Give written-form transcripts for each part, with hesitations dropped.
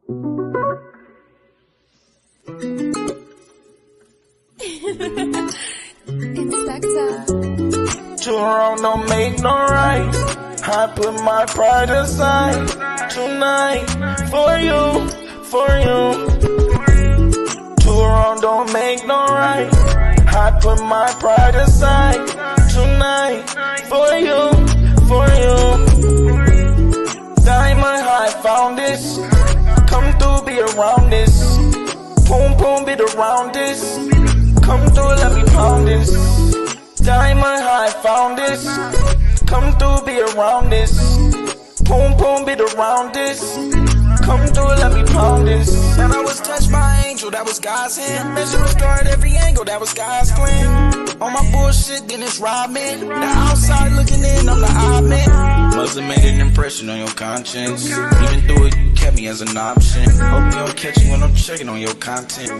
Two wrong don't make no right. I put my pride aside tonight for you, for you. Two wrong don't make no right. I put my pride aside tonight for you, for you. Diamond high found this. Come through, be around this. Boom, boom, be around this. Come through, let me pound this. Diamond high found this. Come through, be around this. Boom, boom, be around this. Come through, let me pound this. And I was touched by an angel, that was God's hand. Measure a star at every angle, that was God's plan. On my bullshit, then it's robbing. The outside looking in, I'm the odd man. Must have made an impression on your conscience. Even through it, you kept me as an option. Hope you don't catch me when I'm checking on your content.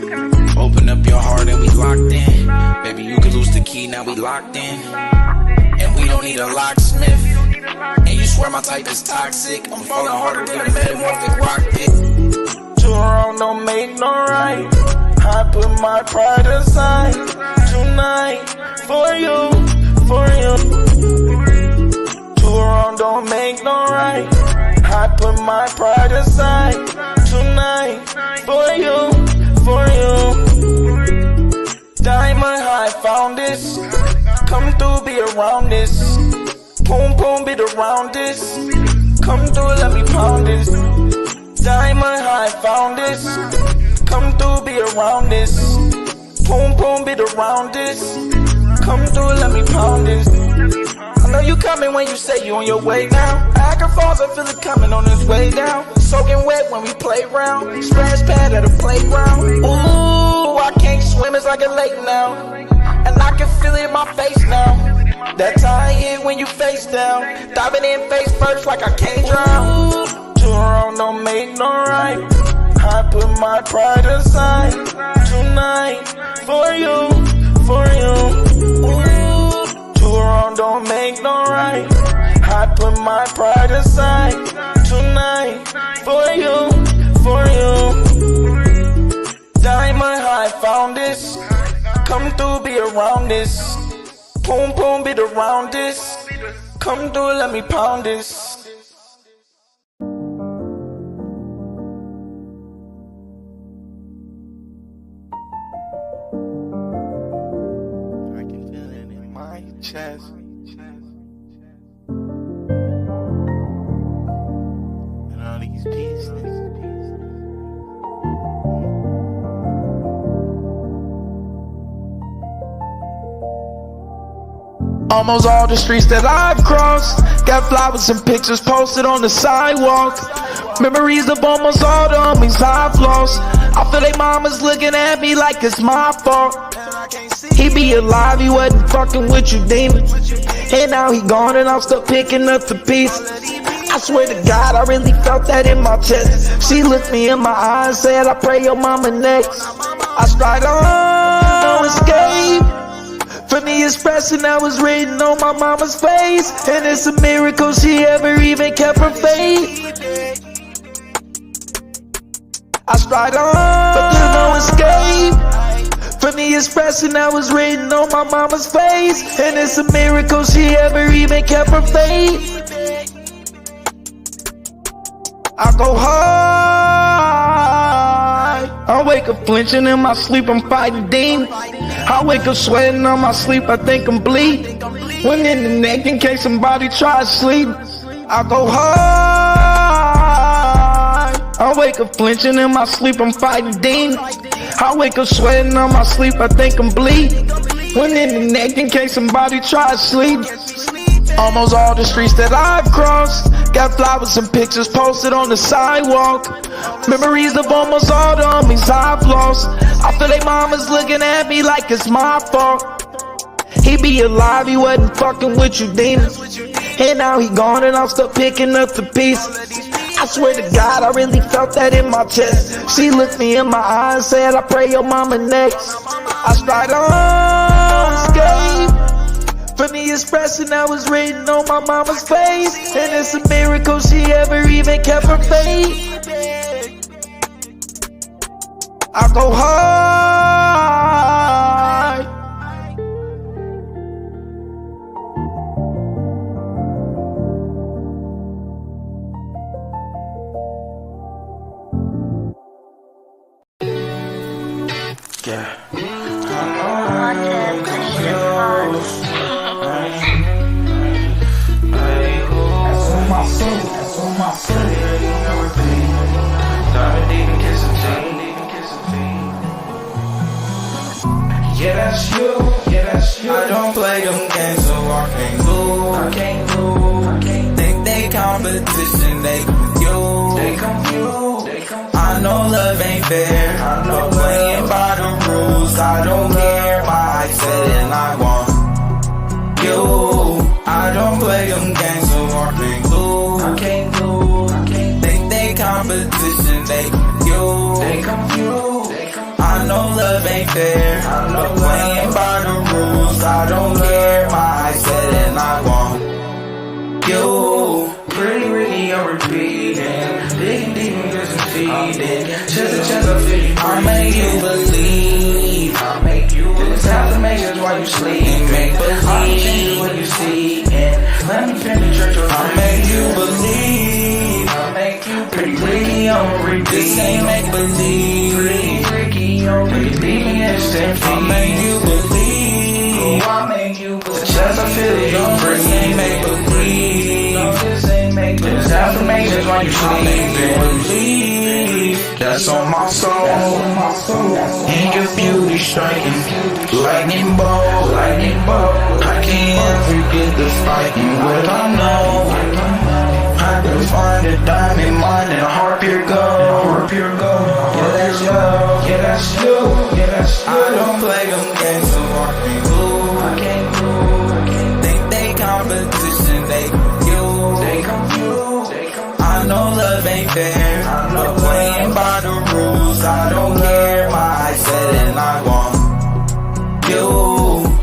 Open up your heart and we locked in. Baby, you could lose the key, now we locked in. And we don't need a locksmith. And you swear my type is toxic. I'm falling harder than a metamorphic rock pit. Two wrong don't make no right. I put my pride aside tonight for you, for you. Two wrong don't make no right. I put my pride aside tonight for you, for you. Diamond high found this. Come through, be around this. Boom, boom, be around this. Come through, let me pound this. Diamond high found this. Come through, be around this. Boom, boom, be around this. Come through, let me pound this. I know you coming when you say you on your way now. Acting falls, I feel it coming on its way down. Soaking wet when we play round. Splash pad at a playground. Ooh, I can't swim, it's like a lake now. And I can feel it in my face now. That tie in when you face down. Diving in face first like I can't drown. Two wrong don't make no right. I put my pride aside tonight for you, for you. Two wrong don't make no right. I put my pride aside tonight for you, for you. Diamond high found this. Come through, be around this. Boom, boom, be around this. Come through, let me pound this. I can feel it in my chest. And all these pieces. Almost all the streets that I've crossed got flowers and pictures posted on the sidewalk. Memories of almost all the homies I've lost. I feel like mama's looking at me like it's my fault. He be alive, he wasn't fucking with you, demon. And now he gone and I'm still picking up the pieces. I swear to God, I really felt that in my chest. She looked me in my eyes, said, I pray your mama next. I stride on, escape. For the expression that was written on my mama's face. And it's a miracle she ever even kept her faith. I stride on, but there's no escape. For the expression that was written on my mama's face. And it's a miracle she ever even kept her faith. I go high. I wake up flinching in my sleep, I'm fighting demons. I wake up sweating on my sleep, I think I'm bleeding. One in the neck in case somebody tries to sleep. I go high. I wake up flinching in my sleep, I'm fighting demons. I wake up sweating on my sleep, I think I'm bleeding. One in the neck in case somebody tries to sleep. Almost all the streets that I've crossed got flowers and pictures posted on the sidewalk. Memories of almost all the homies I've lost. I feel like mama's looking at me like it's my fault. He be alive, he wasn't fucking with you, demon. And now he gone and I'm still picking up the pieces. I swear to God, I really felt that in my chest. She looked me in my eyes, said, I pray your mama next. I stride on, escape. For the expression that was written on my mama's face. And it's a miracle she ever even kept her faith. I go hard. Yeah. Yeah, that's you, yeah, that's you. I don't play them games, so I can't lose. I can't lose, I can't. Think they competition, they confused. They confused, they confused. I know love ain't fair, I know playing by the rules. I don't care, my eyes said and I want you. I don't play them games, so I can't lose. I can't lose, I can't. Think they competition, they confused. They confused. I know love ain't fair, I know playing by the rules. I don't care, my eyes said and I want you. Pretty, really, I'm repeating. Digging deep and just feeding. Chest to chest, I feel you. I make you believe. I make you believe. This affirmations while you sleep. Make believe. I change what you see. And let me penetrate your I make you believe. I make you pretty freaky on repeat. This ain't make believe. Pretty freaky on repeat. Beat me instant. I make you believe. Oh, I make you believe. The chest, I feel you. This ain't make believe. No, this ain't make believe. This affirmations while you sleep. I make you believe. That's on my soul. And your beauty striking. Lightning bolt, lightning bolt. I can't forget the fighting. What I know. I can find a diamond mine and a heart pure gold. Heart pure gold. Yeah, that's you. Yeah, that's you. Yeah, that's you. I don't play them games, so I can't lose. I can't lose. I can't. Think they competition, they confused. They confused. They confused. I know love ain't fair. I know playing by the rules. I don't care, my eyes said and I want you.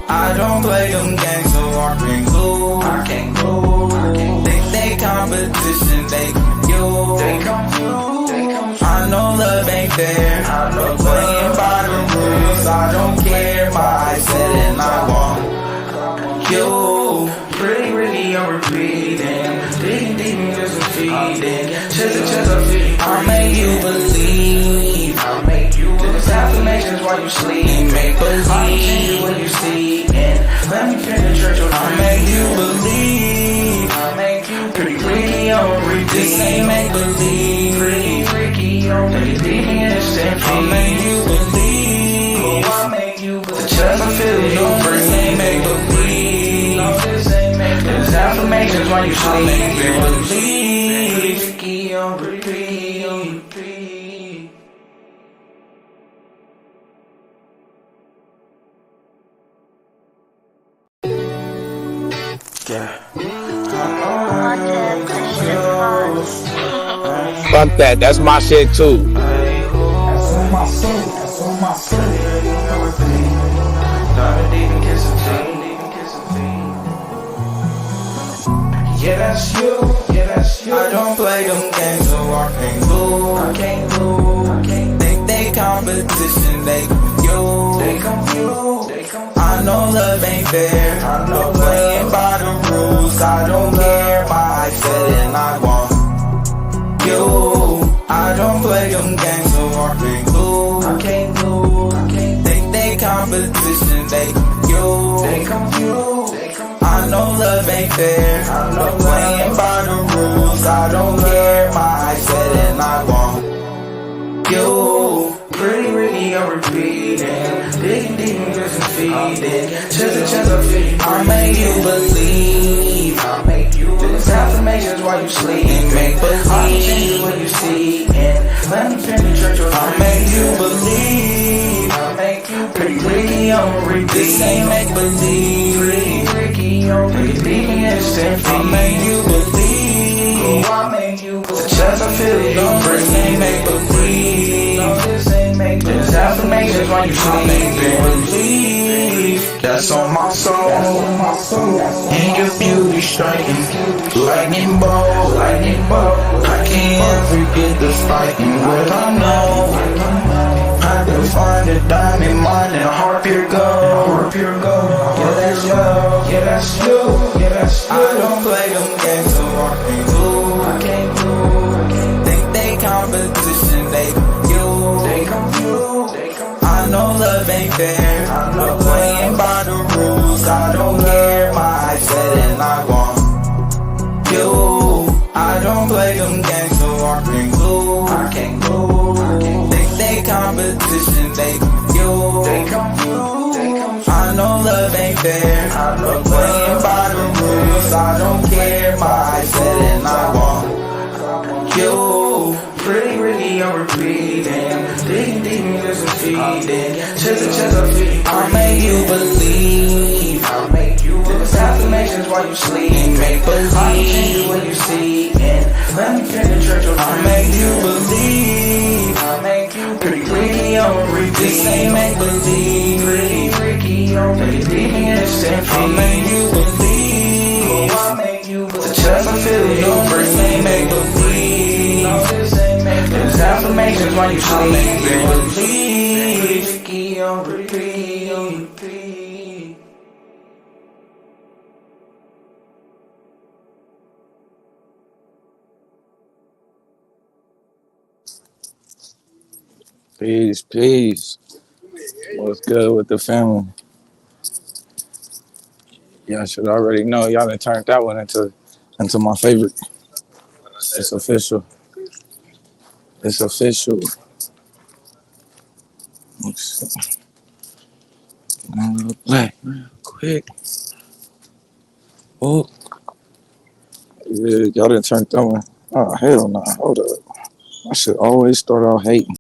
I don't play them games, so I can't lose. I can't lose. I can't. Think they competition, they confused. They confused. They confused. I know love ain't fair. I know playing by the rules. I don't care, my eyes said and I want you. Pretty, really, I'm repeating. Digging deep and just feeding. Chest to chest, I feel you. I make you believe. I make you believe. This affirmations while you sleep. Make believe. I change what you see. And let me penetrate your I make you believe. I make you pretty freaky on repeat. This ain't make believe. Pretty freaky on repeat. Beat me instant. I make you believe. Oh, I make you believe. The chest, I feel you. This ain't make believe. No, this ain't make believe. This affirmations while you sleep. I make you believe. Freaky on repeat. On repeat. Yeah. Fuck that, that's my shit too. That's on my soul, that's on my soul. Yeah, that's you, yeah, that's you. I don't play them games, so I can't lose. I can't lose, I can't. Think they competition, they confused. They confused, they confused. I know love ain't fair. I know playing by the rules. I don't care, my eyes said and I want you. I don't play them games, so I can't lose. I can't lose, I can't. Think they competition, they confused. They confused, they confused. I know love ain't fair. I know playing by the rules. I don't care, my eyes said and I want you. Pretty, really, I'm repeating. Digging deep and just feeding. Chest to chest, I feel you. I make you believe. I make you believe. This affirmations while you sleep. Make believe. I change what you see. And let me penetrate your I make you believe. I make you pretty freaky on repeat. This ain't make believe. Pretty freaky on repeat. Beat me instant. I make you believe. Oh, I make you believe. The chest, I feel you. This ain't make believe. No, this ain't make believe. This affirmations while you sleep. Make believe. That's on my soul. And your beauty striking. Lightning bolt, lightning bolt. I can't forget the fighting. What I know. I the diamond mine and a heart pure gold. Yeah, that's you. Yeah, that's you. Yeah, that's you. I don't play them games, so I can't do. Think they competition, they confused. I know love ain't fair. I know playing by the rules. I don't care. My said and I want you. I don't play them games, so I can't go. Think they competition, they confused. I know love ain't fair. I know playing by the rules. I don't care. My said and I want you. Pretty Ricky, I'm repeating. Digging, just feeding. Chest up feeding. I'll make you believe. There's affirmations while you sleep. Make believe. I'll change you when you see it. Let me penetrate your dreams. I'll make you believe. Pretty Ricky, I'm repeating. This ain't make believe. Pretty Ricky, I'm repeating. I'll make you believe. The chest I feel your breath ain't make believe. There's affirmations while you sleep. Ricky on repeat. Peace. What's good with the family? Y'all should already know. Y'all done turned that one into my favorite. It's official. Let's see. A little black real quick. Oh, yeah, y'all done turned that one. Oh, hell no. Hold up. I should always start out hating.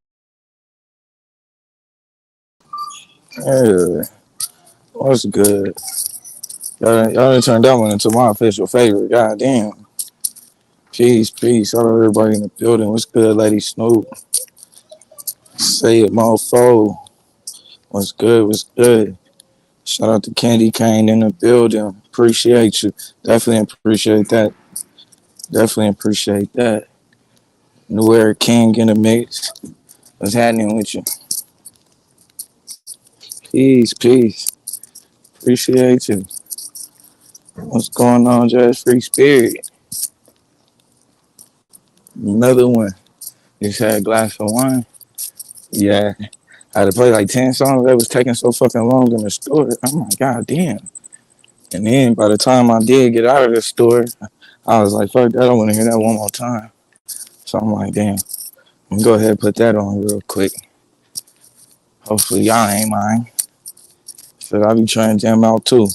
Yeah. What's good? Y'all done turned that one into my official favorite. God damn. Peace. Shout out everybody in the building. What's good, Lady Snoop? Say it, mofo. What's good? Shout out to Candy Cane in the building. Appreciate you. Definitely appreciate that. New Era King in the mix. What's happening with you? Peace. Appreciate you. What's going on, Jazz Free Spirit? Another one. Just had a glass of wine. Yeah. I had to play like 10 songs. That was taking so fucking long in the store. I'm like, God damn. And then by the time I did get out of the store, I was like, fuck that. I want to hear that one more time. So I'm like, damn. I'm gonna go ahead and put that on real quick. Hopefully y'all ain't mind. So I be trying to jam out too.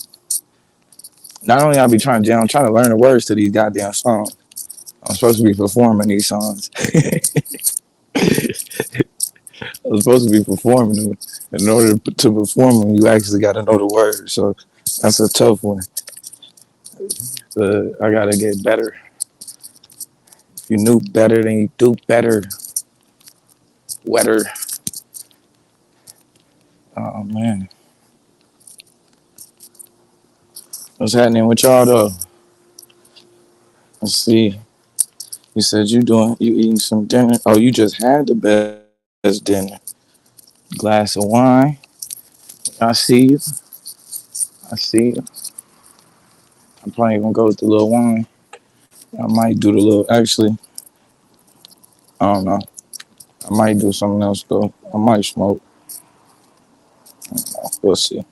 Not only I be trying to jam, I'm trying to learn the words to these goddamn songs. I'm supposed to be performing these songs. I'm supposed to be performing them. In order to perform them, you actually got to know the words. So that's a tough one. I got to get better. If you knew better, then you do better. Wetter. Oh, man. What's happening with y'all, though? Let's see. You said you eating some dinner. Oh, you just had the best dinner. Glass of wine. I see you. I'm probably going to go with the little wine. I might do the little, actually, I don't know. I might do something else, though. I might smoke. We'll see.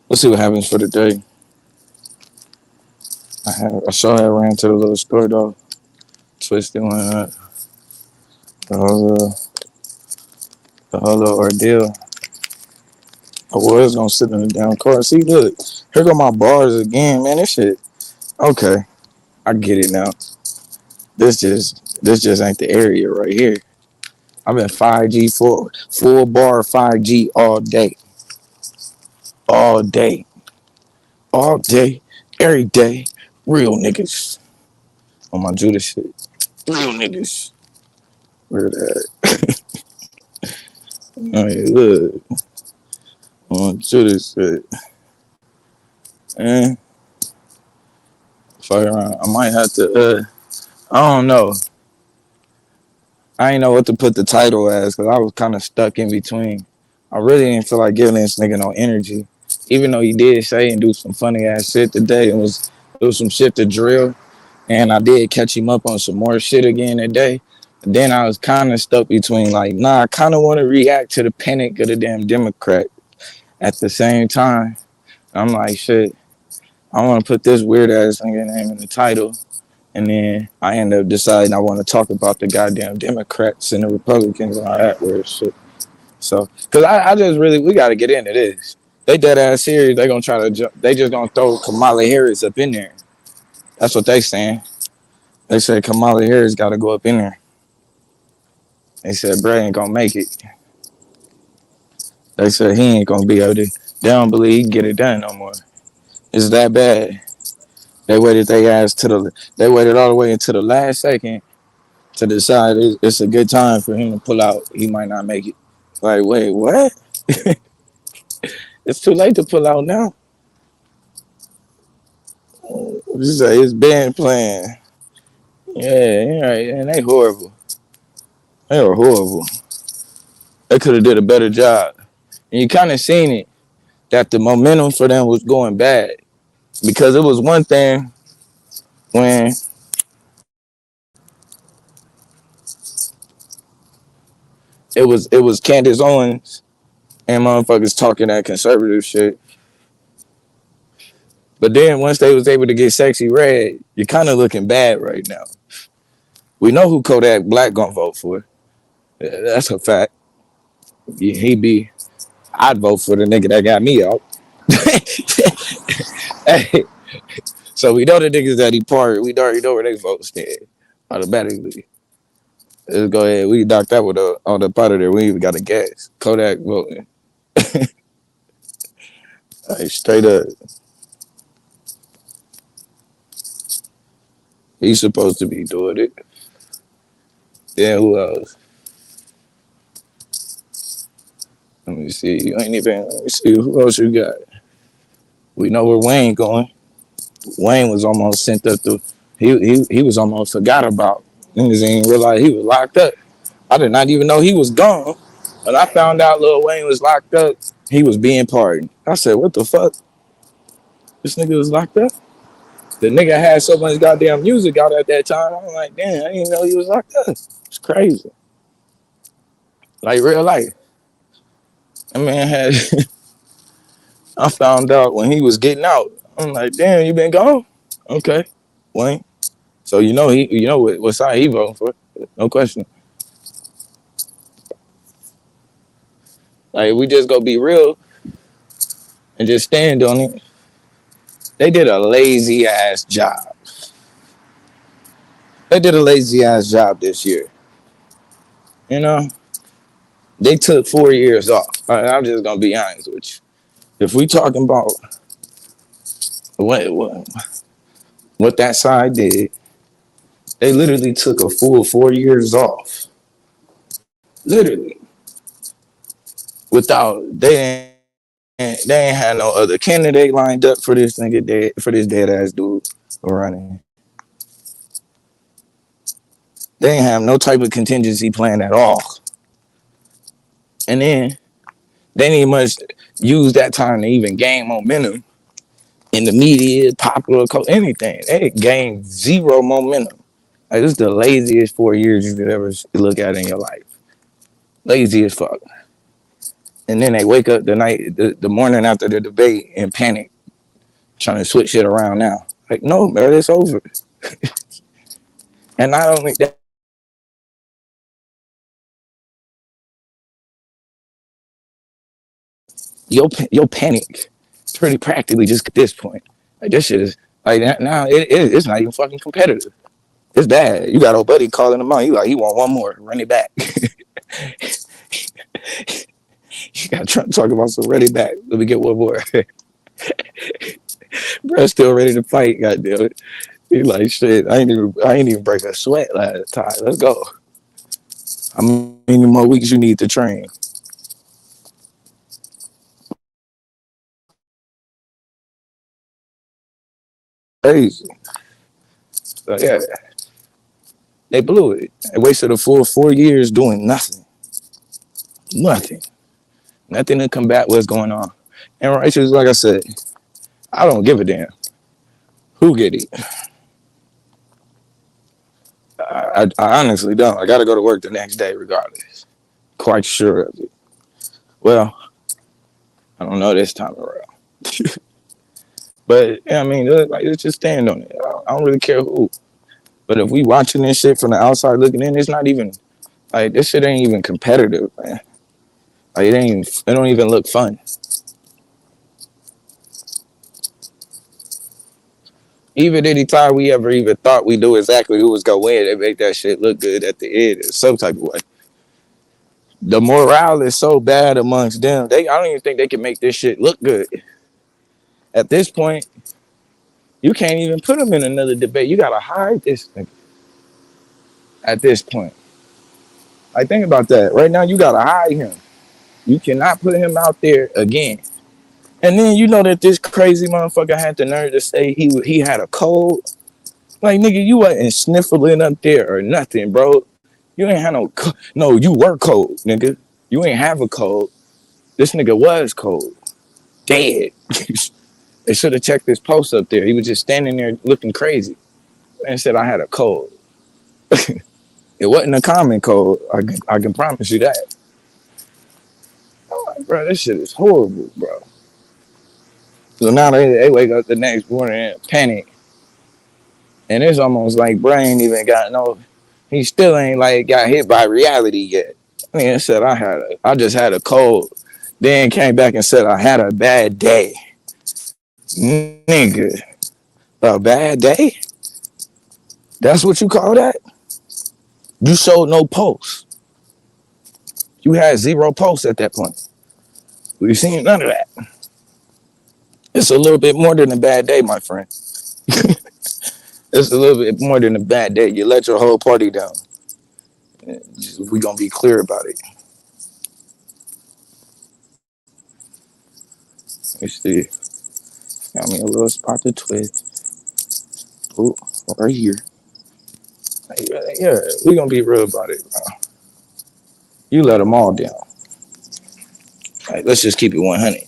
Let's see what happens for the day. I saw I ran to the little store, though. Twisted one up. The whole little ordeal. I was gonna sit in the damn car. See, look, here go my bars again, man. This shit. Okay, I get it now. This just ain't the area right here. I've been 5G full bar 5G all day, every day. Real niggas on my Judas shit. Real niggas. Where that? Oh yeah, look on Judas shit. And fuck around. I might have to. I don't know. I ain't know what to put the title as because I was kind of stuck in between I really didn't feel like giving this nigga no energy. Even though he did say and do some funny ass shit today, it was some shit to drill. And I did catch him up on some more shit again today. Then I was kind of stuck between like, nah, I kind of want to react to the panic of the damn Democrat. At the same time, I'm like, shit, I want to put this weird ass nigga name in the title. And then I end up deciding I want to talk about the goddamn Democrats and the Republicans and all that weird shit. So, because I just really, we got to get into this. They dead ass serious. They gonna try to jump. They just gonna throw Kamala Harris up in there. That's what they saying. They said Kamala Harris got to go up in there. They said Bray ain't gonna make it. They said he ain't gonna be able to. They don't believe he can get it done no more. It's that bad. They waited they ass to the. They waited all the way until the last second to decide it's a good time for him to pull out. He might not make it. Like, wait, what? It's too late to pull out now. This is his band playing. Yeah, right. And they horrible. They were horrible. They could have did a better job. And you kind of seen it that the momentum for them was going bad because it was one thing when it was Candace Owens and motherfuckers talking that conservative shit. But then once they was able to get Sexy Red, you're kind of looking bad right now. We know who Kodak Black gonna vote for. That's a fact. He be. I'd vote for the nigga that got me out. Hey, so we know the niggas that he parted. We already know where they vote stand automatically. Let's go ahead. We knocked that with on the part of there. We even got a guess. Kodak voting. Like, straight up. He's supposed to be doing it. Then who else? Let me see. You ain't even. Let me see who else you got. We know where Wayne going. Wayne was almost sent up to. He was almost forgot about. Niggas ain't realize he was locked up. I did not even know he was gone. When I found out Lil Wayne was locked up, he was being pardoned. I said, what the fuck? This nigga was locked up? The nigga had so much goddamn music out at that time. I'm like, damn, I didn't know he was locked up. It's crazy. Like real life. That man had. I found out when he was getting out. I'm like, damn, you been gone? Okay, Wayne. So you know what side he voting for? No question. Like we just go be real and just stand on it. They did a lazy ass job. They did a lazy ass job this year. You know, they took 4 years off. I'm just gonna be honest with you. If we talking about what what that side did, they literally took a full 4 years off. Literally, without they ain't had no other candidate lined up for this nigga dead for this dead ass dude running. They ain't have no type of contingency plan at all. And then they didn't much use that time to even gain momentum in the media, popular culture, anything. They gained zero momentum. Like this is the laziest 4 years you could ever look at in your life. Lazy as fuck. And then they wake up the morning after the debate and panic, trying to switch shit around now. Like, no, man, it's over. And not only that, your panic is pretty practically just at this point. Like this shit is like now it's not even fucking competitive. It's bad. You got old buddy calling him out. He want one more, run it back. You got to talk about some run it back. Let me get one more. Bro, still ready to fight. Goddamn it. He like shit. I ain't even break a sweat last time. Let's go. How many more weeks you need to train? Crazy. So yeah, they blew it. They wasted a full 4 years doing nothing. Nothing. Nothing to combat what's going on. And righteous, like I said, I don't give a damn who get it. I honestly don't. I got to go to work the next day regardless. Quite sure of it. Well, I don't know this time around. But yeah, I mean, like, let's just stand on it. I don't really care who. But if we watching this shit from the outside looking in, it's not even like this shit ain't even competitive, man. Like it don't even look fun. Even any time we ever even thought we knew exactly who was gonna win, they make that shit look good at the end in some type of way. The morale is so bad amongst them. I don't even think they can make this shit look good. At this point, you can't even put them in another debate. You gotta hide this thing. At this point, like think about that. Right now, you gotta hide him. You cannot put him out there again. And then you know that this crazy motherfucker had the nerve to say he had a cold. Like nigga, you wasn't sniffling up there or nothing, bro. You ain't had no. You were cold, nigga. You ain't have a cold. This nigga was cold, dead. They should have checked his pulse up there. He was just standing there looking crazy, and said I had a cold. It wasn't a common cold. I can promise you that. I'm like, bro, this shit is horrible, bro. So now they wake up the next morning and panic. And it's almost like bro ain't even got no, he still ain't like got hit by reality yet. I mean, I said I just had a cold. Then came back and said I had a bad day. Nigga, a bad day? That's what you call that? You showed no pulse. You had zero pulse at that point. We seen none of that. It's a little bit more than a bad day, my friend. It's a little bit more than a bad day. You let your whole party down. We gonna be clear about it. You see, got me a little spot to twist. Ooh, right here. Yeah, we gonna be real about it, bro. You let them all down. Like, let's just keep it 100.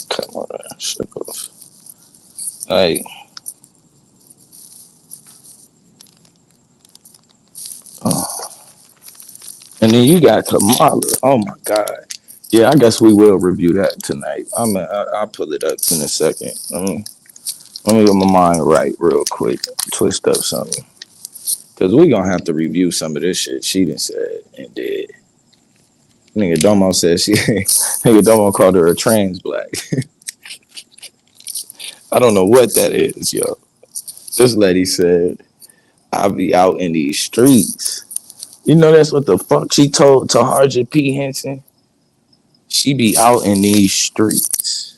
Come on, shut off. Like, oh. And then you got Kamala. Oh my God. Yeah, I guess we will review that tonight. I'll pull it up in a second. Let me get my mind right real quick. Twist up something. Because we going to have to review some of this shit she done said and did. Nigga Domo said nigga Domo called her a trans black. I don't know what that is, yo. This lady said, I'll be out in these streets. You know that's what the fuck she told Taharja P. Henson? She be out in these streets.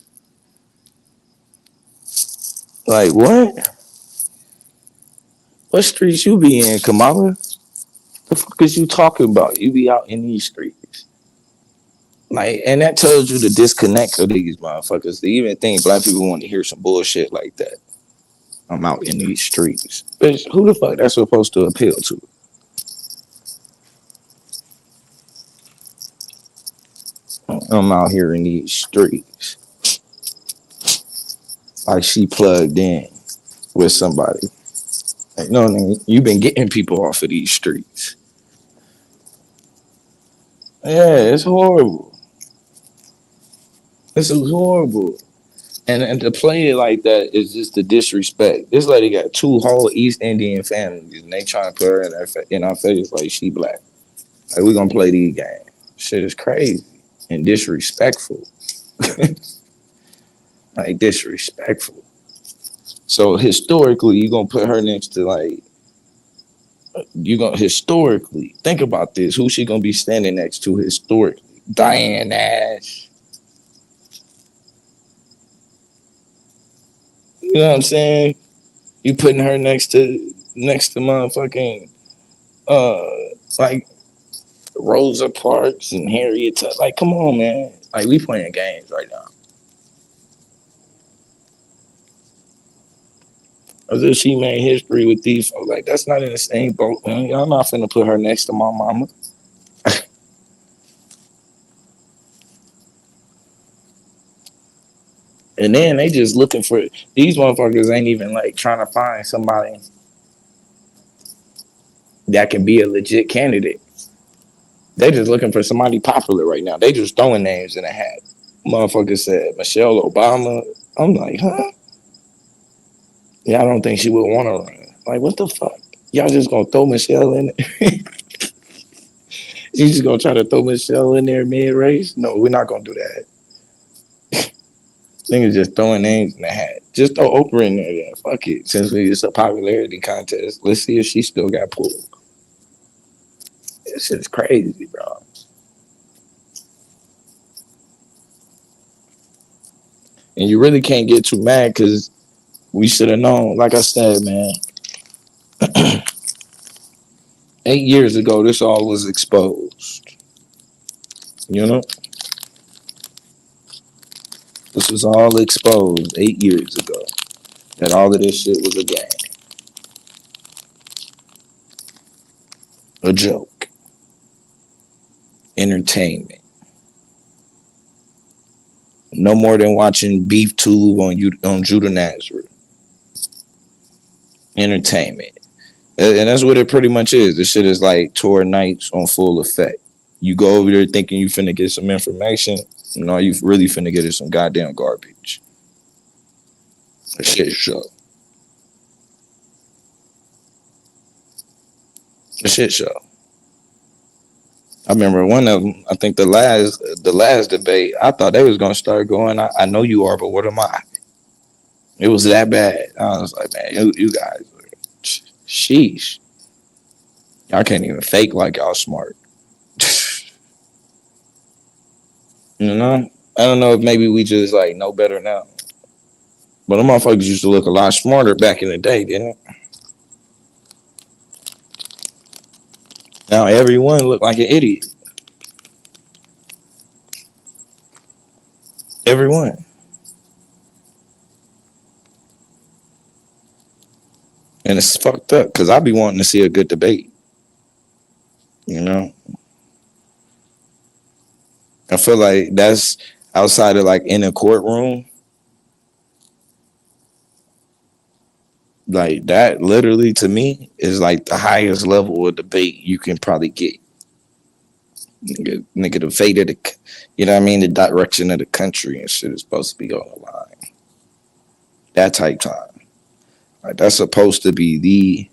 Like, what? What streets you be in, Kamala? The fuck is you talking about? You be out in these streets. Like, and that tells you the disconnect of these motherfuckers. They even think black people want to hear some bullshit like that. I'm out in these streets. Bitch, who the fuck that's supposed to appeal to? I'm out here in these streets. Like she plugged in with somebody. Like, no, you've been getting people off of these streets. Yeah, it's horrible. This is horrible. And to play it like that is just the disrespect. This lady got 2 whole East Indian families, and they trying to put her in our face like she black. Like we gonna play these games. Shit is crazy and disrespectful. Like disrespectful. So historically, you gonna put her next to like you gonna historically think about this. Who she gonna be standing next to historically? Diane Ash. You know what I'm saying? You putting her next to motherfucking like Rosa Parks and Harriet Tubman. Like, come on, man. Like we playing games right now. As if she made history with these folks. Like, that's not in the same boat, man. Y'all not finna put her next to my mama. And then they just looking for these motherfuckers ain't even like trying to find somebody that can be a legit candidate. They just looking for somebody popular right now. They just throwing names in a hat. Motherfucker said Michelle Obama. I'm like, huh? Yeah, I don't think she would want to run. Like, what the fuck? Y'all just gonna throw Michelle in there? You just gonna try to throw Michelle in there mid race? No, we're not gonna do that. Niggas just throwing names in the hat. Just throw Oprah in there. Yeah, fuck it. Since it's a popularity contest, let's see if she still got pulled. This shit's crazy, bro. And you really can't get too mad because we should have known. Like I said, man, 8 years ago, this all was exposed. You know, this was all exposed 8 years ago. That all of this shit was a game, a joke, entertainment. No more than watching Beef Tube on Judah Nazareth. Entertainment. And that's what it pretty much is. This shit is like tour nights on full effect. You go over there thinking you finna get some information. No, you really finna get some goddamn garbage. A shit show. A shit show. I remember one of them. I think the last debate. I thought they was gonna start going. I know you are, but what am I? It was that bad. I was like, man, you guys, sheesh. Y'all can't even fake like y'all smart. You know? I don't know if maybe we just like know better now. But them motherfuckers used to look a lot smarter back in the day, didn't it? Now everyone look like an idiot. Everyone. And it's fucked up because I be wanting to see a good debate. You know? I feel like that's outside of like in a courtroom. Like that literally to me is like the highest level of debate you can probably get. Nigga the fate of the, you know what I mean? The direction of the country and shit is supposed to be on the line. That type time. Like that's supposed to be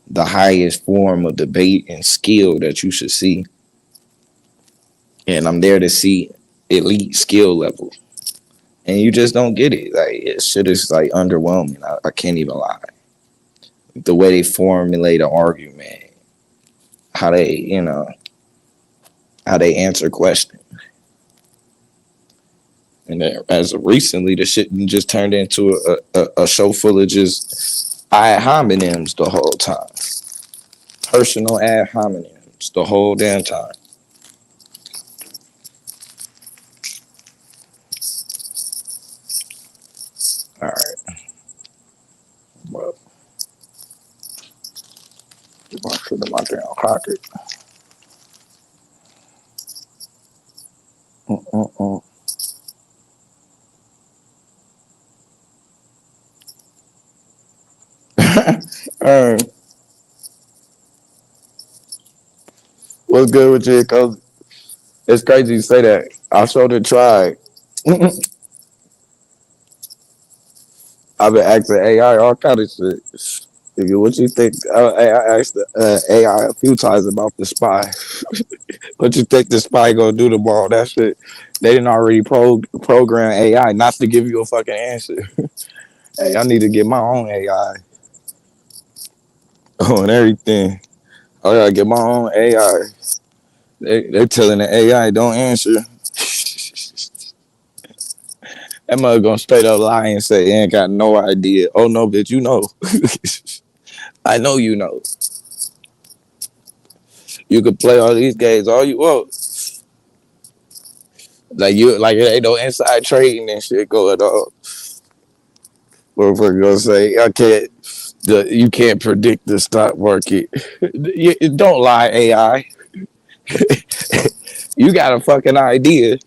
the highest form of debate and skill that you should see. And I'm there to see elite skill level. And you just don't get it. Like it shit is like underwhelming. I can't even lie. The way they formulate an argument, how they, you know, how they answer questions. And as of recently, the shit just turned into a show full of just ad hominems the whole time. Personal ad hominems the whole damn time. All right. Well, I'm going to put my damn pocket. What's good with you? Cause it's crazy you say that. I sort of tried. I've been asking AI all kind of shit. Nigga, what you think? I asked the AI a few times about the spy. What you think the spy gonna do tomorrow? That shit. They didn't already program AI not to give you a fucking answer. Hey, I need to get my own AI on everything. I gotta get my own AI. They're telling the AI don't answer. That mother gonna straight up lie and say he ain't got no idea. Oh no, bitch, you know. I know you know. You can play all these games all you want. Like it ain't no inside trading and shit going on. Motherfucker gonna say, you can't predict the stock market. Don't lie, AI. You got a fucking idea.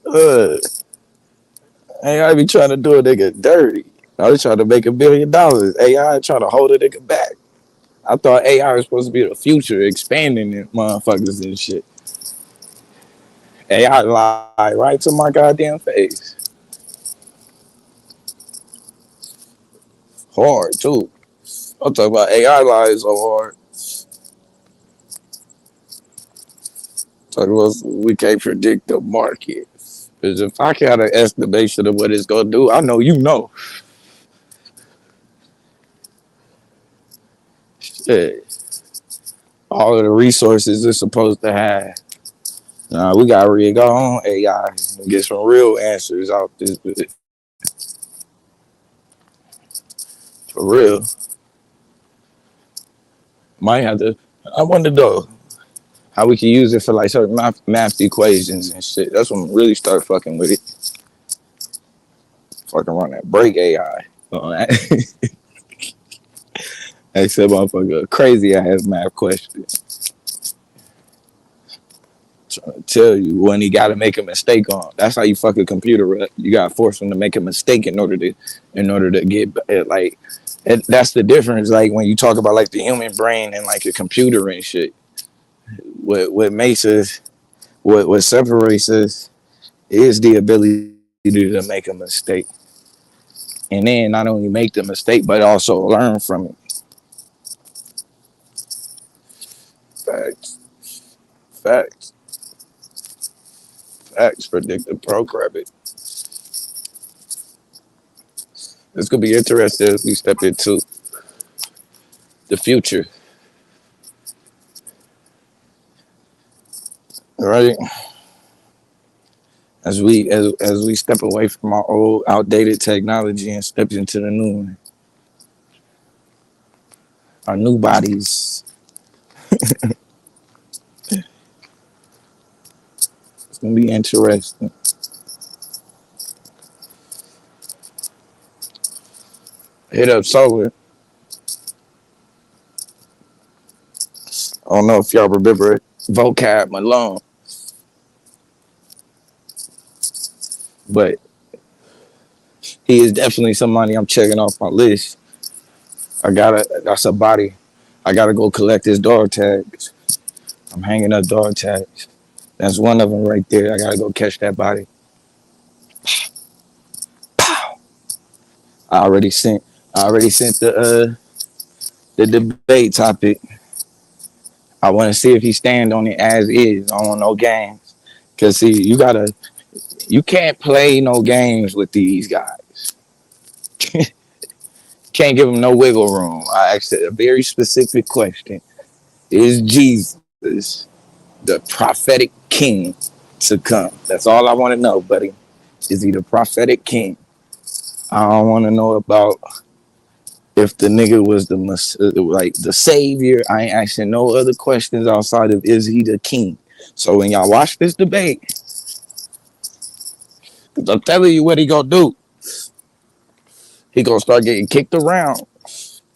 Uh, AI be trying to do a nigga dirty. I was trying to make $1 billion. AI trying to hold a nigga back. I thought AI was supposed to be the future, expanding it, motherfuckers and shit. AI lied right to my goddamn face. Hard too. I'm talking about AI lies so hard. Talking about we can't predict the market. Because if I got an estimation of what it's gonna do, I know you know. Shit. All of the resources it's supposed to have. Nah, we gotta rig our own AI and get some real answers out this bitch. For real. Might have to. I wonder though how we can use it for like certain math equations and shit. That's when we really start fucking with it. Fucking run that break AI. On that. Except motherfucker crazy ass math question. Trying to tell you when he got to make a mistake on. That's how you fuck a computer up. You got to force him to make a mistake in order to get like. That's the difference. Like when you talk about like the human brain and like a computer and shit. What makes us, what separates us, is the ability to make a mistake, and then not only make the mistake but also learn from it. Facts, facts, facts. Predictive programming. It's gonna be interesting as we step into the future, right? As we step away from our old outdated technology and step into the new one, our new bodies. It's gonna be interesting. Hit up solar. I don't know if y'all remember Vocab Malone, but he is definitely somebody I'm checking off my list. That's a body. I gotta go collect his dog tags. I'm hanging up dog tags. That's one of them right there. I gotta go catch that body. I already sent. I already sent the debate topic. I want to see if he stand on it as is. I don't want no games. Cause see, you can't play no games with these guys. Can't give them no wiggle room. I asked a very specific question: is Jesus the prophetic king to come? That's all I want to know, buddy. Is he the prophetic king? I don't want to know about if the nigga was like the savior. I ain't asking no other questions outside of is he the king. So when y'all watch this debate, I'm telling you what he gonna do. He gonna start getting kicked around,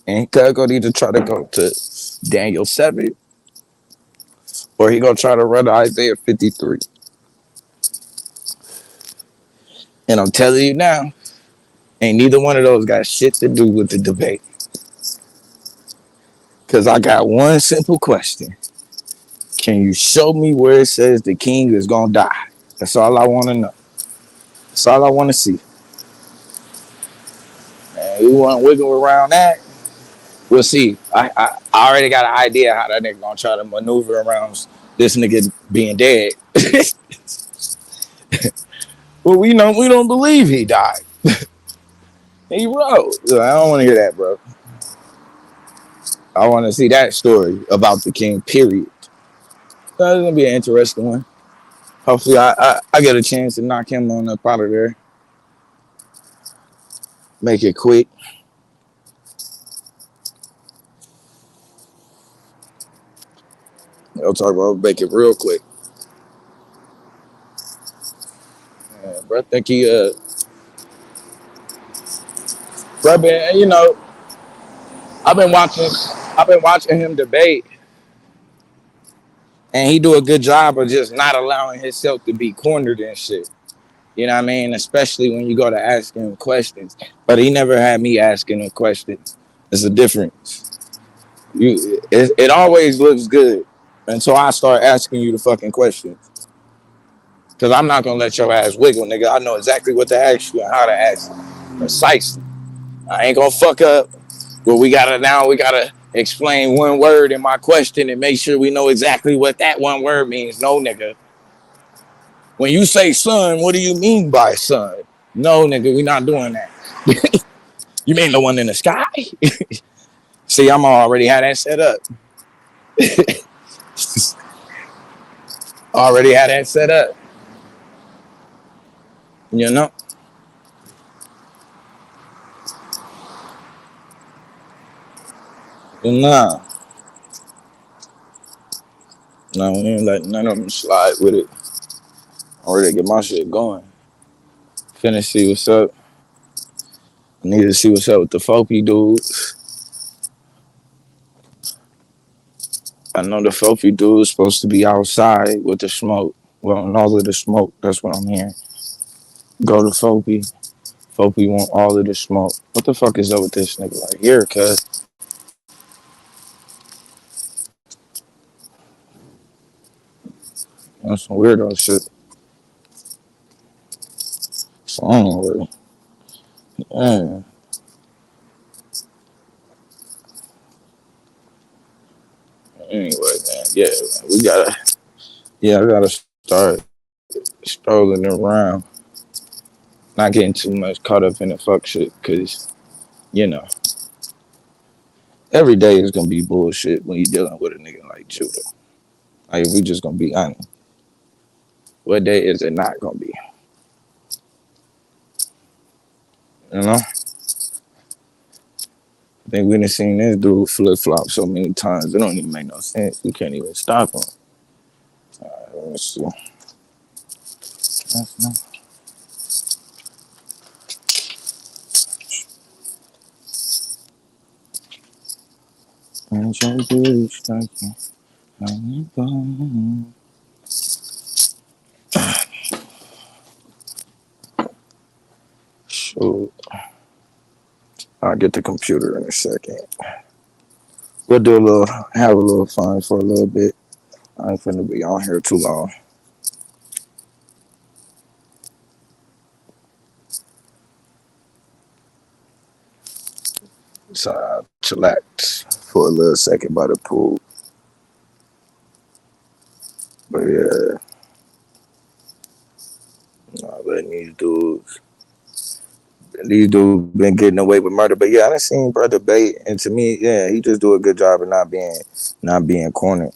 and he gonna either try to go to Daniel 7, or he gonna try to run to Isaiah 53. And I'm telling you now, ain't neither one of those got shit to do with the debate. Cause I got one simple question: can you show me where it says the king is gonna die? That's all I want to know. That's all I want to see. And we want to wiggle around that. We'll see. I already got an idea how that nigga gonna try to maneuver around this nigga being dead. Well, we don't believe he died. He wrote. I don't want to hear that, bro. I want to see that story about the king. Period. That's gonna be an interesting one. Hopefully, I get a chance to knock him on up out of there. Make it quick. I'll talk about make it real quick. Bro, I think Bro, you know, I've been watching. I've been watching him debate, and he do a good job of just not allowing himself to be cornered and shit. You know what I mean? Especially when you go to ask him questions. But he never had me asking him questions. It's a difference. It always looks good until I start asking you the fucking questions. Because I'm not gonna let your ass wiggle, nigga. I know exactly what to ask you and how to ask you. Precisely. I ain't gonna fuck up. But we gotta explain one word in my question and make sure we know exactly what that one word means. No, nigga. When you say sun, what do you mean by sun? No, nigga, we not doing that. You mean the one in the sky? See, I'm already had that set up. Already had that set up. You know? Nah. No, we ain't let none of them slide with it. I'm ready to get my shit going. Finna see what's up. I need to see what's up with the Fofi dudes. I know the Fofi dude is supposed to be outside with the smoke. Well, and all of the smoke. That's what I'm hearing. Go to Fofi. Fofi want all of the smoke. What the fuck is up with this nigga right here, cuz? That's some weirdo shit. So anyway, yeah. Anyway, man, yeah, man, I gotta start strolling around, not getting too much caught up in the fuck shit, cause you know every day is gonna be bullshit when you dealing with a nigga like Judah. Like if we just gonna be honest, what day is it not gonna be? You know, I think we done seen this dude flip flop so many times it don't even make no sense. We can't even stop him. Let me see. So I'll get the computer in a second. We'll do have a little fun for a little bit. I ain't finna be on here too long. So I'll chillax for a little second by the pool. But yeah, letting these dudes been getting away with murder. But yeah, I done seen Brother Bait, and to me, yeah, he just do a good job of not being cornered.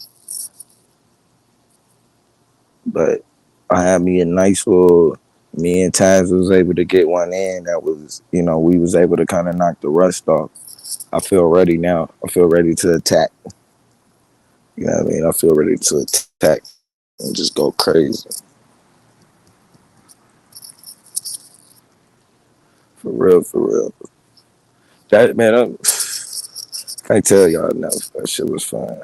But I had me a nice little. Me and Taz was able to get one in that was, we was able to kind of knock the rust off. I feel ready now. I feel ready to attack. You know what I mean? I feel ready to attack and just go crazy. For real, for real. That man, I can't tell y'all enough. That shit was fun.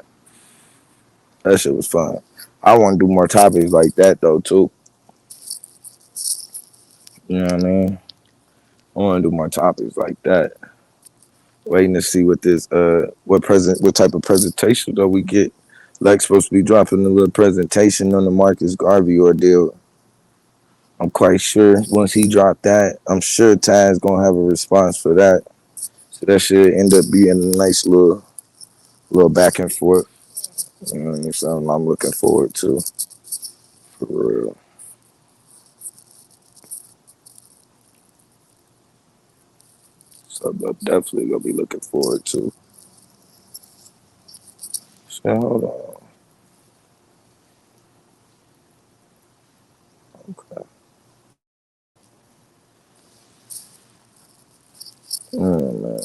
That shit was fun. I want to do more topics like that though too. You know what I mean? I want to do more topics like that. Waiting to see what type of presentation though we get. Lex supposed to be dropping a little presentation on the Marcus Garvey ordeal. I'm quite sure once he dropped that, I'm sure Taz gonna have a response for that. So that should end up being a nice little back and forth. You know, it's something I'm looking forward to. For real. So I'm definitely gonna be looking forward to. So hold on. Okay. Man.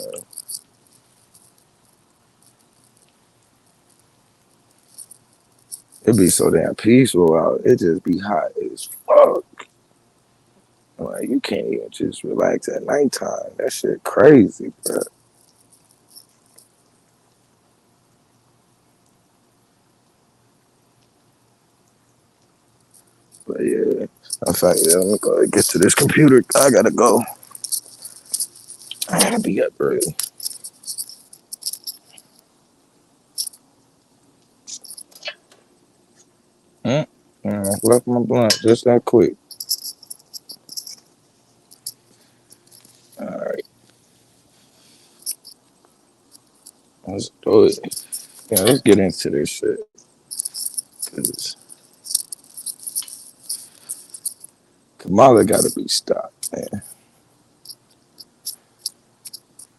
It be so damn peaceful out. It just be hot as fuck. Like, you can't even just relax at nighttime. That shit crazy, bro. But yeah, in fact, yeah, let me go get to this computer. I gotta go. I gotta be up early. Left my blunt just that quick. Alright. Let's do it. Yeah, let's get into this shit. Cause Kamala gotta be stopped, man.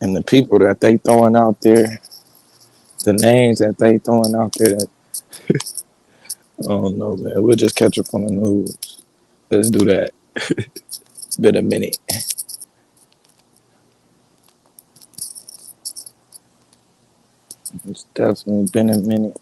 And the people that they throwing out there, the names that they throwing out there, I don't know, man. We'll just catch up on the news. Let's do that. It's been a minute. It's definitely been a minute.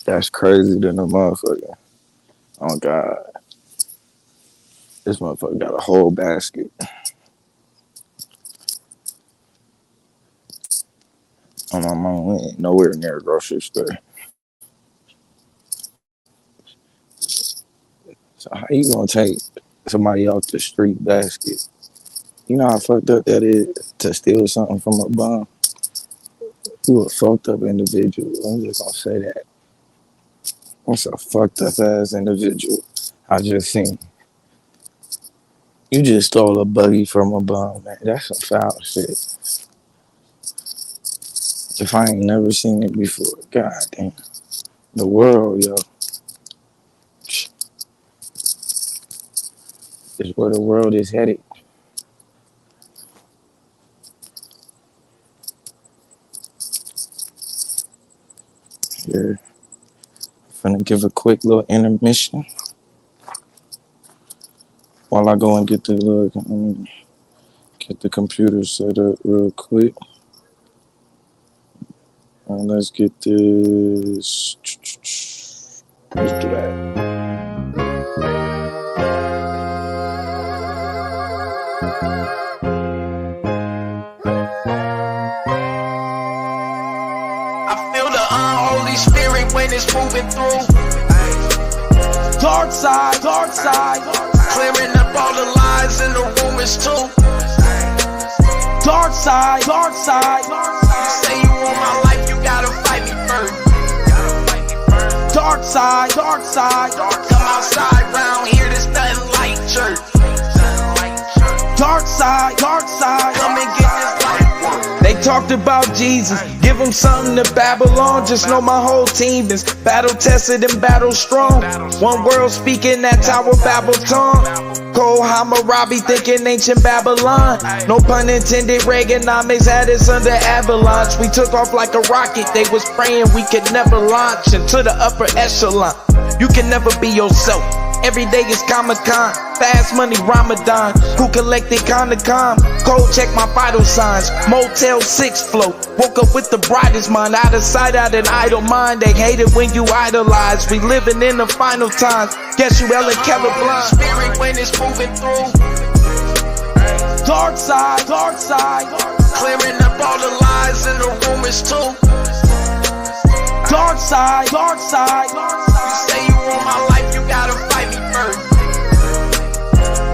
That's crazy than a motherfucker. Oh, God. This motherfucker got a whole basket. On my mom, we ain't nowhere near a grocery store. So how you gonna take somebody off the street basket? You know how fucked up that is to steal something from a bum? You a fucked up individual. I'm just gonna say that. What's a fucked up ass individual I just seen? You just stole a buggy from a bum, man. That's some foul shit. If I ain't never seen it before, god damn. The world, yo. Is where the world is headed. Here. I'm finna give a quick little intermission while I go and get the computer set up real quick. And let's get this. Let's do that. I feel the unholy spirit when it's moving through. Dark side, dark side. Clearing up all the lies and the rumors too. Dark side, dark side. You say you want my life, you gotta fight me first. Dark side, dark side. Come outside round here, there's nothing like church. Dark side, come and get this life. They talked about Jesus, give them something to Babylon. Just know my whole team is battle tested and battle strong. One world speaking that Tower Babel tongue. Cole Hammurabi thinking ancient Babylon. No pun intended, Reaganomics had us under avalanche. We took off like a rocket, they was praying we could never launch into the upper echelon. You can never be yourself. Every day is Comic-Con, fast money Ramadan. Who collected Comic-Con? Cold check my vital signs. Motel 6 float. Woke up with the brightest mind. Out of sight, out an idle mind. They hate it when you idolize. We living in the final times. Guess you Ellen colorblind. Spirit when it's moving through. Dark side, dark side. Clearing up all the lies and the rumors too. Dark side, dark side. You say you want my life, you gotta fight me first.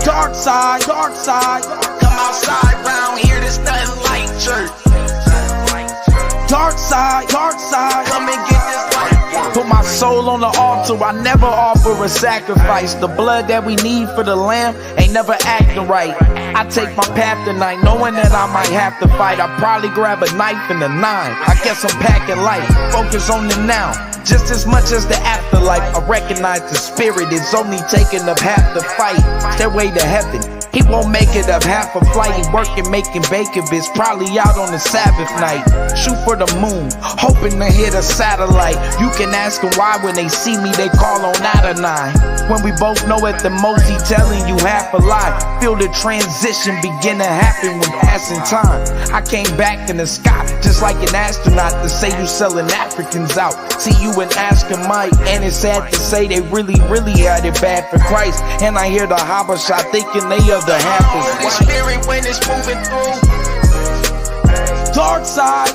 Dark side, come outside round here, there's nothing like church. Dark side, come and get this life. Put my soul on the altar, I never offer a sacrifice. The blood that we need for the lamb ain't never acting right. I take my path tonight, knowing that I might have to fight. I probably grab a knife and a 9. I guess I'm packing light, focus on the now. Just as much as the afterlife, I recognize the spirit is only taking up half the fight. Stairway to heaven, He won't make it up half a flight. He working, making bacon bits, probably out on the Sabbath night. Shoot for the moon, hoping to hit a satellite. You can ask him why when they see me, they call on Adonai. When we both know at the most he telling you half a lie. Feel the transition begin to happen when passing time. I came back in the sky, just like an astronaut, to say you selling Africans out. See you and asking Mike, and it's sad to say they really had it bad for Christ. And I hear the Habasha thinking they are the half as Holy Spirit when it's moving through. Dark side,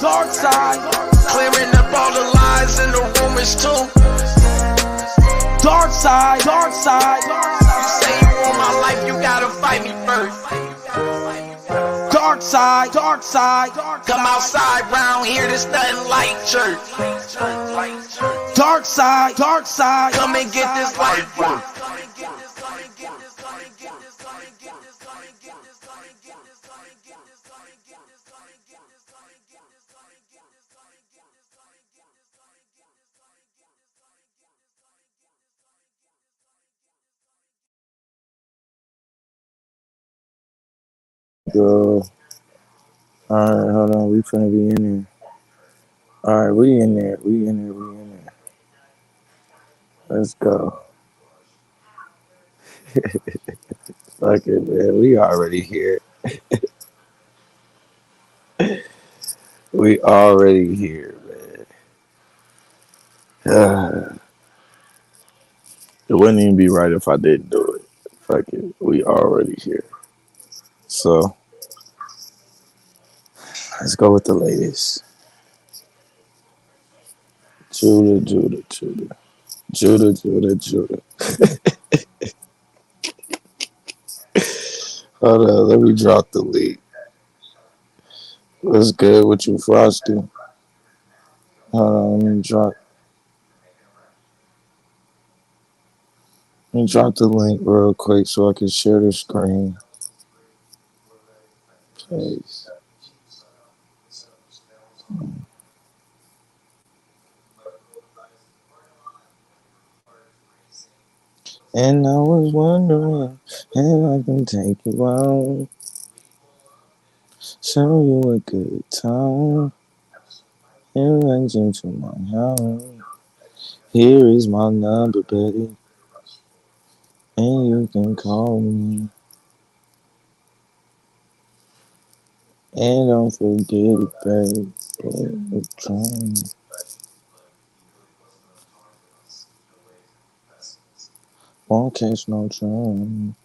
Clearing up all the lies and the rumors too. dark side. You say you want my life, you gotta fight me first. Dark side. Come outside round here, there's nothing like church. Dark side. Come and get this life work. Go. Alright, hold on. We finna be in there. Alright, we in there. Let's go. Fuck it, man. We already here. We already here, man. It wouldn't even be right if I didn't do it. Fuck it. We already here. So, let's go with the latest. Judah. Hold on, let me drop the link. What's good with you, Frosty? Hold on, let me drop the link real quick so I can share the screen. Please. And I was wondering if I can take you out, show you a good time, invite you to my house. Here is my number, baby, and you can call me. And don't forget it, baby. I'm trying. Won't catch no train.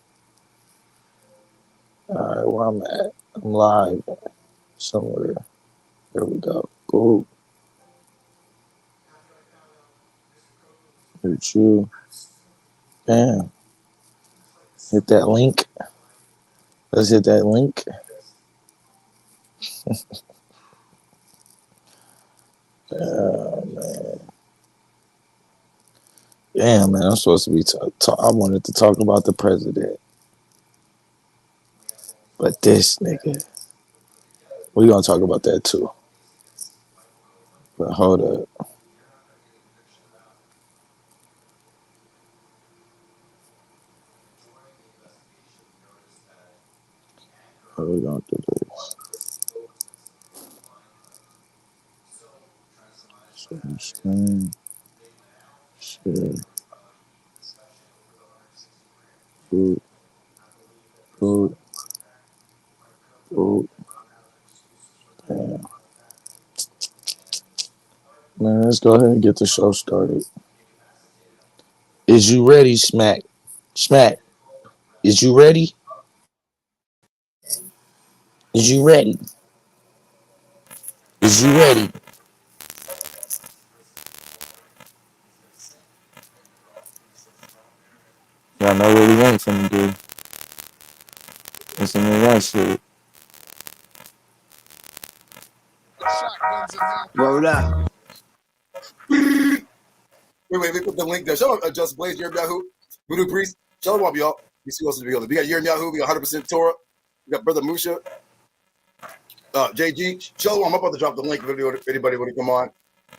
Alright, where I'm at? I'm live somewhere. There we go. Cool. Hit you. Bam. Hit that link. Let's hit that link. Oh, man. Damn, man. I'm supposed to be I wanted to talk about the president. But this nigga. We're going to talk about that too. But hold up. How are we going to do this? Share screen. Share. Food. Damn. Man, let's go ahead and get the show started. Is you ready, Smack? Smack, is you ready? Is you ready? Is you ready? Y'all know what we ain't finna do. Listen to that shit. Word up. Wait, we put the link there. Show up, Just Blaze, Yahoo, Voodoo Priest. Show up, y'all. You see what's to be on. We got Yahoo, we got 100% Torah. We got Brother Musha. JG, show I'm about to drop the link if anybody want to come on.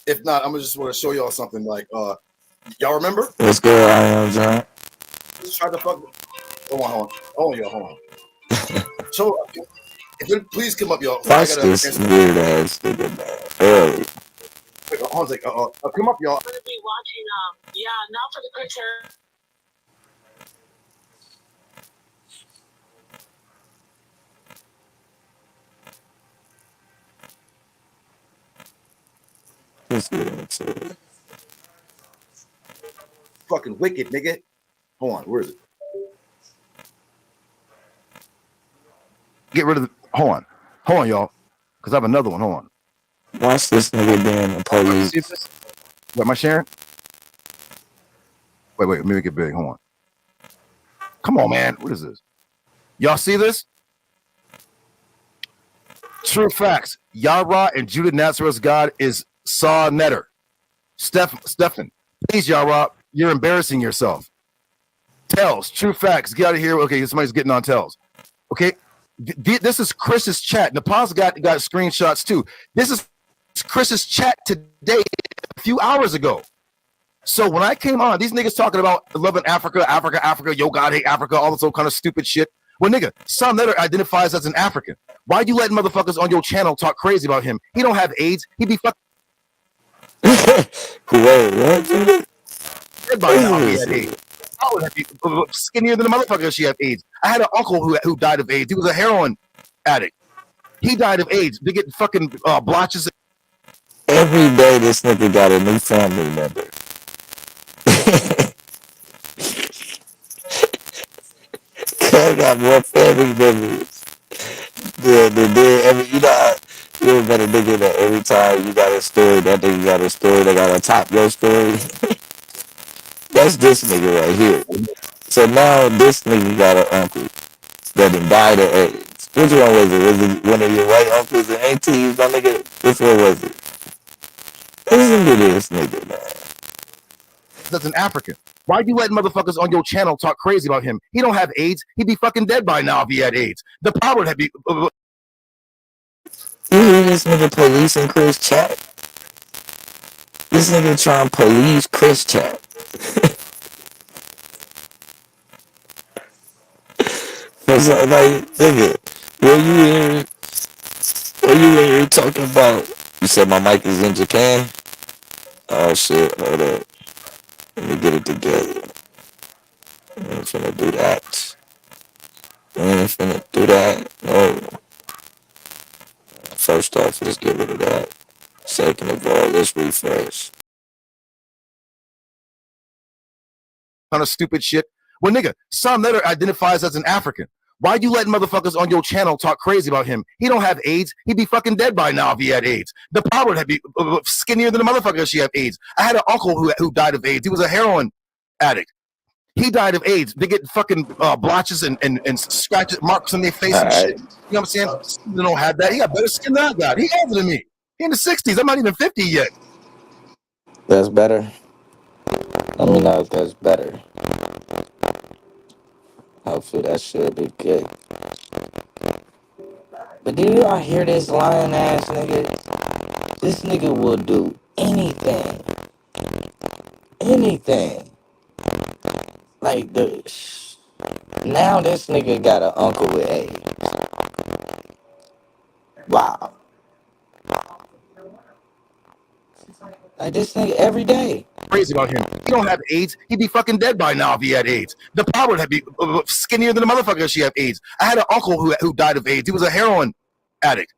If not, I'm just want to show y'all something like y'all remember? What's good, I am John. Just try to fuck. Hold on, y'all. Hold on. Show up. If you please come up, y'all. I Watch gotta this answer. weird ass nigga, man. Early. Wait, hold on a second. Come up, y'all. I'm gonna be watching. Yeah, not for the picture. Let's get into it. Fucking wicked, nigga. Hold on. Where is it? Get rid of the. Hold on, y'all. Because I have another one. Hold on. Watch this nigga being the police. See this? What, am I sharing? Wait. Let me make it big. Hold on. Come on, man. What is this? Y'all see this? True facts. Yara and Judah Nazareth's God is Saw Netter. Stephen, please, Yara, you're embarrassing yourself. Tells. True facts. Get out of here. Okay, somebody's getting on Tells. Okay. This is Chris's chat. Nepal's got screenshots too. This is Chris's chat today, a few hours ago. So when I came on, these niggas talking about loving Africa, yo, God hate Africa, all this old kind of stupid shit. Well, nigga, Sam Netter identifies as an African. Why you letting motherfuckers on your channel talk crazy about him? He don't have AIDS. He be fucking Wait, what? dead by now. He had AIDS. I would have be skinnier than a motherfucker if she had AIDS. I had an uncle who died of AIDS. He was a heroin addict. He died of AIDS. They get fucking blotches. Every day this nigga got a new family member. I got more family members. You know, you ever met a nigga that every time you got a story, that nigga got a story, they gotta top your story. That's this nigga right here. So now this nigga got an uncle that done died of AIDS. Which one was it? Was it one of your white uncles and aunties, my nigga? Which one was it? Listen to this nigga, man. That's an African. Why you letting motherfuckers on your channel talk crazy about him? He don't have AIDS. He'd be fucking dead by now if he had AIDS. The power would have be. You hear this nigga policing Chris chat? This nigga trying to police Chris chat. It's like, nigga, what you in here talking about? You said my mic is in Japan? Oh shit, hold up. Let me get it together. I ain't finna do that. No. First off, let's get rid of that. Second of all, let's refresh. Kind of stupid shit. Well, nigga, Sam Netter identifies as an African. Why you letting motherfuckers on your channel talk crazy about him? He don't have AIDS. He'd be fucking dead by now if he had AIDS. The power would have be skinnier than a motherfucker if she had AIDS. I had an uncle who died of AIDS. He was a heroin addict. He died of AIDS. They get fucking blotches and scratches, marks on their face and shit. You know what I'm saying? They don't have that. He got better skin than I got. He older than me. He in the 60s. I'm not even 50 yet. That's better. Let me know if that's better. Hopefully that should be good. But do you all hear this lying ass nigga? This nigga will do anything. Anything. Like now this nigga got an uncle with AIDS. Wow. Like this nigga every day. Crazy about him. He don't have AIDS. He'd be fucking dead by now if he had AIDS. The power would have be skinnier than a motherfucker if she had AIDS. I had an uncle who died of AIDS. He was a heroin addict.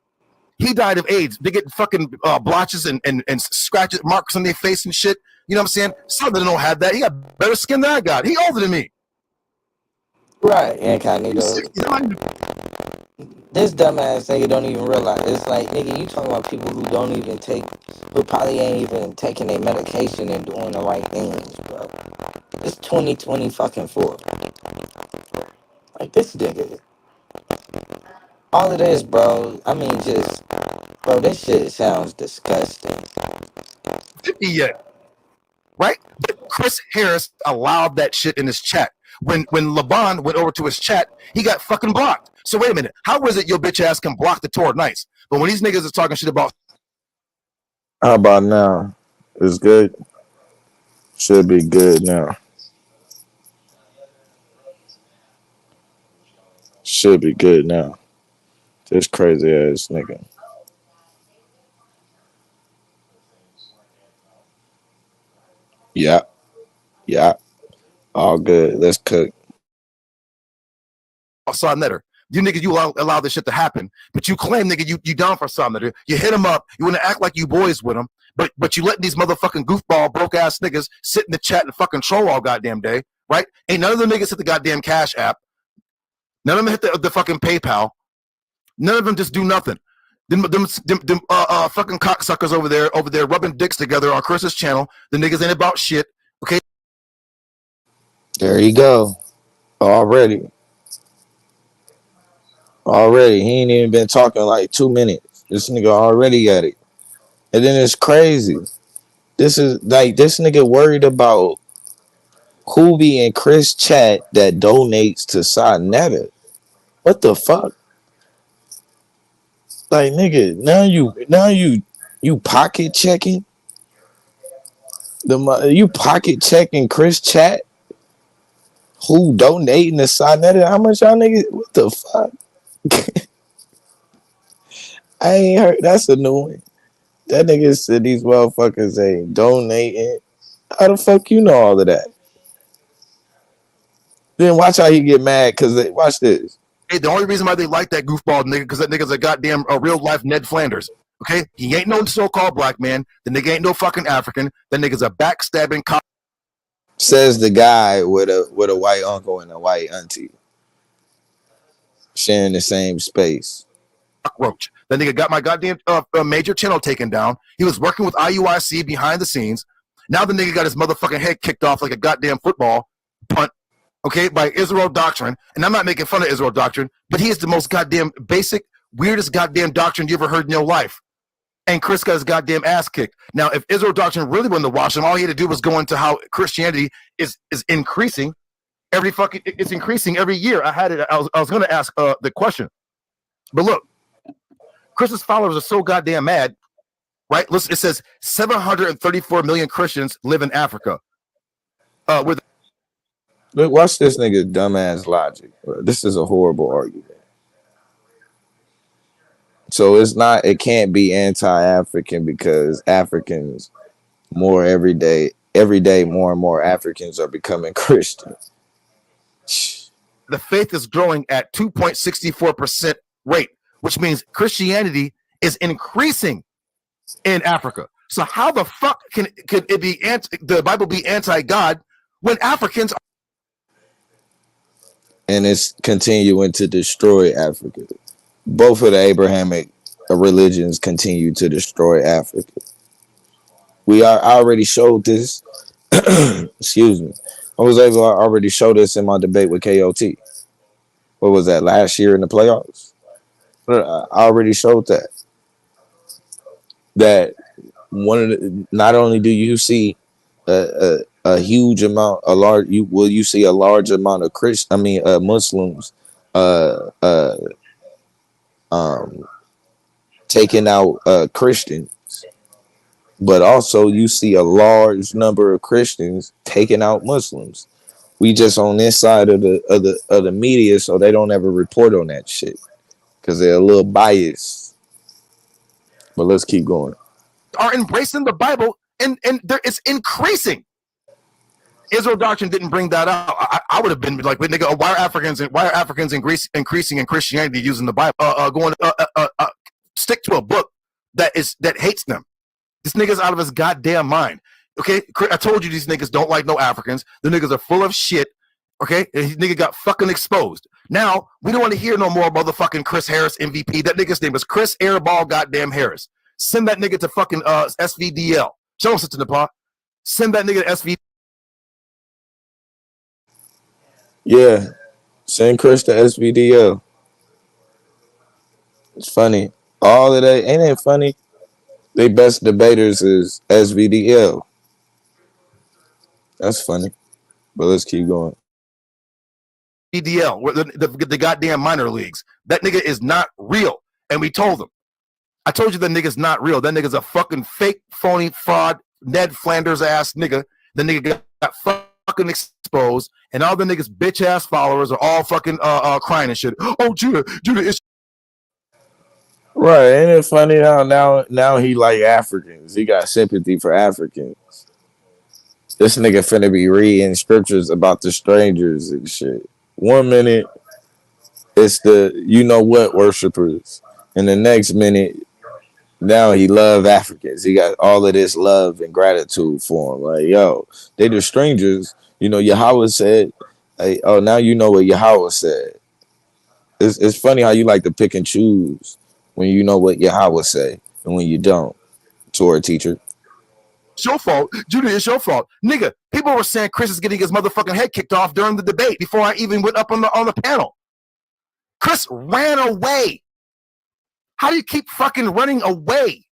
He died of AIDS. They get fucking blotches and scratches, marks on their face and shit. You know what I'm saying? Some of them don't have that. He got better skin than I got. He older than me. Right, incognito. This dumbass nigga don't even realize. It's like, nigga, you talking about people who don't even who probably ain't even taking their medication and doing the right things, bro. It's 2020 fucking 4. Like, this nigga. All of this, bro, I mean, bro, this shit sounds disgusting. 50 yet. Right? But Chris Harris allowed that shit in his chat. When LeBron went over to his chat, he got fucking blocked. So wait a minute. How is it your bitch ass can block the Torah nice? But when these niggas are talking shit about... How about now? It's good? Should be good now. Should be good now. This crazy ass nigga. Yeah, yeah. All good. Let's cook. Saw Netter. You niggas, you allow this shit to happen, but you claim, nigga, you down for Saw Netter. You hit him up. You want to act like you boys with him, but you let these motherfucking goofball broke ass niggas sit in the chat and fucking troll all goddamn day, right? Ain't none of them niggas hit the goddamn Cash App. None of them hit the fucking PayPal. None of them just do nothing. Them fucking cocksuckers over there rubbing dicks together on Chris's channel. The niggas ain't about shit. Okay. There you go. Already. He ain't even been talking like 2 minutes. This nigga already got it. And then it's crazy. This is like this nigga worried about Hoobie and Chris chat that donates to Sa-Neter. What the fuck? Like nigga, now you pocket checking you pocket checking Chris chat who donating to Sa-Neter. How much y'all niggas? What the fuck? I ain't heard. That's a new one. That nigga said these motherfuckers ain't donating. How the fuck you know all of that? Then watch how he get mad because watch this. Hey, the only reason why they like that goofball nigga because that nigga's a goddamn real life Ned Flanders. Okay, he ain't no so-called black man. The nigga ain't no fucking African. That nigga's a backstabbing cop. Says the guy with a white uncle and a white auntie sharing the same space. Roach. That nigga got my goddamn major channel taken down. He was working with IUIC behind the scenes. Now the nigga got his motherfucking head kicked off like a goddamn football punt, okay, by Israel Doctrine. And I'm not making fun of Israel Doctrine, but he is the most goddamn basic, weirdest goddamn doctrine you ever heard in your life. And Chris got his goddamn ass kicked. Now, if Israel Doctrine really wanted to watch him, all he had to do was go into how Christianity is increasing it's increasing every year. I was going to ask the question, but look, Chris's followers are so goddamn mad, right? Listen, it says 734 million Christians live in Africa. Look, watch this nigga dumbass logic. This is a horrible argument. So it can't be anti-African because Africans every day, more and more Africans are becoming Christian. The faith is growing at 2.64% rate, which means Christianity is increasing in Africa. So how the fuck could it be the Bible be anti-God when Africans are? And it's continuing to destroy Africa. Both of the Abrahamic religions continue to destroy Africa. I already showed this. Excuse me. I already show this in my debate with KOT. What was that, last year in the playoffs? I already showed that. That not only do you see a huge amount, you see a large amount of Muslims taking out Christians, but also you see a large number of Christians taking out Muslims. We just on this side of the media, so they don't ever report on that shit because they're a little biased. But let's keep going. Are embracing the Bible and it's increasing. Israel Doctrine didn't bring that out. I would have been like, wait, nigga, why are Africans increasing in Christianity using the Bible? Stick to a book that hates them. This nigga's out of his goddamn mind. Okay, I told you these niggas don't like no Africans. The niggas are full of shit. Okay, and his nigga got fucking exposed. Now we don't want to hear no more motherfucking Chris Harris MVP. That nigga's name is Chris Airball goddamn Harris. Send that nigga to fucking SVDL. Show him something to pot. Send that nigga to SVDL. Yeah, send Chris to SVDL. It's funny. All of that ain't it funny? They best debaters is SVDL. That's funny. But let's keep going. SVDL, the goddamn minor leagues. That nigga is not real. And we told him. I told you that nigga's not real. That nigga's a fucking fake, phony, fraud, Ned Flanders ass nigga. The nigga got fucking fucking exposed, and all the niggas bitch ass followers are all fucking crying and shit. Oh, Judah, it's Right, ain't it funny how now he like Africans. He got sympathy for Africans. This nigga finna be reading scriptures about the strangers and shit. 1 minute it's the you know what worshipers, and the next minute now he love Africans. He got all of this love and gratitude for them. Like yo, they the strangers. You know Yahweh said, hey, oh now you know what Yahweh said. It's funny how you like to pick and choose when you know what Yahweh say and when you don't. Torah teacher. your fault. Judah, it's your fault. Nigga, people were saying Chris is getting his motherfucking head kicked off during the debate before I even went up on the panel. Chris ran away. How do you keep fucking running away?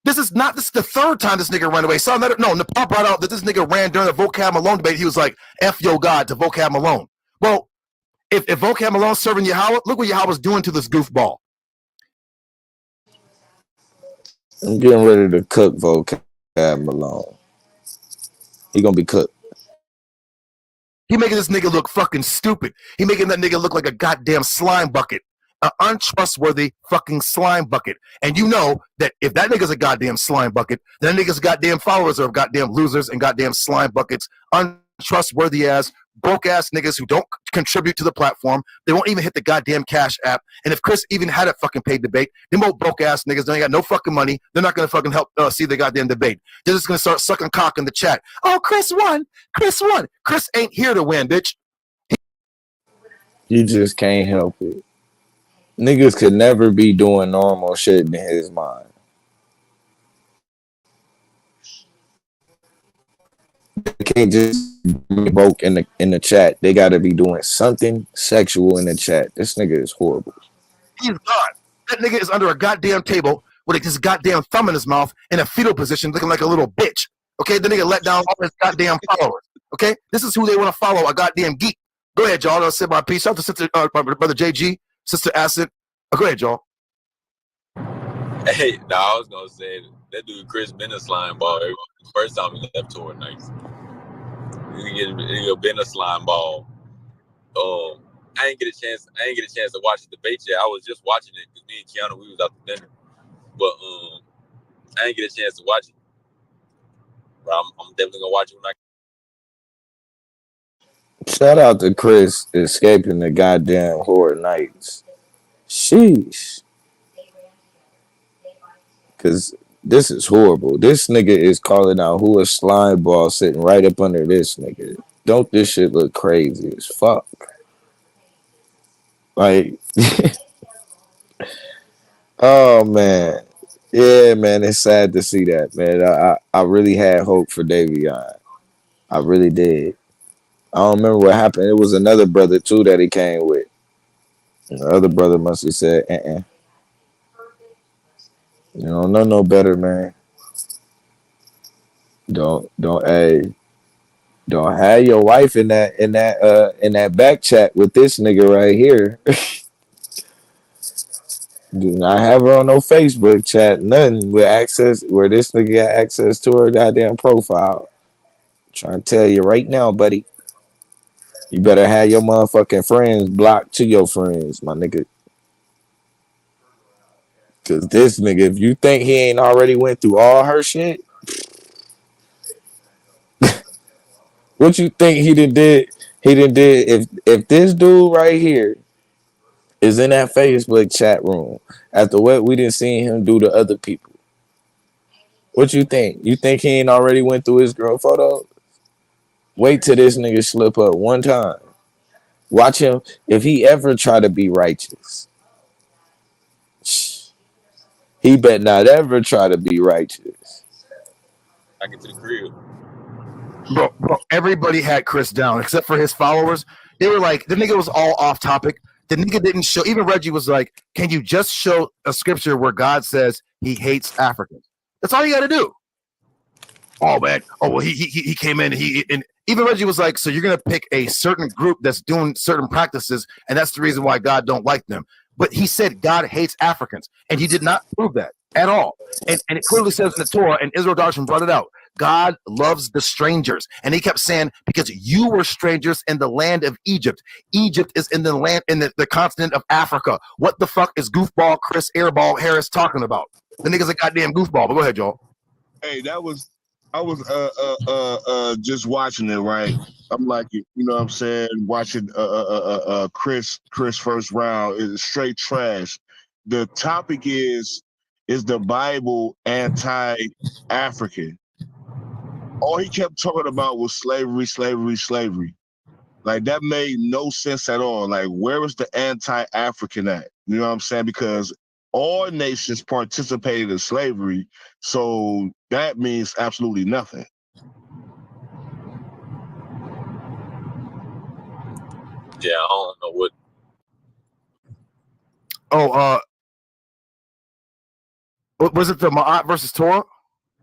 This is the third time this nigga ran away. So Nepal brought out that this nigga ran during the Vocab Malone debate. He was like, F yo God to Vocab Malone. Well, if Vocab Malone's serving Yahweh, look what Yahweh's doing to this goofball. I'm getting ready to cook Vocab Malone. He gonna be cooked. He making this nigga look fucking stupid. He making that nigga look like a goddamn slime bucket. An untrustworthy fucking slime bucket. And you know that if that nigga's a goddamn slime bucket, then that nigga's goddamn followers are goddamn losers and goddamn slime buckets. Untrustworthy ass, broke ass niggas who don't contribute to the platform. They won't even hit the goddamn Cash app. And if Chris even had a fucking paid debate, them old broke ass niggas, they ain't got no fucking money. They're not gonna fucking help see the goddamn debate. They're just gonna start sucking cock in the chat. Oh, Chris won. Chris won. Chris ain't here to win, bitch. You just can't help it. Niggas could never be doing normal shit in his mind. They can't just be broke in the chat. They gotta be doing something sexual in the chat. This nigga is horrible. He's gone. That nigga is under a goddamn table with his goddamn thumb in his mouth in a fetal position looking like a little bitch. Okay, the nigga let down all his goddamn followers. Okay, this is who they want to follow, a goddamn geek. Go ahead, y'all. I'll sit my piece. Shout out to sister, my brother JG, sister Acid. Go ahead, y'all. Hey, I was gonna say that dude Chris been a slime ball. First time he left Torah nights. He been a slime ball. I didn't get a chance to watch the debate yet. I was just watching it because me and Keanu, we was out to dinner. But I didn't get a chance to watch it. But I'm definitely gonna watch it when I. Shout out to Chris escaping the goddamn horror nights. Sheesh. Cause this is horrible. This nigga is calling out who a slime ball sitting right up under this nigga. Don't this shit look crazy as fuck? Like, oh man, yeah, man, it's sad to see that, man. I really had hope for Davion. I really did. I don't remember what happened. It was another brother too that he came with. And the other brother must have said, You don't know no better, man. Don't have your wife in that back chat with this nigga right here. Do not have her on no Facebook chat, nothing with access where this nigga got access to her goddamn profile. Trying to tell you right now, buddy. You better have your motherfucking friends blocked to your friends, my nigga. Cause this nigga, if you think he ain't already went through all her shit, what you think he did? He did. If this dude right here is in that Facebook chat room after what we didn't see him do to other people, what you think? You think he ain't already went through his girl photo? Wait till this nigga slip up one time. Watch him if he ever try to be righteous. He better not ever try to be righteous. I get to the crib. Bro, everybody had Chris down except for his followers. They were like, the nigga was all off topic. The nigga didn't show. Even Reggie was like, can you just show a scripture where God says he hates Africans? That's all you got to do. Oh man. Oh well, he came in. And even Reggie was like, so you're gonna pick a certain group that's doing certain practices, and that's the reason why God don't like them. But he said God hates Africans, and he did not prove that at all. And it clearly says in the Torah, and Israel Darshan brought it out, God loves the strangers. And he kept saying, because you were strangers in the land of Egypt. Egypt is in the land, in the continent of Africa. What the fuck is goofball Chris Airball Harris talking about? The nigga's a goddamn goofball. But go ahead, y'all. Hey, I was just watching it, right? I'm like, you know what I'm saying, watching Chris first round is straight trash. The topic is the Bible anti-African? All he kept talking about was slavery. Like, that made no sense at all. Like, where was the anti-African at? You know what I'm saying? Because all nations participated in slavery, so that means absolutely nothing. Yeah, I don't know what. Oh, was it the Ma'at versus Torah?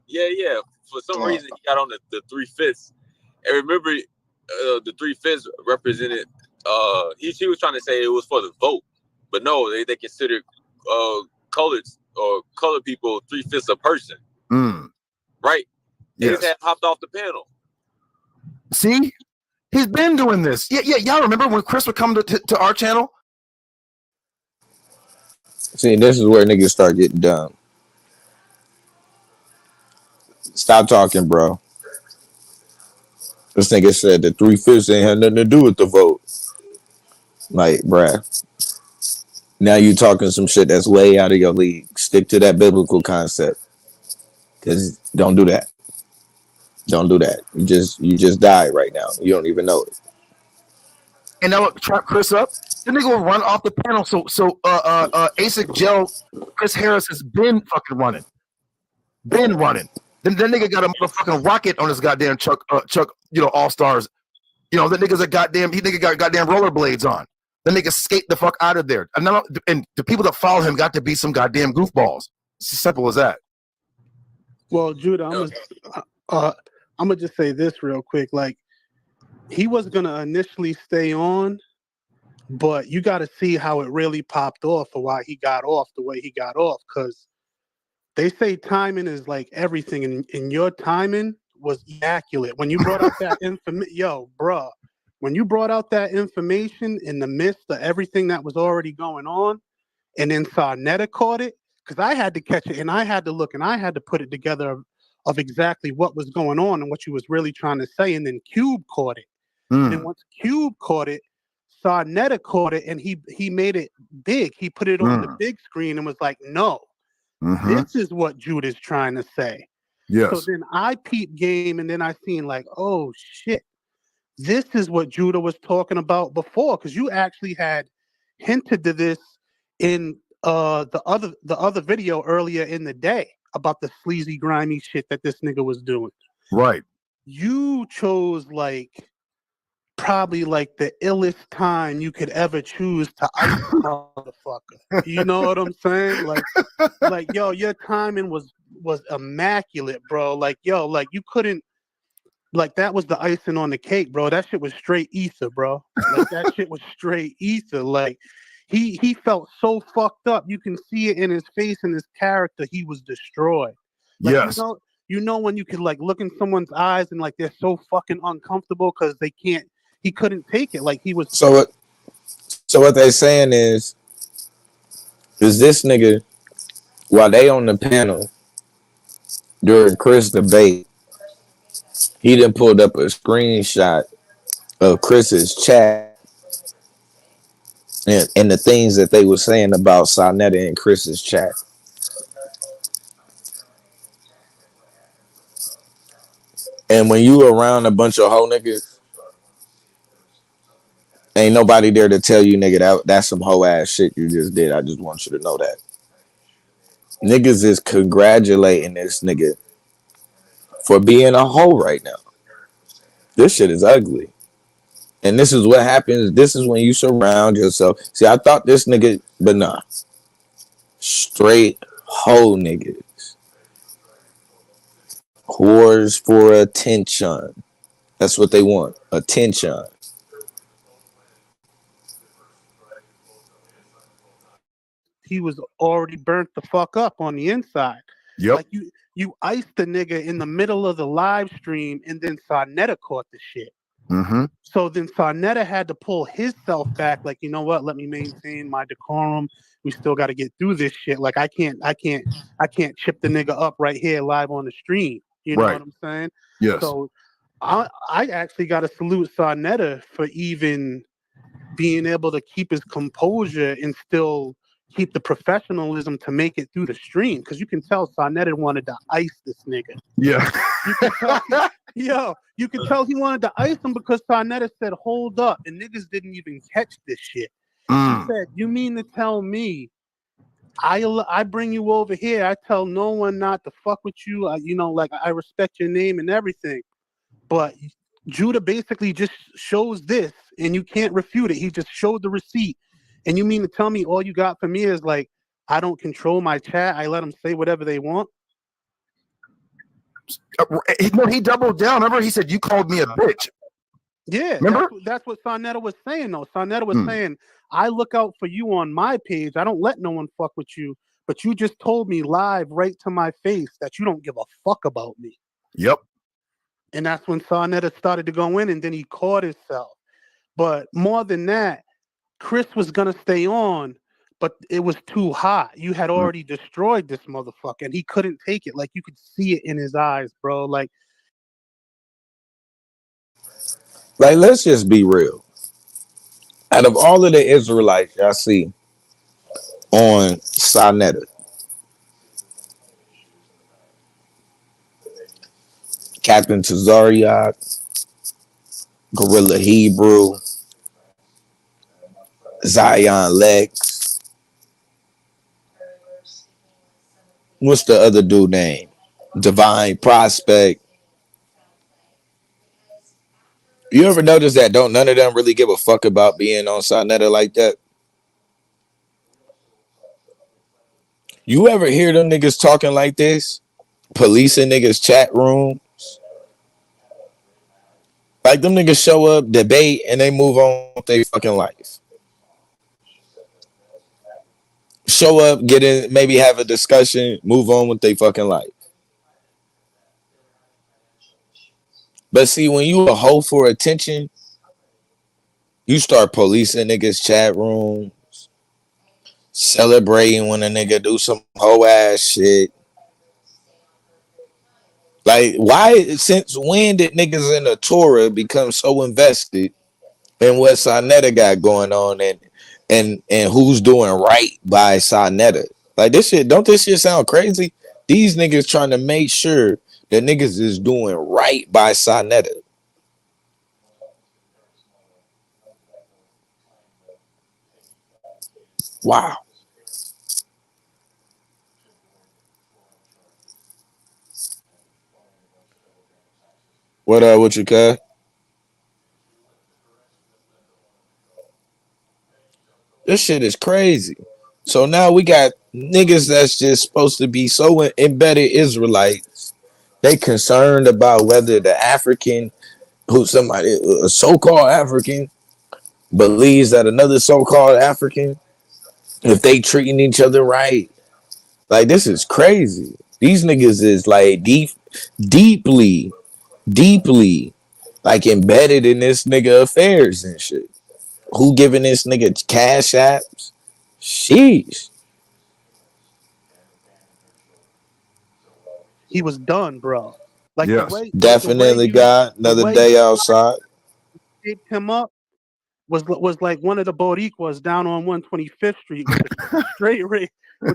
Yeah. For some reason, he got on the 3/5. And remember, the 3/5 represented. He was trying to say it was for the vote, but no, they considered colored people 3/5 a person. Right? They just had hopped off the panel. See, he's been doing this. Yeah. Y'all remember when Chris would come to our channel? See, this is where niggas start getting dumb. Stop talking, bro. This nigga said the 3/5 ain't had nothing to do with the vote. Like, bruh. Now you talking some shit that's way out of your league. Stick to that biblical concept. Cause don't do that. Don't do that. You just died right now. You don't even know it. And now trap Chris up. The nigga will run off the panel. So ASIC Gel Chris Harris has been fucking running. Then nigga got a motherfucking rocket on his goddamn Chuck, All Stars. You know, the nigga's a goddamn, he nigga got goddamn rollerblades on. The nigga skate the fuck out of there. And the people that follow him got to be some goddamn goofballs. It's as simple as that. Well, Judah, I'm gonna just say this real quick. Like, he was gonna initially stay on, but you got to see how it really popped off or why he got off the way he got off. Because they say timing is like everything, and your timing was immaculate when you brought out that information. When you brought out that information in the midst of everything that was already going on, and then Sarnetta caught it, because I had to catch it and I had to look and I had to put it together of exactly what was going on and what you was really trying to say, and then Cube caught it. And then once Cube caught it, Sarnetta caught it, and he made it big. He put it on the big screen and was like, no, this is what Judah's trying to say. Yes. So then I peeped game, and then I seen like, oh shit, this is what Judah was talking about before, because you actually had hinted to this in the other video earlier in the day about the sleazy, grimy shit that this nigga was doing. Right. You chose like probably like the illest time you could ever choose to ice a motherfucker. You know what I'm saying? Like yo, your timing was immaculate, bro. Like yo, like you couldn't, like that was the icing on the cake, bro. That shit was straight ether, bro. Like that shit was straight ether. Like he felt so fucked up. You can see it in his face and his character. He was destroyed. Like, yes. You know when you could like look in someone's eyes and like they're so fucking uncomfortable because he couldn't take it. Like he was. So what they saying is this nigga, while they on the panel during Chris' debate, he done pulled up a screenshot of Chris's chat and the things that they were saying about Sarnetta and Chris's chat. And when you around a bunch of hoe niggas, ain't nobody there to tell you, nigga, that's some hoe ass shit you just did. I just want you to know that. Niggas is congratulating this nigga for being a hoe right now. This shit is ugly. And this is what happens. This is when you surround yourself. See, I thought this nigga, but nah. Straight hoe niggas. Whores for attention. That's what they want. Attention. He was already burnt the fuck up on the inside. Yep. Like you iced the nigga in the middle of the live stream, and then Sarnetta caught the shit. Mm-hmm. So then Sarnetta had to pull himself back, like, you know what? Let me maintain my decorum. We still got to get through this shit. Like, I can't chip the nigga up right here live on the stream. You know Right. what I'm saying? Yes. So I actually got to salute Sarnetta for even being able to keep his composure and still keep the professionalism to make it through the stream. Because you can tell Sarnetta wanted to ice this nigga. Yeah. You can tell he wanted to ice him because Sarnetta said, hold up. And niggas didn't even catch this shit. Mm. He said, you mean to tell me I bring you over here. I tell no one not to fuck with you. I respect your name and everything. But Judah basically just shows this and you can't refute it. He just showed the receipt. And you mean to tell me all you got for me is like, I don't control my chat. I let them say whatever they want. He doubled down. Remember, he said, you called me a bitch. Yeah, remember? That's what Sarnetta was saying, though. Sarnetta was saying, I look out for you on my page. I don't let no one fuck with you. But you just told me live right to my face that you don't give a fuck about me. Yep. And that's when Sarnetta started to go in, and then he caught himself. But more than that, Chris was going to stay on, but it was too hot. You had already destroyed this motherfucker, and he couldn't take it. Like, you could see it in his eyes, bro. Like, let's just be real. Out of all of the Israelites y'all see on Sarnetta, Captain Tazariak, Gorilla Hebrew, Zion Lex. What's the other dude name? Divine Prospect. You ever notice that none of them really give a fuck about being on Sarnetta like that? You ever hear them niggas talking like this? Policing niggas' chat rooms? Like, them niggas show up, debate, and they move on with their fucking life. Show up, get in, maybe have a discussion, move on with their fucking life. But see, when you a hoe for attention, you start policing niggas' chat rooms, celebrating when a nigga do some hoe ass shit. Like, since when did niggas in the Torah become so invested in what Sarnetta got going on and who's doing right by Sarnetta? Like, this shit sound crazy? These niggas trying to make sure that niggas is doing right by Sarnetta. Wow. What you cut? This shit is crazy. So now we got niggas that's just supposed to be so embedded Israelites. They concerned about whether the African, a so-called African, believes that another so-called African, if they treating each other right. Like, this is crazy. These niggas is like deeply like embedded in this nigga affairs and shit. Who giving this nigga cash apps? Sheesh. he was done, bro. Like, Yes. Definitely got another day outside. Picked him up was like one of the Boricuas down on 125th Street with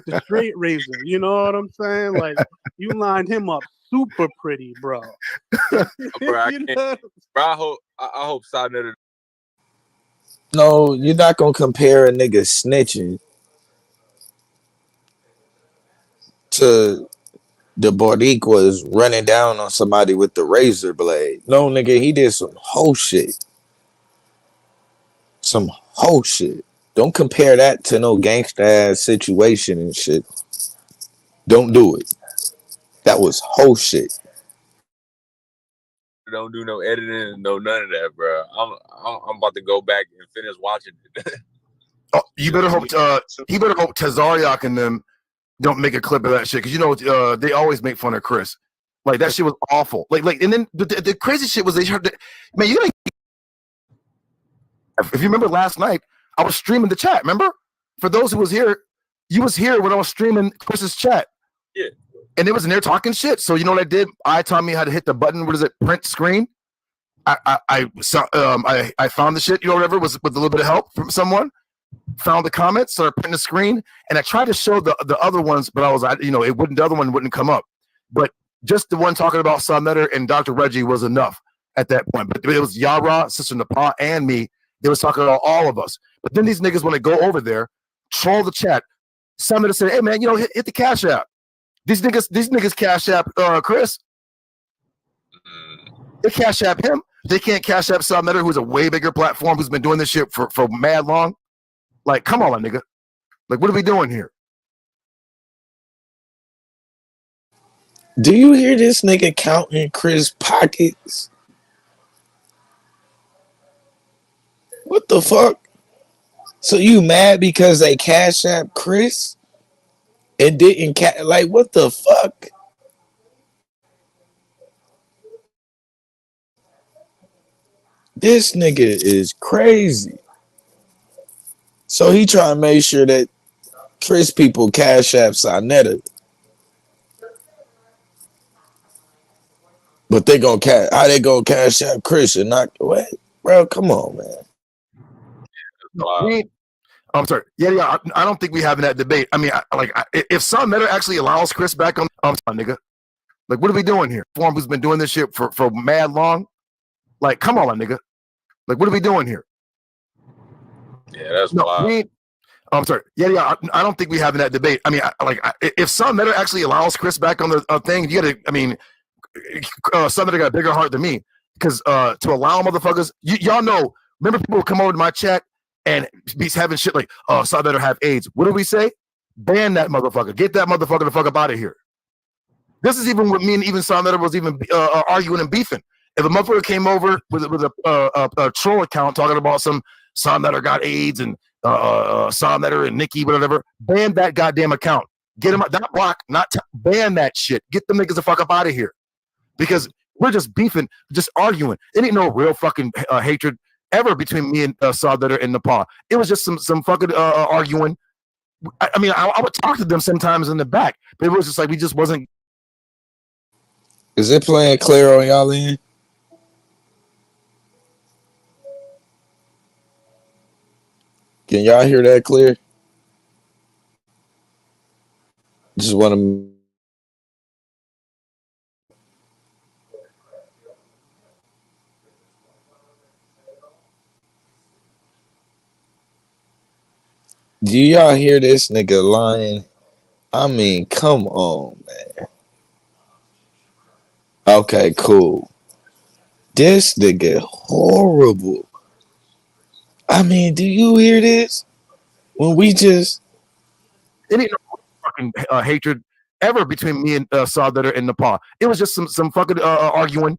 the straight razor. You know what I'm saying? Like, you lined him up super pretty, bro. Bro, I hope Sarnetta. No, you're not gonna compare a nigga snitching to the Boricuas running down on somebody with the razor blade. No, nigga, he did some whole shit. Some whole shit. Don't compare that to no gangsta ass situation and shit. Don't do it. That was whole shit. Don't do no editing, no none of that, bro. I'm about to go back and finish watching it. You better hope. He better hope Tazariak and them don't make a clip of that shit because you know they always make fun of Chris. Like that shit was awful. Like, and then the crazy shit was they heard that, man. You if you remember last night, I was streaming the chat. Remember, for those who was here, you was here when I was streaming Chris's chat. Yeah. And it was in there talking shit. So you know what I did? I taught me how to hit the button. What is it? Print screen. I found the shit. You know, whatever was with a little bit of help from someone. Found the comments, started printing the screen, and I tried to show the other ones, but it wouldn't. The other one wouldn't come up. But just the one talking about Saw Nutter and Dr. Reggie was enough at that point. But it was Yara, Sister Nepal, and me. They was talking about all of us. But then these niggas, when they go over there, troll the chat. Some of them say, "Hey man, you know, hit the Cash App." These niggas Cash App Chris. They Cash App him. They can't Cash App Saw Nutter, who's a way bigger platform, who's been doing this shit for mad long. Like, come on, nigga. Like, what are we doing here? Do you hear this nigga counting Chris pockets? What the fuck? So you mad because they Cash App Chris and didn't like what the fuck? This nigga is crazy. So he trying to make sure that Chris people Cash App Sonetta. But they gonna Cash App Chris and not what? Bro, come on, man. Wow. I'm sorry. Yeah. I don't think we having that debate. I mean, if Saw Nutter actually allows Chris back on, nigga. Like, what are we doing here? Form who's been doing this shit for mad long. Like, come on, nigga. Like, what are we doing here? Yeah, that's wild. I'm sorry. Yeah. I don't think we having that debate. I mean, if Saw Nutter actually allows Chris back on the thing, you gotta. I mean, Saw Nutter got a bigger heart than me because to allow motherfuckers, y'all know. Remember, people would come over to my chat and be having shit like, Saw Nutter have AIDS. What do we say? Ban that motherfucker. Get that motherfucker the fuck up out of here. This is even with me and even Saw Nutter was even arguing and beefing. If a motherfucker came over with a troll account talking about some Saw Nutter got AIDS and Saw Nutter and Nikki, whatever, ban that goddamn account. Get him, not block, ban that shit. Get them niggas the fuck up out of here. Because we're just beefing, just arguing. It ain't no real fucking hatred ever between me and Saw Nutter and Nepal. It was just some fucking arguing. I mean, I would talk to them sometimes in the back, but it was just like we just wasn't. Is it playing clear on y'all end? Can y'all hear that clear? Just want to. Do y'all hear this nigga lying? I mean, come on, man. Okay, cool. This nigga horrible. I mean, do you hear this? When we just... It ain't no fucking hatred ever between me and Saw Nutter and Nepal. It was just some fucking arguing.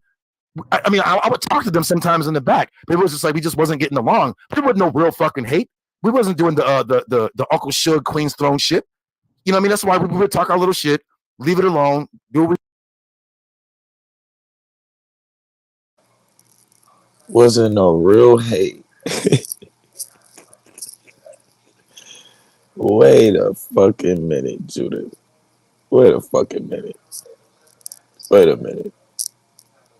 I mean, I would talk to them sometimes in the back, but it was just like we just wasn't getting along. There wasn't no real fucking hate. We wasn't doing the Uncle Suge Queen's Throne shit. You know what I mean? That's why we would talk our little shit, leave it alone, do what we... Wasn't no real hate. Wait a fucking minute, Judith. Wait a fucking minute. Wait a minute.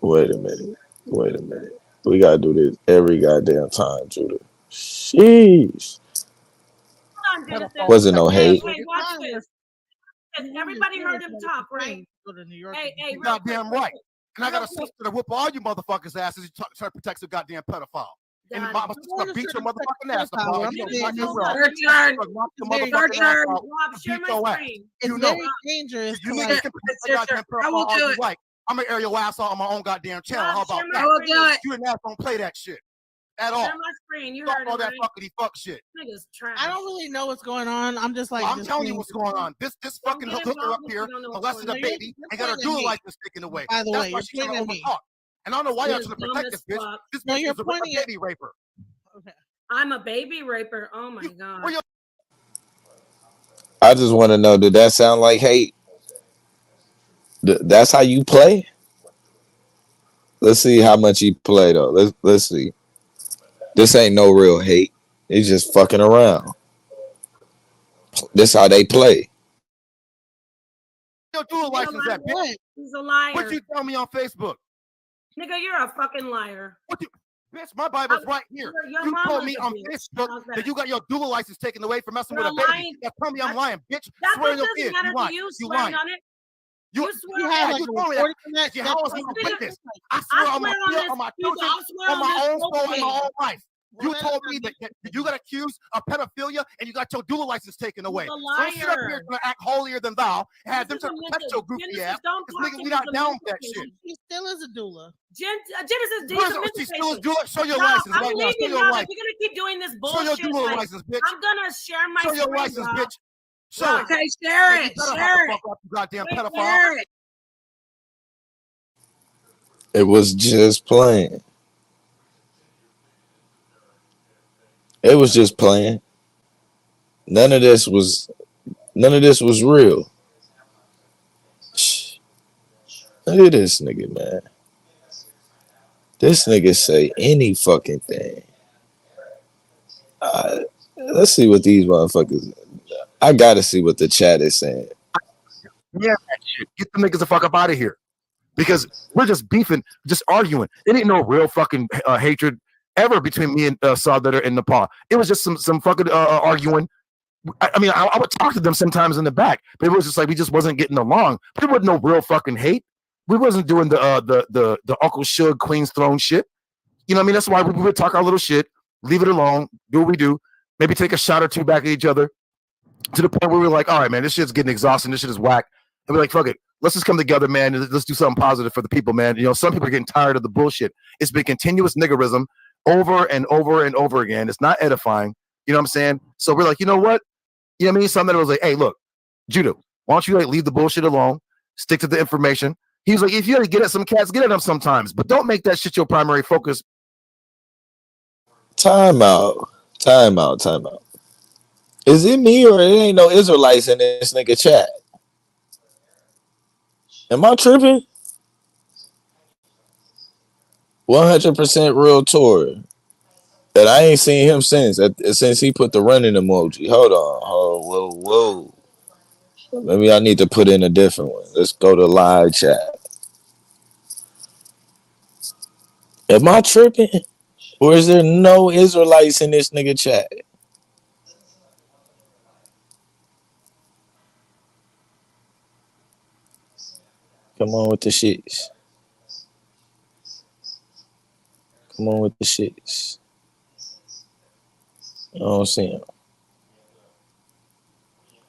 Wait a minute. Wait a minute. We gotta do this every goddamn time, Judith. Sheesh. Wasn't no hate. Hey, watch this. Everybody heard him talk, right? Hey, You're goddamn right. And I got a sister to whoop all you motherfuckers' asses and try to protect some goddamn pedophile. And my sister beat your motherfucking ass. Your turn. Rob, share my screen. It's very dangerous. You niggas can protect a goddamn pedophile all you like. I'm gonna air your ass out on my own goddamn channel. How about that? I will do it. You and ass don't play that shit at all. Share my screen. You heard all it, that right? fuckity fuck shit. Niggas trash. I don't really know what's going on. I'm just like, I'm telling you what's going on. This fucking hooker up here molested a baby and got her dual license taken away. By the way, that's why she's trying to overtalk. And I don't know why y'all trying to protect this bitch. This bitch is a baby raper. I'm a baby raper. Oh my god. I just want to know, did that sound like hate? That's how you play? Let's see how much he play though. Let's see. This ain't no real hate. He's just fucking around. This how they play. Yo, dual license that bitch. He's a liar. What you tell me on Facebook? Nigga, you're a fucking liar. What you, bitch? My Bible's right here. Your You told mama's me a on bitch. Facebook How's that that? you got your dual license taken away for messing You're with a baby. lying. Now tell me I'm lying, bitch. That Swear bitch on your doesn't kids. matter You to lying. you You swearing lying. on it. You swear You on have it. like you a told me that. recording from that. Yeah, That's how was what I you gonna did. witness? I swear on my I'll swear on my on own this soul and my bullshit. own life. You Well, told me that you got accused of pedophilia and you got your dual license taken away. He's a Don't sit up here liar. trying to act holier than thou and have them This is try a to protect mental- your goofy Genesis, ass. don't Because talk nigga, to we me not as a down with mental that shit. patient. She still is a doula. Genesis, he's a She mental still is patient. doing. Show your Stop. license I'm right now. Show leaving your now. If license. you're gonna keep doing this Show your bullshit, dual like, license, bitch. I'm gonna share my Show your screen, license, bro. bitch. Show it. Okay, share Hey, you it. better Share hop the it. fuck up, you goddamn Wait, pedophile. share it. It was just playing. It was just playing. None of this was real. Look at this nigga, man. This nigga say any fucking thing. Let's see what these motherfuckers. I gotta see what the chat is saying. Yeah, that shit. Get the niggas the fuck up out of here. Because we're just beefing, just arguing. It ain't no real fucking hatred ever between me and Sawletter and Nepal. It was just some fucking arguing. I mean, I would talk to them sometimes in the back, but it was just like we just wasn't getting along. But there wasn't no real fucking hate. We wasn't doing the Uncle Suge Queen's Throne shit. You know what I mean? That's why we would talk our little shit, leave it alone, do what we do, maybe take a shot or two back at each other to the point where we're like, all right, man, this shit's getting exhausting. This shit is whack. And we're like, fuck it. Let's just come together, man. And let's do something positive for the people, man. You know, some people are getting tired of the bullshit. It's been continuous niggerism over and over and over again. It's not edifying. You know what I'm saying? So we're like, you know what? You know what I mean? Something that was like, hey, look, Judah, why don't you like leave the bullshit alone? Stick to the information. He was like, if you had to get at some cats, get at them sometimes, but don't make that shit your primary focus. Time out. Is it me or it ain't no Israelites in this nigga chat? Am I tripping? 100% real tour. And I ain't seen him since he put the running emoji. Hold on. Whoa. Maybe I need to put in a different one. Let's go to live chat. Am I tripping? Or is there no Israelites in this nigga chat? Come on with the shits. I don't see him.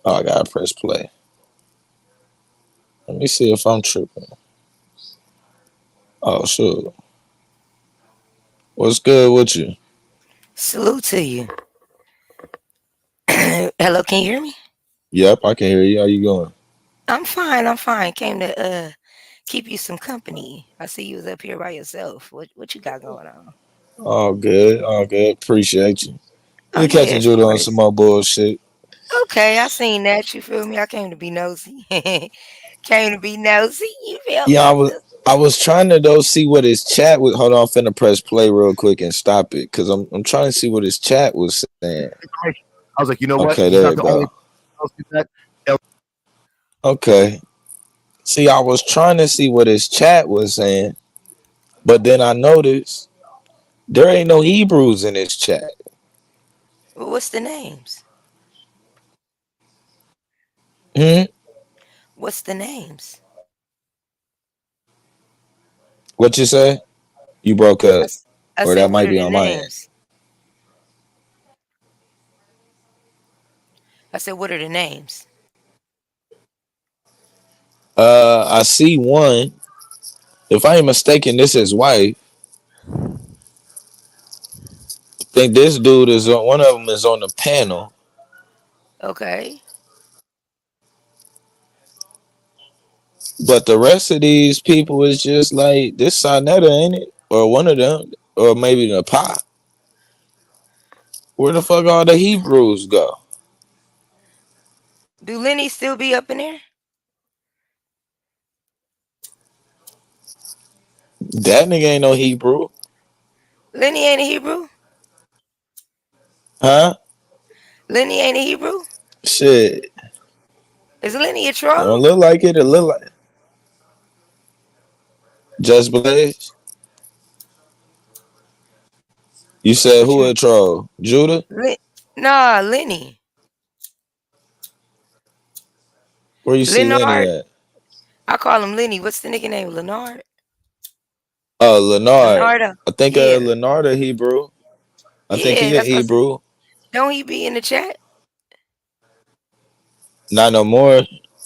Oh, I gotta press play. Let me see if I'm tripping. Oh, sure. What's good with you? Salute to you. Hello, can you hear me? Yep, I can hear you. How you going? I'm fine. Came to keep you some company. I see you was up here by yourself. What you got going on? All good. Appreciate you. Oh, You catching yeah, Judah on course. some more bullshit. Okay, I seen that. You feel me? I came to be nosy. You feel Yeah, me? I was trying to though see what his chat was. Hold on, I'm finna press play real quick and stop it because I'm trying to see what his chat was saying. I was like, you know what? Okay, there you go. Okay. See, I was trying to see what his chat was saying, but then I noticed there ain't no Hebrews in his chat. Well, what's the names? What's the names? What you say? You broke up. I Or said, that what might are be the on my end. names? I said, what are the names? I see one. If I ain't mistaken, this is wife. I think this dude is on, one of them is on the panel. Okay. But the rest of these people is just like this Sonetta, ain't it? Or one of them. Or maybe the pop. Where the fuck all the Hebrews go? Do Lenny still be up in there? That nigga ain't no Hebrew. Lenny ain't a Hebrew? Huh? Lenny ain't a Hebrew? Shit. Is Lenny a It troll? don't look like it. It look like Just Blaze. You said What who you a troll? Judah? Nah, Lenny. Where you see Lenny Leonard. at? I call him Lenny. What's the nigga name? Leonard? Oh, Leonard. Leonardo. I think Yeah. Leonard a Hebrew. I think Yeah, he a that's what Hebrew. don't he be in the chat? Not no more.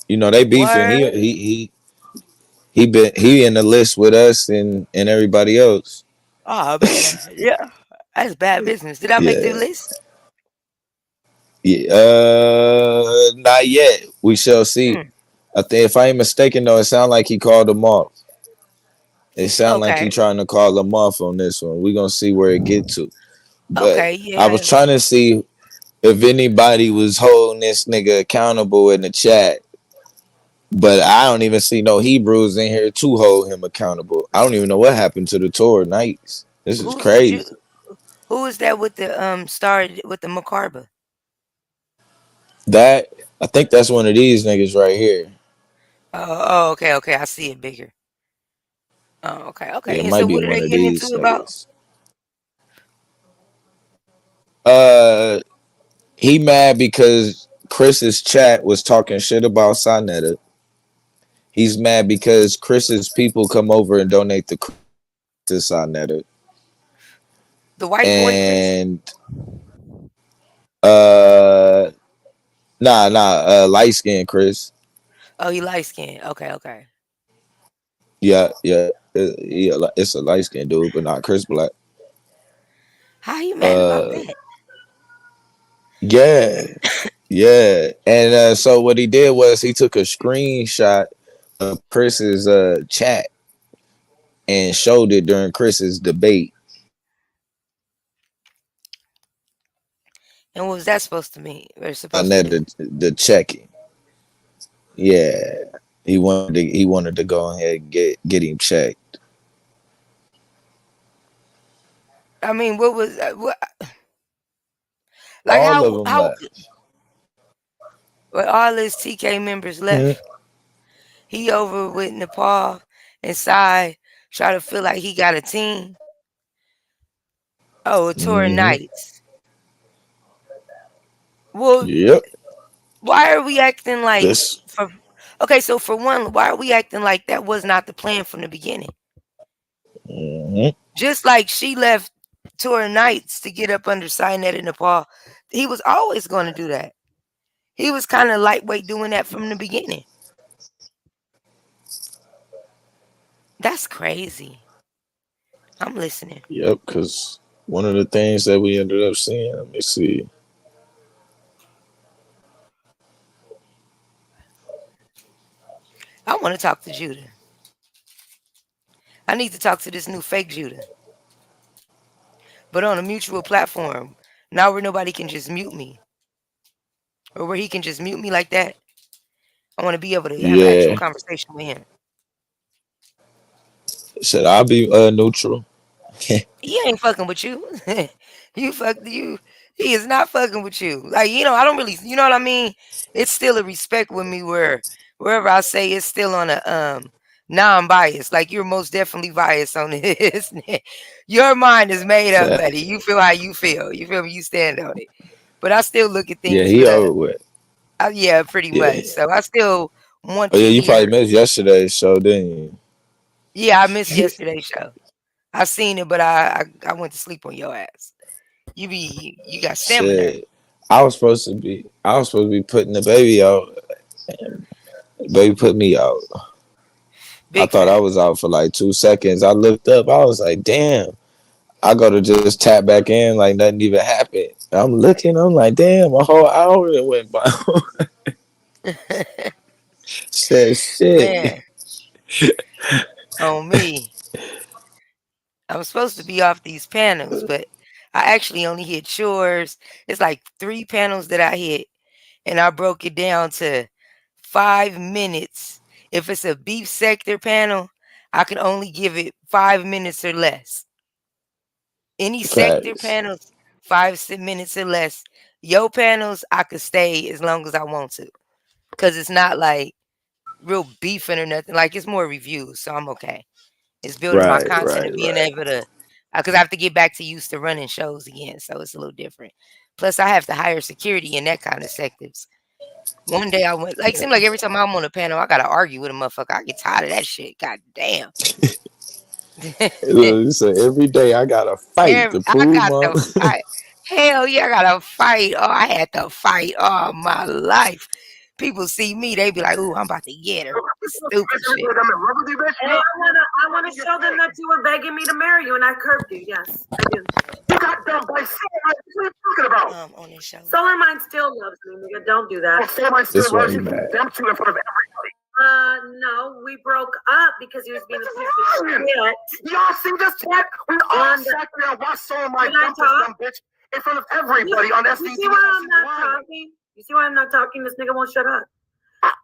You know they beefing. Word. He in the list with us and everybody else. Oh man. Yeah. That's bad business. Did I make the Yeah. list? Yeah. Not yet. We shall see. Hmm. I think if I ain't mistaken though, it sound like he called him off. It sound like he Okay. trying to call him off on this one. We gonna see where it get to. But Okay, I was yeah. trying to see if anybody was holding this nigga accountable in the chat. But I don't even see no Hebrews in here to hold him accountable. I don't even know what happened to the tour nights. This is Who's the Jew? crazy. Who is that with the star with the macabre? That I think that's one of these niggas right here. Okay, okay. I see it bigger. Oh, okay, Yeah, it okay. And so might be what are one they of getting into these about? niggas. Uh, he mad because Chris's chat was talking shit about Sonetta. He's mad because Chris's people come over and donate to Sonetta. The white boy Chris? And uh light skinned Chris. Oh, he light skinned. Okay, okay. Yeah. It's a light skinned dude, but not Chris Black. How you mad about Uh, that? yeah, yeah. And so what he did was he took a screenshot of Chris's chat and showed it during Chris's debate. And what was that supposed to mean? What it's I supposed to know do? the checking. Yeah, he wanted to go ahead and get him checked. I mean, what was what? Like All of them how left. when all his TK members left, he over with Nepal and Sai try to feel like he got a team. Oh, a tour of Mm-hmm. nights. Well, Yep. why are we acting like This. for okay, so for one, why are we acting like that was not the plan from the beginning? Mm-hmm. Just like she left tour of nights to get up under Sinette in Nepal, he was always going to do that. He was kind of lightweight doing that from the beginning. That's crazy. I'm listening. Yep. Because one of the things that we ended up seeing. Let me see. I want to talk to Judah. I need to talk to this new fake Judah, but on a mutual platform. Now where nobody can just mute me, or where he can just mute me like that. I want to be able to have an actual Yeah. conversation with him. Said I'll be neutral. He ain't fucking with you. you. He is not fucking with you. Like, I don't really, you know what I mean? It's still a respect with me where wherever I say it's still on a non-biased. Like you're most definitely biased on this. Your mind is made up, buddy. You feel how you feel. You feel me? You stand on it. But I still look at Yeah, things he with over with. yeah, pretty much. Yeah. So I still want Oh to yeah, you probably hear. missed yesterday's show, didn't you? Yeah, I missed yesterday's show. I seen it, but I went to sleep on your ass. You got stamina. Shit. I was supposed to be putting the baby out. The baby put me out. I Big thought I facts. was out for like 2 seconds. I looked up, I was like, damn. I go to just tap back in like nothing even happened. I'm looking, I'm like, damn, a whole hour it went by. Said shit. Man, on me. I'm supposed to be off these panels, but I actually only hit chores. It's like 3 panels that I hit, and I broke it down to 5 minutes. If it's a beef sector panel, I can only give it 5 minutes or less. Any sector Facts. panels, 5 minutes or less. Your panels, I could stay as long as I want to, because it's not like real beefing or nothing. Like, it's more reviews, so I'm okay. It's building my Right, content right, and being right. able to, because I have to get back to used to running shows again, so it's a little different. Plus, I have to hire security in that kind of sectors. One day I went, like, seemed like every time I'm on a panel, I gotta argue with a motherfucker. I get tired of that shit. God damn. Look, you say every day I gotta fight to I prove got my. to fight. Hell yeah, I gotta fight. Oh, I had to fight all my life. People see me, they be like, "Ooh, I'm about to get her." Stupid shit. Hey, I wanna show them that you were begging me to marry you and I curbed you. Yes, I do. You got dumped by Solar Mind. What are you talking about? On this show. Solar Mind still loves me, nigga. Don't do that. Solar Mind This still why loves he you. mad. Dumped you in front of everybody. No, we broke up because he was being a piece of shit. Y'all see this chat? We all On the- sat there and watched Solar Mind Can I dump this talk? dumb bitch in front of everybody on SVD. You see why I'm not talking? You see why I'm not talking? This nigga won't shut up.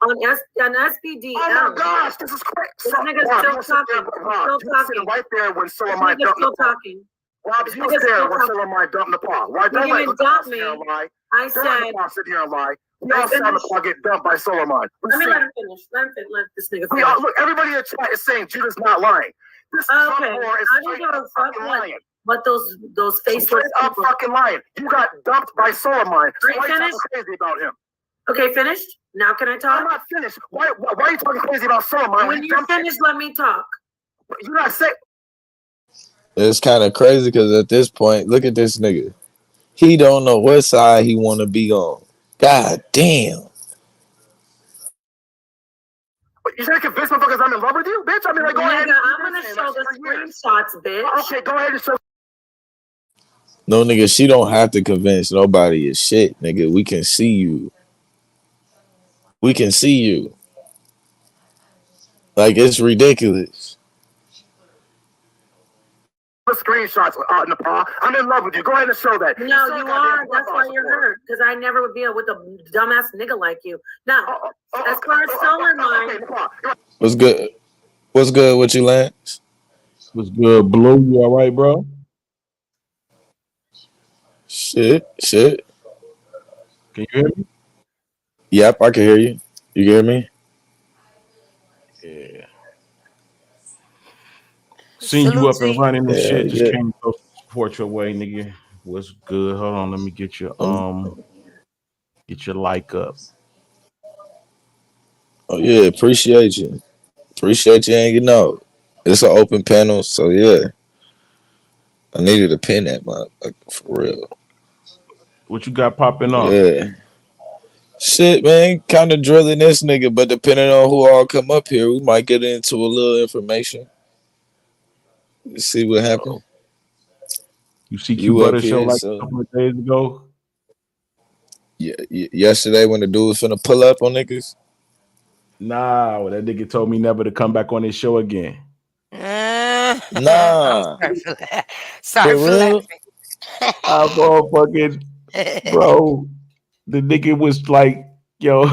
On SPD. Oh my gosh, this is crazy. This nigga's still talking. Rob, you were sitting right there when Solar This Mind nigga's dumped still the paw. talking. Rob, This you was nigga's there still when talking. Solar Mind dumped the paw. Why You don't didn't let even the dump sit here and me. lie? I Don't let said. the paw sit here and lie. We I all saw the finished. paw get dumped by Solar Mind. Let me let him finish. Let this nigga We finish. all, look, everybody in the chat is saying Judah's not lying. This Trump Okay, war is I don't straight give a up fuck fucking what, lying. what those faceless Straight up people. fucking lying. You got dumped by Solar Mind. So Are you why are you finished? talking crazy about him? Okay, finished? Now can I I'm talk? not finished. Why are you talking crazy about Solar Mind? When you're finished, let me talk. You're not sick. It's kind of crazy because at this point, look at this nigga. He don't know what side he want to be on. God damn. You trying to convince motherfuckers I'm in love with you, bitch? I mean, like, go ahead. Nigga, I'm gonna show the screenshots, bitch. Okay, go ahead and show. No, nigga, she don't have to convince nobody is shit, nigga. We can see you. We can see you. Like, it's ridiculous. The screenshots, Nepal. I'm in love with you. Go ahead and show that. No, Show you goddamn are. That's profile why you're support. hurt. Because I never would be with a dumbass nigga like you. Now, as far as Solar Mind, What's good? What's good with you, Lance? What's good, Blue? You all right, bro? Shit. Can you hear me? Yep, I can hear you. You hear me? Yeah. Seen you up and running and Yeah, shit. Just yeah. came to support your way, nigga. What's good? Hold on, let me get your like up. Oh yeah, appreciate you. Appreciate you hanging out. It's an open panel, so yeah. I needed a pin that motherfucker for real. What you got popping off? Yeah. Shit, man, kind of drilling this nigga, but depending on who all come up here, we might get into a little information. See what happens. You see Q You up Butter show here, like so a couple of days ago? yeah, yesterday when the dude was finna pull up on niggas. Nah, well, that nigga told me never to come back on his show again. Nah. Sorry for real? laughing. I'm all fucking bro. The nigga was like, yo,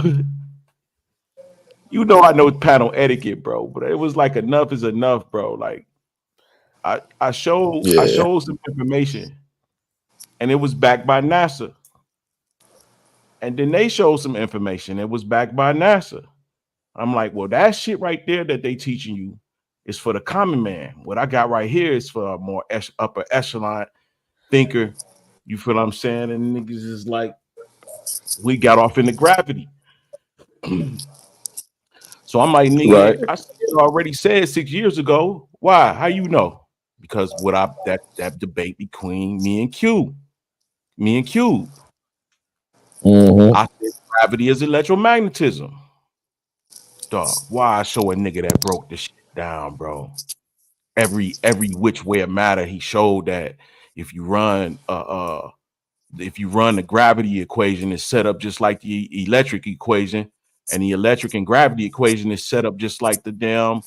you know I know panel etiquette, bro, but it was like enough is enough, bro. Like I showed some information and it was backed by NASA. And then they showed some information, it was backed by NASA. I'm like, well, that shit right there that they teaching you is for the common man. What I got right here is for a more upper echelon thinker. You feel what I'm saying? And niggas is like, we got off into gravity. So I'm like, nigga, Right. I already said 6 years ago. Why? How you know? Because that debate between me and Cube. Mm-hmm. I said gravity is electromagnetism. Dog, why I show a nigga that broke this shit down, bro? Every which way it matter, he showed that if you run the gravity equation, it's set up just like the electric equation, and the electric and gravity equation is set up just like the damn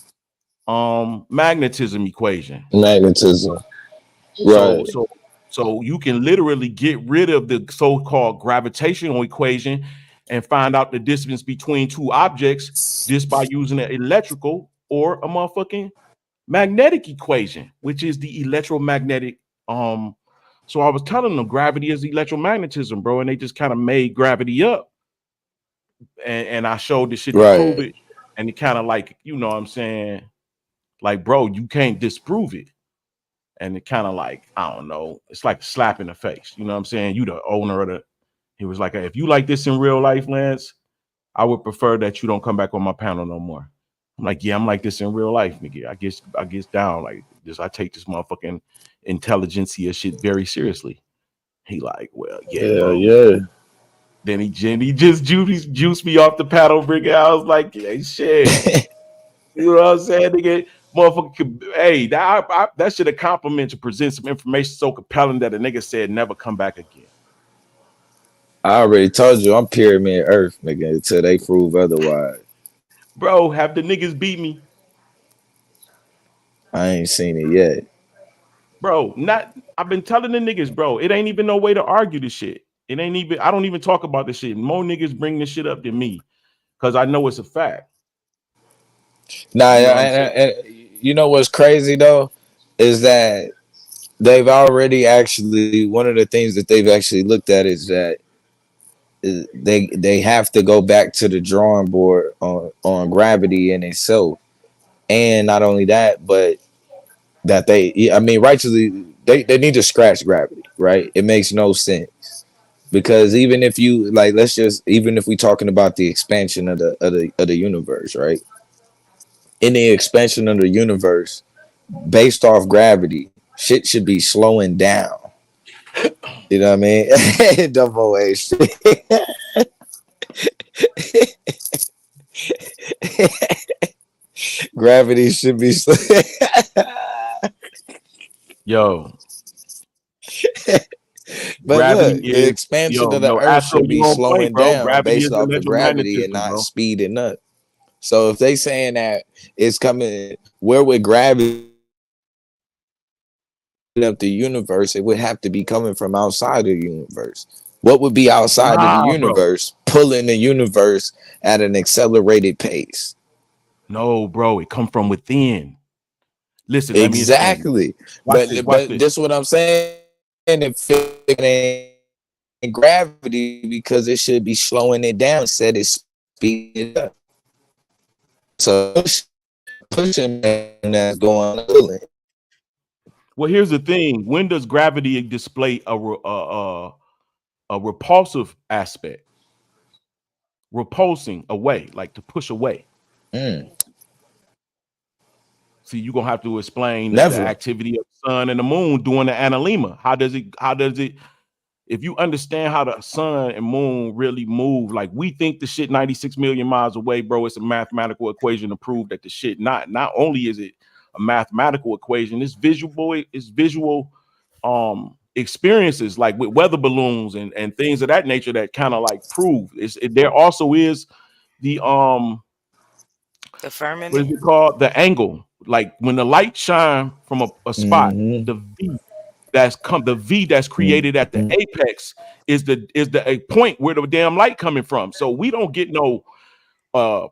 magnetism equation. Magnetism. Right. So you can literally get rid of the so-called gravitational equation and find out the distance between two objects just by using an electrical or a motherfucking magnetic equation, which is the electromagnetic. So I was telling them gravity is electromagnetism, bro, and they just kind of made gravity up. And I showed the shit to prove it, and it kind of like, you know what I'm saying? Like, bro, you can't disprove it. And it kind of like, I don't know, it's like a slap in the face. You know what I'm saying? You the owner of the. He was like, if you like this in real life, Lance, I would prefer that you don't come back on my panel no more. I'm like, yeah, I'm like this in real life, nigga. I guess down like this. I take this motherfucking intelligentsia shit very seriously. He like, well, yeah, bro. Yeah. Then he just juiced me off the paddle brick. I was like, yeah, shit. You know what I'm saying, nigga? Motherfucker, hey, that should have compliment to present some information so compelling that a nigga said never come back again. I already told you I'm pyramid Earth, nigga, until they prove otherwise. Bro, have the niggas beat me? I ain't seen it yet. Bro, I've been telling the niggas, bro, it ain't even no way to argue this shit. It ain't even, I don't even talk about this shit. More niggas bring this shit up than me because I know it's a fact. Nah, you know what's crazy though is that they've already actually, one of the things that they've actually looked at is that they have to go back to the drawing board on gravity in itself, and not only that, but that rightfully they need to scratch gravity, right? It makes no sense because even if you like, even if we talking about the expansion of the universe, right? In the expansion of the universe, based off gravity, shit should be slowing down. You know what I mean? Double A shit. Gravity should be Yo. But gravity look, the expansion of the Earth should be slowing down based off of gravity and not speeding up. So if they saying that it's coming, where would gravity up the universe? It would have to be coming from outside of the universe. What would be outside of the universe, pulling the universe at an accelerated pace? No, bro, it come from within. Listen, exactly. But this is what I'm saying. If it ain't gravity, because it should be slowing it down instead of speeding up. So pushing that's going on. Well, here's the thing: when does gravity display a repulsive aspect? Repulsing away, like to push away. See, you're gonna have to explain the activity of the sun and the moon during the analemma. How does it? If you understand how the sun and moon really move, like we think the shit 96 million miles away, bro, it's a mathematical equation to prove that the shit not only is it a mathematical equation, it's visual experiences like with weather balloons and things of that nature that kind of like prove there also is the firmament. What is it called? The angle. Like when the light shine from a spot, the V that's created at the apex is a point where the damn light coming from. So we don't get no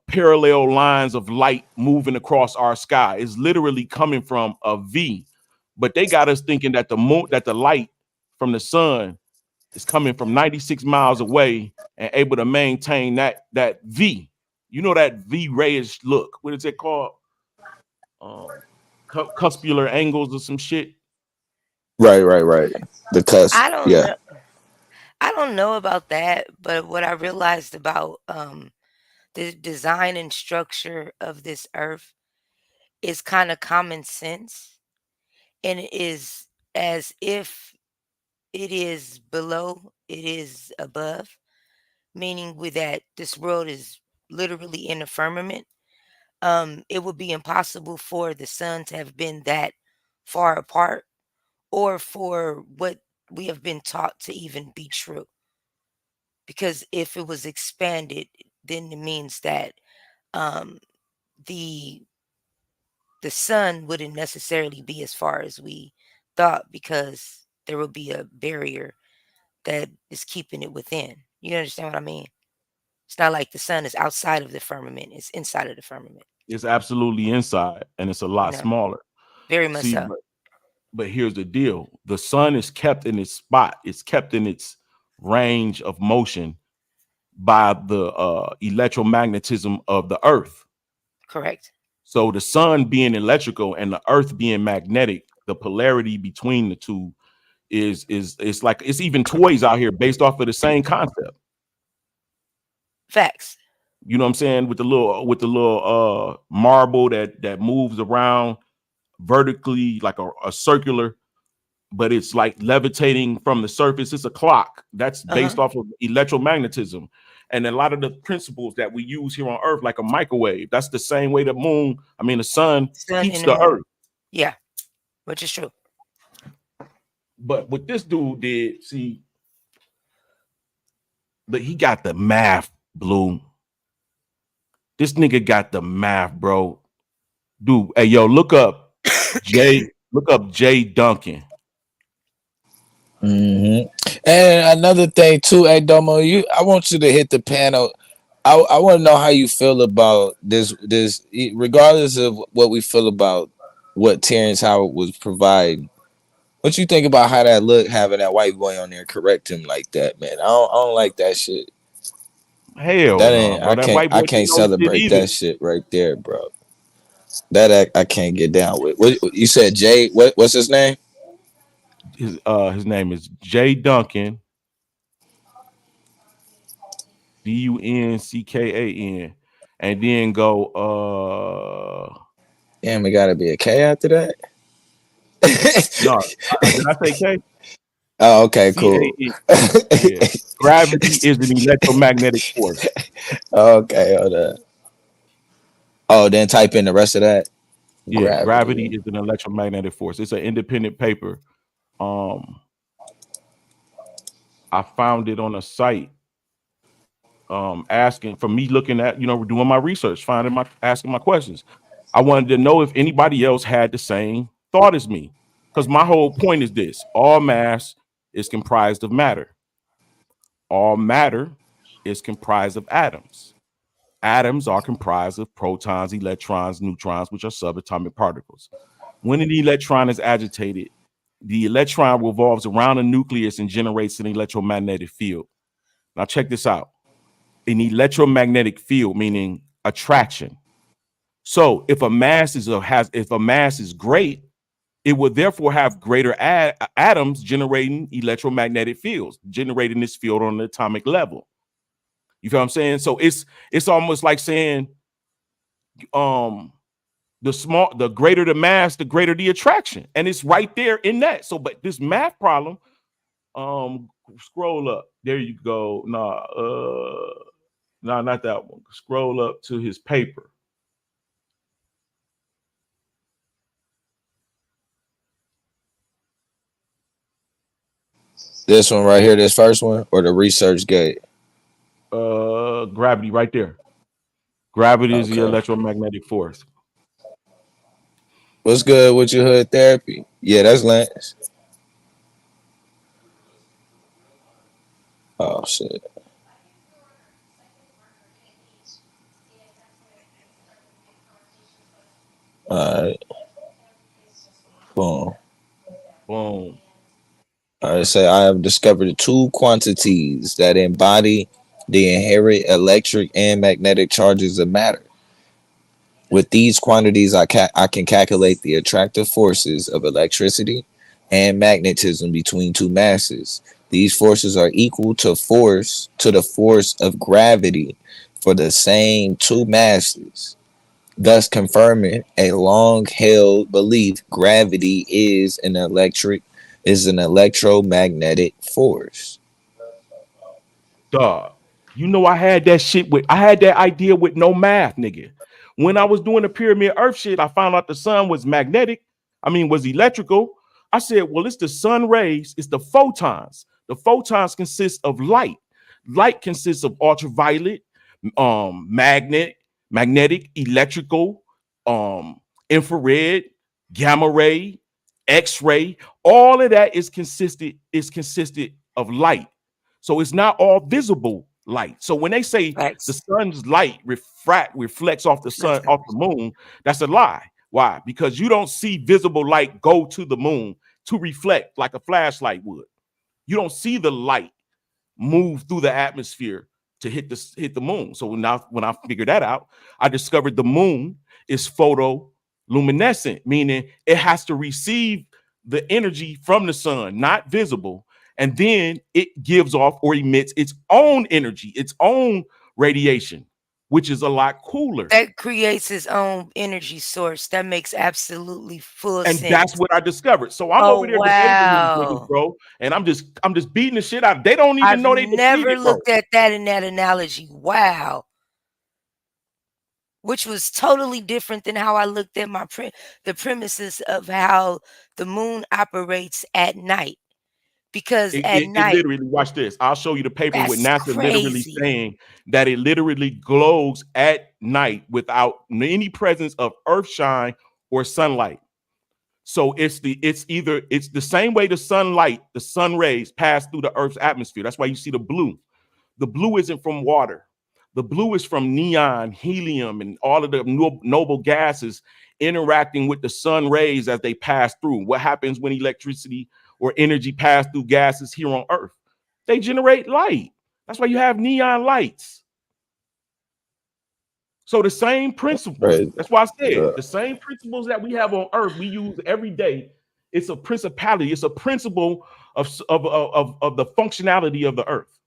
parallel lines of light moving across our sky. It's literally coming from a V. But they got us thinking that the light from the sun is coming from 96 miles away and able to maintain that V. You know that V rayish look. What is it called? Cuspular angles or some shit. Right. The cusp. I don't know about that, but what I realized about the design and structure of this Earth is kind of common sense, and it is as if it is below, it is above, meaning with that this world is literally in the firmament. It would be impossible for the sun to have been that far apart, or for what we have been taught to even be true. Because if it was expanded, then it means that the sun wouldn't necessarily be as far as we thought, because there will be a barrier that is keeping it within. You understand what I mean? It's not like the sun is outside of the firmament; it's inside of the firmament. It's absolutely inside, and it's a lot No. smaller. Very much See, so. but here's the deal: the sun is kept in its spot. It's kept in its range of motion by the electromagnetism of the Earth. Correct. So the sun being electrical and the Earth being magnetic, the polarity between the two is like it's even toys out here based off of the same concept. Facts. You know what I'm saying? With the little marble that moves around vertically like a circular, but it's like levitating from the surface. It's a clock that's based off of electromagnetism. And a lot of the principles that we use here on Earth, like a microwave, that's the same way the sun heats the Earth. Yeah, which is true. But what this dude did, see, but he got the math, Blue. This nigga got the math, bro. Dude, hey, yo, look up Jay Duncan. And another thing too, hey Domo, I want you to hit the panel. I want to know how you feel about this, regardless of what we feel about what Terrence Howard was providing. What you think about how that look, having that white boy on there correct him like that, man? I don't like that shit. Hell, that ain't. no, bro. I can't celebrate that shit right there, bro. That I can't get down with. What you said, Jay? What's his name? His name is Jay Duncan. Duncan, and then go. Damn, it gotta be a K after that. No, did I say K? Oh, okay, cool. Yeah. Gravity is an electromagnetic force. Okay, hold on. Oh, then type in the rest of that. Yeah, gravity is an electromagnetic force. It's an independent paper. I found it on a site. Asking for me, looking at, doing my research, asking my questions. I wanted to know if anybody else had the same thought as me, because my whole point is this: all mass is comprised of matter. All matter is comprised of atoms. Atoms are comprised of protons, electrons, neutrons, which are subatomic particles. When an electron is agitated, the electron revolves around a nucleus and generates an electromagnetic field. Now check this out. An electromagnetic field, meaning attraction. So if a mass is great, it would therefore have greater atoms generating electromagnetic fields, generating this field on an atomic level. You feel what I'm saying? So it's almost like saying, the greater the mass, the greater the attraction, and it's right there in that. So, but this math problem, scroll up. There you go. No, not that one. Scroll up to his paper. This one right here, this first one, or the research gate? Gravity right there. Gravity is the electromagnetic force. What's good with your hood therapy? Yeah, that's Lance. Oh shit. All right. Boom. Boom. All right. Say I have discovered two quantities that embody the inherent electric and magnetic charges of matter. With these quantities, I can calculate the attractive forces of electricity and magnetism between two masses. These forces are equal to the force of gravity for the same two masses, thus confirming a long-held belief: gravity is an electromagnetic force. Dog, I had that idea with no math, nigga. When I was doing the pyramid Earth shit, I found out the sun was was electrical. I said, well, it's the sun rays, it's the photons. The photons consist of light. Light consists of ultraviolet, magnetic, electrical, infrared, gamma ray, X-ray. All of that is consisted of light. So it's not all visible light. So when they say Facts. the sun's light reflects off the sun, off the moon, that's a lie. Why? Because you don't see visible light go to the moon to reflect like a flashlight would. You don't see the light move through the atmosphere to hit the moon. So now when I figured that out, I discovered the moon is photoluminescent, meaning it has to receive the energy from the sun, not visible, and then it gives off or emits its own energy, its own radiation, which is a lot cooler. That creates its own energy source. That makes absolutely full And sense. that's what I discovered. So I'm over there debating these niggas, bro, and I'm just beating the shit out. They don't even know they never defeated, looked at that in that analogy. Wow. Which was totally different than how I looked at the premises of how the moon operates at night. Because it literally, watch this. I'll show you the paper with NASA literally saying that it literally glows at night without any presence of earth shine or sunlight. So it's the same way the sun rays pass through the Earth's atmosphere. That's why you see the blue. The blue isn't from water. The blue is from neon, helium, and all of the noble gases interacting with the sun rays as they pass through. What happens when electricity or energy pass through gases here on Earth? They generate light. That's why you have neon lights. So the same principles, that's why I said the same principles that we have on Earth, we use every day. It's a principality. It's a principle of the functionality of the Earth.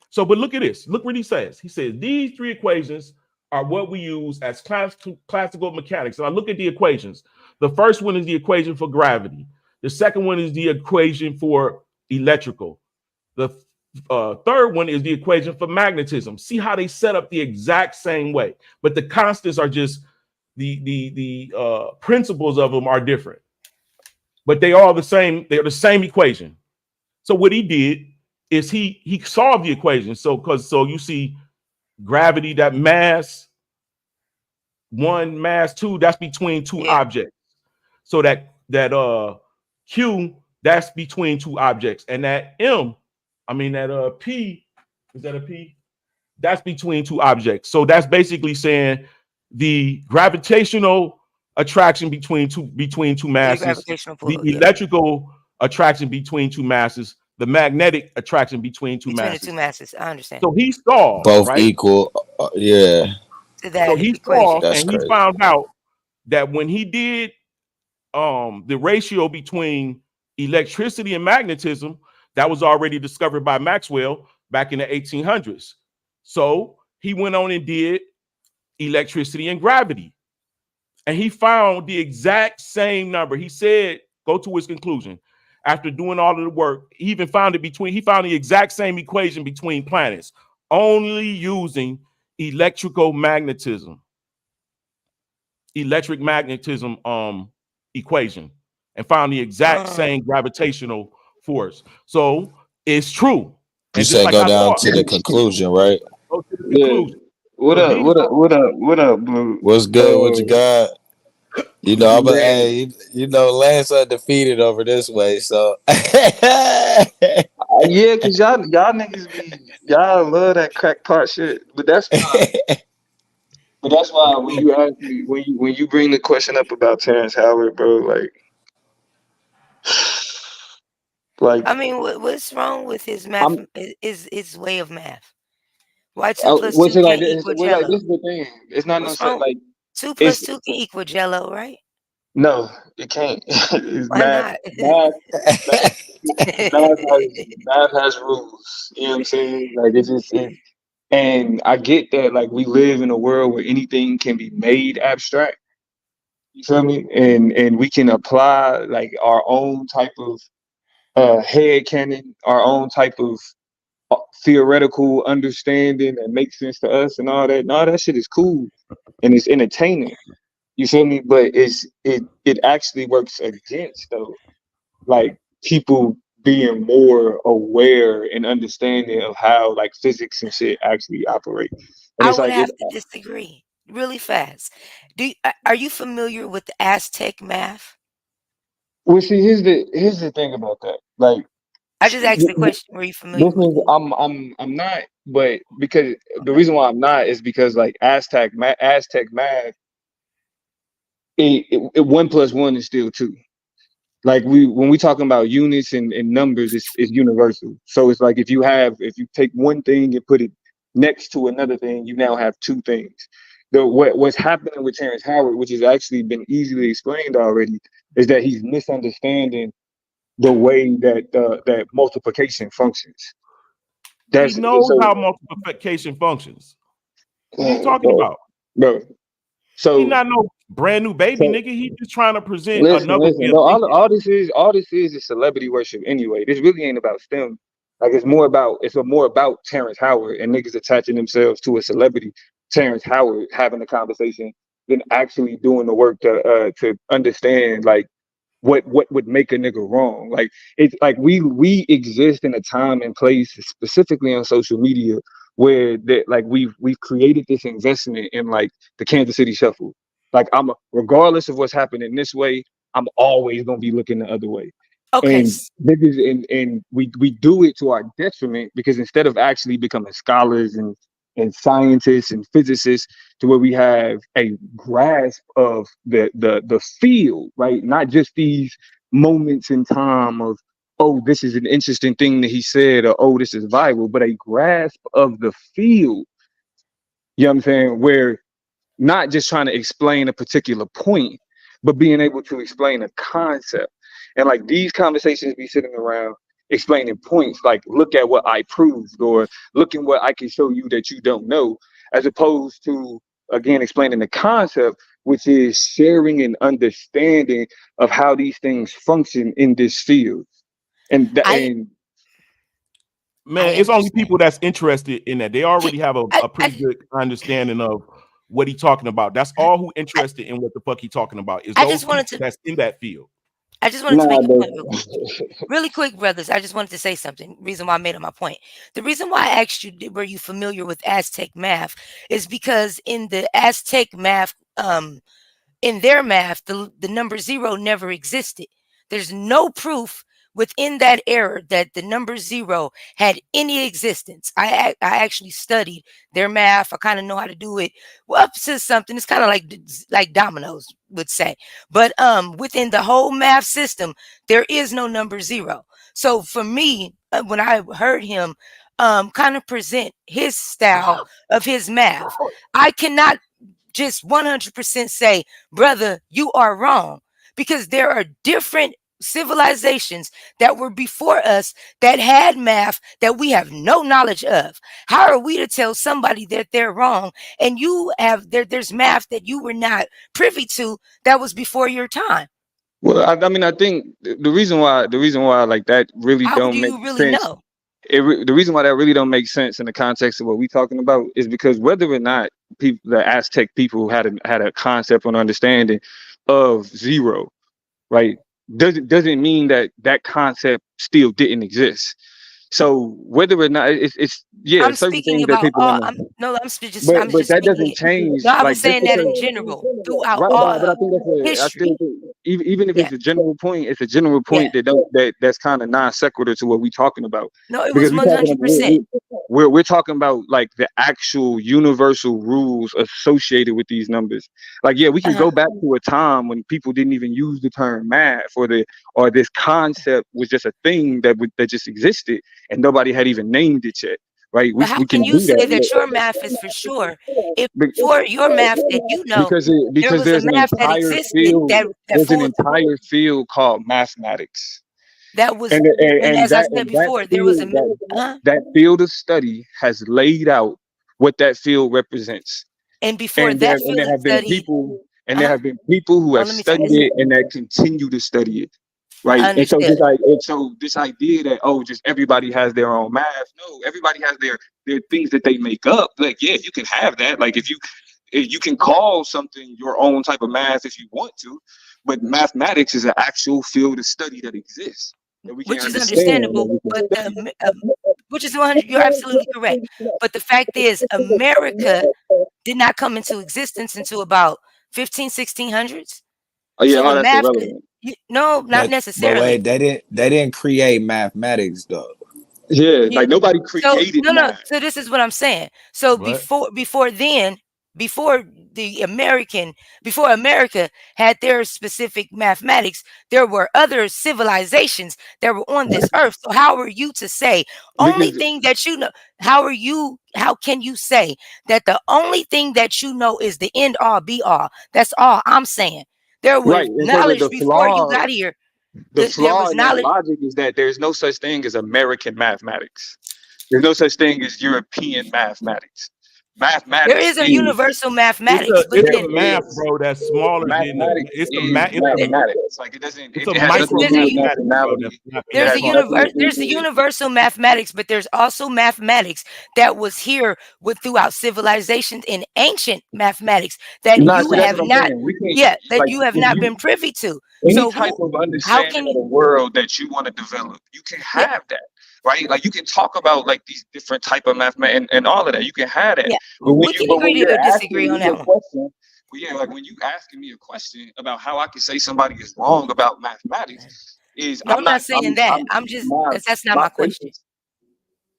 So, but look at this. Look what he says. He says these three equations are what we use as classical mechanics. So I look at the equations. The first one is the equation for gravity. The second one is the equation for electrical. The third one is the equation for magnetism. See how they set up the exact same way, but the constants are just the principles of them are different, but they are the same. They're the same equation. So what he did is he solved the equation. So you see gravity, that mass 1, mass 2, that's between two objects. So that Q, that's between two objects, and that P, is that a P? That's between two objects. So that's basically saying the gravitational attraction between two masses, the electrical attraction between two masses, the magnetic attraction between two masses. I understand. So he solved both right? equal. Yeah. So he solved, and he found out that when he did the ratio between electricity and magnetism, that was already discovered by Maxwell back in the 1800s. So he went on and did electricity and gravity, and he found the exact same number. He said, go to his conclusion. After doing all of the work, he even found he found the exact same equation between planets, only using electric magnetism equation, and found the exact same gravitational force. So it's true. You said go down to the conclusion, right? Go to the conclusion. What up, Blue? What's good? What you got? You know, Lance undefeated over this way, so yeah, cause y'all niggas y'all love that crack pot shit, but that's why when you ask me, when you bring the question up about Terrence Howard, bro, like I mean, what's wrong with his math? His way of math? Why 2 plus 2 can equal Jello? This is the thing. It's not no like 2 plus 2 can equal Jello, right? No, it can't. It's Why math, not? math has rules. You know what I'm saying? Like and I get that. Like we live in a world where anything can be made abstract. You feel me? And we can apply like our own type of head canon, our own type of theoretical understanding that makes sense to us and all that. And all that shit is cool and it's entertaining. You feel me? But it actually works against though, like people being more aware and understanding of how like physics and shit actually operate. And I would have to disagree really fast. Are you familiar with Aztec math? Well, see, here's the thing about that. Like I just asked the question. Were you familiar This with is it? I'm not, but because the reason why I'm not is because like Aztec math, it 1 + 1 is still 2. Like when we talking about units and numbers, it's universal. So it's like if you take one thing and put it next to another thing, you now have two things. What's happening with Terrence Howard, which has actually been easily explained already, is that he's misunderstanding the way that that multiplication functions. He knows how multiplication functions. What are you talking about? Bro. So he not no brand new baby, nigga. He just trying to present another way of no, thinking. all this is celebrity worship anyway. This really ain't about STEM. Like it's more about Terrence Howard and niggas attaching themselves to a celebrity, Terrence Howard, having a conversation than actually doing the work to understand like what would make a nigga wrong. Like it's like we exist in a time and place, specifically on social media, where that like we've created this investment in like the Kansas City Shuffle. Like regardless of what's happening this way, I'm always gonna be looking the other way. Okay. And we do it to our detriment because instead of actually becoming scholars and scientists and physicists to where we have a grasp of the field, right? Not just these moments in time of, oh, this is an interesting thing that he said, or oh, this is viral, but a grasp of the field. You know what I'm saying? Where not just trying to explain a particular point, but being able to explain a concept. And like these conversations be sitting around explaining points, like look at what I proved, or look at what I can show you that you don't know, as opposed to, again, explaining the concept, which is sharing an understanding of how these things function in this field. Man, it's only people that's interested in that. They already have a pretty good understanding of what he's talking about. That's all who interested in what the fuck he talking about is those people that's in that field. I just wanted to make a point really quick, brothers. I just wanted to say something. Reason why I made it my point. The reason why I asked you, were you familiar with Aztec math, is because in the Aztec math, in their math, the number 0 never existed. There's no proof within that era that the number 0 had any existence. I actually studied their math. I kind of know how to do it. Well, up to something. It's kind of like dominoes would say. But within the whole math system, there is no number 0. So for me, when I heard him kind of present his style of his math, I cannot just 100% say, brother, you are wrong, because there are different civilizations that were before us that had math that we have no knowledge of. How are we to tell somebody that they're wrong and you have there's math that you were not privy to that was before your time? Well, I mean, I think the reason why like that really don't make sense. The reason why that really don't make sense in the context of what we're talking about is because whether or not the Aztec people had a concept or understanding of 0, right, doesn't mean that concept still didn't exist. So whether or not it's I'm speaking about all. But that doesn't change. No, I was saying that in general throughout all but I think history. Even if it's a general point, it's a general point that's kind of non sequitur to what we're talking about. No, it was 100%. We're talking about like the actual universal rules associated with these numbers. Like, yeah, we can go back to a time when people didn't even use the term math, or this concept was just a thing that just existed and nobody had even named it yet. Right? But how can you say that your math is for sure if for your math that you know because there's an entire field, there's an entire field called mathematics. That was and as I said before, there was that field of study has laid out what that field represents. And before that field there have been people who have studied it and that continue to study it. Right. And so this idea that, just everybody has their own math. No, everybody has their things that they make up. Like, yeah, you can have that. Like if you can call something your own type of math if you want to, but mathematics is an actual field of study that exists. Which is understandable, but which is 100. You're absolutely correct. But the fact is, America did not come into existence until about 1600s. Oh yeah, that's irrelevant. No, not But necessarily. wait, they didn't create mathematics though. Yeah, like nobody So created no. math. So this is what I'm saying. So What? before America had their specific mathematics, there were other civilizations that were on this earth. So how are you to say only Because thing that you know? How can you say that the only thing that you know is the end all be all? That's all I'm saying. There was right, and so knowledge the before you flaw, got here. the There flaw was in that knowledge. logic is that there's no such thing as American mathematics. There's no such thing as European mathematics. There Mathematics is a is universal mathematics, but It's a then math, bro. That's smaller than the. mathematics It's a is mathematics. Like it doesn't. It's It a has micro nothing to do with mathematics, bro. nationality. That's not It has nothing to do there's a with universal mathematics, but there's also mathematics that was here throughout civilizations in ancient mathematics that Nah, you see, that's have what I'm not, saying. We can't that like you have if not you been privy to. any So type of how understanding can of the world that you want to develop, you can yeah, have that, right? Like you can talk about like these different type of mathematics and all of that. You can have that. yeah, But we can when agree you're to asking disagree on me a that one. question, well, yeah, like when you asking me a question about how I can say somebody is wrong about mathematics, is No, I'm not saying that. I'm just that's not my my question. basis.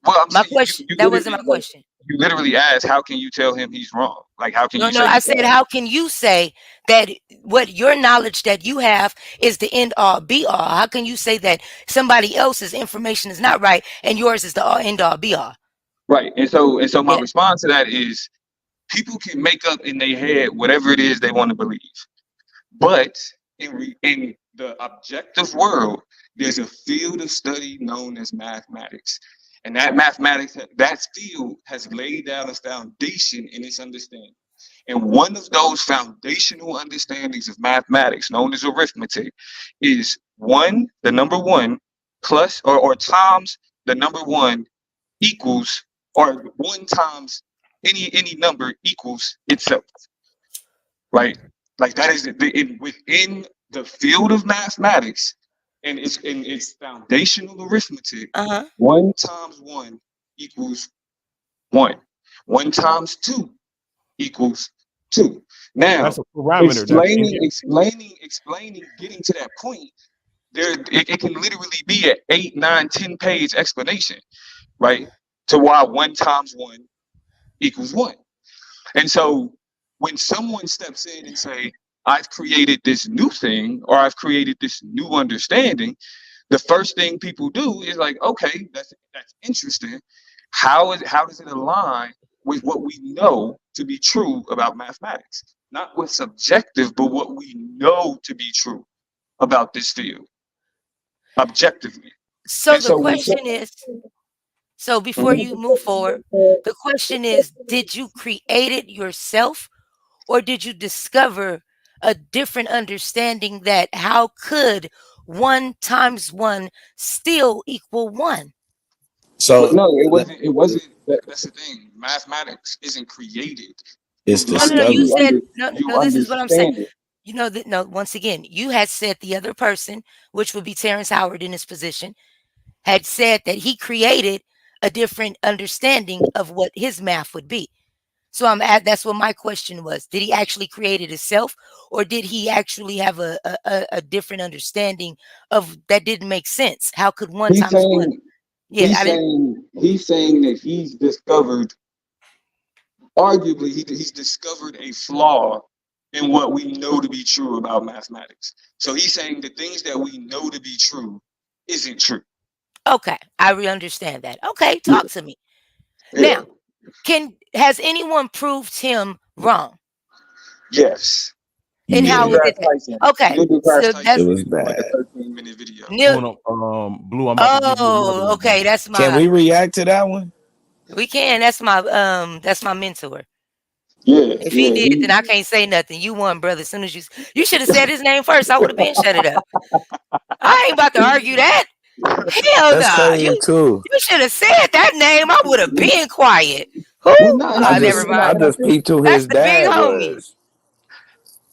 Well, I'm My saying question you that wasn't literally my like question. you literally asked, how can you tell him he's wrong? Like how can No, you no, say I he's said, wrong? how can you say that what your knowledge that you have is the end all be all? How can you say that somebody else's information is not right and yours is the end all be all? Right. And so my Yeah. response to that is people can make up in their head whatever it is they want to believe. But in the objective world, there's a field of study known as mathematics. And that field has laid down a foundation in its understanding. And one of those foundational understandings of mathematics, known as arithmetic, is the number one plus or times the number one equals, or one times any number equals itself. Right? Like that is within the field of mathematics, and it's in its foundational arithmetic. 1 times 1 equals 1. 1 times 2 equals 2. Now, That's a parameter. explaining, getting to that point, it can literally be an 8, 9, 10 page explanation, right? To why 1 times 1 equals 1. And so when someone steps in and say, I've created this new thing, or I've created this new understanding, the first thing people do is like, okay, that's interesting. How does it align with what we know to be true about mathematics? Not what's subjective, but what we know to be true about this field, objectively. So And the so question is, so before you move forward, the question is, did you create it yourself or did you discover a different understanding that how could 1 times 1 still equal 1? So no, it wasn't. That's the thing. Mathematics isn't created. it's No, you discovered. said You no, this is what I'm saying. understand it. You know that no, once again, you had said the other person, which would be Terrence Howard in his position, had said that he created a different understanding of what his math would be. So that's what my question was. Did he actually create it himself, or did he actually have a different understanding of that didn't make sense? How could 1 He's times 1? saying Yeah, he's saying that he's discovered, arguably he's discovered a flaw in what we know to be true about mathematics. So he's saying the things that we know to be true isn't true. Okay, I understand that. Okay, talk to me. Now, has anyone proved him wrong? Yes. And how was it? Okay, so that's It was bad. Like a 13-minute video. Blue, I'm about to give you another one. Okay, that's my. Can we react to that one? We can. That's my mentor. Yeah. If he did, then I can't say nothing. You won, brother. As soon as you should have said his name first, I would have been shut it up. I ain't about to argue that. Hell That's no. crazy too. You should have said that name. I would have been quiet. Who? Never mind. I just peeped who That's his the big dad homie. was.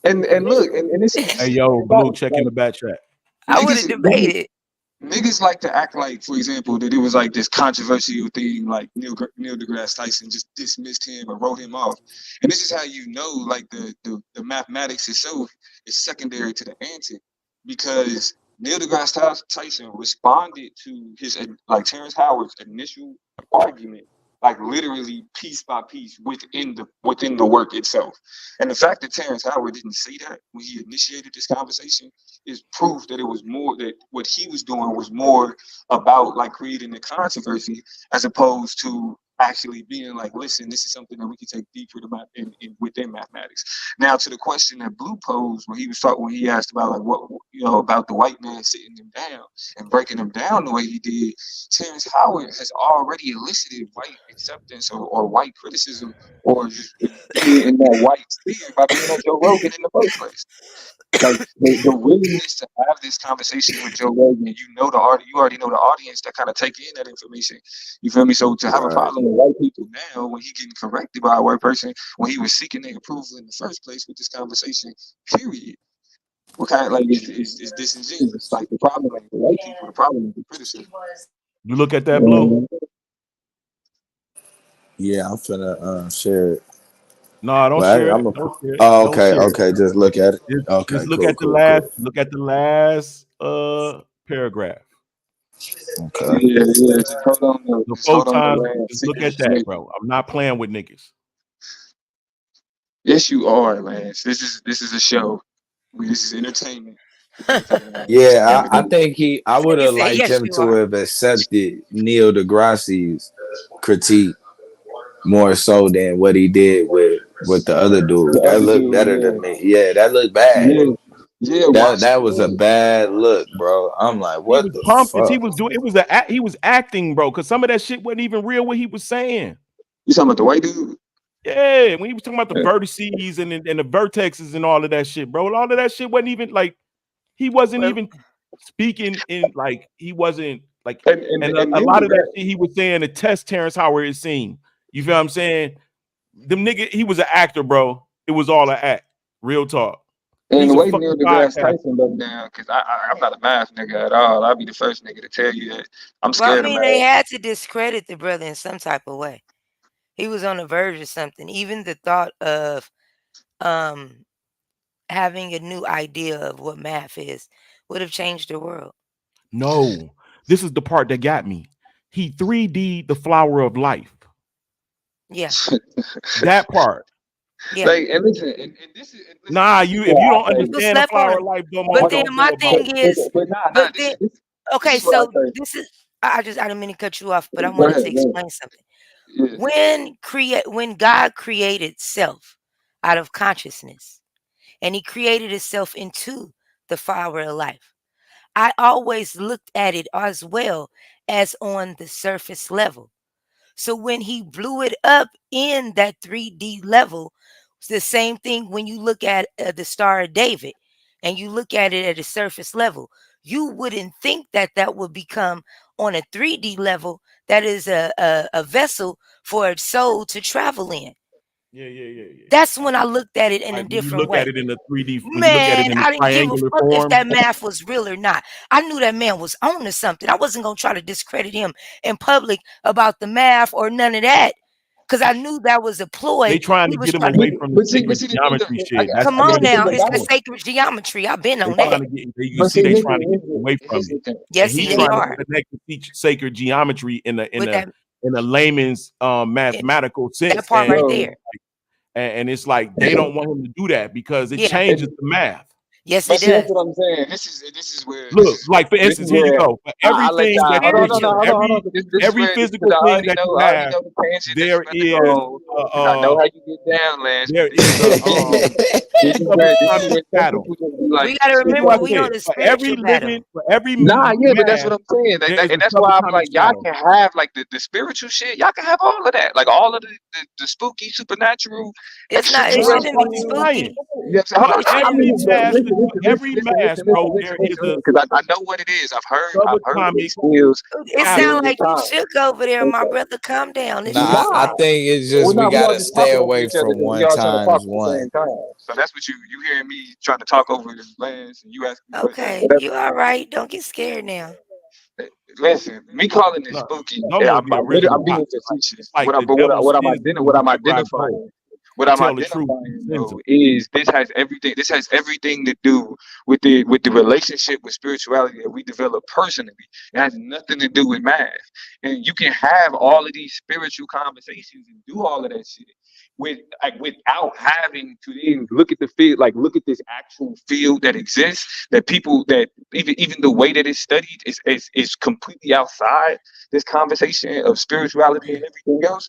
And look, and this is Hey yo, Blue, check in the back chat. I would have debated. Niggas like to act like, for example, that it was like this controversial thing, like Neil deGrasse Tyson just dismissed him or wrote him off. And this is how you know, like the mathematics itself is secondary to the antics. because Neil deGrasse Tyson responded to his like Terrence Howard's initial argument, like literally piece by piece within the work itself. And the fact that Terrence Howard didn't say that when he initiated this conversation is proof that it was more, that what he was doing was more about like creating a controversy as opposed to actually being like, listen, this is something that we can take deeper to within mathematics. Now, to the question that Blue posed when he asked about like what, you know, about the white man sitting him down and breaking him down the way he did, Terrence Howard has already elicited white acceptance or white criticism or just being in that white sphere by being on Joe Rogan in the first place. Like the willingness to have this conversation with Joe Rogan, you already know the audience that kind of take in that information. You feel me? So to have a problem with white people now, when he getting corrected by a white person, when he was seeking their approval in the first place with this conversation, period. What kind of like is disingenuous? Like the problem ain't the white people, the problem is the criticism. You look at that, Blue. Yeah, I'm finna share it. No, don't share it. Don't share it. Oh, Don't okay, share it. okay. Just look at it. Okay, Just look cool, at the cool, last. cool. Look at the last paragraph. Okay. Yeah. Just hold on. The 4 times. Just look at that, bro. I'm not playing with niggas. Yes, you are, Lance. This is a show. This is entertainment. Yeah, I think I would have said, liked "Yes, him you to are." have accepted Neil deGrasse's critique more so than what he did with the other dude. That looked better than me. Yeah, that looked bad. That was a bad look, bro. I'm like, what the pumped fuck? he was doing. He was acting, bro, because some of that shit wasn't even real. What he was saying. You talking about the white dude? Yeah, when he was talking about the vertices and the vertexes and all of that shit, bro. All of that shit wasn't even like he wasn't even speaking in like he wasn't like and a lot of that shit he was saying to test Terrence Howard is seen. You feel what I'm saying? Them nigga, he was an actor, bro. It was all an act. Real talk. And the way Neil deGrasse Tyson broke down, because I'm not a math nigga at all. I'll be the first nigga to tell you that. I'm scared of math. They had to discredit the brother in some type of way. He was on the verge of something. Even the thought of having a new idea of what math is would have changed the world. No, this is the part that got me. He 3D'd the flower of life. Yeah. That part. Yeah. Like, and listen, and this is nah, if you don't understand the flower of life, but then my thing is, okay, so this is I didn't mean to cut you off, but I wanted to explain something. Yeah. When God created self out of consciousness and he created himself into the flower of life, I always looked at it as well as on the surface level. So when he blew it up in that 3D level, it's the same thing when you look at the Star of David and you look at it at a surface level. You wouldn't think that would become on a 3D level. That is a vessel for a soul to travel in. Yeah. That's when I looked at it in a different way. Look at it in a 3D. Man, I didn't give a fuck if that math was real or not. I knew that man was on to something. I wasn't gonna try to discredit him in public about the math or none of that, because I knew that was a ploy. They trying to get him away from the sacred geometry shit. Come on now, it's the sacred geometry. I've been on that. You see, they trying to get him away from it. Yes, they are. To connect to teach sacred geometry in a layman's mathematical sense. That part right there. And it's like they don't want him to do that because it changes the math. Yes, it does. That's what I'm saying. This is where. Look, like for instance, here you go. For everything every physical thing that you have, there is. I know how you get down, Lance. There is battle. We gotta remember we on the spiritual battle. For every but that's what I'm saying, and that's why I'm like, y'all can have like the spiritual shit. Y'all can have all of that, like all of the spooky, supernatural. It's not. It shouldn't be spooky. Every mass, bro, there is because I know what it is. I've heard these skills. It sounds like you shook over there, my brother. Calm down. I think it's just we gotta stay away from one times one. So that's what you hearing me trying to talk over the Lance, and you asking. Okay, you all right? Don't get scared now. Listen, me calling it spooky. I'm being facetious. What I'm identifying. What to I'm tell the truth. identifying though is this has everything to do with the relationship with spirituality that we develop personally. It has nothing to do with math. And you can have all of these spiritual conversations and do all of that shit without having to then look at the field, like look at this actual field that exists, that people that even the way that it's studied is completely outside this conversation of spirituality and everything else.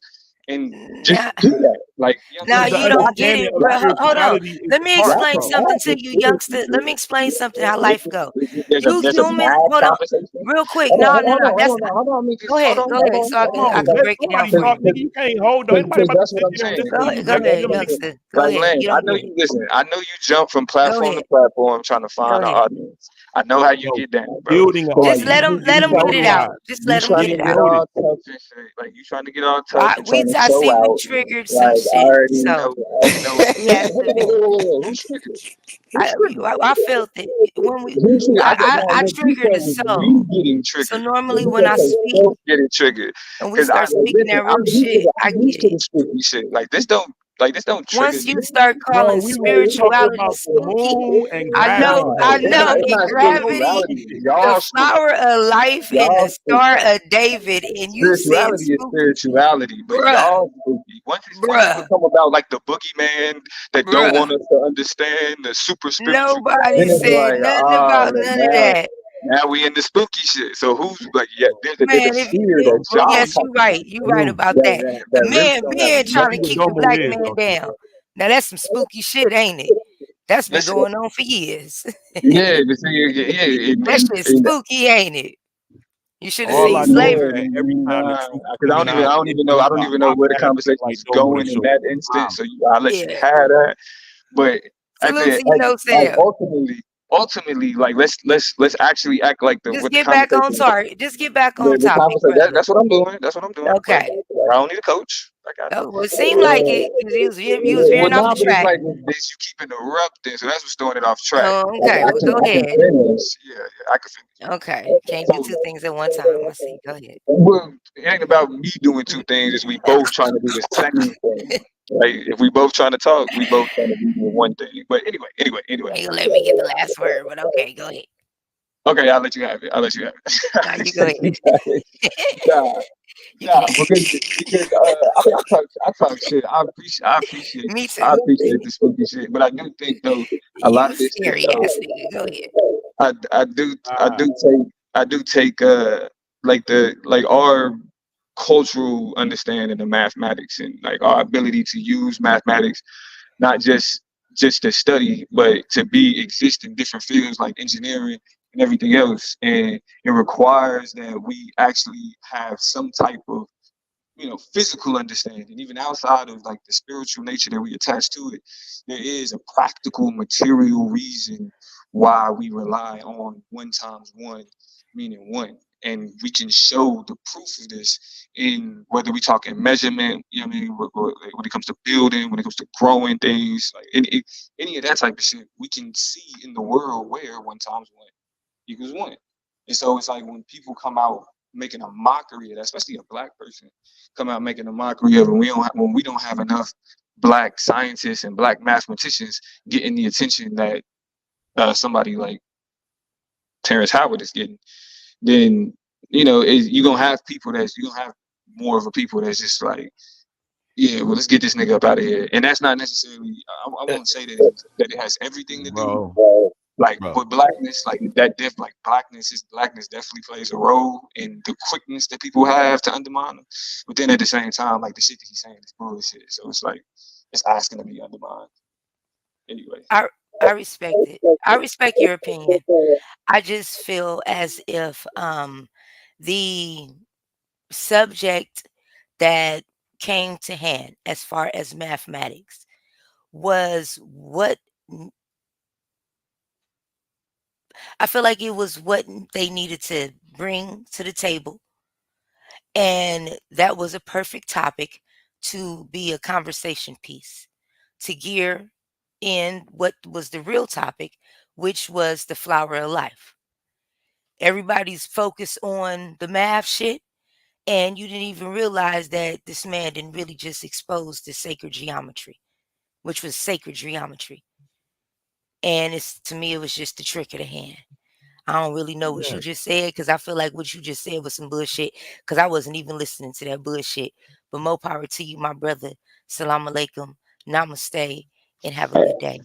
And just do that. Like, Now you don't get it, bro. Hold on. spirituality is Let me part, explain bro. something to you, youngster. Let me explain something how life go. There's You a human. math Hold on, conversation. real quick. Hold No, on, no, no. That's hold on. go ahead, so I can Let break it down somebody for talk, you. nigga. You can't hold on. Ain't nobody about to That's what sit I'm there and saying. listen to you. Go ahead, youngster. Go Like, ahead. Lance, You I don't know get it. you listen. I know you jump from Go platform to ahead. platform trying to Go find an ahead. audience. I know how you Bro, get down, bro. building an So, like, Just let audience. him You get it out. notarized. Just you let him trying get to it get out. all tough and shit. Like, you trying to get all tough and trying to I show see we out. triggered some Like, I shit, already so know. he has to be. Who's triggered? Who's I triggered? felt it when we. Who's triggered? I What you trigger said the was soul. me getting So triggered. normally You when said I speak yourself getting triggered. and we Because start speaking that real shit, I I'm used get to it. the spooky shit. Like, this don't trigger Once me. you start Bro, calling we were just talking spirituality about the spooky, moon and I gravity, know, bro. It's and not gravity, spirituality. the Y'all spooky. flower of life and the Y'all star spooky. of David, and you said Spirituality is spooky, spirituality, but bruh, y'all spooky. Once it become about like the boogeyman that don't bruh. want us to understand the super spiritual, Nobody then it's said like, nothing about none of that. now we in the spooky shit. So who's like, yeah, there's Man, a fear that well, y'all yes, talking about. you right about That, that. that, The that really man don't have being trying to Let's nothing. keep go the over black here, man youngster. down. Now that's some spooky shit, ain't it? That's been Listen, going on for years. yeah, but see, yeah, That shit's spooky, ain't it? You should have All seen I know is slavery. that every time the truth is because I coming out, don't it even know, brings I don't a even know hot where the ass conversation like is no one going in shows. that instant. So I'll let you Yeah. have that. But at Salute the to you, no like sell. ultimately, like let's actually act like Just what the get back on conversation. target. Just get back on The topic, conversation. brother. That's what I'm doing. That's what I'm doing. But Okay. I don't need a coach. I got Oh, well, it seemed like it because you was well, veering off nah, the but it's track. like this. You keep interrupting, so that's what's throwing it off track. Oh, okay. Well, go I can ahead. finish. Yeah, I can finish. Okay. Can't do two things at one time. I see. Go ahead. Well, it ain't about me doing two things. It's we both trying to do the same thing. Right? If we both trying to talk, we both trying to do one thing. But anyway. You ain't gonna let me get the last word, but okay, go ahead. Okay, I'll let you have it. No, you go ahead. You Nah, can. because I mean, I talk shit. I appreciate Me too. the spooky shit. But I do think though a lot You of this shit scary though, ass nigga. Go ahead. I do take like our cultural understanding of mathematics and like our ability to use mathematics not just to study, but to exist in different fields like engineering and everything else. And it requires that we actually have some type of physical understanding, even outside of like the spiritual nature that we attach to it. There is a practical material reason why we rely on 1 times 1 meaning 1, and we can show the proof of this in whether we talk in measurement, you know what I mean, when it comes to building, when it comes to growing things, like any of that type of shit, we can see in the world where 1 times 1 equals 1. And so it's like when people come out making a mockery of that, especially a black person come out making a mockery of it, when we don't have enough black scientists and black mathematicians getting the attention that somebody like Terrence Howard is getting, then you're gonna have more of a people that's just like, yeah, well, let's get this nigga up out of here. And that's not necessarily, I won't say that it has everything to do with blackness, like blackness definitely plays a role in the quickness that people have to undermine them. But then at the same time, like the shit that he's saying is bullshit. So it's like it's asking to be undermined. Anyway. I respect it. I respect your opinion. I just feel as if the subject that came to hand as far as mathematics was what I feel like it was what they needed to bring to the table. And that was a perfect topic to be a conversation piece, to gear in what was the real topic, which was the flower of life. Everybody's focused on the math shit, and you didn't even realize that this man didn't really just expose the sacred geometry. which was sacred geometry. And to me, it was just the trick of the hand. I don't really know what you just said, because I feel like what you just said was some bullshit, because I wasn't even listening to that bullshit. But more power to you, my brother. Salam alaikum, namaste, and have a good day.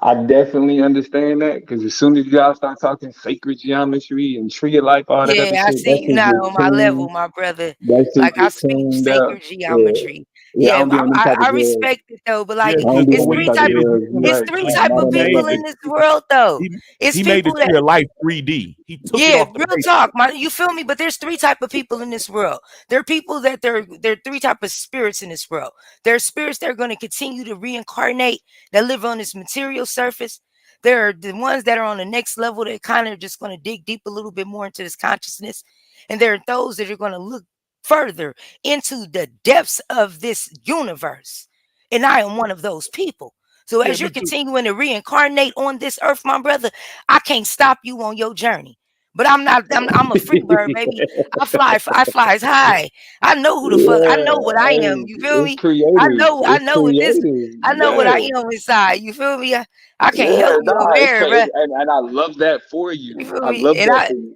I definitely understand that, because as soon as y'all start talking sacred geometry and tree of life, all that other Yeah, I shit, see you not on my level, my brother. Like I speak sacred geometry. Yeah, I Yeah, don't be on them type of I drugs. respect it though, but Yeah, like I don't because be it's on them three type type of of drugs. You're it's right. three I'm type not of on that people level. in this world though. It's he made the people tree that of life 3D. He took it yeah, off the real paper. talk, you feel me? But there's three type of people in this world. There are people that there are three type of spirits in this world. There are spirits that are going to continue to reincarnate, that live on this material surface. There are the ones that are on the next level that kind of just going to dig deep a little bit more into this consciousness. And there are those that are going to look further into the depths of this universe. And I am one of those people. So as you're continuing to reincarnate on this earth, my brother, I can't stop you on your journey. But I'm a free bird, baby. I fly as high. I know who the fuck. I know what I am. You feel me? I know what this. I know what I am inside. You feel me? I can't help you over there, bro. And I love that for you. You feel I me? love that for you.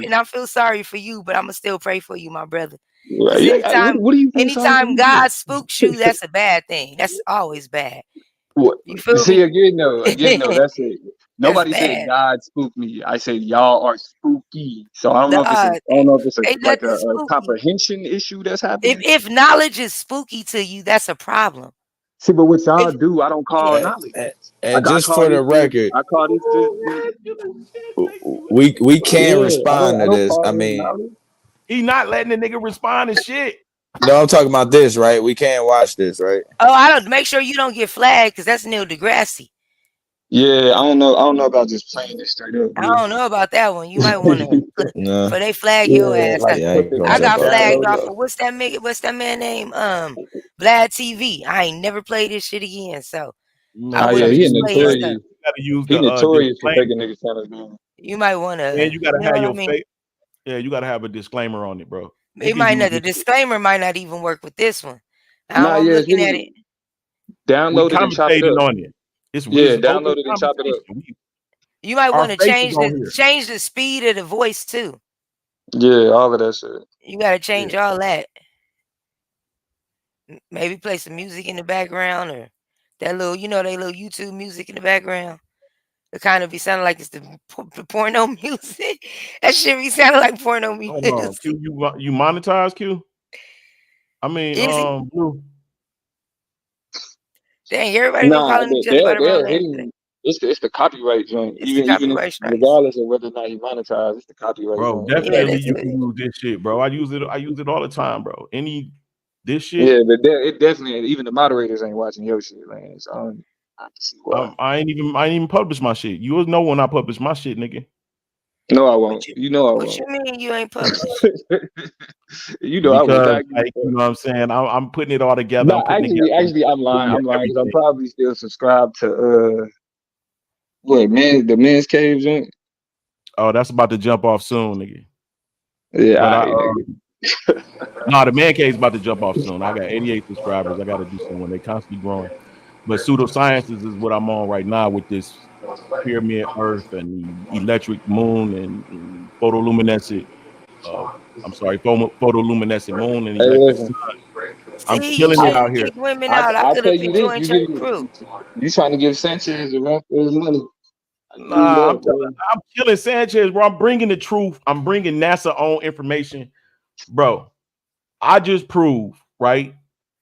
And I feel sorry for you, but I'm gonna still pray for you, my brother. Because What do you feel sorry for anytime me God for? spooks you, that's a bad thing. That's always bad. What? You feel See, me? again, though, that's it. Nobody said bad. God spooked me. I said y'all are spooky. So I don't know if it's Ain't like nothing a spooky. comprehension issue that's happening. If knowledge is spooky to you, that's a problem. See, but what y'all do, I don't call knowledge. And just for the record, I call this we can I respond to don't this. call I this mean, knowledge. He not letting the nigga respond to shit. no, I'm talking about this, right? We can't watch this, right? Oh, I don't make sure you don't get flagged, because that's Neil deGrasse. Yeah, I don't know about just playing this straight up. I don't know about that one. You might want to No. for they flag your ass. like Yeah, I ain't gonna I got jump off flagged that, off though. of what's that man name? Vlad TV. I ain't never played this shit again. So I yeah, wouldn't he just play his stuff. notorious. Gotta use He the notorious for disclaimer. taking niggas channels down. You might want to. And you gotta know have what your I mean? face. Yeah, you gotta have a disclaimer on it, bro. You It can might use not. The it. disclaimer might not even work with this one. Nah, I'm yeah, it's looking at really it. download it and chop it Commentating up. on it. It's download open it and chop it up. conversation. You might Our want to faces on here. change the speed of the voice too. Yeah, all of that shit. You got to change all that. Maybe play some music in the background, or that little, they little YouTube music in the background. It kind of be sounding like it's the porno music. That shit be sounding like porno music. Hold on, Q, you monetize, Q? I mean, Blue. Dang, everybody been calling each other by the wrong name. It's the copyright joint. It's the copyright strikes. Regardless of whether or not you monetize, it's the copyright Bro, joint. definitely you can use this shit, bro. I use it all the time, bro. This shit. Yeah, but it definitely, even the moderators ain't watching your shit, man. So I see why. I ain't even publish my shit. You will know when I publish my shit, nigga. No, I won't. I won't. What you mean you ain't published? I would. Like, you know what I'm saying? I'm putting it all together. No, actually, I'm lying. I'm lying because I'm probably still subscribed to the men's cave joint. Oh, that's about to jump off soon, nigga. Yeah, no, the man cave's about to jump off soon. I got 88 subscribers. I got to do something. They constantly growing. But pseudosciences is what I'm on right now with this pyramid Earth and electric moon and photoluminescent. Photoluminescent moon and electric sun. I'm killing it out here. Women out. I could have joined your crew. You trying to give Sanchez a run for his money? Nah, I'm killing Sanchez, bro. I'm bringing the truth. I'm bringing NASA own information, bro. I just proved, right?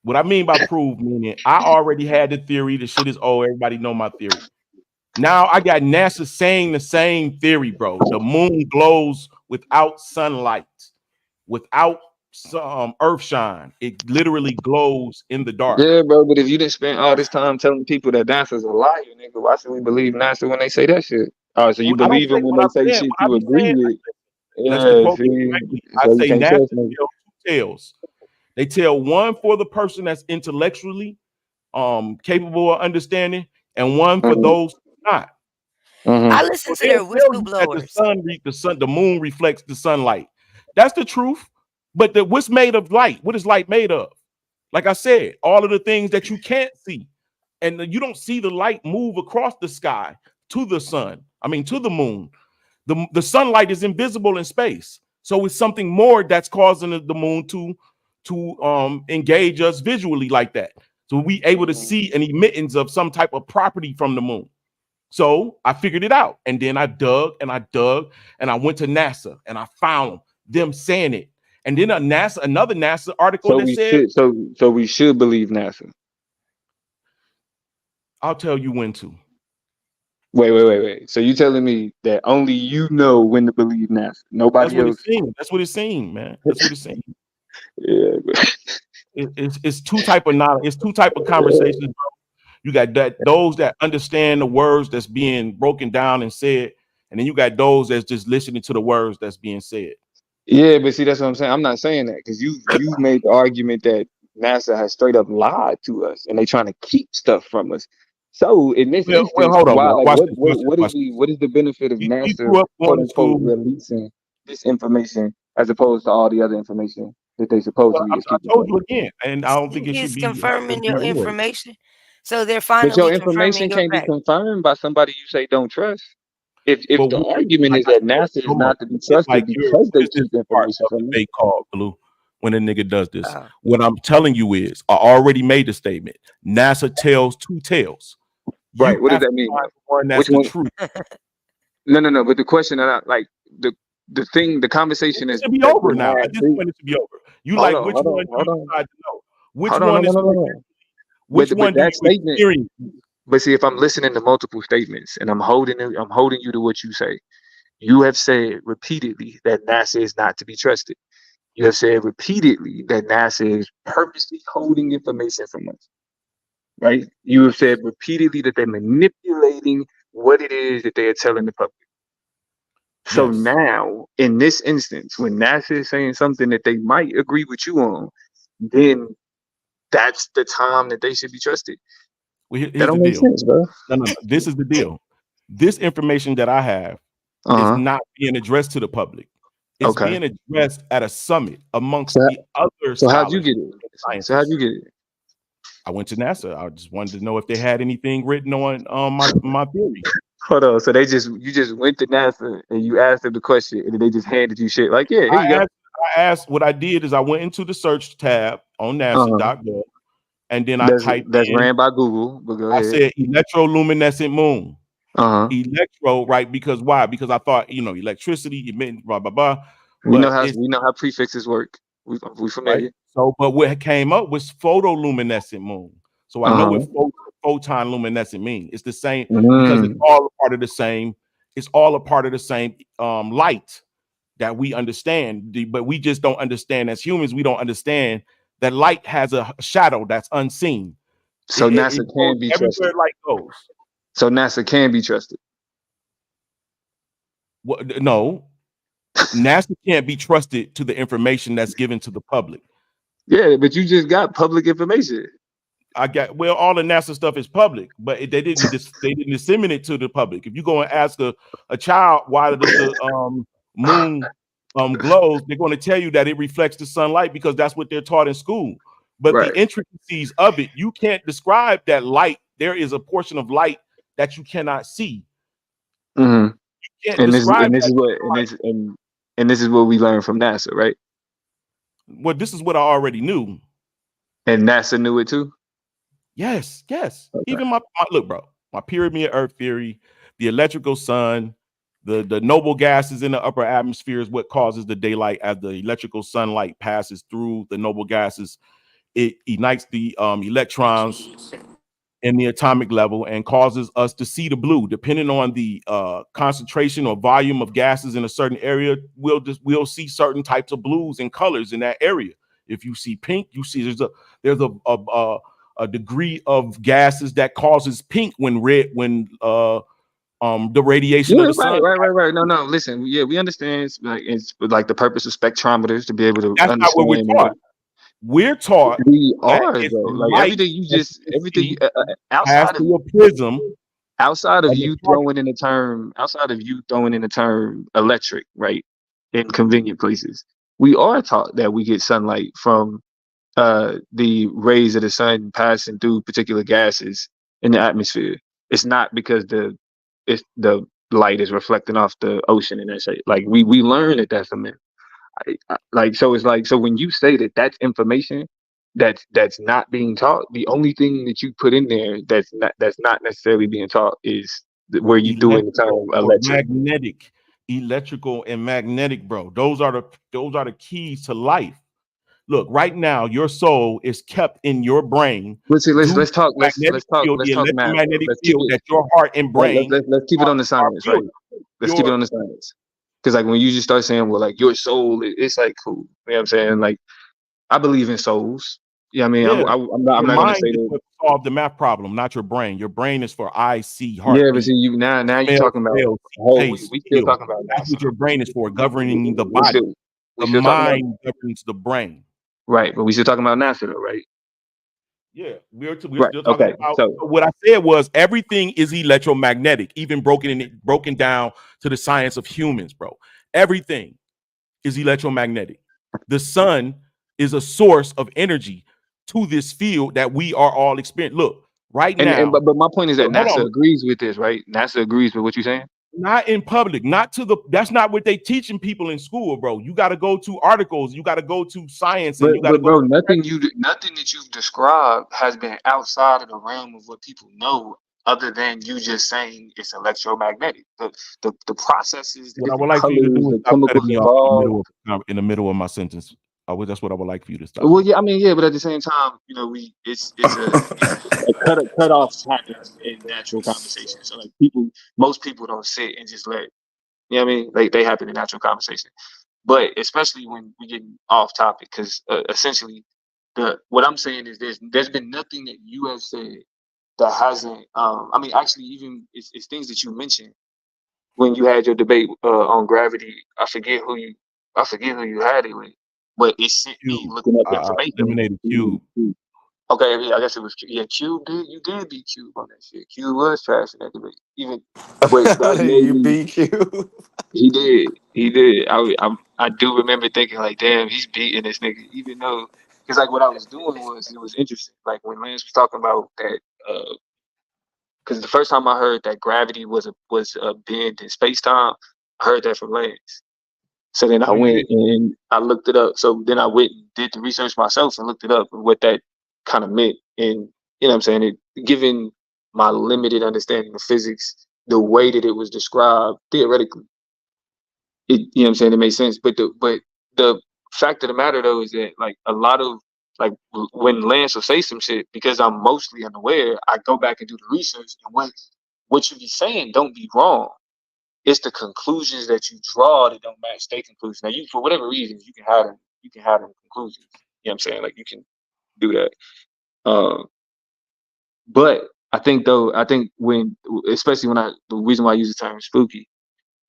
What I mean by prove, meaning I already had the theory. The shit is old. Everybody know my theory. Now I got NASA saying the same theory, bro. The moon glows without sunlight, without earth shine. It literally glows in the dark. Yeah, bro. But if you didn't spend all this time telling people that NASA's a liar, nigga, why should we believe NASA when they say that shit? Oh, so you believe them when they say shit you agree with? I say NASA tells two tales. They tell one for the person that's intellectually capable of understanding, and one for those not. I listen to their whistleblowers. The moon reflects the sunlight. That's the truth. But what's made of light? What is light made of? Like I said, all of the things that you can't see, and you don't see the light move across the sky to the sun. I mean, to the moon. The sunlight is invisible in space, so it's something more that's causing the moon to engage us visually like that. So we able to see an emittance of some type of property from the moon. So I figured it out, and then I dug and I went to NASA and I found them saying it. And then another NASA article So that we said, should, so we should believe NASA. I'll tell you when to. Wait. So you telling me that only you know when to believe NASA? Nobody else? That's what it seemed, man. That's what it seemed. Yeah. It's two type of knowledge. It's two type of conversations, bro. You got those that understand the words that's being broken down and said, and then you got those that's just listening to the words that's being said. Yeah, but see, that's what I'm saying. I'm not saying that because you made the argument that NASA has straight up lied to us and they trying to keep stuff from us. So in this instance, hold on. What is the benefit of NASA quote unquote releasing this information as opposed to all the other information that they supposedly is keeping? I told you again, and I don't think it should be confirming your information. So they're finally but your information can't be confirmed by somebody you say don't trust. If the argument is that NASA is not to be trusted because they keep information from they call Blue when a nigga does this. What I'm telling you is, I already made the statement. NASA tells two tales. Right. What does that mean? Which one? True. No. But the question that the conversation is to be over now. At this point, it should be over. You like which one you decide to know? Which one is which one do you experience? But see, if I'm listening to multiple statements and I'm holding you to what you say, you have said repeatedly that NASA is not to be trusted. You have said repeatedly that NASA is purposely holding information from us. Right? You have said repeatedly that they're manipulating what it is that they are telling the public. So now, in this instance, when NASA is saying something that they might agree with you on, then that's the time that they should be trusted. Well, here's that don't the make deal. sense, bro. No. This is the deal. This information that I have is not being addressed to the public. It's being addressed at a summit amongst the other. So how'd you get it? I went to NASA. I just wanted to know if they had anything written on my theory. Hold on. So you just went to NASA and you asked them the question, and then they just handed you shit like, yeah, here you go. I asked. What I did is I went into the search tab on NASA.gov. And then I typed that's ran by Google. But go ahead. I said electroluminescent moon. Electro, right? Because why? Because I thought, electricity, emitting, blah blah blah. We know how prefixes work. We familiar. Right? So, but what came up was photoluminescent moon. So I know what photon luminescent means. It's the same because it's all a part of the same. It's all a part of the same light that we understand, but we just don't understand as humans. We don't understand that light has a shadow that's unseen. So NASA can be trusted. Everywhere light goes. So NASA can be trusted. No, NASA can't be trusted to the information that's given to the public. Yeah, but you just got public information. All the NASA stuff is public, but they didn't disseminate it to the public. If you go and ask a child why the moon glows, they're going to tell you that it reflects the sunlight because that's what they're taught in school. But the intricacies of it, you can't describe that light. There is a portion of light that you cannot see. You can't describe this is what we learned from NASA, right? Well, this is what I already knew. And NASA knew it too? Yes. Even my look, bro, my pyramid Earth theory, the electrical sun, the noble gases in the upper atmosphere is what causes the daylight. As the electrical sunlight passes through the noble gases, it ignites the electrons in the atomic level and causes us to see the blue. Depending on the concentration or volume of gases in a certain area, we'll see certain types of blues and colors in that area. If you see pink, you see there's a degree of gases that causes pink when the radiation of the sun. Right. No. Listen, we understand. It's like the purpose of spectrometers to be able to understand. That's not what we're taught. We're taught. We are though. Like everything outside of a prism. Outside of you throwing in the term electric, right? In convenient places, we are taught that we get sunlight from the rays of the sun passing through particular gases in the atmosphere. It's not because the light is reflecting off the ocean and that shit. Like we learn that that's a myth. Like so it's like so when you say that that's information that's not being taught, the only thing that you put in there that's not necessarily being taught is where you threw in the term electric. Electrical and magnetic, bro. Those are the keys to life. Look, right now, your soul is kept in your brain. Let's talk math. Electromagnetic field that your heart and brain. Let's keep it on the science, right? Let's keep it on the science. Because like when you just start saying, well, like your soul, it's like cool. You know what I'm saying? Like I believe in souls. Yeah, I mean, I'm not gonna say that. Solve the math problem, not your brain. Your brain is for eye, see, heart. Yeah, but see, you now you're talking about we still talking about that's what your brain is for, governing the body. The mind governs the brain. Right, but we still talking about NASA, though, right? Yeah, we're still talking about. So what I said was everything is electromagnetic, even broken down to the science of humans, bro. Everything is electromagnetic. The sun is a source of energy to this field that we are all experiencing. Look, now. But my point is that NASA agrees with this, right? NASA agrees with what you're saying. Not in public, that's not what they teaching people in school, bro. You got to go to articles, you got to go to science, and nothing that you've described has been outside of the realm of what people know, other than you just saying it's electromagnetic. The processes, what I would like for you to do is stop cutting me off in the middle of my sentence. That's what I would like for you to stop. Well, yeah, I mean, yeah, but at the same time, you know, it's a cut off happens in natural conversation. So like most people don't sit and just let, you know what I mean? Like they happen in natural conversation. But especially when we get off topic, because essentially what I'm saying is there's been nothing that you have said that hasn't I mean actually even it's things that you mentioned when you had your debate on gravity. I forget who you had it with. But it sent me looking up information. Eliminated Cube. Okay, I guess it was Cube. You did beat Cube on that shit. Cube was trash in that debate. Even you beat Cube. He did. I do remember thinking like, damn, he's beating this nigga. Even though, because like what I was doing it was interesting. Like when Lance was talking about that, because the first time I heard that gravity was a bend in space time, I heard that from Lance. So then I went and I looked it up. So then I went and did the research myself and looked it up and what that kind of meant. And you know what I'm saying? Given my limited understanding of physics, the way that it was described theoretically, you know what I'm saying? It made sense. But the fact of the matter though is that like a lot of like when Lance will say some shit, because I'm mostly unaware, I go back and do the research, and what you be saying don't be wrong. It's the conclusions that you draw that don't match their conclusions. Now, for whatever reasons, you can have them conclusions. You know what I'm saying? Like you can do that. But I think when, especially the reason why I use the term spooky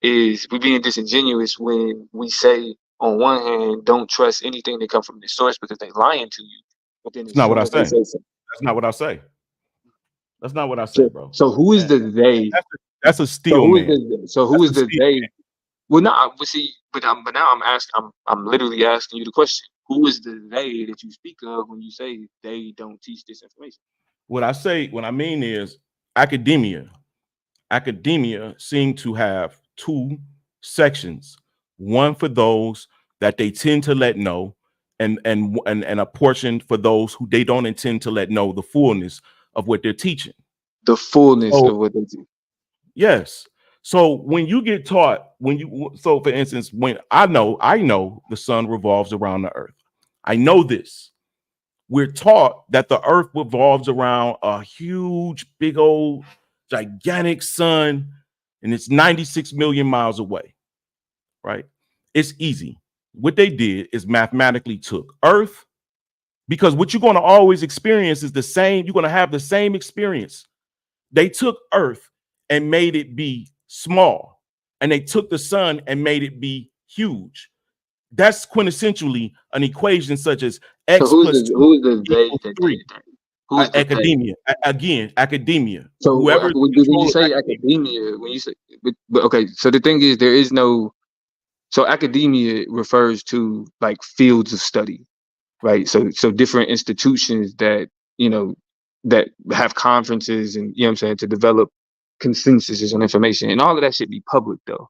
is we being disingenuous when we say on one hand, don't trust anything that comes from the source because they lying to you. But then it's not what I say. That's not what I say. That's not what I say, bro. So who is the they? That's a steal, man. So who is the they? Well, no, but now I'm literally asking you the question. Who is the they that you speak of when you say they don't teach this information? What I mean is academia. Academia seem to have two sections. One for those that they tend to let know, and a portion for those who they don't intend to let know the fullness of what they're teaching. The fullness of what they teach. Yes. So when you get taught, so for instance, when I know the sun revolves around the earth. I know this. We're taught that the earth revolves around a huge, big old, gigantic sun, and it's 96 million miles away, right? It's easy. What they did is mathematically took Earth, because what you're going to always experience is the same. You're going to have the same experience. They took Earth and made it be small, and they took the sun and made it be huge. That's quintessentially an equation such as x plus 2 equals 3. Academia. Again, academia. So whoever when you say academia, when you say, but okay, so the thing is, there is no. So academia refers to like fields of study. right? So different institutions that, you know, that have conferences and, you know what I'm saying, to develop consensuses on information, and all of that should be public though.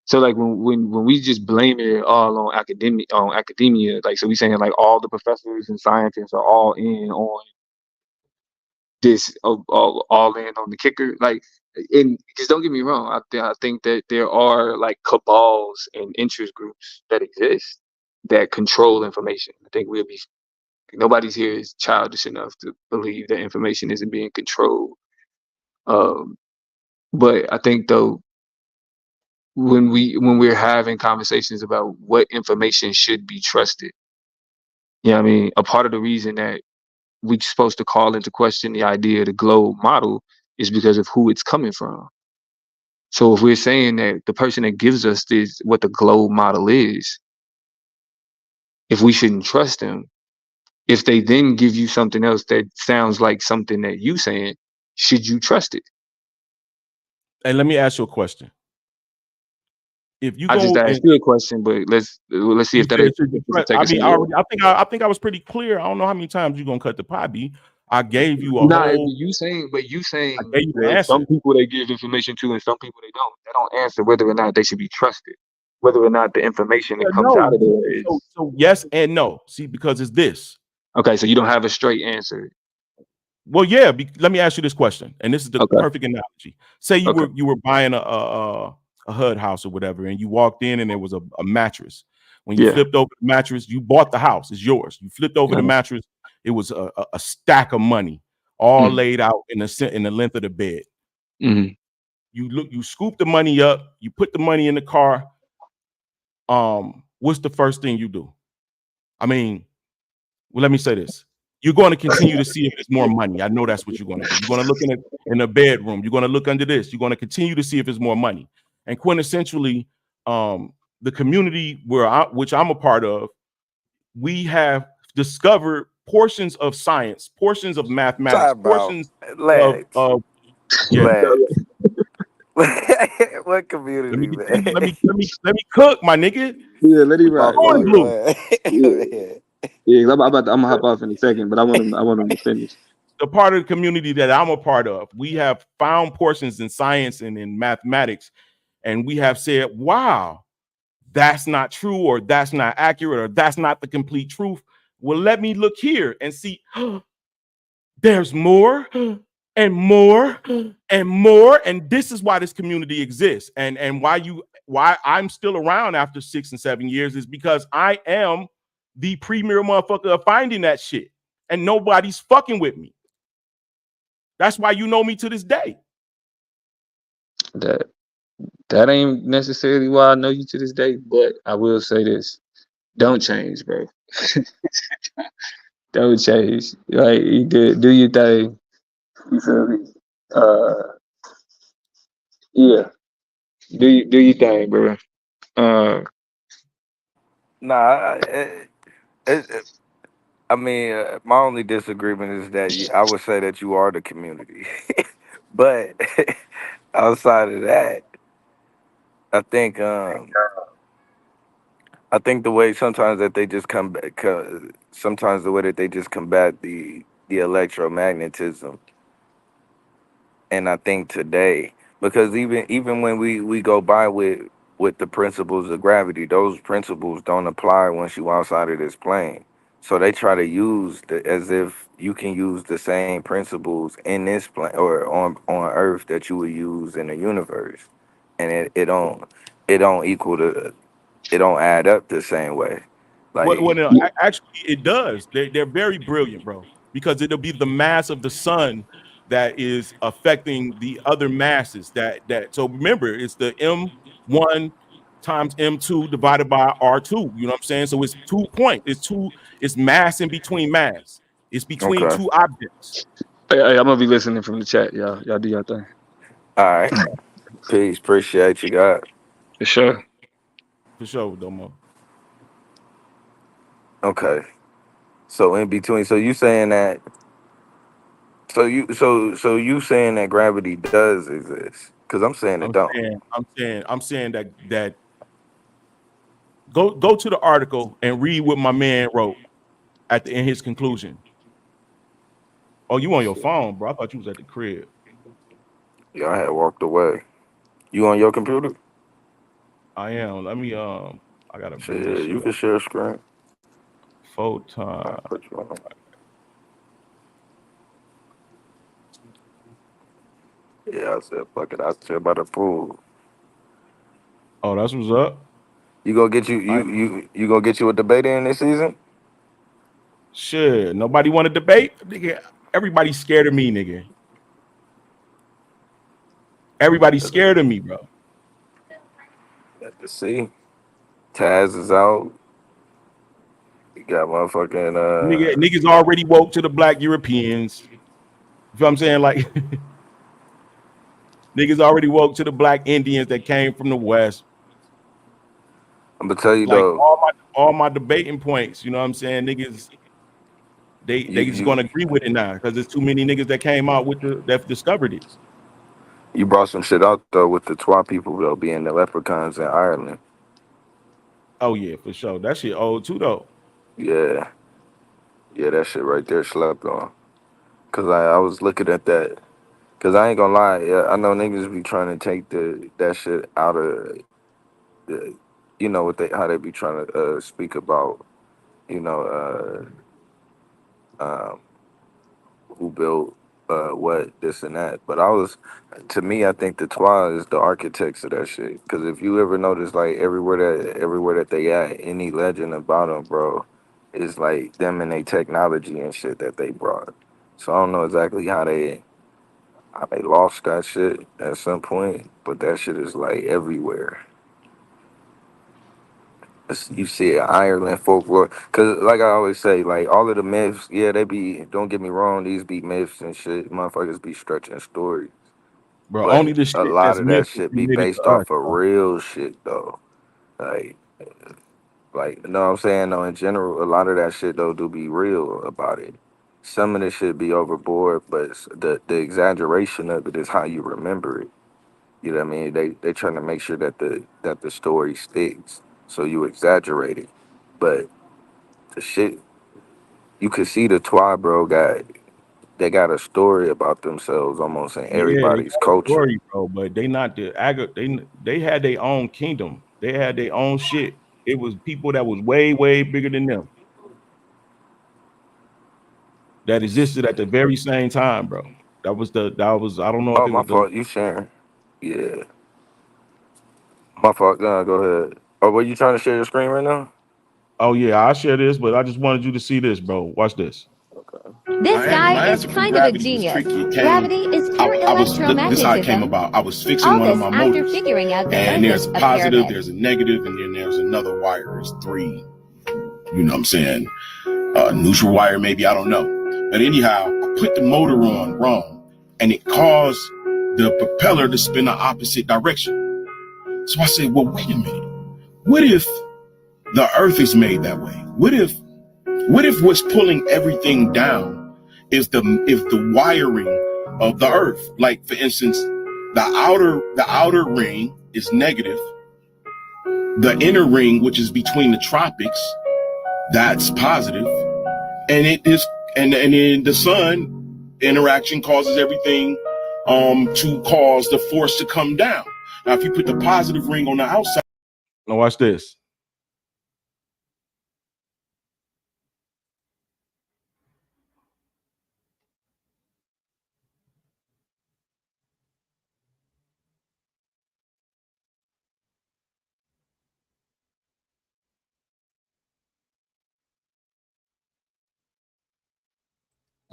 So like when we just blame it all on academia, like, so we saying like all the professors and scientists are all in on this, all in on the kicker, like, and because don't get me wrong, I think that there are like cabals and interest groups that exist that control information. I think nobody's here is childish enough to believe that information isn't being controlled. But I think though, when we're having conversations about what information should be trusted, you know what I mean, a part of the reason that we're supposed to call into question the idea of the globe model is because of who it's coming from. So if we're saying that the person that gives us this, what the globe model is, if we shouldn't trust them, if they then give you something else that sounds like something that you saying, should you trust it? And let me ask you a question. If you I just asked you a question, but let's see if that is. I think I was pretty clear. I don't know how many times you're gonna cut the pie, B. I gave you a whole. You saying that some people they give information to and some people they don't. They don't answer whether or not they should be trusted, whether or not the information that comes out of there is. So yes and no. See, because it's this. Okay, so you don't have a straight answer. Well, yeah. Let me ask you this question, and this is the perfect analogy. Say you were buying a HUD house or whatever, and you walked in and there was a mattress. When you flipped over the mattress, you bought the house, it's yours. You flipped over the mattress, it was a stack of money all laid out in the length of the bed. You scoop the money up, you put the money in the car. What's the first thing you do? I mean, well, let me say this. You're going to continue to see if there's more money. I know that's what you're going to do. You're going to look in the bedroom. You're going to look under this. You're going to continue to see if there's more money. And quintessentially, the community which I'm a part of, we have discovered portions of science, portions of mathematics, portions of what community? Let me cook, my nigga. Yeah, let it rock. Yeah, I'm gonna hop off in a second, but I want him to finish. The part of the community that I'm a part of, we have found portions in science and in mathematics, and we have said, wow, that's not true, or that's not accurate, or that's not the complete truth. Well, let me look here and see. There's more and more and more. And this is why this community exists. And why I'm still around after 6 and 7 years is because I am the premier motherfucker of finding that shit. And nobody's fucking with me. That's why you know me to this day. That ain't necessarily why I know you to this day, but I will say this. Don't change, bro. Don't change. Like, you do your thing. You feel me? Yeah. Do your thing, bro. I mean, my only disagreement is that I would say that you are the community, but outside of that, I think the way sometimes that they just sometimes the way that they just combat the electromagnetism, and I think today, because even when we go by with the principles of gravity, those principles don't apply once you outside of this plane. So they try to use as if you can use the same principles in this plane or on Earth that you would use in the universe, and it don't equal it don't add up the same way. Like, actually, it does. They're very brilliant, bro, because it'll be the mass of the sun that is affecting the other masses. So remember, it's the M1 times M2 divided by R2. You know what I'm saying? So it's 2 points. It's mass in between mass. It's between two objects. Hey, I'm gonna be listening from the chat, y'all. Y'all do your thing. All right. Peace. Appreciate you, God. For sure. For sure, Domo. Okay. So in between, so you saying that you saying that gravity does exist? Because I'm saying it don't. I'm saying that go to the article and read what my man wrote. in his conclusion. Oh, you on your phone, bro? I thought you was at the crib. Yeah, I had walked away. You on your computer? I am. Let me I gotta bring Yeah, this you shit can up. share a screen. Photon. I'll put you on. Yeah, I said, fuck it. I said about the pool. Oh, that's what's up. You gonna get you gonna get you a debate in this season? Shit, nobody want to debate, nigga. Everybody's scared of me, nigga. Everybody's scared of me, bro. Let's see. Taz is out. You got motherfucking Niggas already woke to the black Europeans. You know what I'm saying? Like niggas already woke to the black Indians that came from the West. I'm gonna tell you Like though. all my debating points, you know what I'm saying? Niggas, they just gonna agree with it now because there's too many niggas that came out with that discovered it. You brought some shit out though with the Twa people though being the leprechauns in Ireland. Oh yeah, for sure. That shit old too though. Yeah, that shit right there slept on. Cause I was looking at that. Cause I ain't gonna lie, yeah, I know niggas be trying to take that shit out of the, you know what how they be trying to speak about, you know, who built what, this and that. But to me, I think the Twa is the architects of that shit. Because if you ever notice, like everywhere that they at, any legend about them, bro, is like them and their technology and shit that they brought. So I don't know exactly how they lost that shit at some point, but that shit is like everywhere. You see it, Ireland folklore, cause like I always say, like all of the myths, yeah, they be. Don't get me wrong, these be myths and shit. Motherfuckers be stretching stories, Bro, but only the a shit lot that's of that meant to shit be be related based to us, off of bro. real shit though. Like you know what I'm saying? Though in general, a lot of that shit though do be real about it. Some of the shit be overboard, but the exaggeration of it is how you remember it. You know what I mean? They trying to make sure that the story sticks, so you exaggerate it, but the shit. You could see the Twa, bro, they got a story about themselves almost in Yeah, they everybody's got a culture. story, bro, but they not they had their own kingdom. They had their own shit. It was people that was way, way bigger than them that existed at the very same time, bro. That was I don't know if Oh, it my was the fault. You sharing? Yeah, my fault. No, go ahead. Oh, were you trying to share your screen right now? Oh yeah, I'll share this, but I just wanted you to see this, bro. Watch this. This guy is kind of a genius. Gravity is pure electromagnetism. This is how it came about. I was fixing All one of this my after motors, figuring out the and there's a purpose of positive, pyramid. there's a negative, and then there's another wire. It's three. You know what I'm saying? Neutral wire, maybe, I don't know. But anyhow, I put the motor on wrong, and it caused the propeller to spin the opposite direction. So I said, well, wait a minute. What if the Earth is made that way? What if what's pulling everything down is the wiring of the Earth? Like, for instance, the outer ring is negative. The inner ring, which is between the tropics, that's positive. And it is, and then the sun interaction causes everything to cause the force to come down. Now, if you put the positive ring on the outside. Now watch this.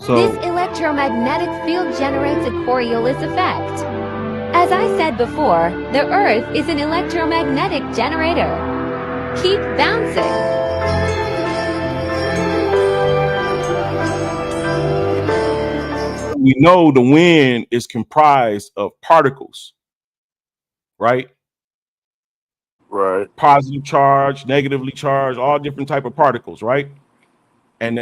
This electromagnetic field generates a Coriolis effect. As I said before, the Earth is an electromagnetic generator. Keep bouncing. We know the wind is comprised of particles, right? Right. Positive charge, negatively charged, all different type of particles, right? And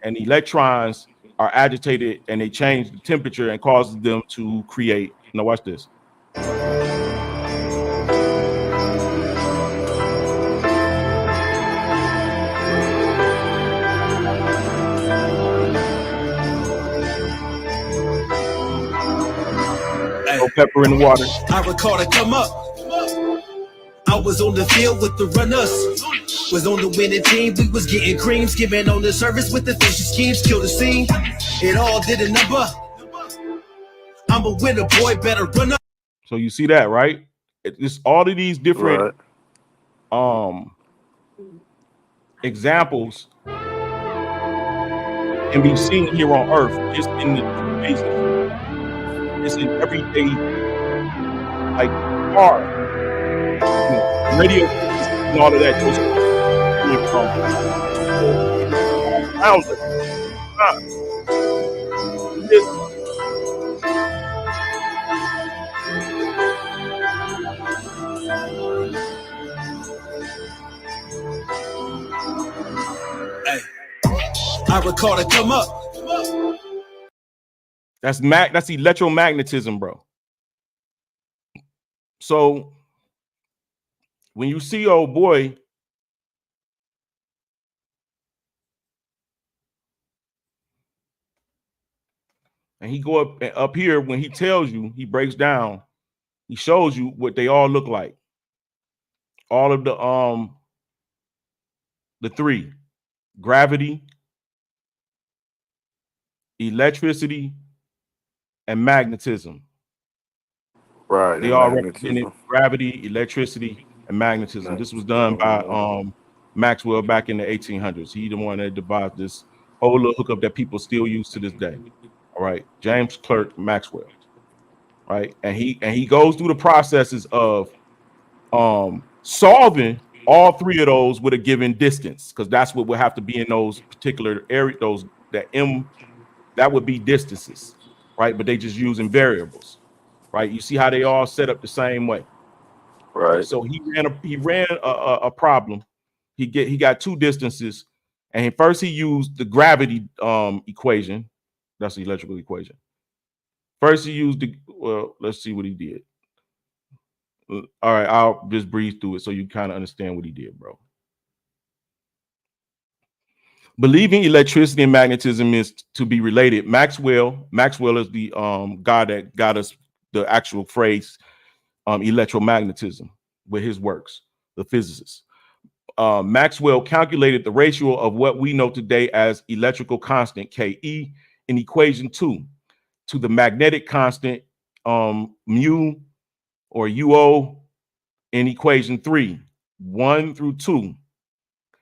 electrons are agitated and they change the temperature and causes them to create. Now watch this. pepper in the water. I recall to come up. I was on the field with the runners. Was on the winning team. We was getting creams, giving on the service with the fishy schemes. Kill the scene. It all did a number. I'm a winner, boy. Better run up. So you see that, right? It's all of these different examples can be seen here on Earth, just in the basic. It's in everyday, like car, radio, and all of that. Goes from around it. I recall to come up. That's electromagnetism, bro. So when you see old boy and he go up here, when he tells you, he breaks down, he shows you what they all look like. All of the three: gravity, electricity, and magnetism. Right. They all represented gravity, electricity, and magnetism. This was done by Maxwell back in the 1800s. He the one that devised this whole little hookup that people still use to this day. All right, James Clerk Maxwell. Right, and he goes through the processes of solving all three of those with a given distance, because that's what would have to be in those particular areas. Those that would be distances, right? But they just using variables, right? You see how they all set up the same way, right? So he ran a problem. He got two distances, and first he used the gravity equation. That's the electrical equation. First he used let's see what he did. All right, I'll just breeze through it so you kind of understand what he did, bro. Believing electricity and magnetism is to be related. Maxwell is the guy that got us the actual phrase electromagnetism with his works, the physicist. Maxwell calculated the ratio of what we know today as electrical constant, Ke, in equation 2 to the magnetic constant, mu or UO, in equation 3, 1 through 2.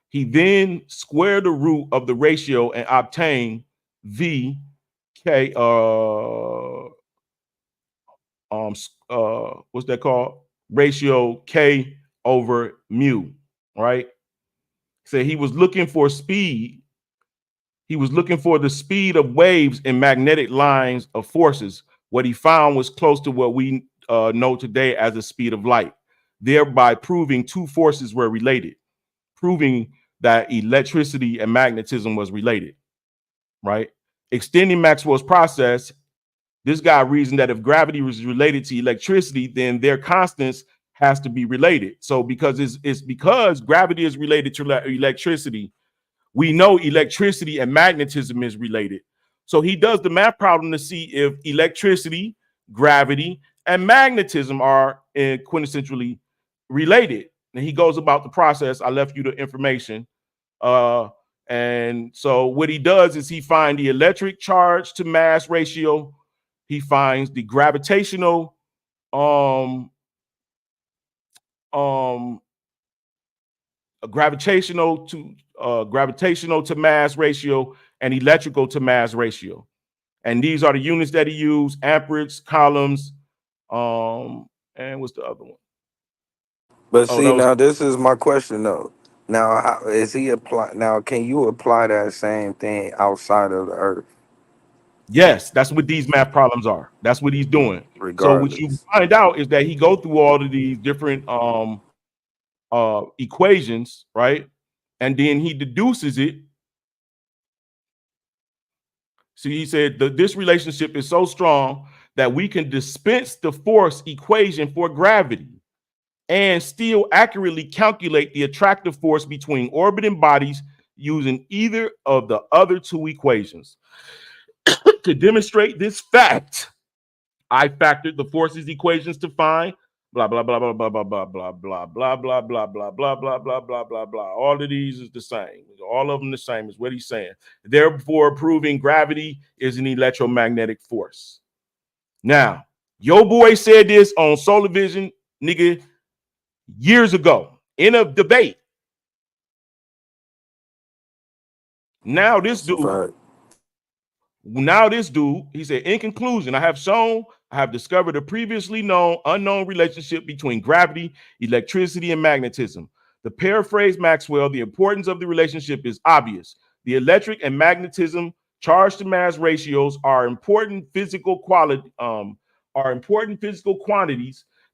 He then squared the root of the ratio and obtained V K what's that called? Ratio K over mu, right? So he was looking for speed. He was looking for the speed of waves in magnetic lines of forces. What he found was close to what we know today as the speed of light, thereby proving two forces were related, proving that electricity and magnetism was related, right? Extending Maxwell's process, this guy reasoned that if gravity was related to electricity, then their constants has to be related. So because it's because gravity is related to electricity, we know electricity and magnetism is related. So he does the math problem to see if electricity, gravity, and magnetism are quintessentially related. And he goes about the process. I left you the information. And so what he does is he finds the electric charge to mass ratio. He finds the gravitational gravitational to mass ratio and electrical to mass ratio. And these are the units that he used: amperes, coulombs, and what's the other one? But see, now this is my question though. Now, how is he apply? Now, can you apply that same thing outside of the Earth? Yes, that's what these math problems are. That's what he's doing. So what you find out is that he go through all of these different equations, right? And then he deduces it. See, he said this relationship is so strong that we can dispense the force equation for gravity and still accurately calculate the attractive force between orbiting bodies using either of the other two equations. To demonstrate this fact, I factored the forces equations to find blah blah blah blah blah blah blah blah blah blah blah blah blah blah blah blah blah blah blah. All of these is the same. All of them the same is what he's saying. Therefore, proving gravity is an electromagnetic force. Now, your boy said this on Solar Vision, nigga, years ago in a debate. Now this dude, he said, in conclusion, I have discovered a previously unknown relationship between gravity, electricity, and magnetism. To paraphrase Maxwell, the importance of the relationship is obvious. The electric and magnetism charge to mass ratios are important physical quantities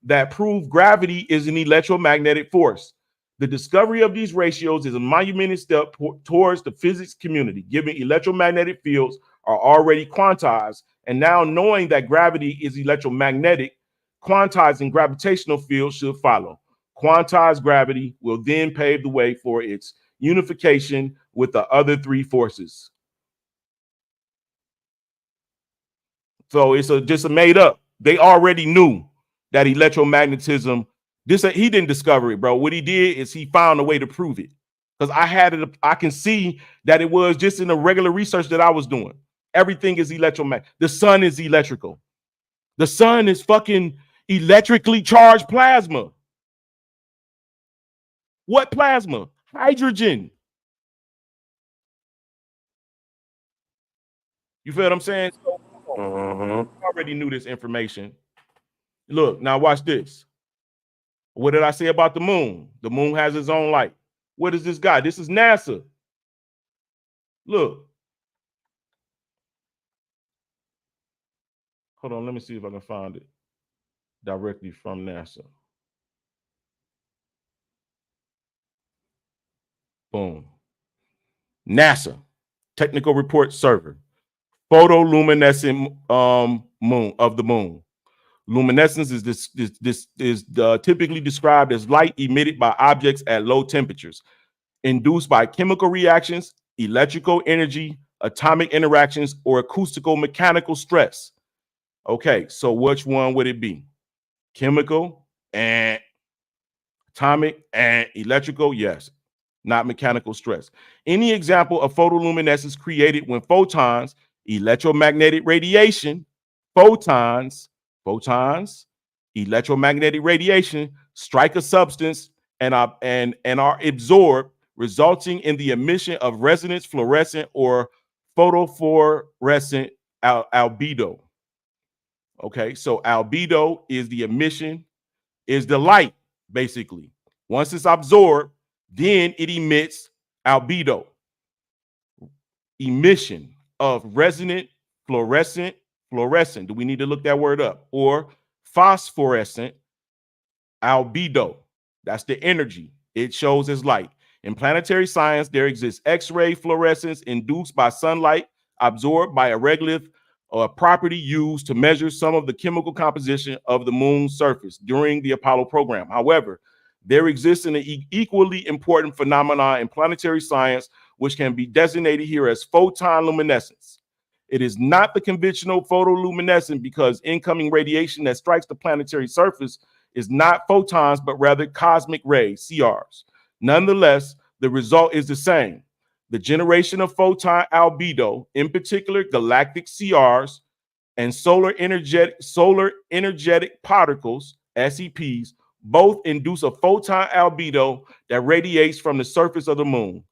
that prove gravity is an electromagnetic force. The discovery of these ratios is a monumental step towards the physics community, given electromagnetic fields are already quantized, and now knowing that gravity is electromagnetic, quantizing gravitational fields should follow. Quantized gravity will then pave the way for its unification with the other three forces. So it's just a made up. They already knew that electromagnetism. He didn't discover it, bro. What he did is he found a way to prove it. Because I had it, I can see that it was just in the regular research that I was doing. Everything is electromagnetic. The sun is electrical. The sun is fucking electrically charged plasma. What plasma? Hydrogen. You feel what I'm saying? So, I already knew this information. Look, now watch this. What did I say about the moon? The moon has its own light. What is this guy? This is NASA. Look. Hold on, let me see if I can find it directly from NASA. Boom. NASA, technical report server. Photoluminescent moon of the moon. Luminescence is typically described as light emitted by objects at low temperatures, induced by chemical reactions, electrical energy, atomic interactions, or acoustical mechanical stress. Okay, so which one would it be? Chemical and atomic and electrical? Yes, not mechanical stress. Any example of photoluminescence created when photons, electromagnetic radiation, photons, electromagnetic radiation strike a substance and are absorbed, resulting in the emission of resonance fluorescent or photophorescent albedo. Okay, so albedo is the emission, is the light, basically. Once it's absorbed, then it emits albedo. Emission of resonant fluorescent. Do we need to look that word up? Or phosphorescent albedo. That's the energy it shows as light. In planetary science, there exists X-ray fluorescence induced by sunlight absorbed by a regolith, or a property used to measure some of the chemical composition of the moon's surface during the Apollo program. However, there exists an equally important phenomenon in planetary science, which can be designated here as photon luminescence. It is not the conventional photoluminescence because incoming radiation that strikes the planetary surface is not photons, but rather cosmic rays, CRs. Nonetheless, the result is the same. The generation of photon albedo, in particular galactic CRs, and solar energetic particles, SEPs, both induce a photon albedo that radiates from the surface of the moon.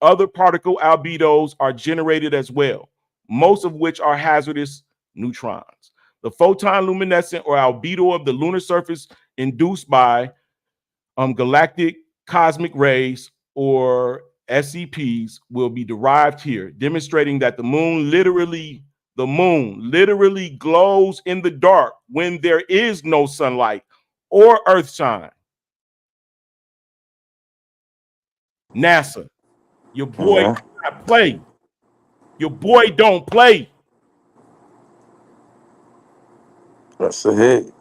Other particle albedos are generated as well, most of which are hazardous neutrons. The photon luminescent or albedo of the lunar surface induced by galactic cosmic rays or SEPs will be derived here, demonstrating that the moon literally glows in the dark when there is no sunlight or earth shine. NASA, your boy does not play. Your boy don't play. That's a hit.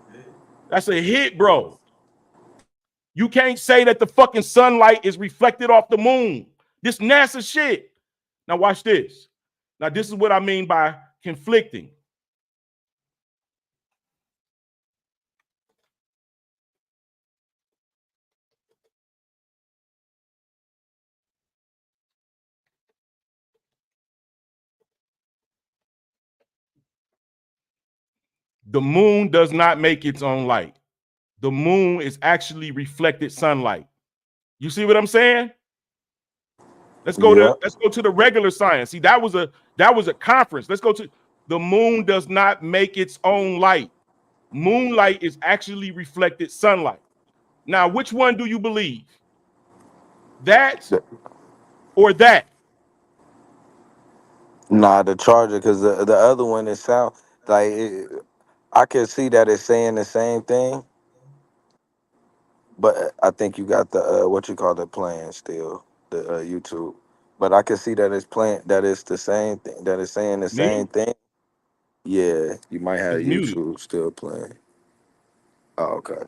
That's a hit, bro. You can't say that the fucking sunlight is reflected off the moon. This NASA shit. Now watch this. Now this is what I mean by conflicting. The moon does not make its own light. The moon is actually reflected sunlight. You see what I'm saying? Let's go to the regular science. See, that was a conference. Let's go to the moon does not make its own light. Moonlight is actually reflected sunlight. Now, which one do you believe? That or that? Nah, the charger, because the other one is sound like I can see that it's saying the same thing, but I think you got the what you call it playing still, the YouTube. But I can see that it's playing, that it's the same thing, that it's saying the same thing. Yeah, you might have It's muted. YouTube still playing. Oh, okay.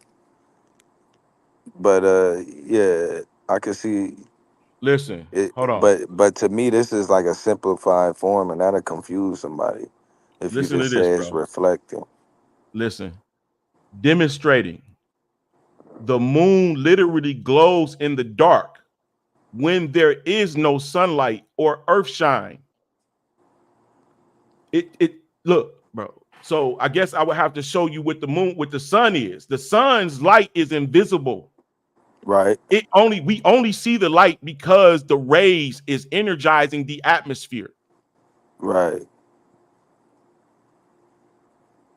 But yeah, I can see Listen, it. hold on. But to me, this is like a simplified form, and that'll confuse somebody if you Listen to just this, say it's bro. reflecting. Listen, demonstrating the moon literally glows in the dark when there is no sunlight or earth shine. It look, bro. So I guess I would have to show you what the sun is. The sun's light is invisible. Right. We only see the light because the rays is energizing the atmosphere. Right.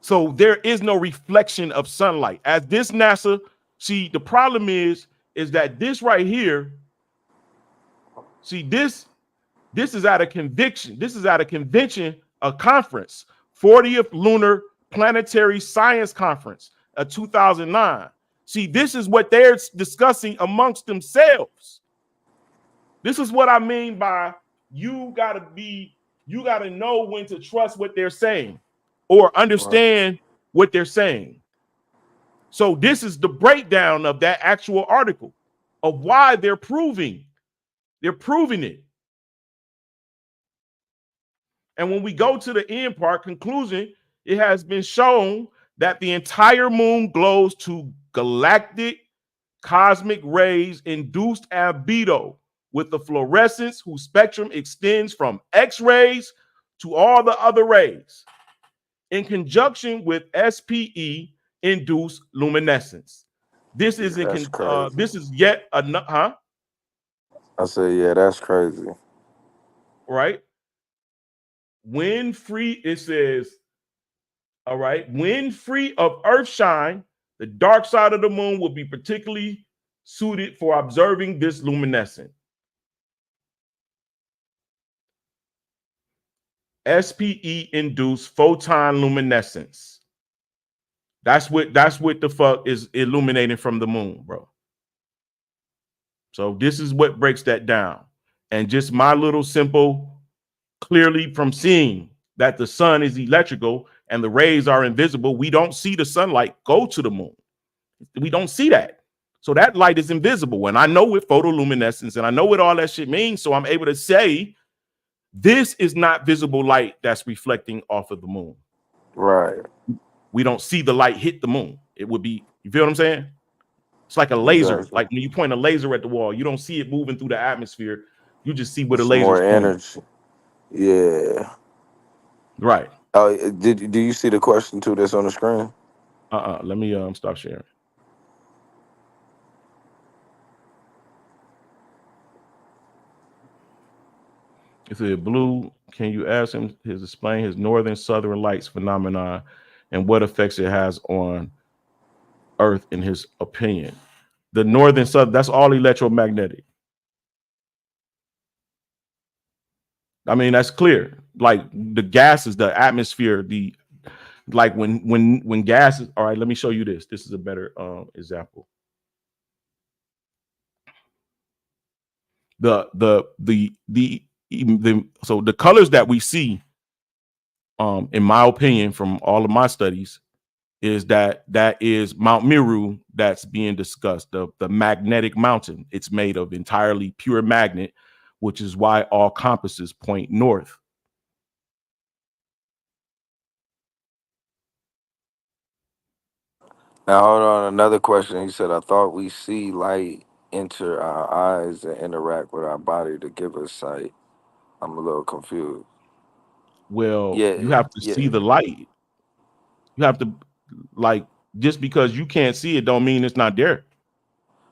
So there is no reflection of sunlight. As this NASA, see, the problem is that this right here, see, this is at a conviction. This is at a convention, a conference, 40th Lunar Planetary Science Conference of 2009. See, this is what they're discussing amongst themselves. This is what I mean by you gotta know when to trust what they're saying or understand what they're saying. So this is the breakdown of that actual article of why they're proving it. And when we go to the end part, conclusion, it has been shown that the entire moon glows to galactic cosmic rays induced albedo with the fluorescence whose spectrum extends from X-rays to all the other rays in conjunction with SPE induced luminescence. This is this is yet another, huh? I said, yeah, that's crazy. Right? When free, it says, all right, when free of earth shine, the dark side of the moon will be particularly suited for observing this luminescence. SPE induced photon luminescence. That's what the fuck is illuminating from the moon, bro. So this is what breaks that down. And just my little simple, clearly from seeing that the sun is electrical and the rays are invisible, we don't see the sunlight go to the moon. We don't see that. So that light is invisible. And I know what photoluminescence and I know what all that shit means. So I'm able to say this is not visible light that's reflecting off of the moon. Right. We don't see the light hit the moon. It would be, you feel what I'm saying? It's like a laser. Exactly. Like when you point a laser at the wall, you don't see it moving through the atmosphere. You just see where the It's laser more is energy. Yeah. Right. Oh, do you see the question too that's on the screen? Let me stop sharing. It said, Blue, can you ask him to explain his northern southern lights phenomenon and what effects it has on Earth in his opinion? The northern southern, that's all electromagnetic. I mean, that's clear. Like the gases, the atmosphere, like when gases. All right, let me show you this. This is a better example. So the colors that we see, in my opinion, from all of my studies, is that is Mount Meru that's being discussed, the magnetic mountain. It's made of entirely pure magnet, which is why all compasses point north. Now hold on, another question. He said, I thought we see light enter our eyes and interact with our body to give us sight. I'm a little confused. Well, Yeah, you have to see the light. You have to, like, just because you can't see it don't mean it's not there.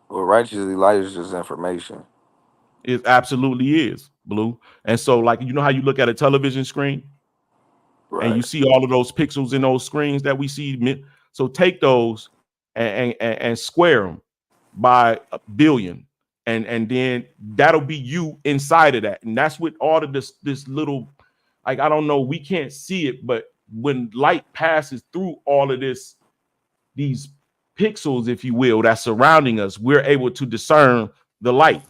Well, righteously light is just information. It absolutely is, Blue. And so, like, you know how you look at a television screen, and you see all of those pixels in those screens that we see. So take those and square them by a billion, and then that'll be you inside of that. And that's with all of this little, like, I don't know, we can't see it, but when light passes through all of these pixels, if you will, that's surrounding us, we're able to discern the light.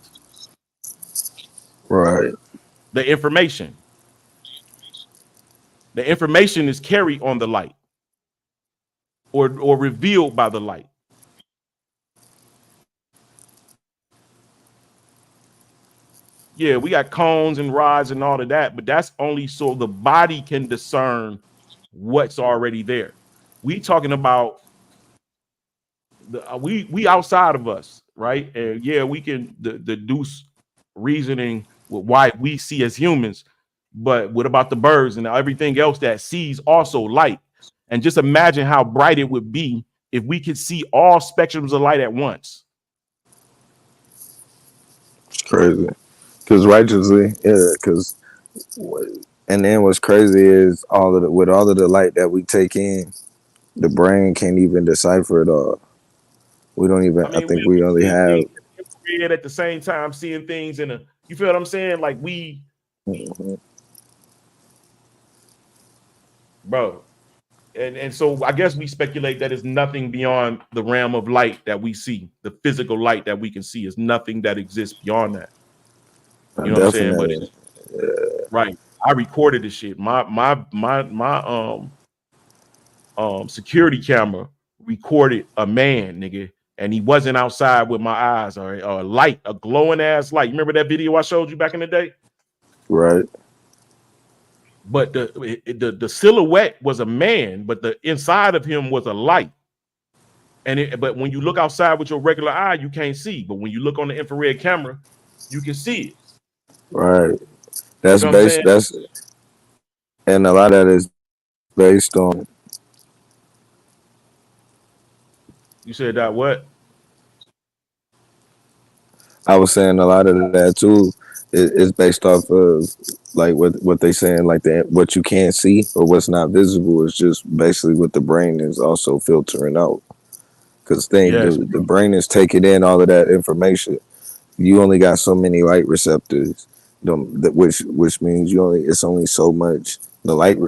Right. The information. The information is carried on the light or revealed by the light. Yeah, we got cones and rods and all of that, but that's only so the body can discern what's already there. We talking about we outside of us, right? And yeah, we can deduce reasoning with why we see as humans, but what about the birds and everything else that sees also light? And just imagine how bright it would be if we could see all spectrums of light at once. It's crazy. Because righteously, yeah, because, and then what's crazy is with all of the light that we take in, the brain can't even decipher it all. We don't even, I think we only have at the same time seeing things in a, you feel what I'm saying? Like we, bro. And so I guess we speculate that it's nothing beyond the realm of light that we see. The physical light that we can see is nothing that exists beyond that. You know what I'm saying? But right. I recorded this shit. My security camera recorded a man, nigga, and he wasn't outside with my eyes or a light, a glowing ass light. You remember that video I showed you back in the day? Right. But the silhouette was a man, but the inside of him was a light. But when you look outside with your regular eye, you can't see. But when you look on the infrared camera, you can see it. Right. That's You know based. And a lot of that is based on. You said that what? I was saying a lot of that too is based off of like what they saying, like what you can't see or what's not visible is just basically what the brain is also filtering out. Because the brain is taking in all of that information. You only got so many light receptors, which means it's only so much.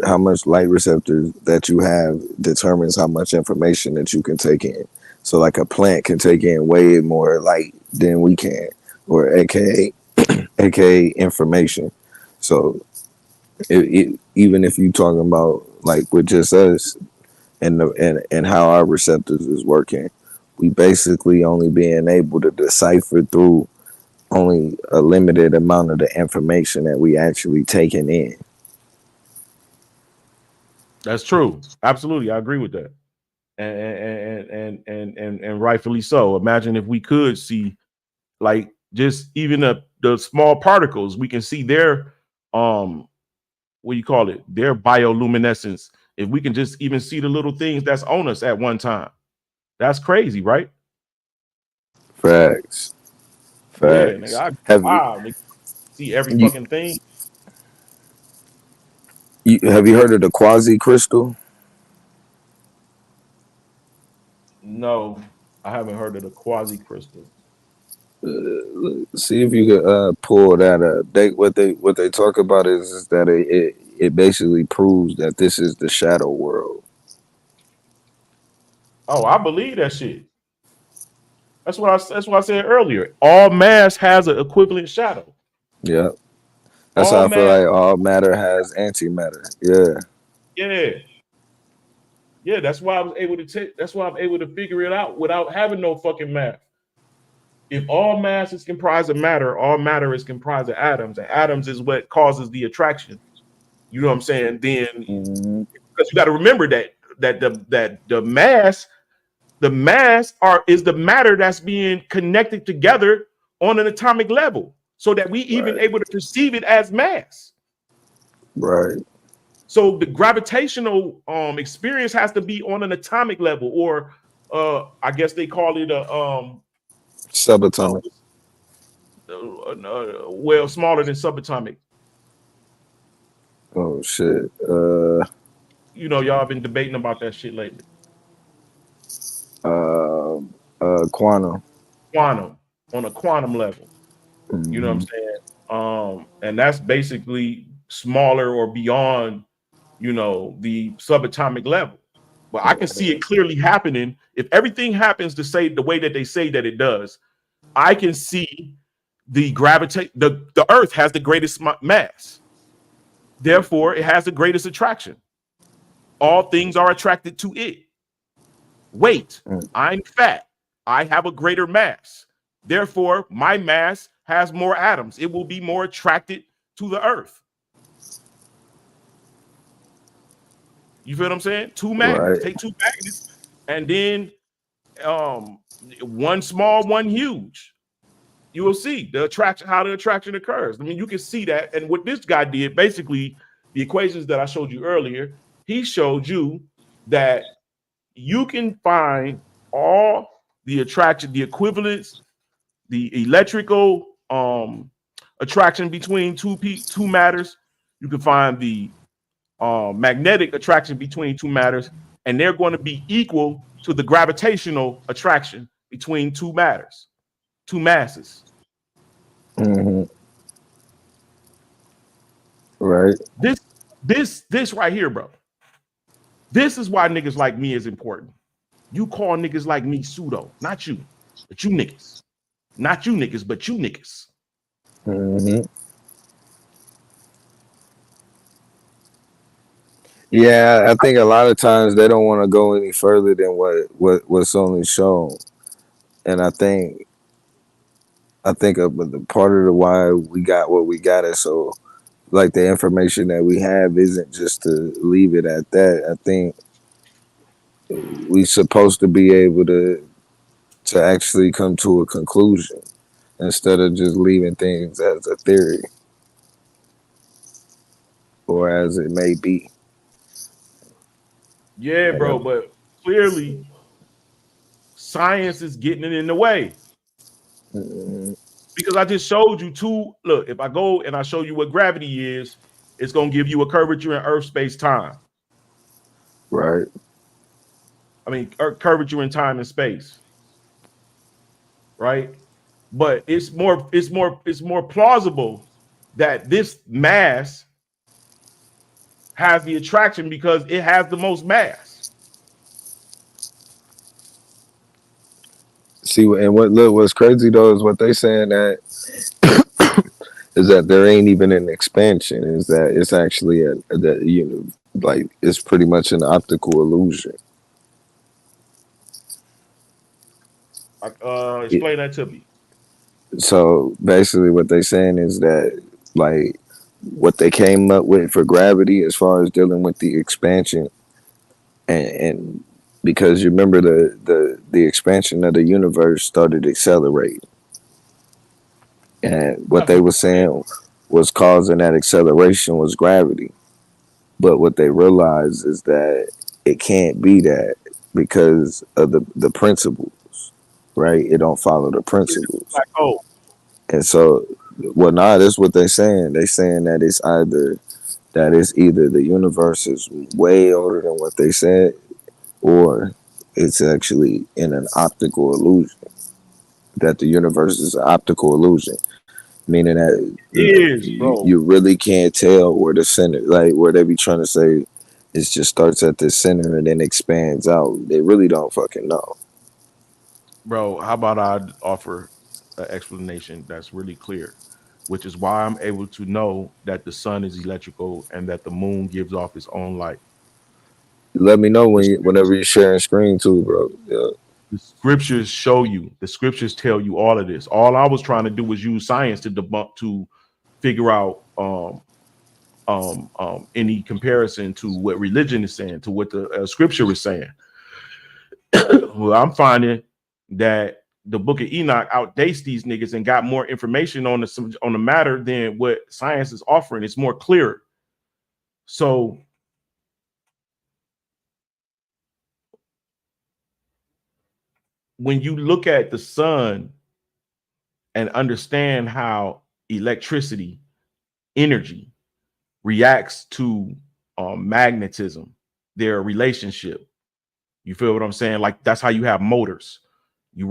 How much light receptors that you have determines how much information that you can take in. So like a plant can take in way more light than we can, or aka information. So even if you talking about like with just us and how our receptors is working, we basically only being able to decipher through only a limited amount of the information that we actually taking in. That's true. Absolutely. I agree with that. And rightfully so. Imagine if we could see like just even the small particles, we can see their what do you call it? Their bioluminescence. If we can just even see the little things that's on us at one time. That's crazy, right? Facts. Yeah, nigga, nigga, see every fucking thing. Have you heard of the quasi crystal? No, I haven't heard of the quasi crystal. See if you could pull that up. What they talk about is that it basically proves that this is the shadow world. Oh, I believe that shit. That's what I said earlier. All mass has an equivalent shadow. Yeah. That's how I feel like all matter has antimatter. Yeah. Yeah, that's why I was able to that's why I'm able to figure it out without having no fucking math. If all mass is comprised of matter, all matter is comprised of atoms, and atoms is what causes the attraction. You know what I'm saying? Then because you got to remember that the mass is the matter that's being connected together on an atomic level, so that we even able to perceive it as mass. Right. So the gravitational experience has to be on an atomic level, or I guess they call it a subatomic. Well, smaller than subatomic. Oh shit. You know, y'all been debating about that shit lately. Quantum. Quantum, on a quantum level. You know what I'm saying? And that's basically smaller or beyond, you know, the subatomic level. But I can see it clearly happening. If everything happens the way that they say that it does, I can see the Earth has the greatest mass. Therefore, it has the greatest attraction. All things are attracted to it. Weight, I'm fat. I have a greater mass. Therefore, my mass has more atoms. It will be more attracted to the Earth. You feel what I'm saying? Two magnets. Take two magnets, and then one small, one huge. You will see the attraction, how the attraction occurs. I mean, you can see that. And what this guy did, basically, the equations that I showed you earlier, he showed you that you can find all the attraction, the equivalence, the electrical attraction between two matters. You can find the magnetic attraction between two matters, and they're going to be equal to the gravitational attraction between two matters, two masses. Right. This right here, bro. This is why niggas like me is important. You call niggas like me pseudo, not you, but you niggas. Not you niggas, but you niggas. Yeah, I think a lot of times they don't want to go any further than what's only shown, and I think the part of the why we got what we got is so, like, the information that we have isn't just to leave it at that. I think we're supposed to be able to actually come to a conclusion instead of just leaving things as a theory or as it may be. Yeah, bro, but clearly science is getting it in the way. Because I just showed you two. Look, if I go and I show you what gravity is, it's going to give you a curvature in Earth, space, time. Right. I mean, curvature in time and space. Right. But it's more plausible that this mass has the attraction because it has the most mass. See, and what's crazy though is what they saying that is that there ain't even an expansion. Is that it's actually it's pretty much an optical illusion. Explain that to me. So basically, what they saying is that, like, what they came up with for gravity, as far as dealing with the expansion, and because you remember the expansion of the universe started accelerating, and what they were saying was causing that acceleration was gravity, but what they realized is that it can't be that because of the principles, right? It don't follow the principles. Black hole. And so, well, that's what they're saying. They're saying that it's either the universe is way older than what they said, or it's actually in an optical illusion. That the universe is an optical illusion, meaning that you really can't tell where the center, like where they be trying to say, it just starts at the center and then expands out. They really don't fucking know. Bro, how about I offer an explanation that's really clear, which is why I'm able to know that the sun is electrical and that the moon gives off its own light. Let me know whenever you're sharing screen too, bro. Yeah. The scriptures show you. The scriptures tell you all of this. All I was trying to do was use science to debunk, to figure out any comparison to what religion is saying, to what the scripture is saying. Well, I'm finding that the Book of Enoch outdates these niggas and got more information on the matter than what science is offering. It's more clear. So when you look at the sun and understand how electricity, energy reacts to magnetism, their relationship. You feel what I'm saying? Like that's how you have motors. You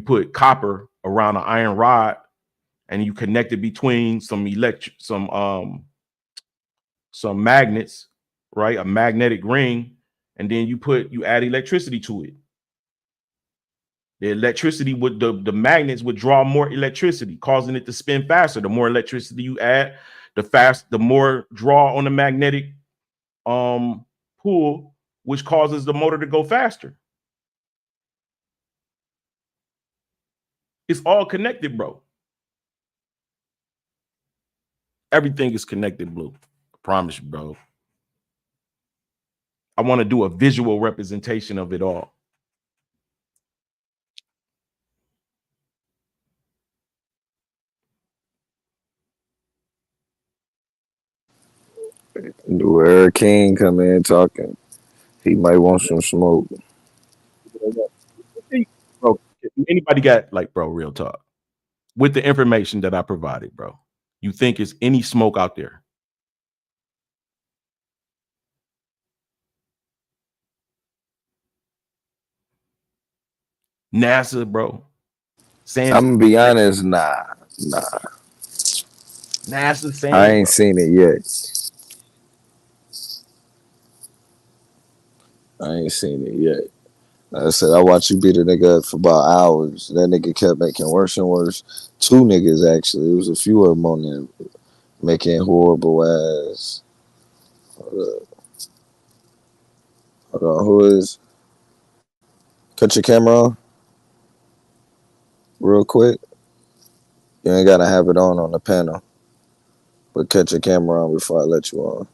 put copper around an iron rod and you connect it between some magnets, right? A magnetic ring, and then you add electricity to it. The electricity the magnets would draw more electricity, causing it to spin faster. The more electricity you add, the more draw on the magnetic pull, which causes the motor to go faster. It's all connected, bro. Everything is connected, Blue. I promise you, bro. I want to do a visual representation of it all. Do Eric King come in talking? He might want some smoke. Bro, anybody got bro, real talk. With the information that I provided, bro, you think it's any smoke out there? NASA, bro. I'm gonna be honest, nah. NASA saying I ain't seen it yet. Like I said, I watched you beat a nigga up for about hours. That nigga kept making worse and worse. Two niggas actually. It was a few of them on there making horrible ass. Hold on. Who is? Cut your camera on real quick. You ain't gotta have it on the panel, but cut your camera on before I let you on.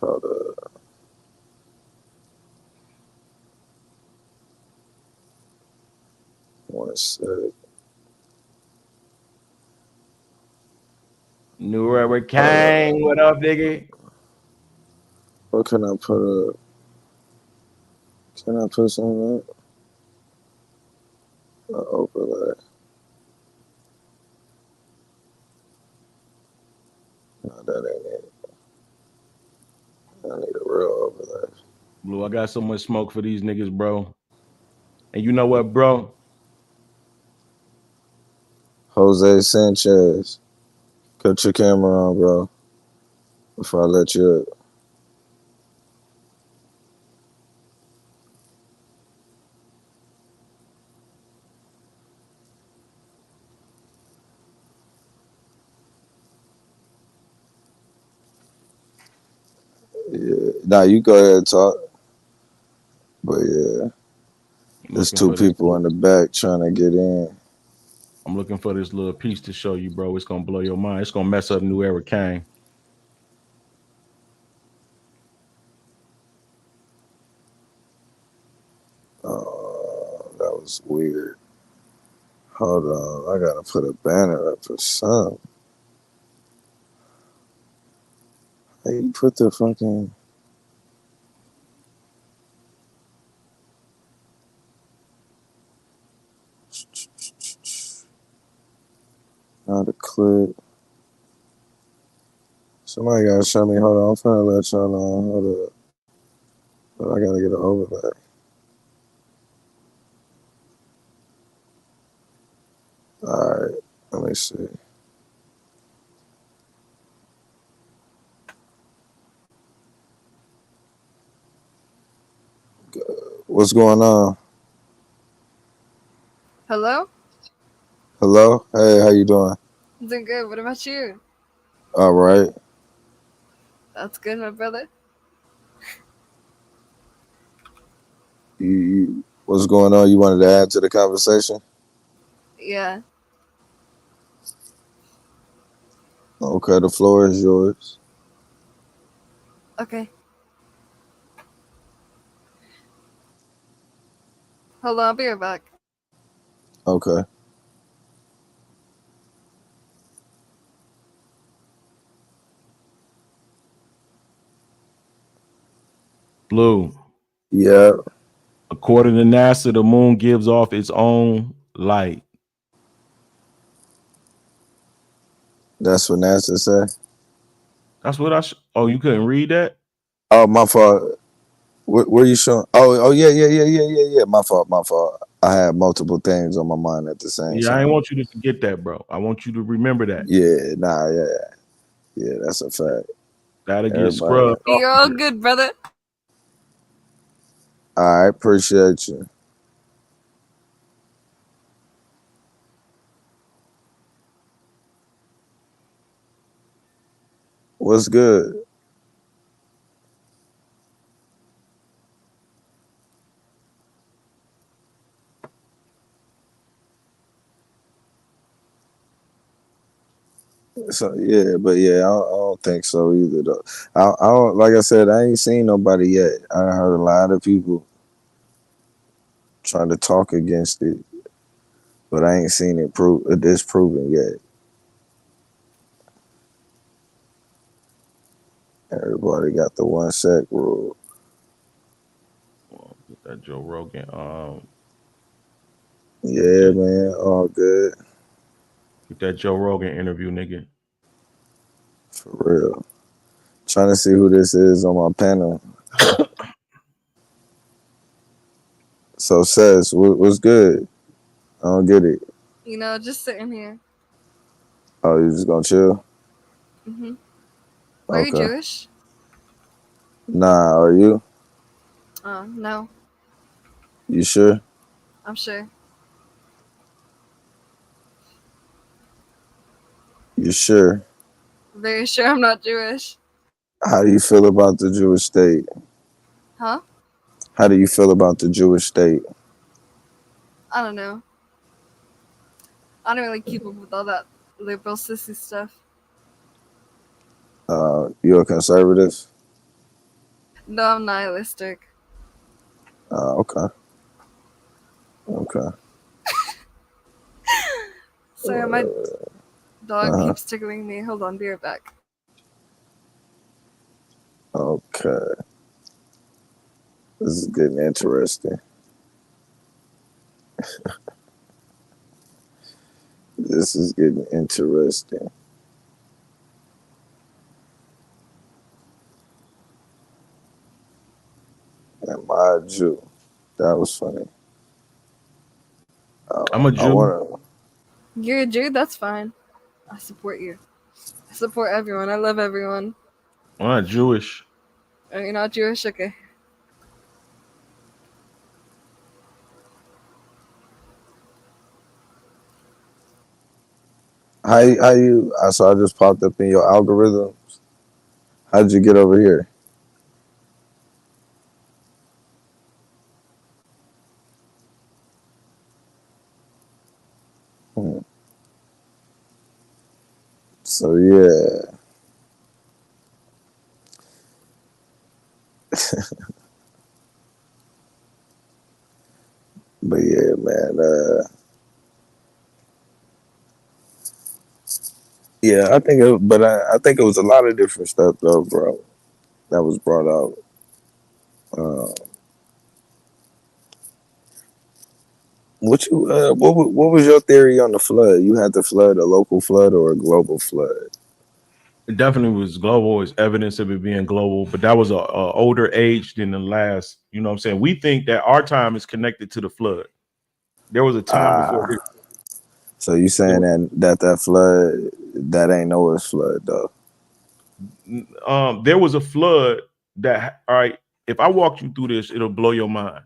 Hold up. One sec. New Eric King, what up, nigga? What can I put up? Can I put something up? Overlay. No, that ain't it. I need a real overlay. Blue, I got so much smoke for these niggas, bro. And you know what, bro? Jose Sanchez. Cut your camera on, bro. Before I let you up. Yeah. Nah, you go ahead and talk. But yeah. There's two people in the back trying to get in. I'm looking for this little piece to show you, bro. It's gonna blow your mind. It's gonna mess up New Eric King. Oh, that was weird. Hold on. I gotta put a banner up for some. How you put the fucking... Not a clip. Somebody gotta show me. Hold on. I'm trying to let y'all know. Hold up. But I gotta get an overlay. Alright. Let me see. What's going on? Hello? Hello? Hey, how you doing? I'm doing good. What about you? All right. That's good, my brother. What's going on? You wanted to add to the conversation? Yeah. Okay, the floor is yours. Okay. Hold on, I'll be right back. Okay. Blue. Yeah. According to NASA, the moon gives off its own light. That's what NASA said. That's what oh, you couldn't read that? Oh, my fault. Where you showing? Oh, yeah. My fault. I had multiple things on my mind at the same Yeah, I time. didn't want you to forget that, bro. I want you to remember that. Yeah, yeah, that's a fact. That'll get scrubbed. You're all good, brother. I appreciate you. What's good? So yeah, but yeah, I don't think so either though. I don't, like I said, I ain't seen nobody yet. I heard a lot of people trying to talk against it, but I ain't seen it disproven yet. Everybody got the 1 sec rule. Get that Joe Rogan. Yeah, man, all good. Get that Joe Rogan interview, nigga. For real. Trying to see who this is on my panel. So says, what's good? I don't get it. You know, just sitting here. Oh, you just gonna chill? Mm-hmm. Are you Jewish? Nah, are you? No, You sure? I'm sure. You sure? Very sure I'm not Jewish. How do you feel about the Jewish state? Huh? How do you feel about the Jewish state? I don't know. I don't really keep up with all that liberal sissy stuff. You a conservative? No, I'm nihilistic. Okay. Sorry, my dog Uh-huh. keeps tickling me. Hold on, be right back. Okay. This is getting interesting. This is getting interesting. Am I a Jew? That was funny. I'm a Jew. You're a Jew? That's fine. I support you. I support everyone. I love everyone. I'm not Jewish. Oh, you're not Jewish? Okay. How you? I saw I just popped up in your algorithms. How'd you get over here? So yeah. But yeah, man. Yeah, I think it was a lot of different stuff though, bro, that was brought out. What was your theory on the flood? You had the flood, a local flood or a global flood? It definitely was global. It's evidence of it being global, but that was a older age than the last. You know what I'm saying? We think that our time is connected to the flood. There was a time before it. So you saying that flood, that ain't Noah's flood though? There was a flood that, all right, if I walk you through this, it'll blow your mind.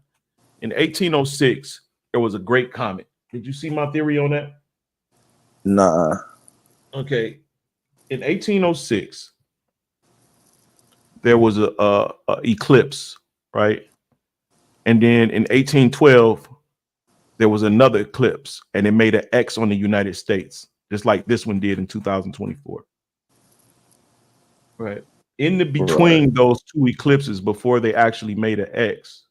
In 1806, there was a great comet. Did you see my theory on that? Nah. Okay. In 1806, there was a eclipse, right? And then in 1812, there was another eclipse, and it made an X on the United States, just like this one did in 2024. Right. In the between those two eclipses, before they actually made an X,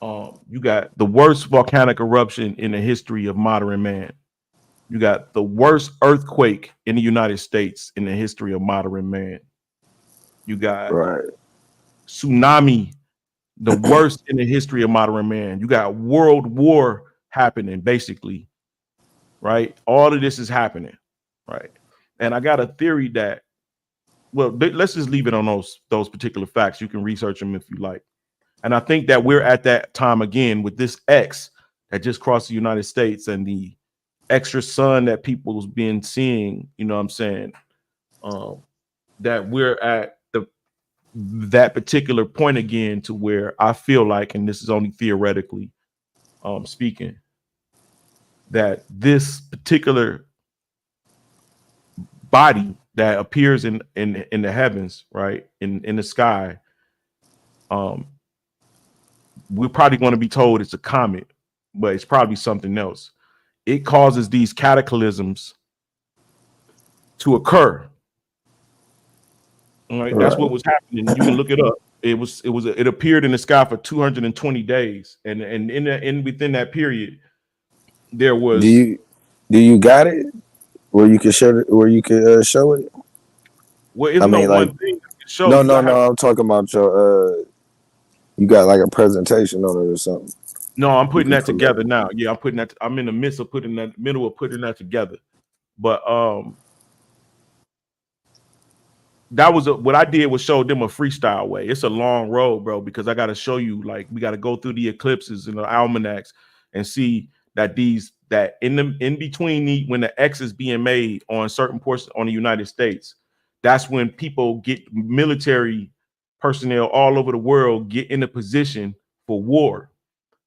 you got the worst volcanic eruption in the history of modern man. You got the worst earthquake in the United States in the history of modern man. You got tsunami, the worst in the history of modern man. You got world war happening, basically, right? All of this is happening, right? And I got a theory that, well, let's just leave it on those particular facts. You can research them if you like. And I think that we're at that time again with this X that just crossed the United States and the extra sun that people's been seeing, you know what I'm saying? That we're at that particular point again to where I feel like, and this is only theoretically speaking, that this particular body that appears in the heavens, right, in the sky, we're probably going to be told it's a comet, but it's probably something else. It causes these cataclysms to occur. All right, that's what was happening. You can look it up. It appeared in the sky for 220 days, and within that period, there was. Do you got it where you can show it? Where you can show it? Well, it's one thing to show. No. I'm talking about your. You got like a presentation on it or something. No, I'm putting that together now. Yeah, I'm putting that. I'm in the midst of putting that together. But that was what I did was show them a freestyle way. It's a long road, bro, because I got to show you, like, we got to go through the eclipses and the almanacs and see that in between when the X is being made on certain portions on the United States, that's when people get military personnel all over the world get in a position for war,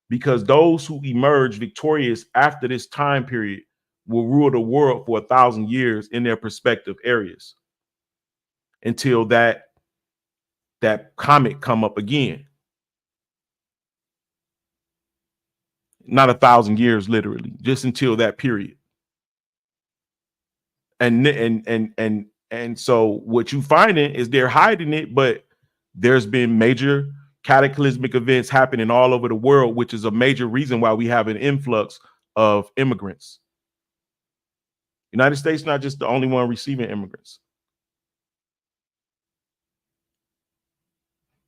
because those who emerge victorious after this time period will rule the world for 1,000 years in their respective areas until that comet come up again. Not 1,000 years, literally, just until that period. And so what you finding is they're hiding it, but there's been major cataclysmic events happening all over the world, which is a major reason why we have an influx of immigrants. United States not just the only one receiving immigrants.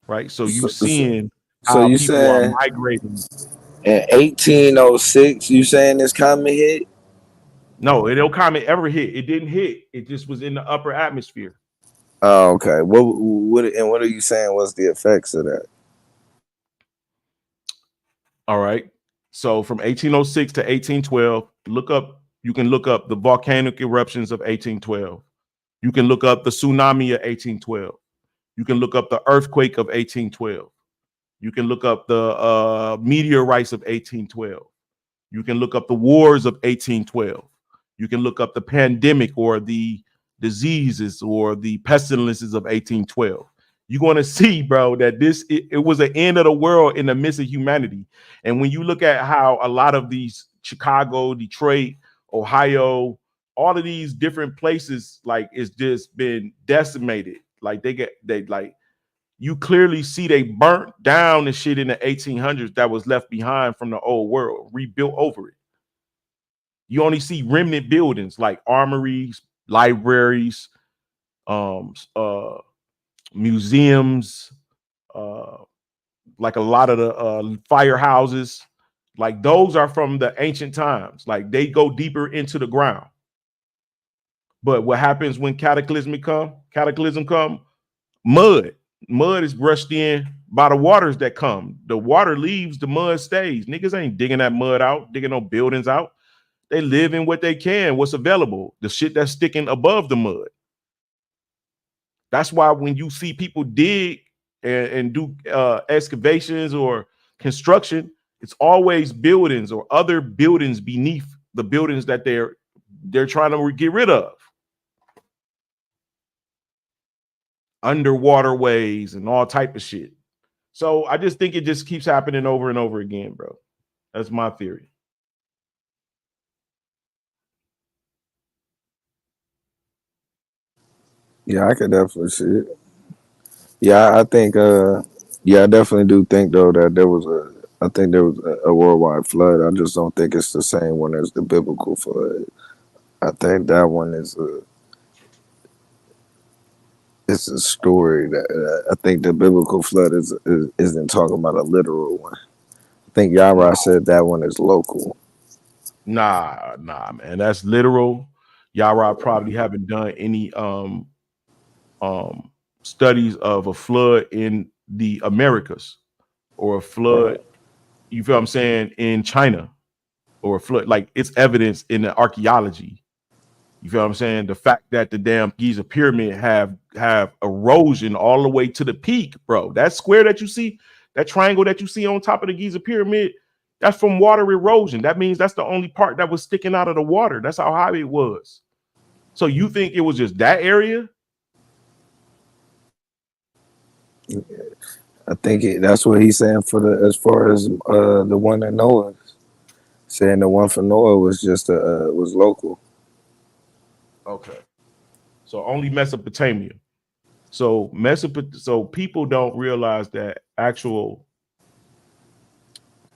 Right? So you're seeing how people are migrating. In 1806, you saying this comet hit? No, no comet ever hit. It didn't hit. It just was in the upper atmosphere. Oh, okay. What are you saying was the effects of that? All right. So from 1806 to 1812, you can look up the volcanic eruptions of 1812. You can look up the tsunami of 1812. You can look up the earthquake of 1812. You can look up the meteorites of 1812. You can look up the wars of 1812. You can look up the pandemic or the diseases or the pestilences of 1812. You're going to see, bro, that it was the end of the world in the midst of humanity. And when you look at how a lot of these Chicago, Detroit, Ohio, all of these different places, like, it's just been decimated. Like you clearly see they burnt down the shit in the 1800s that was left behind from the old world, rebuilt over it. You only see remnant buildings like armories, libraries, museums, like a lot of the firehouses, like those are from the ancient times. Like they go deeper into the ground. But what happens when cataclysm come? Mud is brushed in by the waters that come. The water leaves, the mud stays. Niggas ain't digging that mud out, digging no buildings out. They live in what they can, what's available, the shit that's sticking above the mud. That's why when you see people dig and do excavations or construction, it's always buildings or other buildings beneath the buildings that they're trying to get rid of. Underwater ways and all type of shit. So I just think it just keeps happening over and over again, bro. That's my theory. Yeah, I could definitely see it. Yeah, I think I definitely do think though that there was a worldwide flood. I just don't think it's the same one as the biblical flood. I think that one is it's a story that I think the biblical flood isn't talking about a literal one. I think Yara said that one is local. Nah, man, that's literal. Yara probably haven't done any studies of a flood in the Americas or a flood, you feel what I'm saying, in China, or a flood. Like, it's evidence in the archaeology. You feel what I'm saying? The fact that the damn Giza pyramid have erosion all the way to the peak, bro. That square that you see, that triangle that you see on top of the Giza pyramid, that's from water erosion. That means that's the only part that was sticking out of the water. That's how high it was. So you think it was just that area? I think that's what he's saying as far as the one that Noah saying. The one for Noah was just was local. Okay. So only Mesopotamia. So people don't realize that actual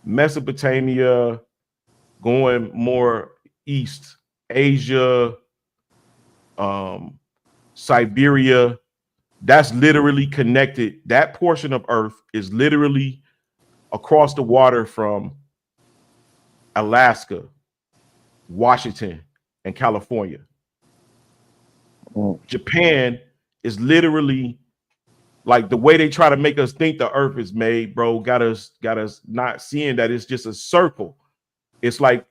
Mesopotamia, going more east, Asia, Siberia, that's literally connected. That portion of Earth is literally across the water from Alaska, Washington, and California. Japan is literally, like, the way they try to make us think the Earth is made, bro, got us not seeing that it's just a circle. It's like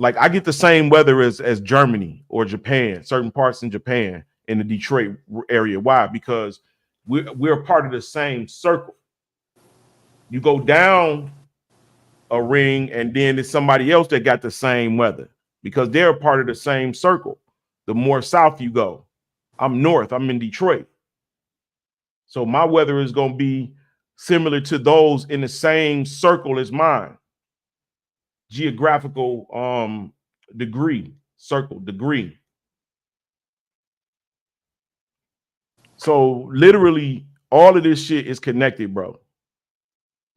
I get the same weather as Germany or Japan, certain parts in Japan, in the Detroit area. Why? Because we're part of the same circle. You go down a ring and then it's somebody else that got the same weather because they're a part of the same circle. The more south you go, I'm north, I'm in Detroit. So my weather is going to be similar to those in the same circle as mine. Geographical degree. So literally all of this shit is connected, bro.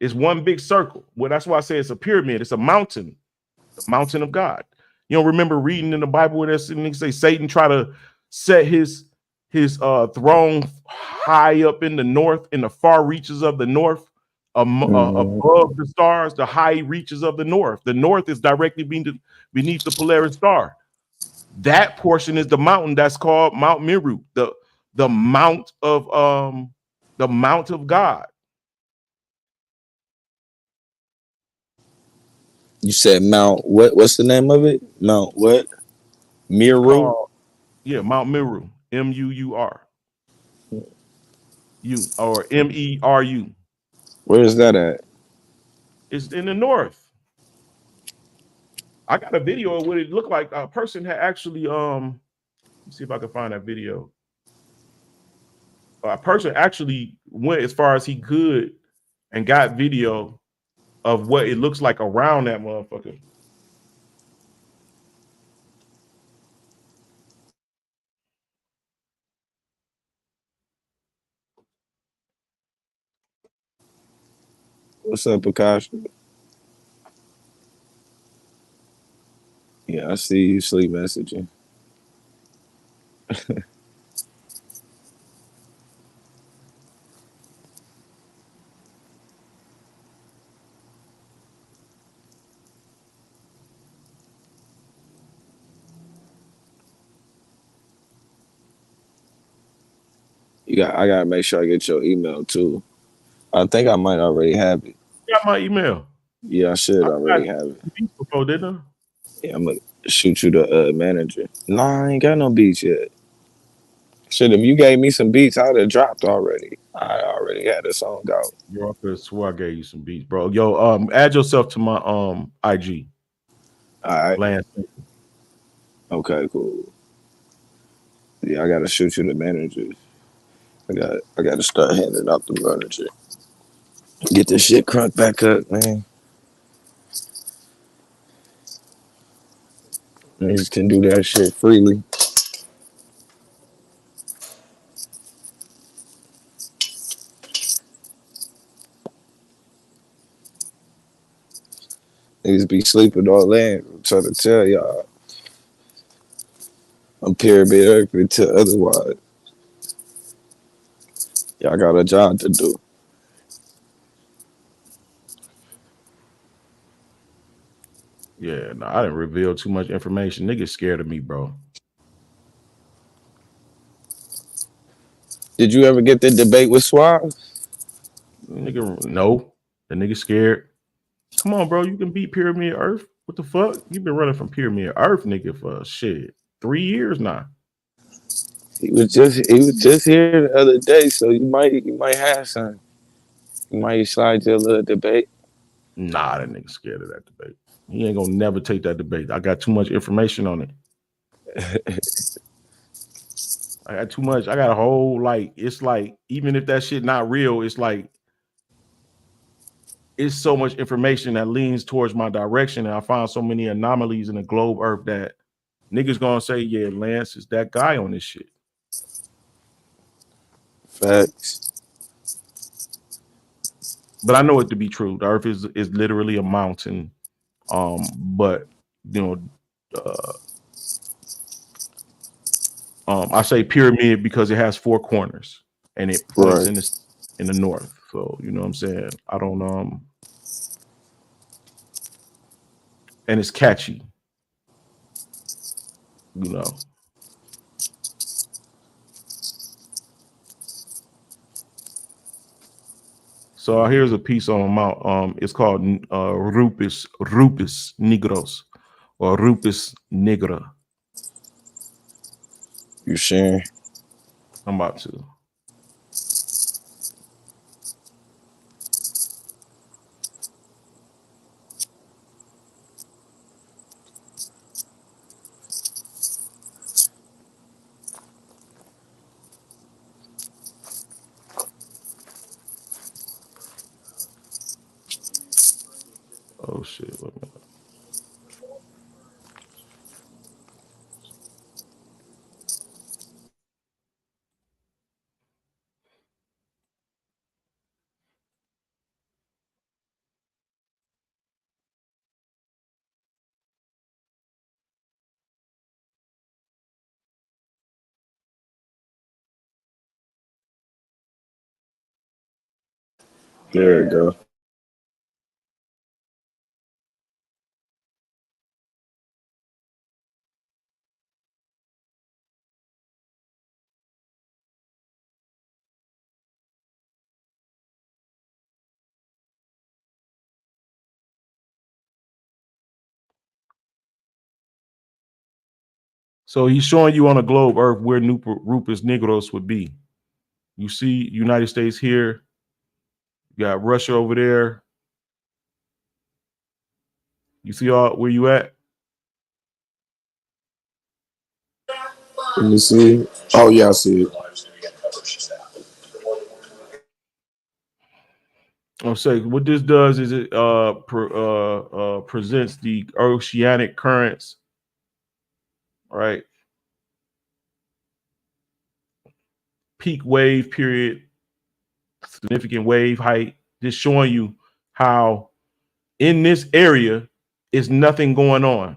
It's one big circle. Well, that's why I say it's a pyramid. It's a mountain, the mountain of God. You don't remember reading in the Bible where they say Satan try to set his throne high up in the north, in the far reaches of the north, above the stars, the high reaches of the north. The north is directly beneath the Polaris star. That portion is the mountain that's called Mount Meru, the mount of God. You said Mount what? What's the name of it? Mount what? Meru? Yeah, Mount Meru. M-U-U-R. Or M-E-R-U. Where is that at? It's in the north. I got a video of what it looked like. A person had actually let's see if I can find that video. A person actually went as far as he could and got video of what it looks like around that motherfucker. What's up, Akash? Yeah, I see you sleep messaging. I gotta make sure I get your email too. I think I might already have it. You got my email? Yeah, I should already have it. Before, didn't I? Yeah, I'm gonna shoot you the manager. Nah, I ain't got no beats yet. Shit, if you gave me some beats, I'd have dropped already. I already had a song out. Yo, I could swear I gave you some beats, bro. Yo, add yourself to my IG. All right. Lance. Okay, cool. Yeah, I gotta shoot you the managers. I gotta start handing out the manager. Get this shit cranked back up, man. Niggas can do that shit freely. Niggas be sleeping all in. I'm trying to tell y'all. I'm pyramid earth until otherwise. Y'all got a job to do. Yeah, no, I didn't reveal too much information. Niggas scared of me, bro. Did you ever get the debate with Suave? Nigga, no. The nigga scared. Come on, bro. You can beat Pyramid Earth. What the fuck? You've been running from Pyramid Earth, nigga, for shit 3 years now. He was just here the other day, so you might have some. You might slide your little debate. Nah, that nigga scared of that debate. He ain't gonna never take that debate. I got too much information on it. I got too much. I got a whole it's like even if that shit not real, it's like it's so much information that leans towards my direction, and I found so many anomalies in the globe Earth that niggas gonna say, yeah, Lance is that guy on this shit. Facts. But I know it to be true. The Earth is literally a mountain. But you know, I say pyramid because it has 4 corners and it points in the north. So you know what I'm saying? I don't and it's catchy. You know. So here's a piece on Mount. It's called Rupes Negros or Rupes Negra. You sure? I'm about to. Oh shit! Wait a minute. There we go. So he's showing you on a globe Earth where Rupes Negros would be. You see United States here. You got Russia over there. You see where you at? Let me see. Oh yeah, I see it. I'll say what this does is it presents the oceanic currents, right? Peak wave period, significant wave height, just showing you how in this area is nothing going on,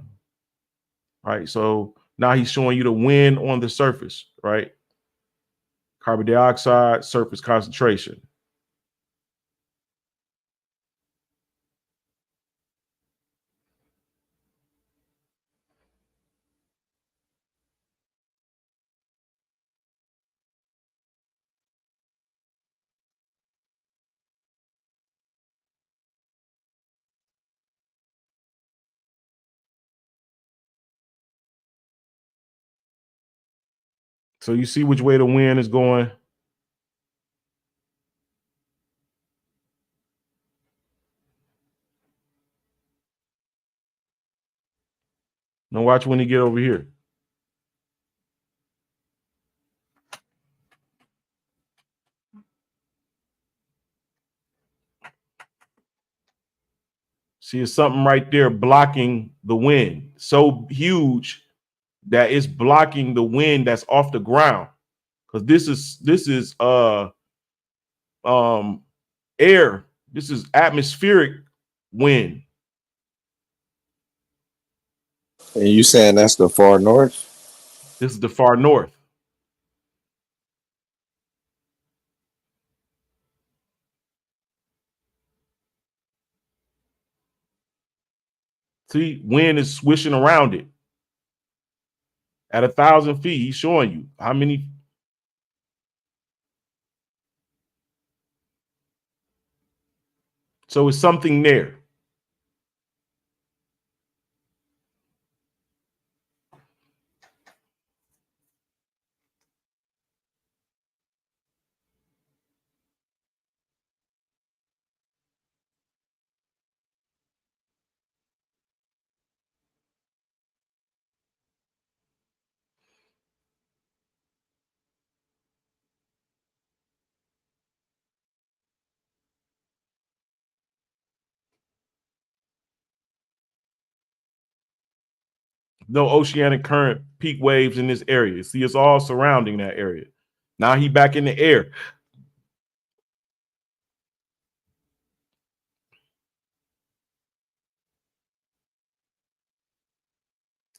right? So now he's showing you the wind on the surface, right? Carbon dioxide, surface concentration. So you see which way the wind is going. Now watch when he get over here. See, it's something right there blocking the wind. So huge that it's blocking the wind that's off the ground. Because this is air. This is atmospheric wind. And you saying that's the far north? This is the far north. See, wind is swishing around it. At 1,000 feet, he's showing you how many. So it's something there. No oceanic current peak waves in this area. See, it's all surrounding that area. Now he back in the air.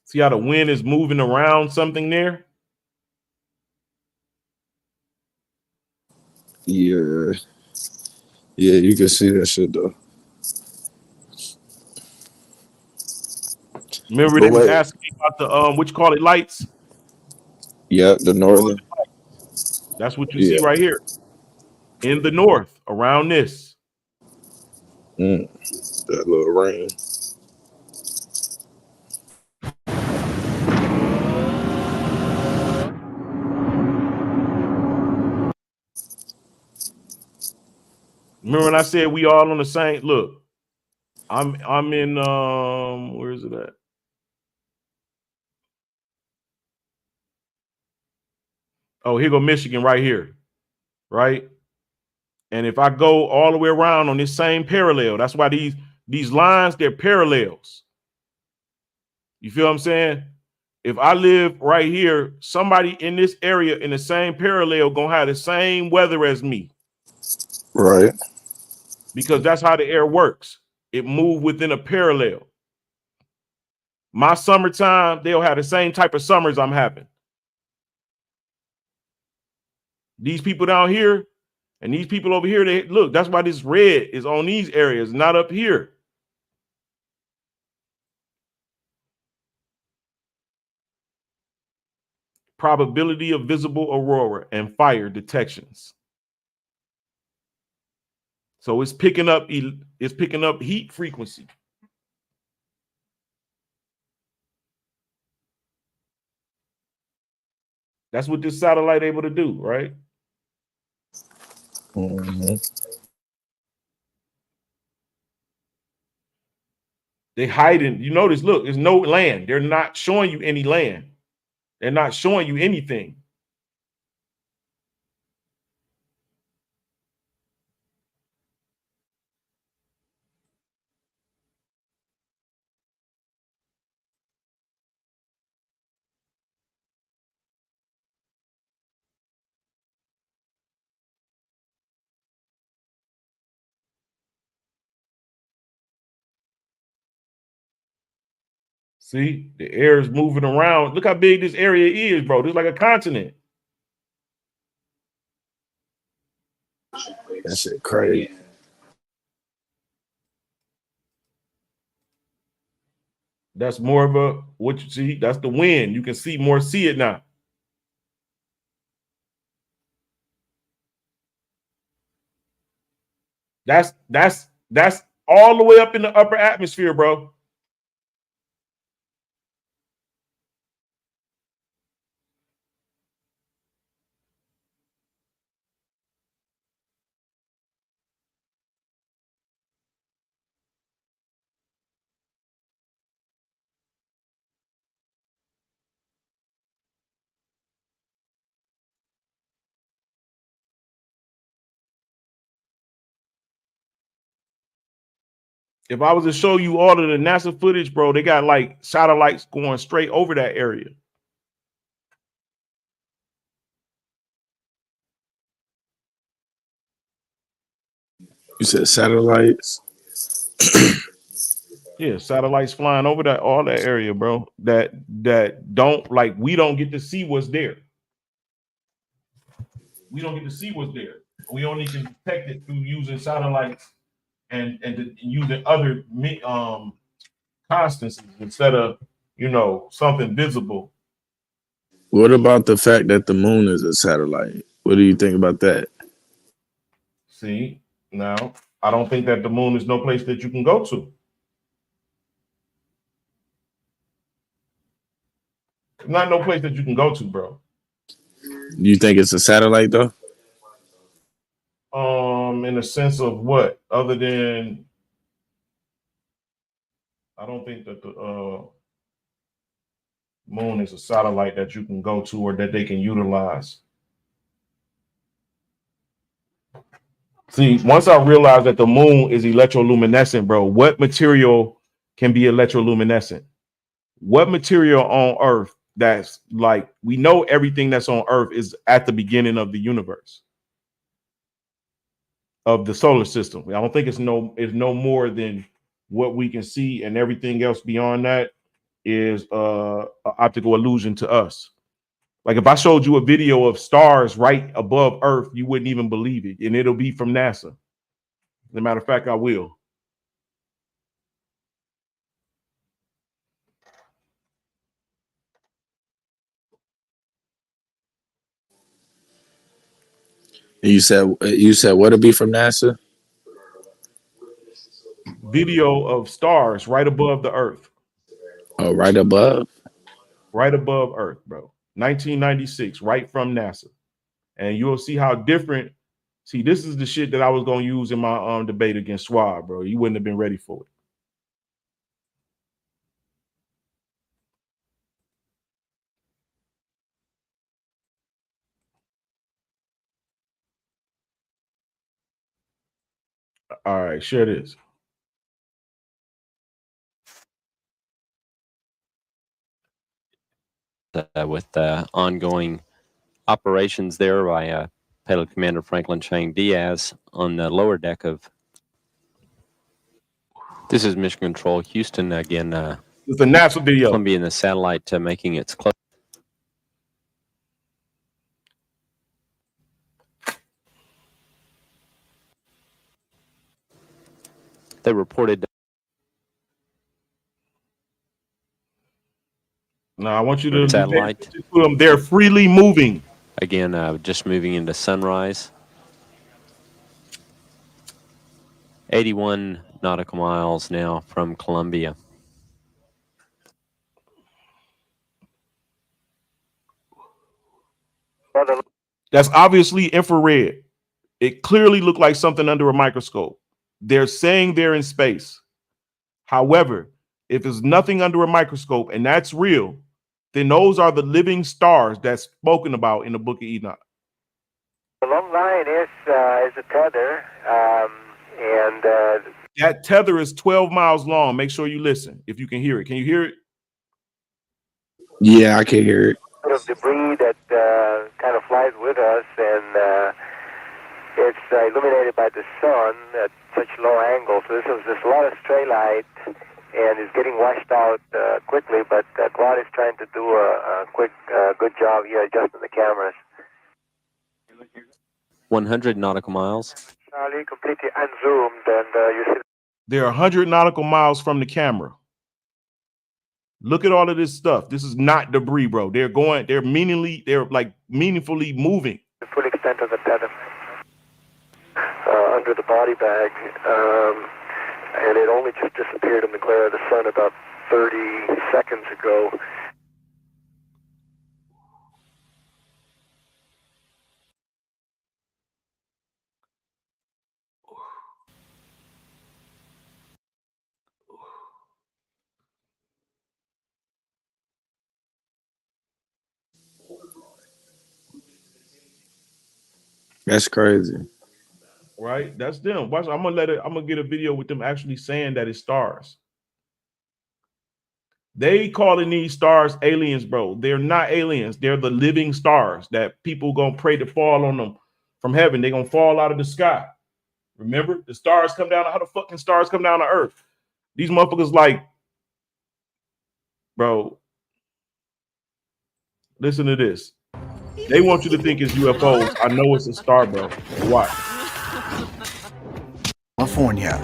See how the wind is moving around something there? Yeah. Yeah, you can see that shit though. Remember But they was wait. asking me about the what you call it, lights? Yeah, the northern. That's what you Yeah. see right here. In the north, around this. That little rain. Remember when I said we all on the same look? I'm in where is it at? Oh, here go Michigan right here. Right? And if I go all the way around on this same parallel, that's why these lines, they're parallels. You feel what I'm saying? If I live right here, somebody in this area in the same parallel gonna have the same weather as me. Right. Because that's how the air works. It moves within a parallel. My summertime, they'll have the same type of summers I'm having. These people down here and these people over here, they look, that's why this red is on these areas, not up here. Probability of visible aurora and fire detections. So it's picking up heat frequency. That's what this satellite able to do, right? They hiding. You notice, look, there's no land. They're not showing you any land. They're not showing you anything. See, the air is moving around. Look how big this area is, bro. This is like a continent. That shit crazy. That's more of a what you see. That's the wind. You can see it now. That's all the way up in the upper atmosphere, bro. If I was to show you all of the NASA footage, bro, they got like satellites going straight over that area. You said satellites? Yeah, satellites flying over all that area, bro. That don't like we don't get to see what's there. We don't get to see what's there. We only can detect it through using satellites and using other constancies instead of, something visible. What about the fact that the moon is a satellite? What do you think about that? See, now, I don't think that the moon is no place that you can go to. Not no place that you can go to, bro. You think it's a satellite though? In the sense of what? Other than, I don't think that the moon is a satellite that you can go to or that they can utilize. See, once I realized that the moon is electroluminescent, bro, what material can be electroluminescent? What material on Earth that's like, we know everything that's on Earth is at the beginning of the universe, of the solar system. I don't think it's no more than what we can see, and everything else beyond that is an optical illusion to us. Like if I showed you a video of stars right above Earth, you wouldn't even believe it, and it'll be from NASA. As a matter of fact, I will. You said what'll be from NASA? Video of stars right above the Earth. Oh, right above? Right above Earth, bro. 1996, right from NASA. And you'll see how different. See, this is the shit that I was going to use in my debate against Schwab, bro. You wouldn't have been ready for it. All right, share this. With ongoing operations there by Payload Commander Franklin Chang Diaz on the lower deck of. This is Mission Control, Houston again. It's a NASA video. Columbia and the satellite making its close. They reported. Now I want you to satellite. They're freely moving. Again, just moving into sunrise. 81 nautical miles now from Columbia. That's obviously infrared. It clearly looked like something under a microscope. They're saying they're in space. However, if there's nothing under a microscope and that's real, then those are the living stars that's spoken about in the Book of Enoch. The long line is a tether, and that tether is 12 miles long. Make sure you listen if you can hear it. Can you hear it? Yeah, I can hear it. Of debris that kind of flies with us, and it's illuminated by the sun at such low angle. So there's a lot of stray light, and it's getting washed out quickly. But Claude is trying to do a quick, good job here adjusting the cameras. 100 nautical miles. Charlie, completely unzoomed, and you see. They're 100 nautical miles from the camera. Look at all of this stuff. This is not debris, bro. They're meaningfully moving. The full extent of the tether under the body bag, and it only just disappeared in the glare of the sun about 30 seconds ago. That's crazy. Right? That's them. Watch. I'm gonna get a video with them actually saying that it's stars. They calling these stars aliens, bro. They're not aliens. They're the living stars that people gonna pray to fall on them from heaven. They're gonna fall out of the sky. Remember, the stars come down. How the fucking stars come down to earth? These motherfuckers like, bro. Listen to this. They want you to think it's UFOs. I know it's a star, bro. Watch. California,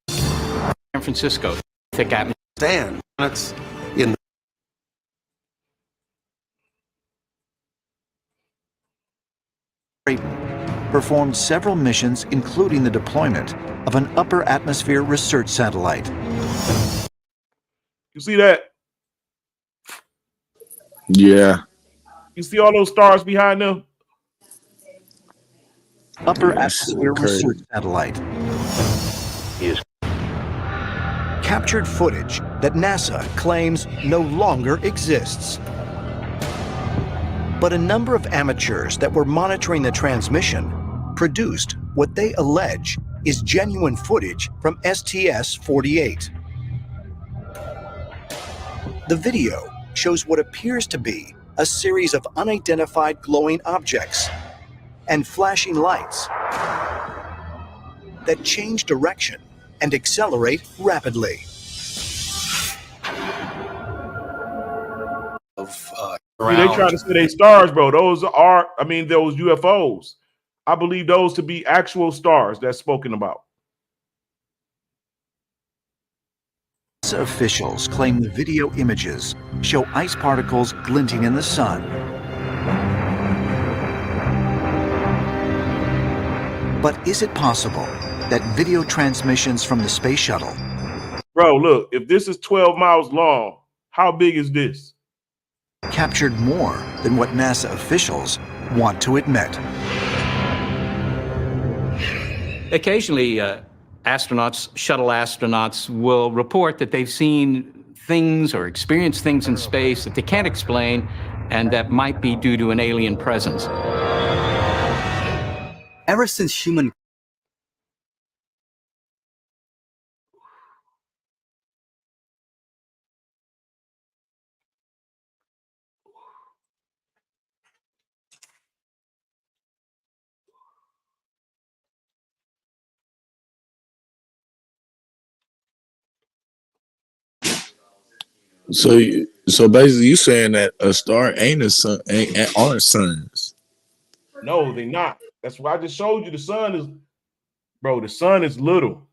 San Francisco. thick atmosphere. Stand. It's in performed several missions, including the deployment of an upper atmosphere research satellite. You see that? Yeah. You see all those stars behind them? Upper Yeah, that shit atmosphere look crazy. research satellite. Captured footage that NASA claims no longer exists. But a number of amateurs that were monitoring the transmission produced what they allege is genuine footage from STS-48. The video shows what appears to be a series of unidentified glowing objects and flashing lights that change direction and accelerate rapidly. See, they trying to say they stars, bro. Those are, I mean, those UFOs. I believe those to be actual stars that's spoken about. NASA officials claim the video images show ice particles glinting in the sun. But is it possible that video transmissions from the space shuttle Bro, look, if this is 12 miles long, how big is this? captured more than what NASA officials want to admit? Occasionally, shuttle astronauts will report that they've seen things or experienced things in space that they can't explain and that might be due to an alien presence. Ever since human So basically, you saying that a star ain't a sun, aren't suns? No, they not. That's why I just showed you the sun is, bro, the sun is little.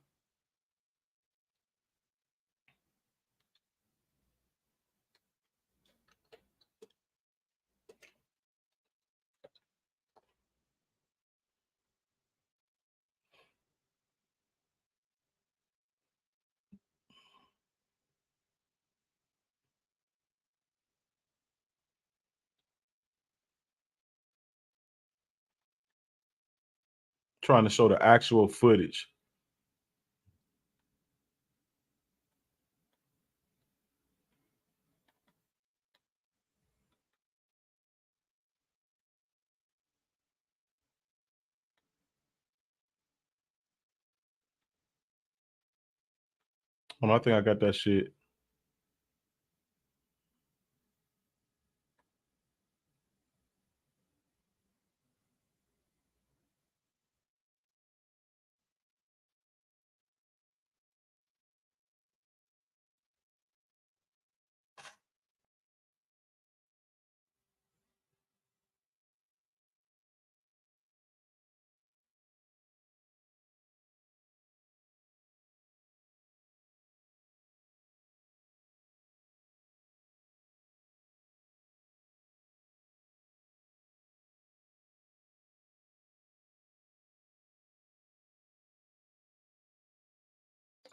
Trying to show the actual footage. I think I got that shit.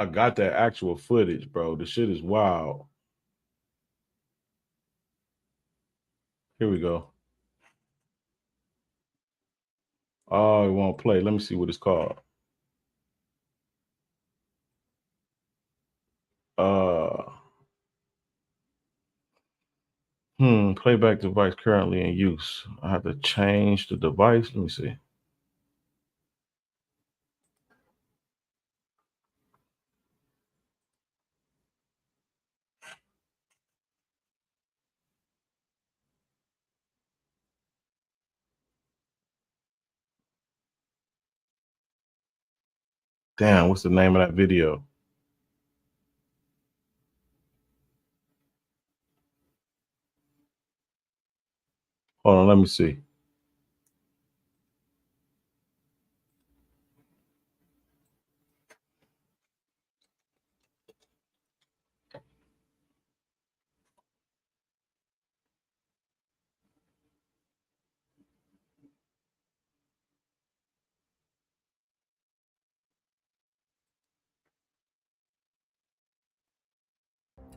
I got that actual footage, bro. The shit is wild. Here we go. Oh, it won't play. Let me see what it's called. Playback device currently in use. I have to change the device. Let me see. Damn, what's the name of that video? Hold on, let me see.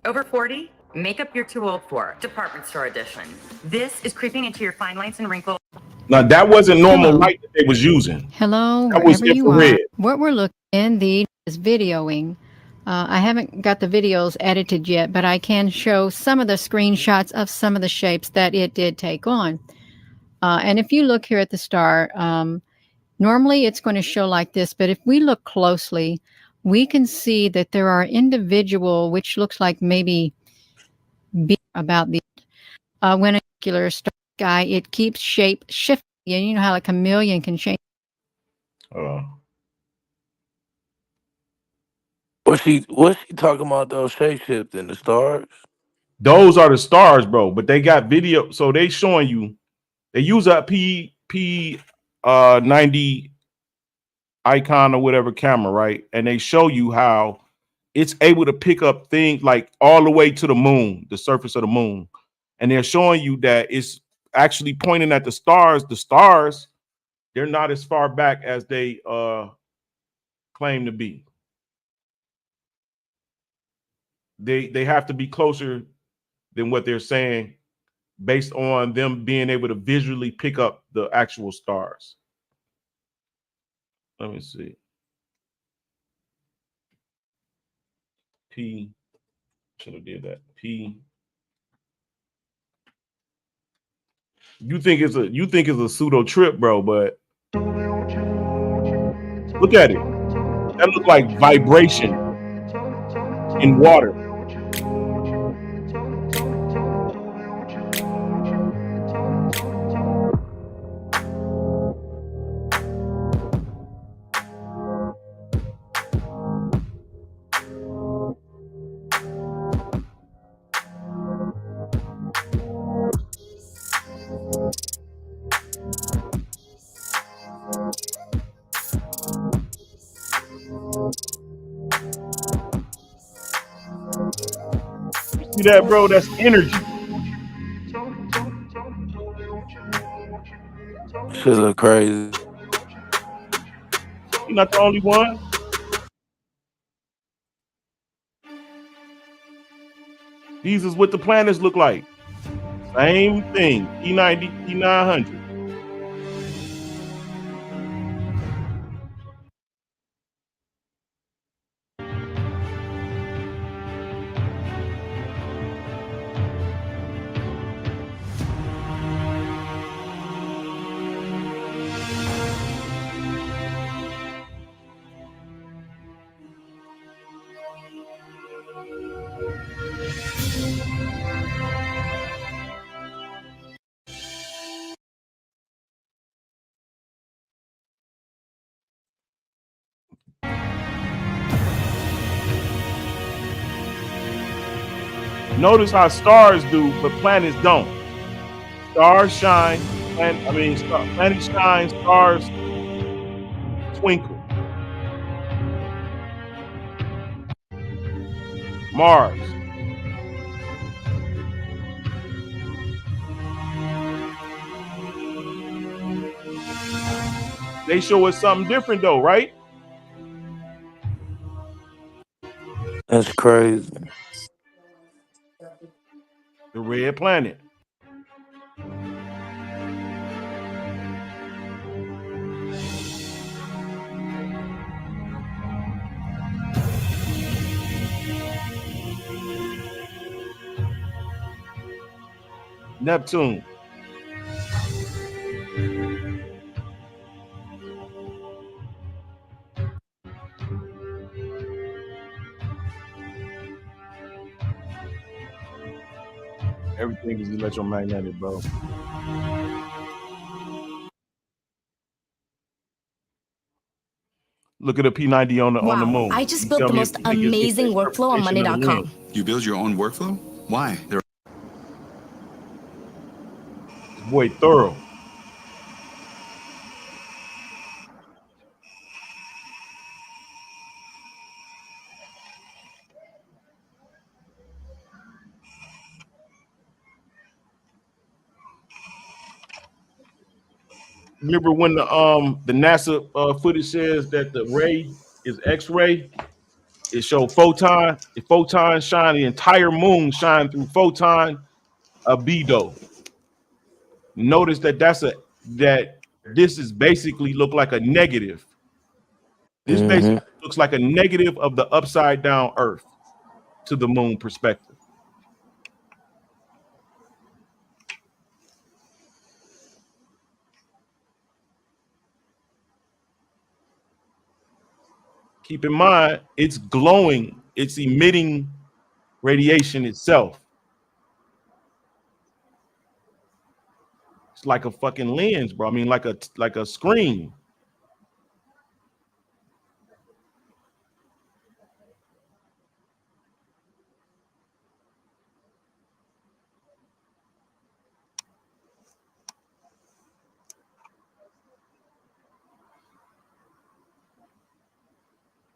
Over 40? Makeup you're too old for. Department store edition. This is creeping into your fine lines and wrinkles. Now that wasn't normal Hello. light that they was using. Hello, That was wherever you are. infrared. What we're looking at is videoing. I haven't got the videos edited yet, but I can show some of the screenshots of some of the shapes that it did take on. And if you look here at the star, normally it's going to show like this, but if we look closely, we can see that there are individual, which looks like maybe about the when a particular sky, it keeps shape shifting. You know how a chameleon can change. What's she talking about? Those shape shifting the stars. Those are the stars, bro. But they got video, so they showing you. They use a P90 icon or whatever camera, right? And they show you how it's able to pick up things like all the way to the moon, the surface of the moon. And they're showing you that it's actually pointing at the stars. The stars, they're not as far back as they claim to be. They have to be closer than what they're saying based on them being able to visually pick up the actual stars. Let me see. P, should have did that. P. You think it's a pseudo trip, bro, but look at it. That looks like vibration in water. See that, bro? That's energy. Shit look crazy. You're not the only one. These is what the planets look like. Same thing. P90, P900. Notice how stars do, but planets don't. Stars shine, planets shine, stars twinkle. Mars. They show us something different though, right? That's crazy. The red planet. Neptune. Everything is electromagnetic, bro. Look at the P90 on the moon. I just built the most amazing workflow on Monday.com. You build your own workflow? Why? Boy, thorough. Remember when the NASA footage says that the ray is X-ray? It showed photon. If photon shine, the entire moon shine through photon albedo. Notice that this is basically look like a negative. This basically looks like a negative of the upside down Earth to the moon perspective. Keep in mind, it's glowing. It's emitting radiation itself. It's like a fucking lens, bro. I mean, like a screen.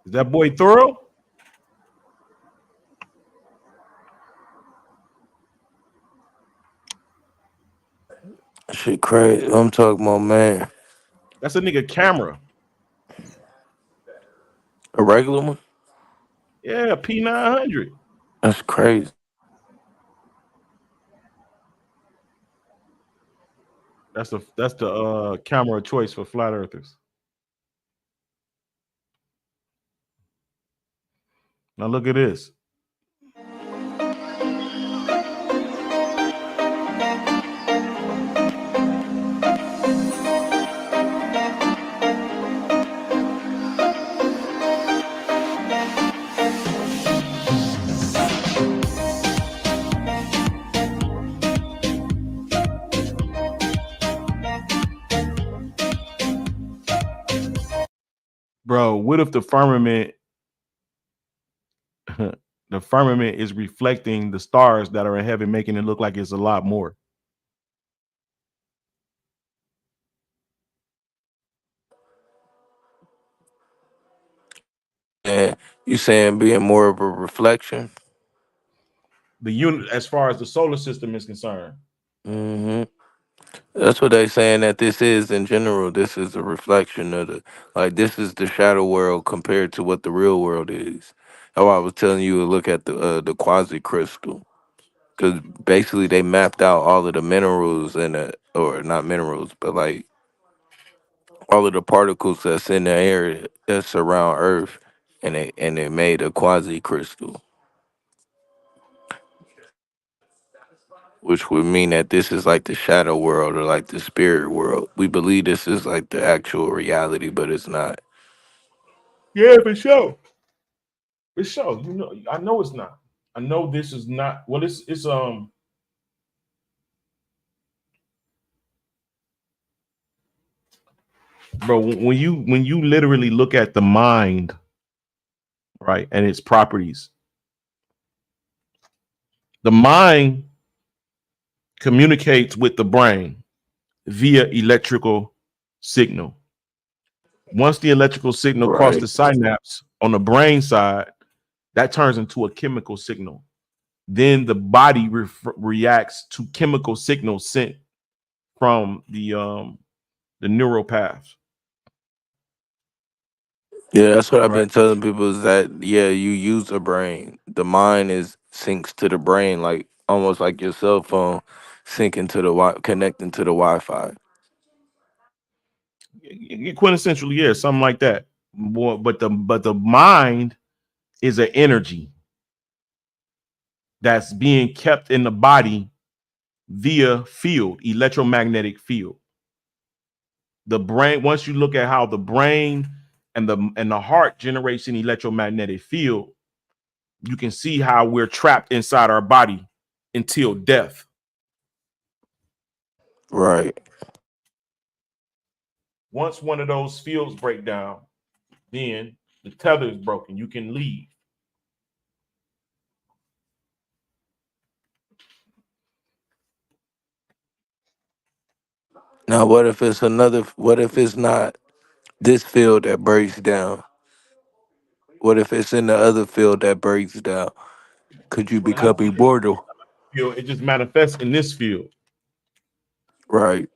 Is that boy thorough? Shit crazy. I'm talking about, man. That's a nigga camera. A regular one? Yeah, P900. That's crazy. That's the camera choice for flat earthers. Now look at this. Bro, what if the firmament is reflecting the stars that are in heaven, making it look like it's a lot more? Yeah, you saying being more of a reflection? The unit, as far as the solar system is concerned. That's what they saying that this is in general. This is a reflection of this is the shadow world compared to what the real world is. That's why I was telling you to look at the quasi crystal, because basically they mapped out all of the minerals or not minerals, but like all of the particles that's in the air that surround Earth, and they made a quasi crystal, which would mean that this is like the shadow world or like the spirit world. We believe this is like the actual reality, but it's not. Yeah, for sure. For sure. You know, I know it's not. I know this is not. Well, it's bro, when you literally look at the mind, right, and its properties, the mind communicates with the brain via electrical signal. Once the electrical signal crosses the synapse on the brain side, that turns into a chemical signal. Then the body reacts to chemical signals sent from the neural paths. Yeah, that's what I've been telling people is that, yeah, you use the brain. The mind syncs to the brain, like almost like your cell phone syncing to connecting to the Wi-Fi. Quintessentially, yeah, something like that. But the mind is an energy that's being kept in the body via electromagnetic field. The brain, once you look at how the brain and the heart generates an electromagnetic field, you can see how we're trapped inside our body until death. Right. Once one of those fields break down, then the tether is broken. You can leave. Now, what if it's not this field that breaks down? What if it's in the other field that breaks down? Could you become immortal? It just manifests in this field. Right.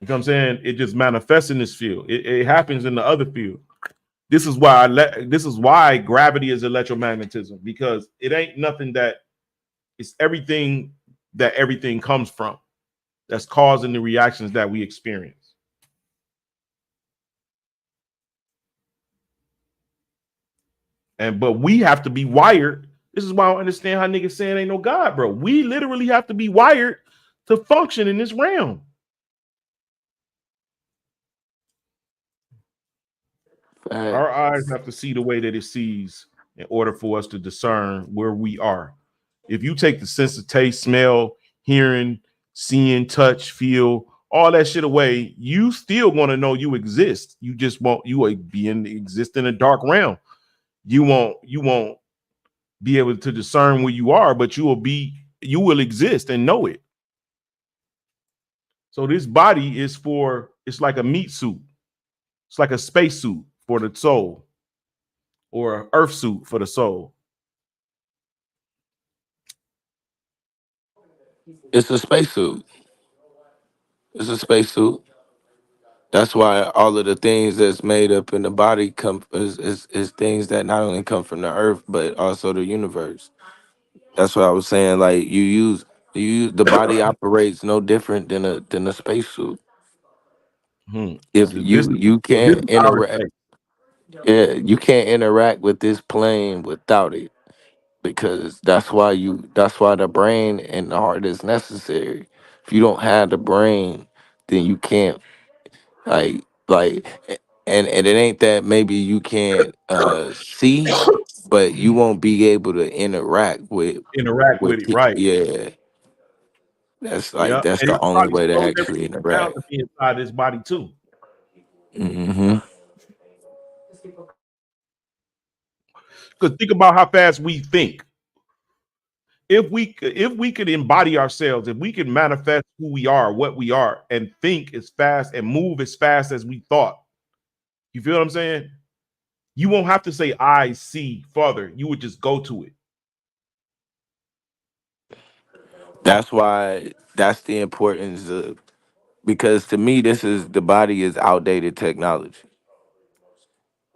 You know what I'm saying? It just manifests in this field. It happens in the other field. This is why gravity is electromagnetism, because it ain't nothing that it's everything that everything comes from that's causing the reactions that we experience. But we have to be wired. This is why I don't understand how niggas saying ain't no God, bro. We literally have to be wired to function in this realm. Our eyes have to see the way that it sees in order for us to discern where we are. If you take the sense of taste, smell, hearing, seeing, touch, feel, all that shit away, you still want to know you exist. You just won't. You will exist in a dark realm. You won't be able to discern where you are, but you will exist and know it. So this body is it's like a meat suit. It's like a space suit for the soul, or an earth suit for the soul. It's a spacesuit. It's a spacesuit. That's why all of the things that's made up in the body is things that not only come from the earth but also the universe. That's what I was saying. Like you use the body operates no different than a spacesuit. If you This can't is our interact, space. yeah, you can't interact with this plane without it, because that's why the brain and the heart is necessary. If you don't have the brain, then you can't like and it ain't that maybe you can't see, but you won't be able to interact with It, right? yeah. Yeah, That's and the it only probably way to slows actually everything down interact. to be inside this body too. Mm-hmm. Because think about how fast we think. If we could embody ourselves, if we could manifest who we are, what we are, and think as fast and move as fast as we thought, you feel what I'm saying? You won't have to say I see further. You would just go to it. That's why that's the importance of, because to me the body is outdated technology.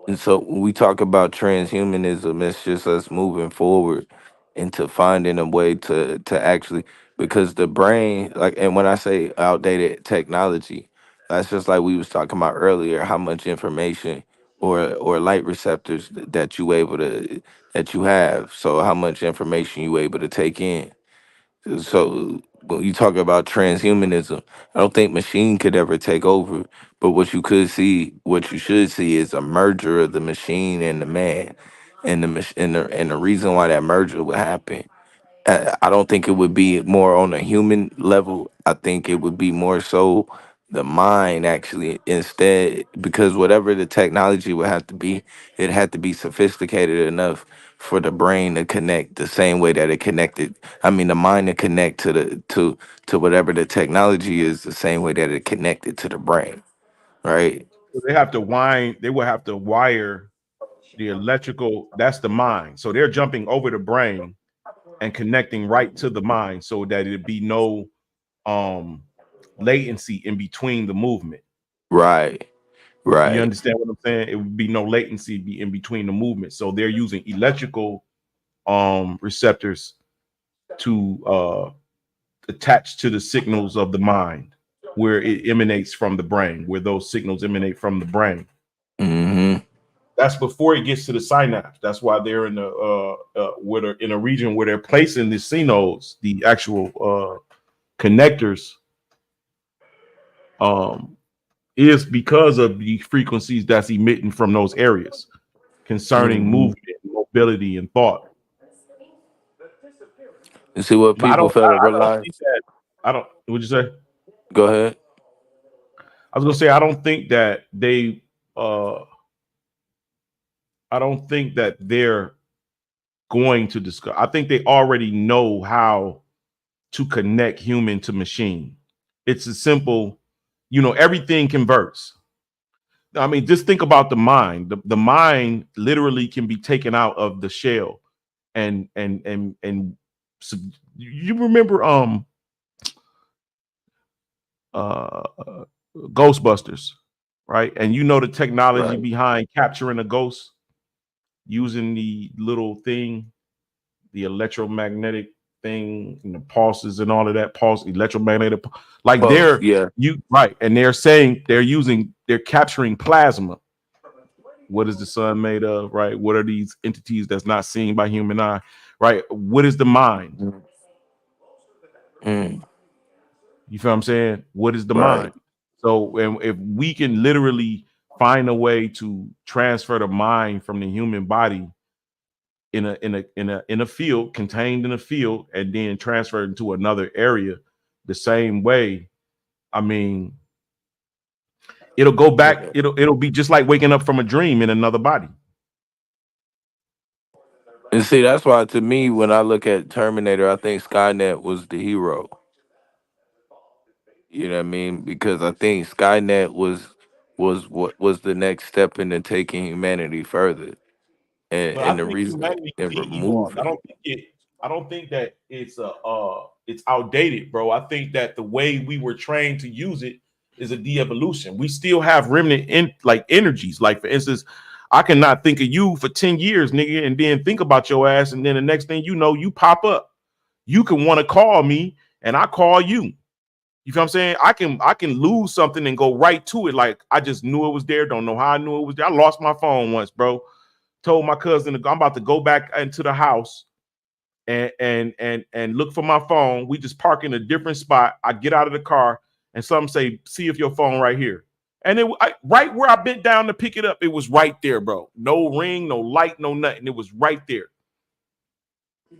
And so when we talk about transhumanism, it's just us moving forward into finding a way to actually, because the brain, like, and when I say outdated technology, that's just like we was talking about earlier, how much information or light receptors that you have. So how much information you able to take in. So when you talk about transhumanism, I don't think machine could ever take over. But what you should see is a merger of the machine and the man, and the reason why that merger would happen. I don't think it would be more on a human level. I think it would be more so the mind actually instead, because whatever the technology would have to be, it had to be sophisticated enough for the brain to connect the same way that it connected. I mean, the mind to connect to whatever the technology is the same way that it connected to the brain, right? So they will have to wire the electrical, that's the mind. So they're jumping over the brain and connecting right to the mind so that it'd be no latency in between the movement. Right. You Right. understand what I'm saying? It would be no latency be in between the movement. So they're using electrical receptors to attach to the signals of the mind, where it emanates from the brain, where those signals emanate from the brain. Mm-hmm. That's before it gets to the synapse. That's why they're in the where they're in a region where they're placing the C nodes, the actual connectors, is because of the frequencies that's emitting from those areas concerning movement, mobility, and thought. You see what But people fail to I don't realize? think that. I don't. What'd you say? Go ahead. I was gonna say I don't think that they. I don't think that they're going to discuss. I think they already know how to connect human to machine. It's a simple, everything converts. I mean, just think about the mind. The mind literally can be taken out of the shell, and so you remember Ghostbusters. right? And you know the technology Right. behind capturing a ghost using the little thing, the electromagnetic thing, and the pulses and all of that electromagnetic, like Pulse, they're yeah. right, and they're saying they're capturing plasma. What is the sun made of, right? What are these entities that's not seen by human eye, right? What is the mind? You feel what I'm saying? What is the Right. mind? So, and if we can literally find a way to transfer the mind from the human body in a field, contained in a field, and then transfer it into another area the same way, I mean, it'll go back, it'll be just like waking up from a dream in another body. And see, that's why to me, when I look at Terminator, I think Skynet was the hero. You know what I mean? Because I think Skynet was what was the next step into taking humanity further, But I and the think reason humanity and can evolve. removing. I don't think that it's outdated, bro. I think that the way we were trained to use it is a de-evolution. We still have remnant energies. Like, for instance, I cannot think of you for 10 years, nigga, and then think about your ass, and then the next thing you know, you pop up. You can want to call me, and I call you. You feel what I'm saying? I can lose something and go right to it. Like, I just knew it was there. Don't know how I knew it was there. I lost my phone once, bro. Told my cousin I'm about to go back into the house and look for my phone. We just park in a different spot. I get out of the car and some say, "See if your phone right here." And right where I bent down to pick it up, it was right there, bro. No ring, no light, no nothing. It was right there.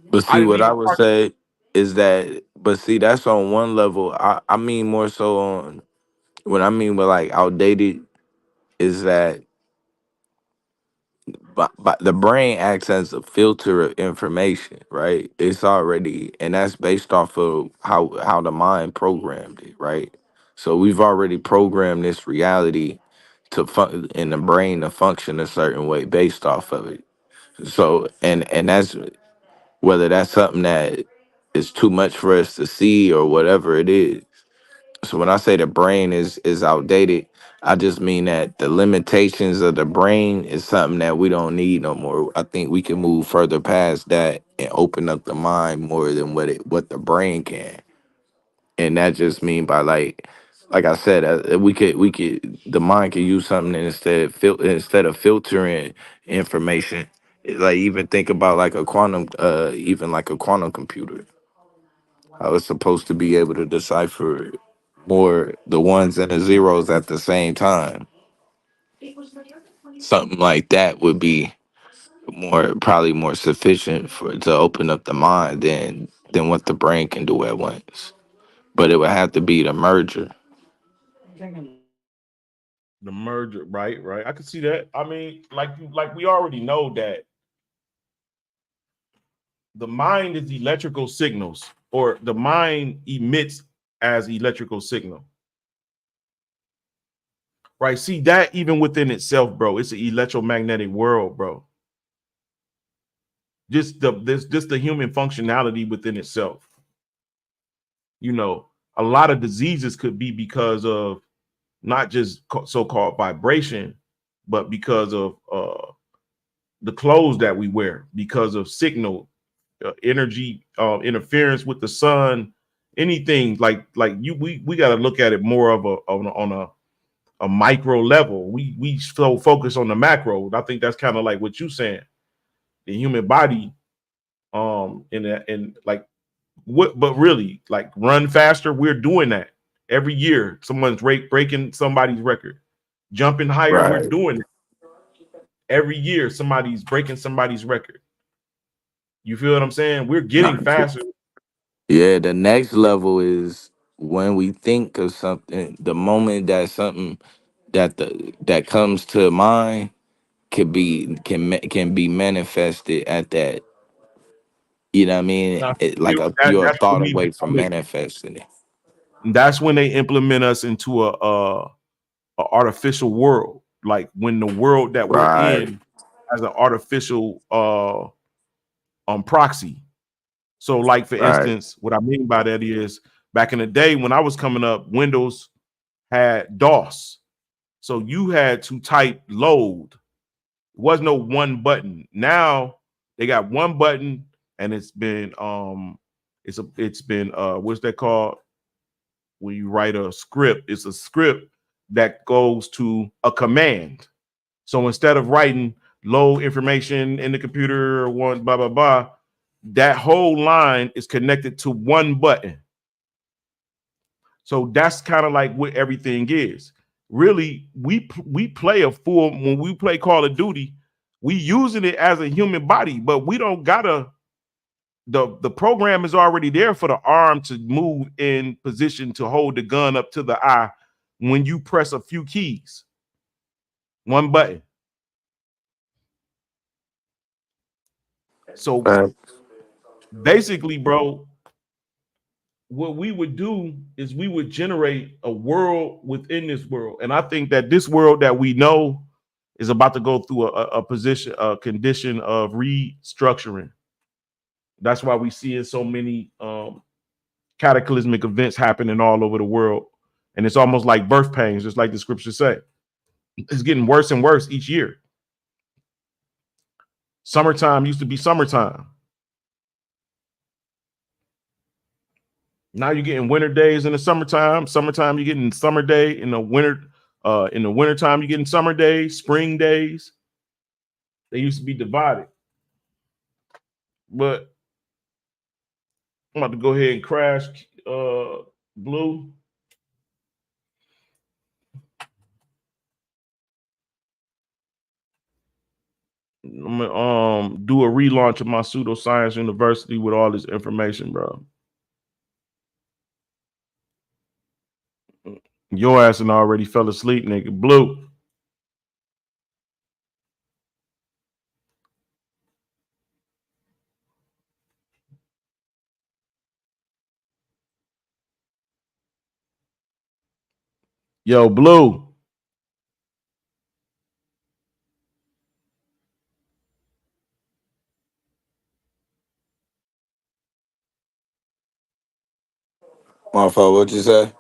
But see, what I would say is that, but see, that's on one level. I mean more so on what I mean by like outdated is that, but the brain acts as a filter of information, right? It's already, and that's based off of how the mind programmed it, right? So we've already programmed this reality in the brain to function a certain way based off of it. So and that's whether that's something that is too much for us to see or whatever it is. So when I say the brain is outdated, I just mean that the limitations of the brain is something that we don't need no more. I think we can move further past that and open up the mind more than what the brain can. And that just mean by like I said, we could the mind can use something instead of filtering information. Like even think about like a quantum, even like a quantum computer. I was supposed to be able to decipher more the ones and the zeros at the same time. Something like that would be probably more sufficient for to open up the mind than what the brain can do at once. But it would have to be the merger. The merger, right? I can see that. I mean, like we already know that the mind is electrical signals, or the mind emits as electrical signal. Right? See that even within itself, bro. It's an electromagnetic world, bro. Just the human functionality within itself. You know, a lot of diseases could be because of not just so-called vibration, but because of the clothes that we wear, because of signal energy interference with the sun, anything like we got to look at it more of on a micro level. We so focus on the macro. I think that's kind of like what you're saying. The human body, in like what, but really like run faster. We're doing that every year. Someone's breaking somebody's record, jumping higher. We're Right. doing it every year. Somebody's breaking somebody's record. You feel what I'm saying? We're getting faster. Yeah, the next level is when we think of something, the moment that something that comes to mind can be manifested at that. You know what I mean? Now, Like you're a that's when thought we away from become it. manifesting it. That's when they implement us into a artificial world. Like when the world that we're Right. in has an artificial proxy. So, like for Right. instance, what I mean by that is back in the day when I was coming up, Windows had DOS. So you had to type load. It was no one button. Now they got one button, and it's been what's that called? When you write a script, it's a script that goes to a command. So instead of writing load information in the computer or one blah blah blah, that whole line is connected to one button. So that's kind of like what everything is. Really, we play a full, when we play Call of Duty, we using it as a human body, but we don't gotta, the program is already there for the arm to move in position to hold the gun up to the eye when you press a few keys. One button. So basically, bro, what we would do is we would generate a world within this world. And I think that this world that we know is about to go through a condition of restructuring. That's why we see so many cataclysmic events happening all over the world. And it's almost like birth pains, just like the scriptures say. It's getting worse and worse each year. Summertime used to be summertime. Now you're getting winter days in the summertime. Summertime, you're getting summer day. In the wintertime, you're getting summer days, spring days. They used to be divided. But I'm about to go ahead and crash Blue. I'm gonna do a relaunch of my pseudoscience university with all this information, bro. Your ass and already fell asleep, nigga. Blue. Yo, Blue. Motherfucker, what you say?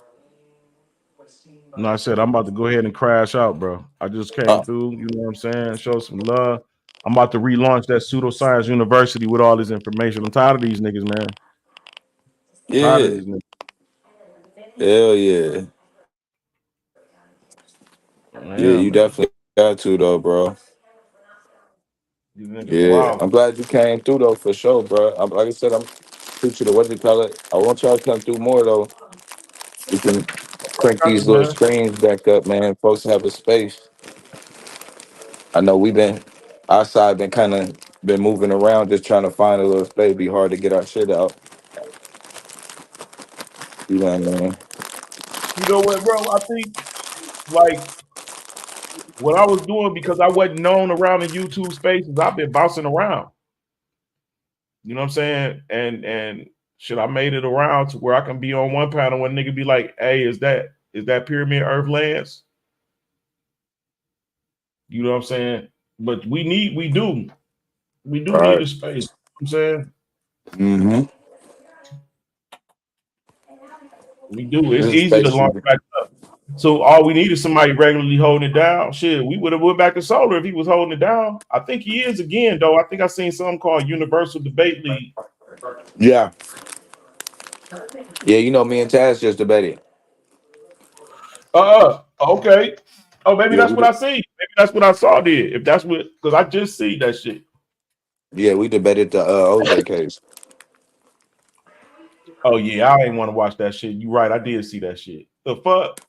No, I said I'm about to go ahead and crash out, bro. I just came through, you know what I'm saying? Show some love. I'm about to relaunch that pseudoscience university with all this information. I'm tired of these niggas, man. Tired of Yeah. these niggas. Hell yeah. Yeah, you Man. definitely got to though, bro. These niggas Yeah, wild. I'm glad you came through though for sure, bro. Like I said, I'm teaching what you call it. I want y'all to come through more though. You can crank Got these you, little man. screens back up, man. Folks have a space. I know our side been kind of been moving around, just trying to find a little space. Be hard to get our shit out. You know what I mean? You know what, bro? I think like what I was doing, because I wasn't known around the YouTube spaces, I've been bouncing around. You know what I'm saying? And shit, I made it around to where I can be on one panel when nigga be like, hey, is that Pyramid Earth Lands? You know what I'm saying? But we do need a space. You know what I'm saying? Mm-hmm. We do. It's This is easy to launch basically, back up. So all we need is somebody regularly holding it down. Shit, we would have went back to Solar if he was holding it down. I think he is again, though. I think I seen something called Universal Debate League. yeah. Yeah, you know, me and Taz just debated. Okay. Oh, maybe Yeah, that's what I see. Maybe that's what I saw there. If that's what, because I just see that shit. Yeah, we debated the OJ case. Oh yeah, I ain't want to watch that shit. You right, I did see that shit. The fuck,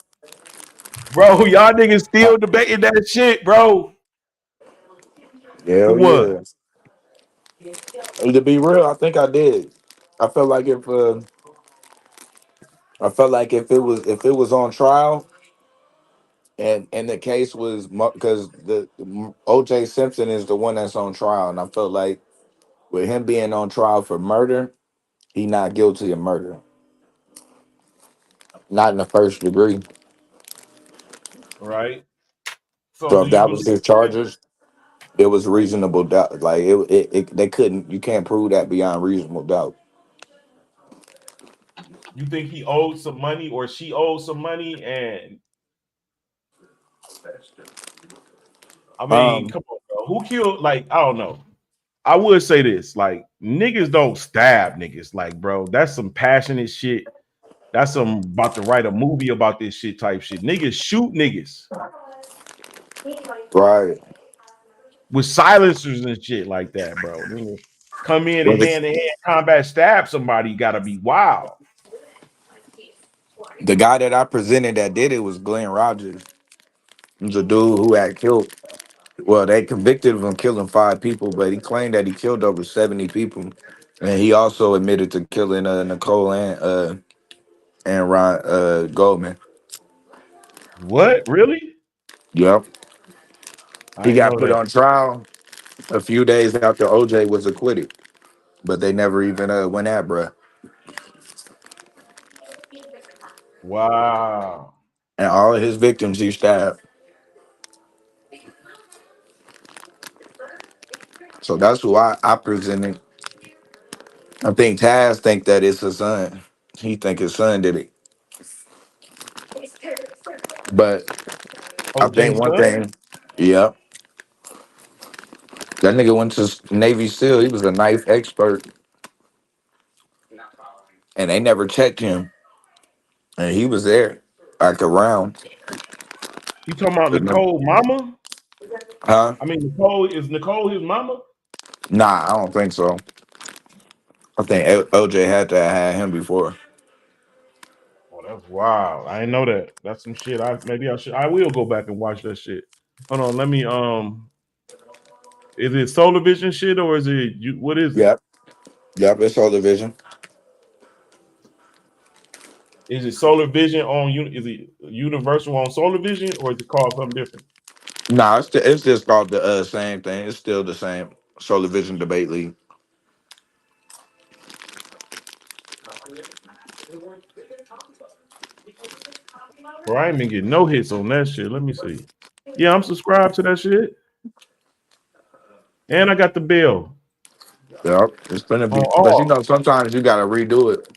bro? Y'all niggas still debating that shit, bro? Hell For what? yeah. To be real, I think I did. I felt like if it was on trial and the case was because the OJ Simpson is the one that's on trial, and I felt like with him being on trial for murder, he not guilty of murder, not in the first degree. Right. So So do if you that was believe his that? charges, it was reasonable doubt. Like they couldn't, you can't prove that beyond reasonable doubt. You think he owed some money or she owed some money, and I mean, come on, bro. Who killed? Like, I don't know. I would say this: like, niggas don't stab niggas. Like, bro, that's some passionate shit. That's some about to write a movie about this shit type shit. Niggas shoot niggas. Right. With silencers and shit like that, bro. Niggas come in Well, and hand-to-hand combat stab somebody, you gotta be wild. the guy that I presented that did it was Glenn Rogers. He was a dude who had killed. Well, they convicted him of killing 5 people, but he claimed that he killed over 70 people, and he also admitted to killing Nicole and Ron Goldman. What? Really? Yep. I He didn't got know put that. on trial a few days after OJ was acquitted, but they never even went at bruh. Wow. And all of his victims he stabbed. So that's who I presented. I think Taz think that it's his son. He think his son did it. But I think OJ's one son? thing, yeah, that nigga went to Navy SEAL. He was a knife expert, and they never checked him. And he was there, like around. You talking about Nicole mama? Huh? I mean, Nicole his mama? Nah, I don't think so. I think OJ had to have had him before. Oh, that's wild. I didn't know that. That's some shit. I will go back and watch that shit. Hold on, let me is it Solar Vision shit or is it what is it? Yep, it's Solar Vision. Is it Solar Vision on is it Universal on Solar Vision or is it called something different? Nah, it's just called the same thing. It's still the same Solar Vision Debate League. Bro, I ain't been getting no hits on that shit. Let me see. Yeah, I'm subscribed to that shit. And I got the bill. Yep, it's gonna be, Oh, but you know, sometimes you gotta redo it.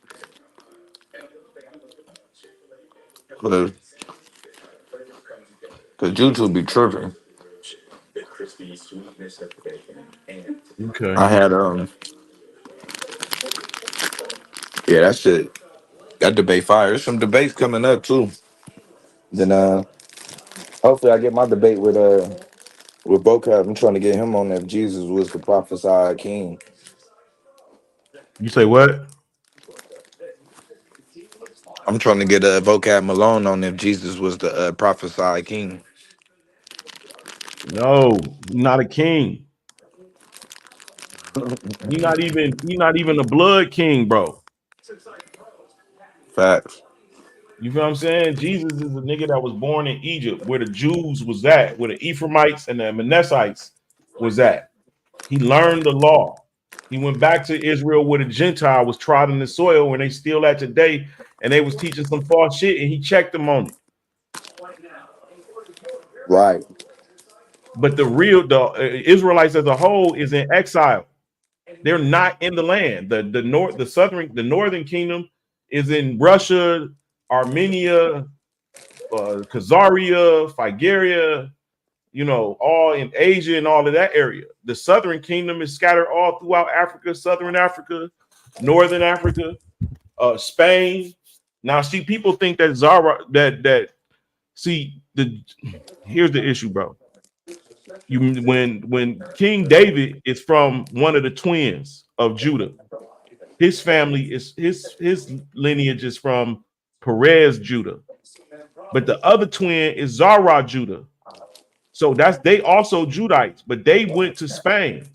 Cause YouTube be tripping. okay. I had yeah, that shit. That debate fire. There's some debates coming up too. Then hopefully I get my debate with Bocap. I'm trying to get him on if Jesus was the prophesied king. You say what? I'm trying to get Vocab Malone on if Jesus was the prophesied king. No, he's not a king. He's not even a blood king, bro. Facts. You feel what I'm saying? Jesus is a nigga that was born in Egypt, where the Jews was at, where the Ephraimites and the Manassites was at. He learned the law. He went back to Israel where the Gentile was trodden the soil, where they still at today, and they was teaching some false shit, and he checked them on it. Right. But the Israelites as a whole is in exile. They're not in the land. The northern kingdom is in Russia, Armenia, Khazaria, Phrygia, all in Asia and all of that area. The southern kingdom is scattered all throughout Africa, southern Africa, northern Africa, Spain. Now, see, people think that here's the issue, bro. When King David is from one of the twins of Judah, his family is his lineage is from Perez Judah, but the other twin is Zara Judah. So they also Judites, but they went to Spain.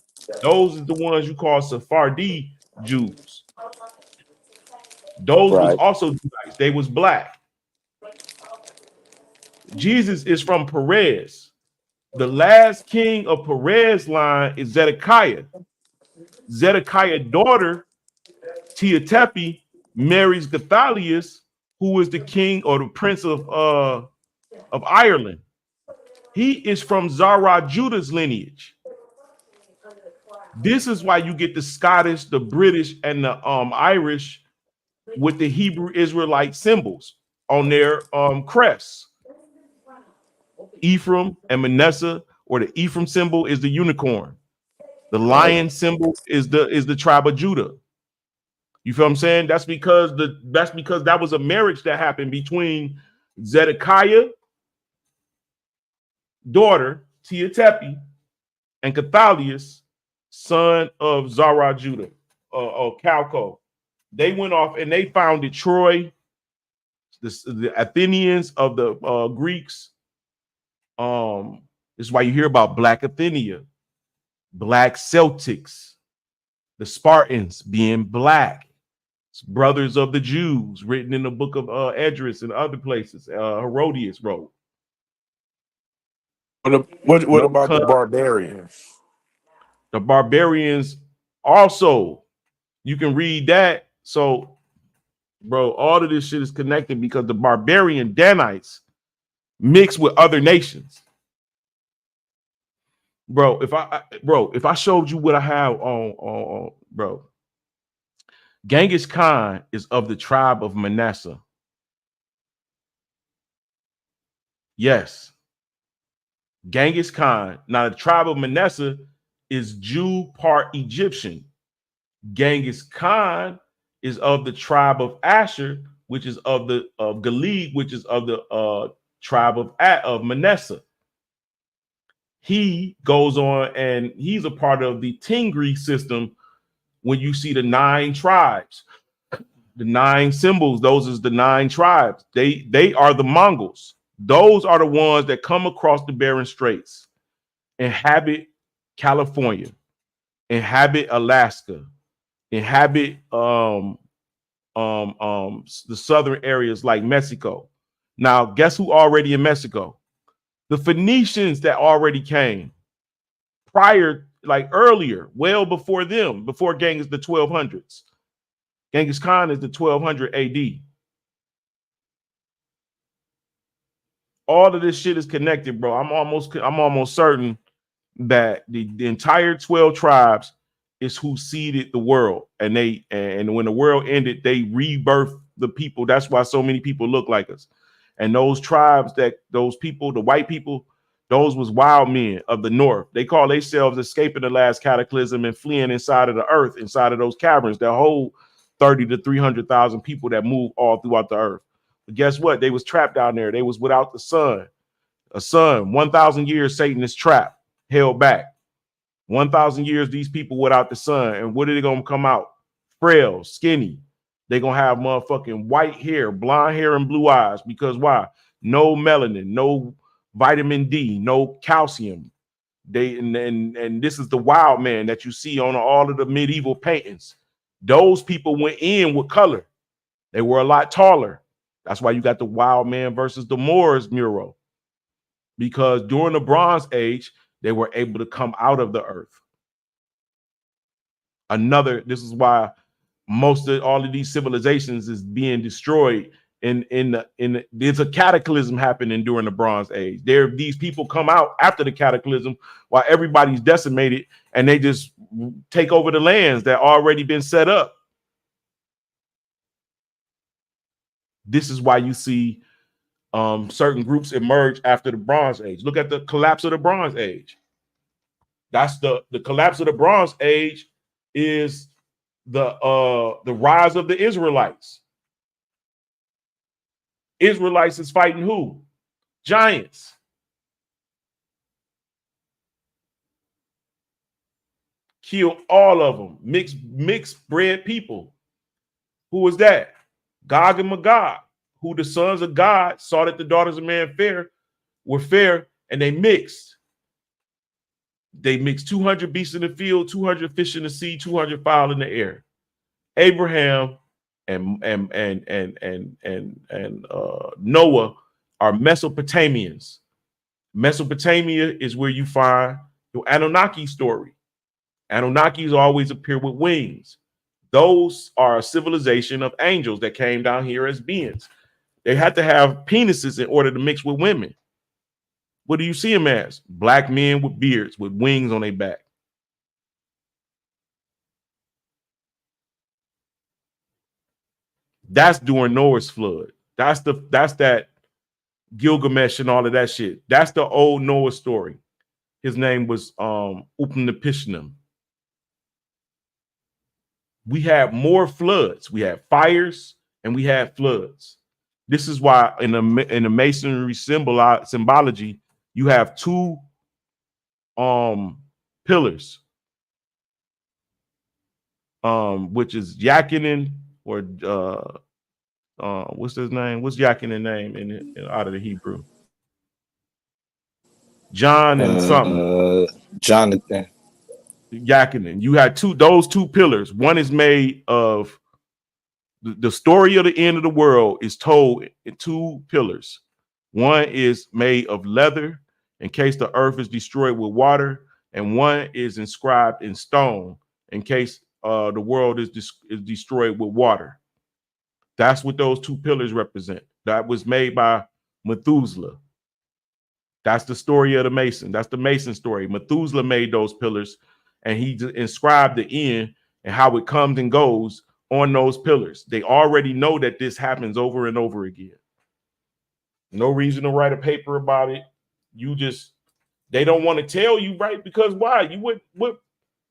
Those are the ones you call Sephardi Jews. Those was also Judites. They was black. Jesus is from Perez. The last king of Perez line is Zedekiah. Zedekiah's daughter, Teotepi, marries Gathalius, who is the king or the prince of Ireland. He is from Zara Judah's lineage. This is why you get the Scottish, the British, and the Irish with the Hebrew Israelite symbols on their crests. Ephraim and Manasseh, or the Ephraim symbol is the unicorn. The lion symbol is the tribe of Judah. You feel what I'm saying? That's because that was a marriage that happened between Zedekiah, daughter Tehatepi, and Cathalius, son of Zara Judah, or Calco. They went off and they founded Troy. The Athenians of the Greeks. This is why you hear about Black Athenia, Black Celtics, the Spartans being black. It's brothers of the Jews, written in the book of Esdras and other places. Herodias wrote. What about the barbarians? The barbarians also, you can read that. So, bro, all of this shit is connected because the barbarian Danites mix with other nations. Bro, if I showed you what I have on bro, Genghis Khan is of the tribe of Manasseh. Yes. Genghis Khan. Now, the tribe of Manasseh is Jew part Egyptian. Genghis Khan is of the tribe of Asher, which is of the Gilead, which is of the tribe of Manasseh. He goes on and he's a part of the Tingri system. When you see the 9 tribes, the 9 symbols, those is the 9 tribes. They are the Mongols. Those are the ones that come across the Bering Straits, inhabit California, inhabit Alaska, inhabit the southern areas like Mexico. Now, guess who already in Mexico? The Phoenicians that already came prior, like earlier, well before them, before Genghis, the 1200s. Genghis Khan is the 1200 AD. All of this shit is connected, bro. I'm almost certain that the entire 12 tribes is who seeded the world, and when the world ended, they rebirthed the people. That's why so many people look like us. And those tribes, those people, the white people, those was wild men of the north. They call themselves escaping the last cataclysm and fleeing inside of the earth, inside of those caverns that hold 30 to 300,000 people that move all throughout the earth. But guess what? They was trapped down there. They was without the sun. A sun. 1,000 years Satan is trapped, held back. 1,000 years these people without the sun. And what are they gonna come out? Frail, skinny. They gonna have motherfucking white hair, blonde hair, and blue eyes. Because why? No melanin, no vitamin D, no calcium. And this is the wild man that you see on all of the medieval paintings. Those people went in with color. They were a lot taller. That's why you got the wild man versus the Moors mural. Because during the Bronze Age, they were able to come out of the earth. This is why most of all of these civilizations is being destroyed. There's a cataclysm happening during the Bronze Age. These people come out after the cataclysm while everybody's decimated, and they just take over the lands that already been set up. This is why you see certain groups emerge after the Bronze Age. Look at the collapse of the Bronze Age. That's the collapse of the Bronze Age is the rise of the Israelites. Israelites is fighting who? Giants. Kill all of them. Mixed bred people. Who was that? Gog and Magog, who the sons of God saw that the daughters of man were fair, and they mixed. They mixed 200 beasts in the field, 200 fish in the sea, 200 fowl in the air. Abraham and Noah are Mesopotamians. Mesopotamia is where you find the Anunnaki story. Anunnakis always appear with wings. Those are a civilization of angels that came down here as beings. They had to have penises in order to mix with women. What do you see them as? Black men with beards, with wings on their back. That's during Noah's flood. That's that Gilgamesh and all of that shit. That's the old Noah story. His name was Upnapishtim. We have more floods. We have fires and we have floods. This is why in the masonry symbology, you have two pillars, which is Yakinen or what's his name? What's Yakinen name in out of the Hebrew? John and something. Jonathan. Yakinen. You had those two pillars. One is made of the story of the end of the world is told in two pillars. One is made of leather in case the earth is destroyed with water, and one is inscribed in stone in case the world is destroyed with water. That's what those two pillars represent. That was made by Methuselah. That's the story of the Mason. That's the Mason story. Methuselah made those pillars, and he inscribed the end and how it comes and goes on those pillars. They already know that this happens over and over again. No reason to write a paper about it. They don't want to tell you, right? Because why? You would,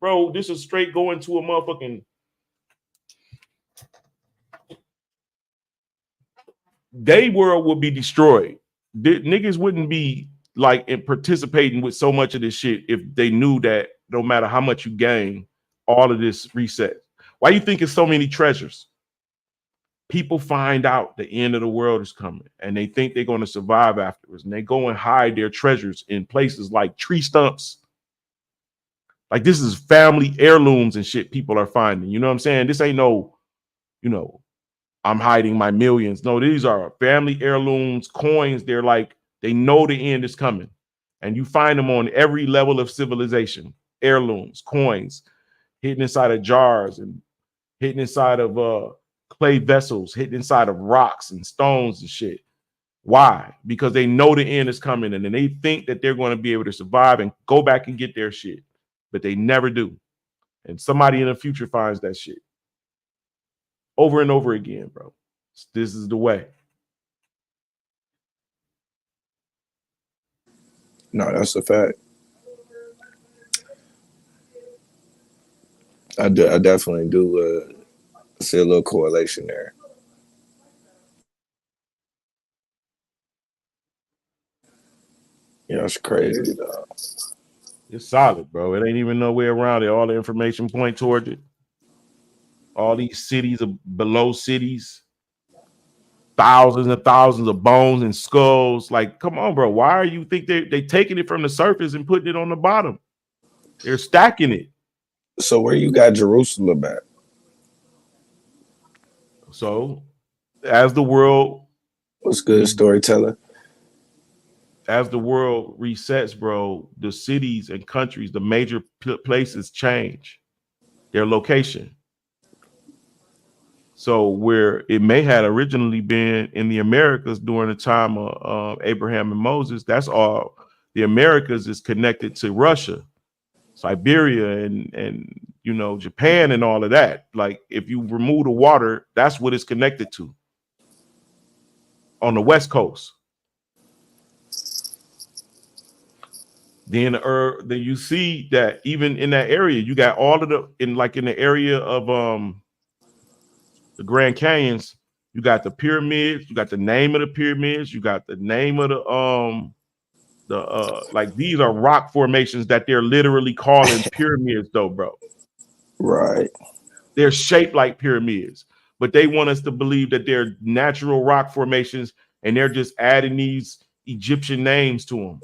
bro, this is straight going to a motherfucking. They world would be destroyed. Niggas wouldn't be like participating with so much of this shit if they knew that no matter how much you gain, all of this reset. Why you think it's so many treasures? People find out the end of the world is coming and they think they're going to survive afterwards, and they go and hide their treasures in places like tree stumps. Like, this is family heirlooms and shit people are finding. You know what I'm saying? This ain't no, I'm hiding my millions. No, these are family heirlooms, coins. They're like, they know the end is coming. And you find them on every level of civilization. Heirlooms, coins, hidden inside of jars and hidden inside of clay vessels, hidden inside of rocks and stones and shit. Why? Because they know the end is coming, and then they think that they're going to be able to survive and go back and get their shit, but they never do. And somebody in the future finds that shit over and over again, bro. This is the way. No, that's a fact. I definitely do see a little correlation there. Yeah, that's crazy, though. It's solid, bro. It ain't even no way around it. All the information point towards it. All these cities are below cities. Thousands and thousands of bones and skulls. Like, come on, bro. Why are you think they taking it from the surface and putting it on the bottom? They're stacking it. So where you got Jerusalem at? So as the world, what's good, storyteller? As the world resets, bro, the cities and countries, the major places change their location. So where it may have originally been in the Americas during the time of Abraham and Moses, that's all. The Americas is connected to Russia, Siberia, and Japan and all of that. Like, if you remove the water, that's what it's connected to on the West Coast. Then you see that even in that area, you got all of in the area of the Grand Canyons, you got the pyramids, you got the name of the pyramids, you got the name of like, these are rock formations that they're literally calling pyramids though, bro. Right. They're shaped like pyramids, but they want us to believe that they're natural rock formations, and they're just adding these Egyptian names to them.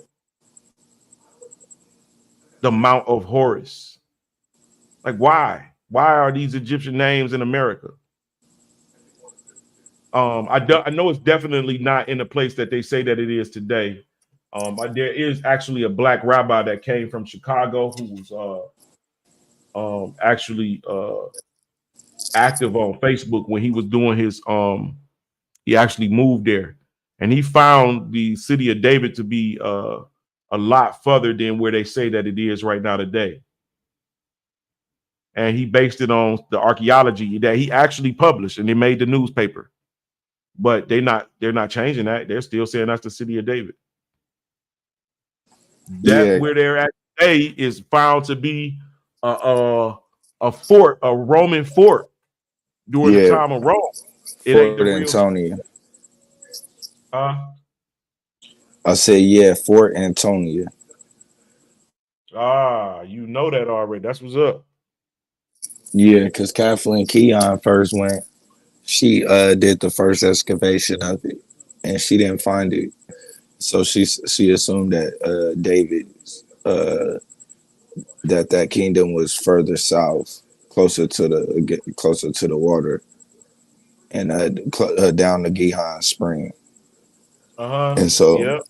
The Mount of Horus. Like, why? Why are these Egyptian names in America? I know it's definitely not in the place that they say that it is today. There is actually a black rabbi that came from Chicago who was actually active on Facebook when he was doing his he actually moved there, and he found the city of David to be a lot further than where they say that it is right now today. And he based it on the archaeology that he actually published, and they made the newspaper. but they're not changing that. They're still saying that's the city of David. That where they're at today is found to be a fort, a Roman fort during the time of Rome. It ain't the Fort real Antonia. I said, Fort Antonia. You know that already. That's what's up. Yeah, because Kathleen Keon first went. She did the first excavation of it, and she didn't find it. So she assumed that David's that kingdom was further south, closer to the water, and down the Gihon Spring. And so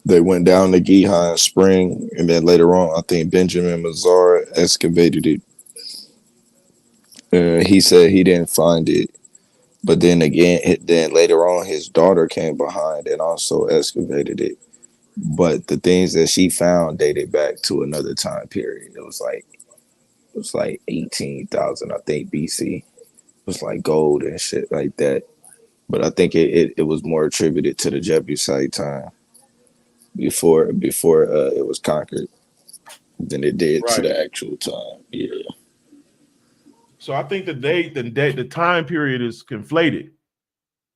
they went down the Gihon Spring, and then later on, I think Benjamin Mazar excavated it. He said he didn't find it, but then later on, his daughter came behind and also excavated it. But the things that she found dated back to another time period. It was like 18,000, I think, BC. It was like gold and shit like that. But I think it was more attributed to the Jebusite time before it was conquered than it did to the actual time. Yeah. So I think the time period is conflated,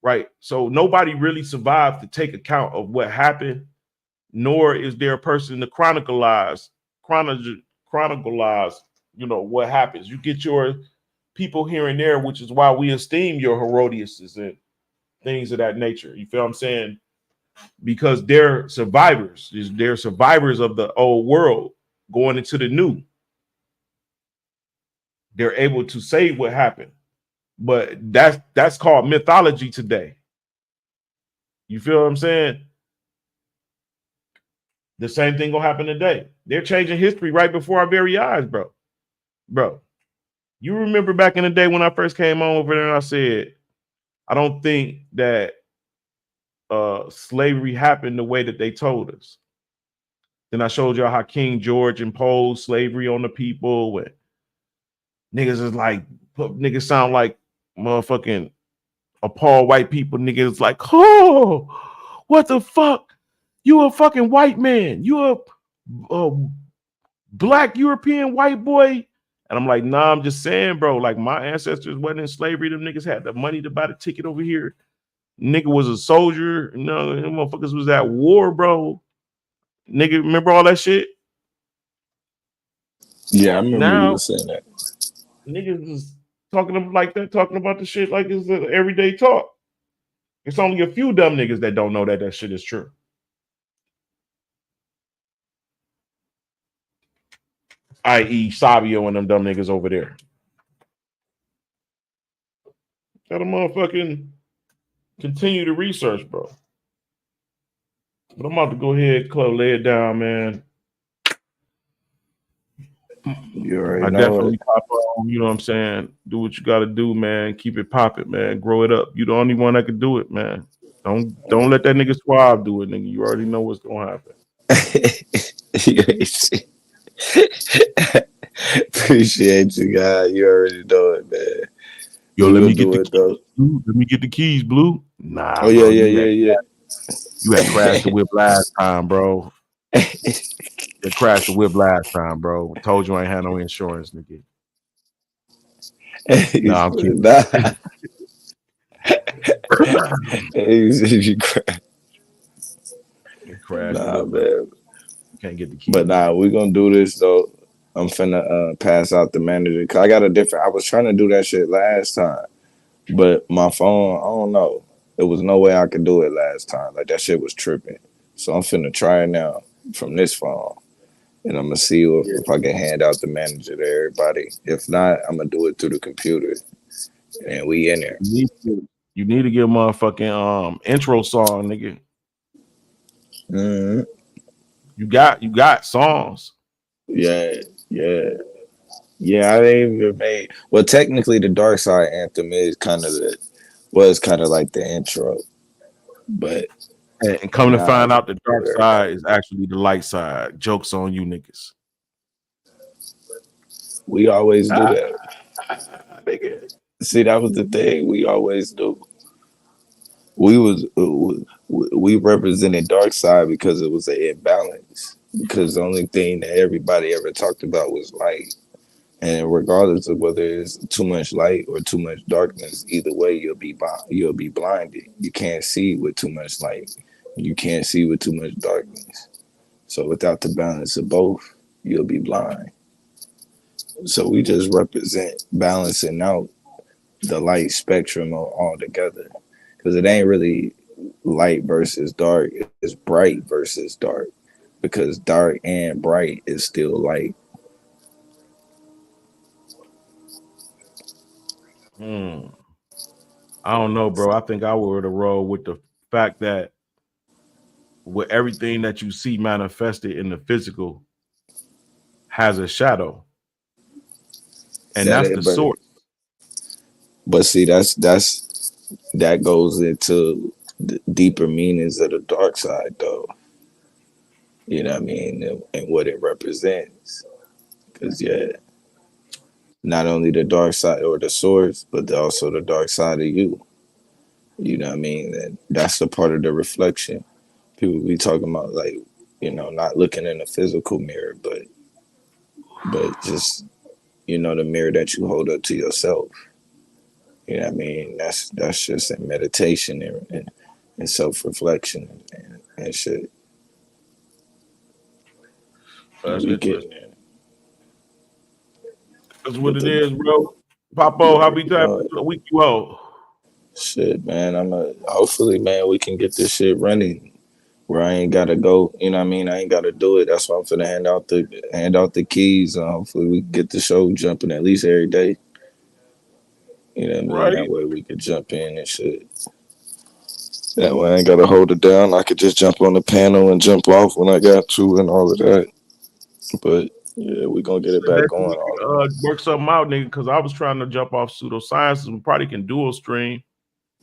right? So nobody really survived to take account of what happened, nor is there a person to chronicleize, what happens. You get your people here and there, which is why we esteem your Herodiases and things of that nature. You feel what I'm saying? Because they're survivors. They're survivors of the old world going into the new. They're able to say what happened. But that's called mythology today. You feel what I'm saying? The same thing gonna happen today. They're changing history right before our very eyes, bro. Bro, you remember back in the day when I first came on over there and I said, I don't think that slavery happened the way that they told us. Then I showed y'all how King George imposed slavery on the people. And niggas is like, niggas sound like motherfucking appalled white people. Niggas like, oh, what the fuck? You a fucking white man. You a black European white boy. And I'm like, nah, I'm just saying, bro, like my ancestors wasn't in slavery. Them niggas had the money to buy the ticket over here. Nigga was a soldier. You know, them motherfuckers was at war, bro. Nigga, remember all that shit? Yeah, I remember you saying that. Niggas is talking like that, talking about the shit like it's an everyday talk. It's only a few dumb niggas that don't know that that shit is true. I.e. Sabio and them dumb niggas over there. Gotta motherfucking continue to research, bro. But I'm about to go ahead, Club, lay it down, man. You already I know definitely it. pop on, you know what I'm saying? Do what you gotta do, man. Keep it popping, man. Grow it up. You the only one that can do it, man. Don't let that nigga Suave do it, nigga. You already know what's gonna happen. Appreciate you, guys. You already know it, man. Yo, You let gonna me get do the it, though. keys. Let me get the keys, Blue. Nah. Oh, yeah, bro, yeah. You had crashed the whip last time, bro. You crashed the whip last time, bro. Told you I ain't had no insurance, nigga. No, I'm kidding. You Crash nah, man. Can't get the keys. But nah, we're gonna do this though. I'm finna pass out the manager. Cause I was trying to do that shit last time, but my phone, I don't know. There was no way I could do it last time. Like that shit was tripping. So I'm finna try it now from this phone. And I'm gonna see if I can hand out the manager to everybody. If not, I'm gonna do it through the computer. And we in there. You need to get a motherfucking intro song, nigga. Mm-hmm. You got songs. Yeah. I didn't even made. Well, technically, the Dark Side anthem is kind of like the intro, but and come to find out, the dark side is actually the light side. Jokes on you, niggas. We always do that. See, that was the thing. We always do. we represented dark side because it was an imbalance. Because the only thing that everybody ever talked about was light. And regardless of whether it's too much light or too much darkness, either way you'll be blinded. You can't see with too much light. You can't see with too much darkness. So without the balance of both, you'll be blind. So we just represent balancing out the light spectrum all together. Because it ain't really light versus dark. It's bright versus dark. Because dark and bright is still light. I don't know, bro. I think I would have rolled with the fact that with everything that you see manifested in the physical has a shadow. And that's the source. But see, that goes into the deeper meanings of the dark side, though. You know what I mean? And what it represents. Because, not only the dark side or the source, but also the dark side of you. You know what I mean? And that's the part of the reflection. People be talking about, like, not looking in a physical mirror, but just, the mirror that you hold up to yourself. You know what I mean? That's just in meditation and self-reflection and shit. That's what it is, bro. Papo, how many times a week you owe? Shit, man. Hopefully, man, we can get this shit running where I ain't gotta go. You know what I mean? I ain't gotta do it. That's why I'm finna hand out the keys. Hopefully we can get the show jumping at least every day. You know what I mean? Right. That way we could jump in and shit. That way I ain't gotta hold it down. I could just jump on the panel and jump off when I got to and all of that. But yeah, we gonna get it back going. Work something out, nigga, because I was trying to jump off pseudosciences. We probably can dual stream.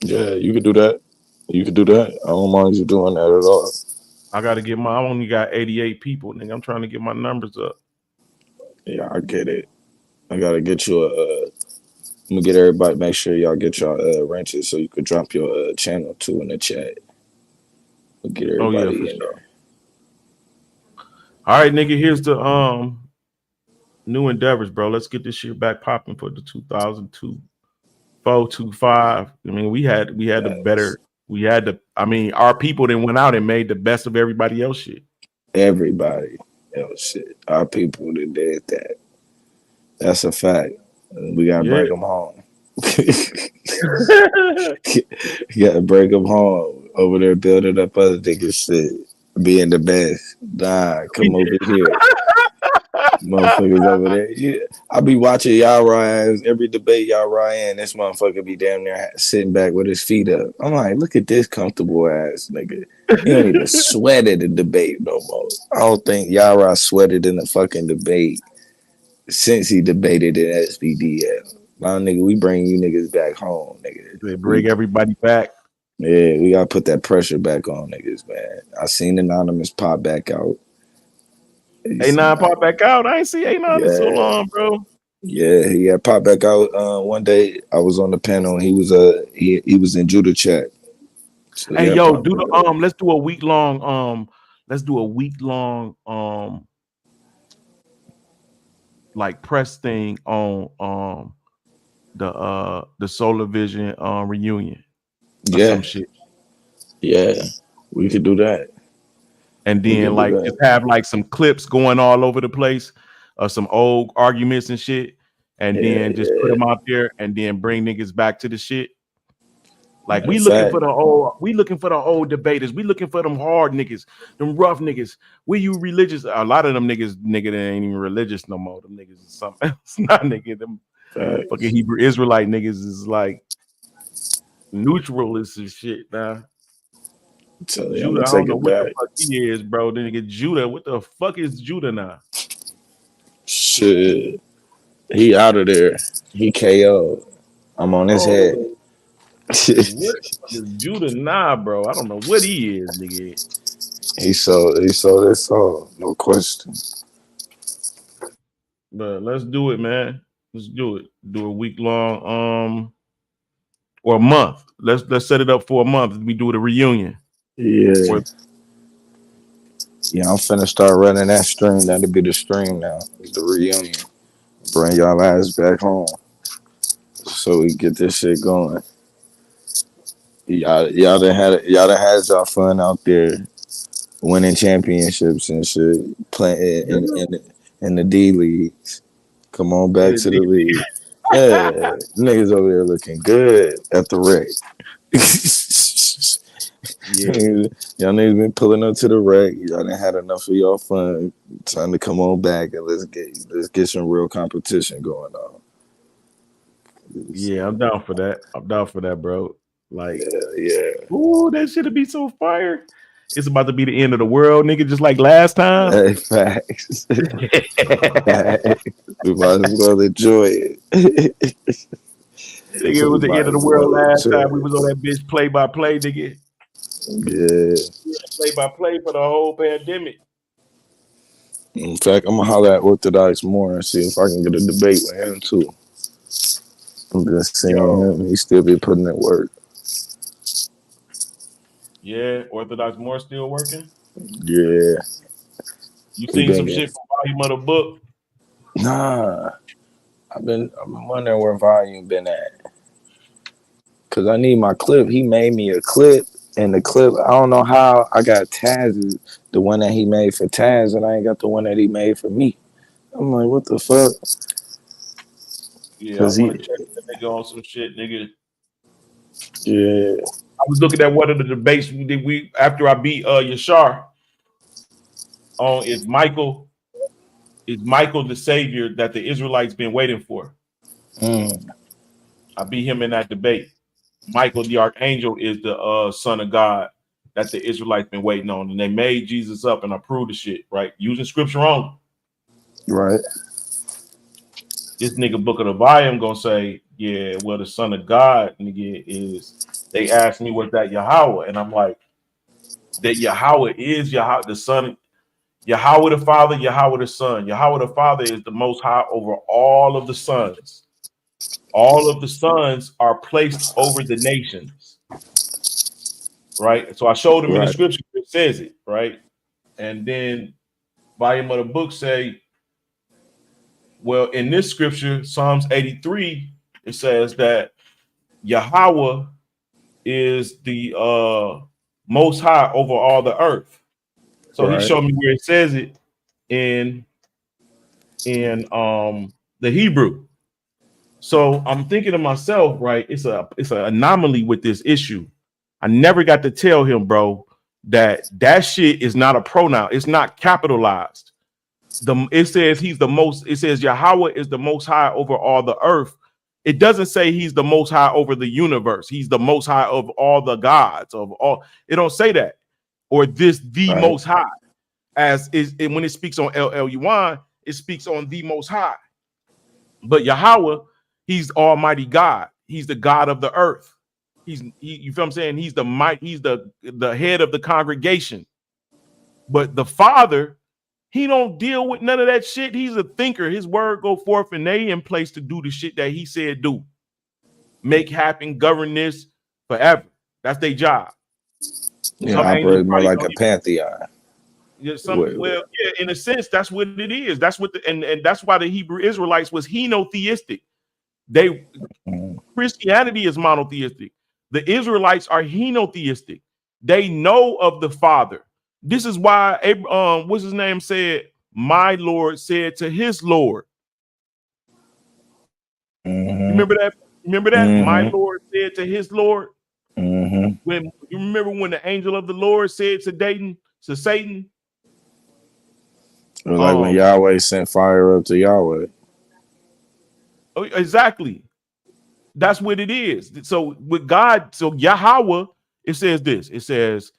Yeah, you could do that. You could do that. I don't mind you doing that at all. I gotta get I only got 88 people, nigga. I'm trying to get my numbers up. Yeah, I get it. I gotta get you I'm gonna get everybody, make sure y'all get your wrenches so you could drop your channel too in the chat. We'll get everybody in there. All right, nigga, here's the new endeavors, bro. Let's get this shit back popping for the 2002 425. I mean, we had the better. Our people that went out and made the best of everybody else shit. Everybody else shit. Our people that did that. That's a fact. We gotta break them home. You gotta break them home. Over there building up other niggas shit. Being the best. Nah, come over here. Motherfuckers over there. Yeah. I be watching Yara ass every debate Yara in. This motherfucker be damn near sitting back with his feet up. I'm like, look at this comfortable ass nigga. He don't even sweat at the debate no more. I don't think Yara sweated in the fucking debate since he debated in SBDL. My nigga, we bring you niggas back home, nigga. They bring everybody back. Yeah, we gotta put that pressure back on niggas, man. I seen Anonymous pop back out. A9 pop back out. I ain't see A9 in so long, bro. Yeah, he had popped back out one day. I was on the panel and he was in Judah chat. So hey, yo, do the let's do a week long like press thing on the Solar Vision reunion. Yeah. Some shit. Yeah, we could do that. And then like just have like some clips going all over the place of some old arguments and shit. And then just put them out there and then bring niggas back to the shit. Like we looking for the old debaters. We looking for them hard niggas, them rough niggas. Were you religious? A lot of them niggas, they ain't even religious no more. Them niggas is something else. Not nigga. Them fucking Hebrew Israelite niggas is like neutralists and shit, nah. Judah, I don't know what the fuck he is, bro. Then nigga Judah, what the fuck is Judah now? Shit. He out of there. He KO. I'm on his head. What is Judah nah, bro? I don't know what he is, nigga. He sold his soul, no question. But let's do it, man. Let's do it. Do a week long or a month. Let's set it up for a month. We do the reunion. Yeah. Yeah, I'm finna start running that stream. That'll be the stream now. It's the reunion. Bring y'all ass back home so we get this shit going. Y'all done had y'all fun out there winning championships and shit, playing in the D leagues. Come on back to the league. Yeah, niggas over there looking good at the rec. Y'all niggas been pulling up to the rec. Y'all done had enough of y'all fun. Time to come on back and let's get some real competition going on. Yeah, I'm down for that. I'm down for that, bro. Like, yeah. Ooh, that shit'll be so fire. It's about to be the end of the world, nigga, just like last time. Hey, facts. We might as well enjoy it. Nigga, it was the end of the world last time. We was on that bitch play-by-play, nigga. Yeah. Play-by-play for the whole pandemic. In fact, I'm gonna holler at Orthodox more and see if I can get a debate with him too. I'm just seeing him. He still be putting in work. Yeah, Orthodox more still working. Yeah. You seen some shit from Volume of the book? Nah. I've been wondering where Volume been at. Cause I need my clip. He made me a clip, and the clip, I don't know how I got Taz, the one that he made for Taz, and I ain't got the one that he made for me. I'm like, what the fuck? Yeah, I want to check the nigga on some shit, nigga. Yeah. I was looking at one of the debates we did after I beat Yashar on is Michael the savior that the Israelites been waiting for. I beat him in that debate. Michael the archangel is the son of God that the Israelites been waiting on, and they made Jesus up, and I proved the shit, right? Using scripture only. Right. This nigga Book of the Volume gonna say, yeah, well, the son of God, nigga, is. They asked me, was that Yahweh? And I'm like, that Yahweh is Yahweh the Son, Yahweh the Father, Yahweh the Son. Yahweh the Father is the most high over all of the sons. All of the sons are placed over the nations. Right? So I showed him in the scripture, it says it, right? And then Volume of the book say, well, in this scripture, Psalms 83, it says that Yahweh is the most high over all the earth. So he showed me where it says it in the Hebrew. So I'm thinking to myself, right? It's an anomaly with this issue. I never got to tell him, bro, that shit is not a pronoun. It's not capitalized. It says he's the most. It says Yahweh is the most high over all the earth. It doesn't say he's the most high over the universe. He's the most high of all the gods of all. It don't say that, or the most high, as is when it speaks on El-Elyon, it speaks on the most high. But Yahweh, he's Almighty God. He's the God of the earth. You feel what I'm saying? He's the might. He's the head of the congregation. But the Father, he don't deal with none of that shit. He's a thinker. His word go forth, and they in place to do the shit that he said do. Make happen, govern this forever. That's their job. Yeah, operate more like a pantheon. Yeah, in a sense, that's what it is. That's what and that's why the Hebrew Israelites was henotheistic. Christianity is monotheistic. The Israelites are henotheistic. They know of the Father. This is why what's his name said, my Lord said to his Lord. Remember that? My Lord said to his Lord. When you remember when the angel of the Lord said to Satan, or like when Yahweh sent fire up to Yahweh. Oh, exactly. That's what it is. So with God, so Yahweh, it says this. It says,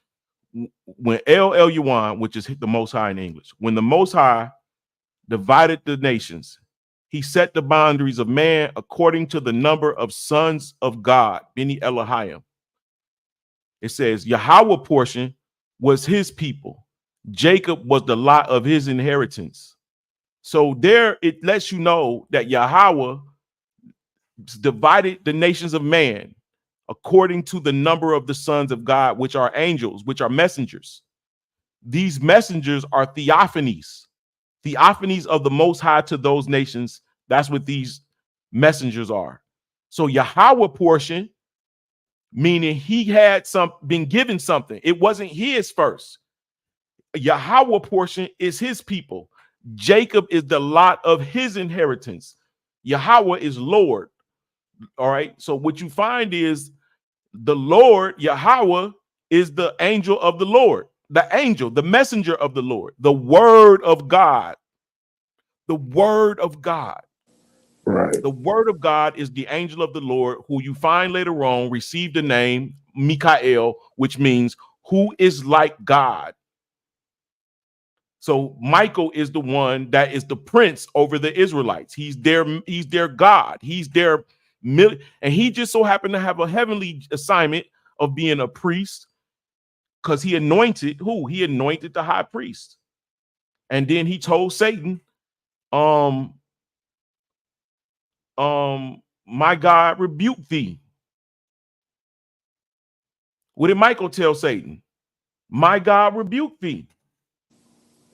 when El-Elyon, which is the Most High in English, when the Most High divided the nations, he set the boundaries of man according to the number of sons of God, Beni Elohim. It says Yahweh portion was his people. Jacob was the lot of his inheritance. So there it lets you know that Yahweh divided the nations of man. according to the number of the sons of God, which are angels, which are messengers. These messengers are theophanies of the Most High to those nations. That's what these messengers are. So Yahweh portion, meaning he had been given something. It wasn't his first. Yahweh portion is his people. Jacob is the lot of his inheritance. Yahweh is Lord. All right. So what you find is the Lord, Yahweh, is the angel of the Lord. The angel, the messenger of the Lord, the word of God, the word of God. Right. The word of God is the angel of the Lord, who you find later on received the name Mikael, which means who is like God. So Michael is the one that is the prince over the Israelites. He's their God. He's their and he just so happened to have a heavenly assignment of being a priest, because he anointed who? He anointed the high priest. And then he told Satan, my God rebuke thee. What did Michael tell Satan? My God rebuke thee.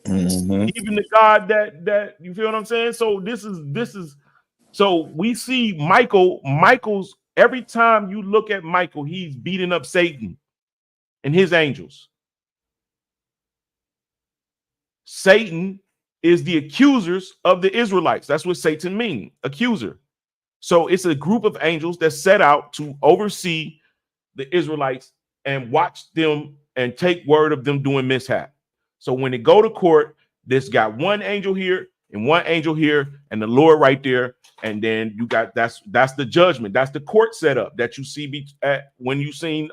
Mm-hmm. Even the God that you feel what I'm saying? So this is so we see Michael's every time you look at Michael, he's beating up Satan and his angels. Satan is the accusers of the Israelites. That's what Satan means, accuser. So it's a group of angels that set out to oversee the Israelites and watch them and take word of them doing mishap. So when they go to court, this got one angel here and one angel here and the Lord right there. And then you got that's the judgment. That's the court setup that you see when you seen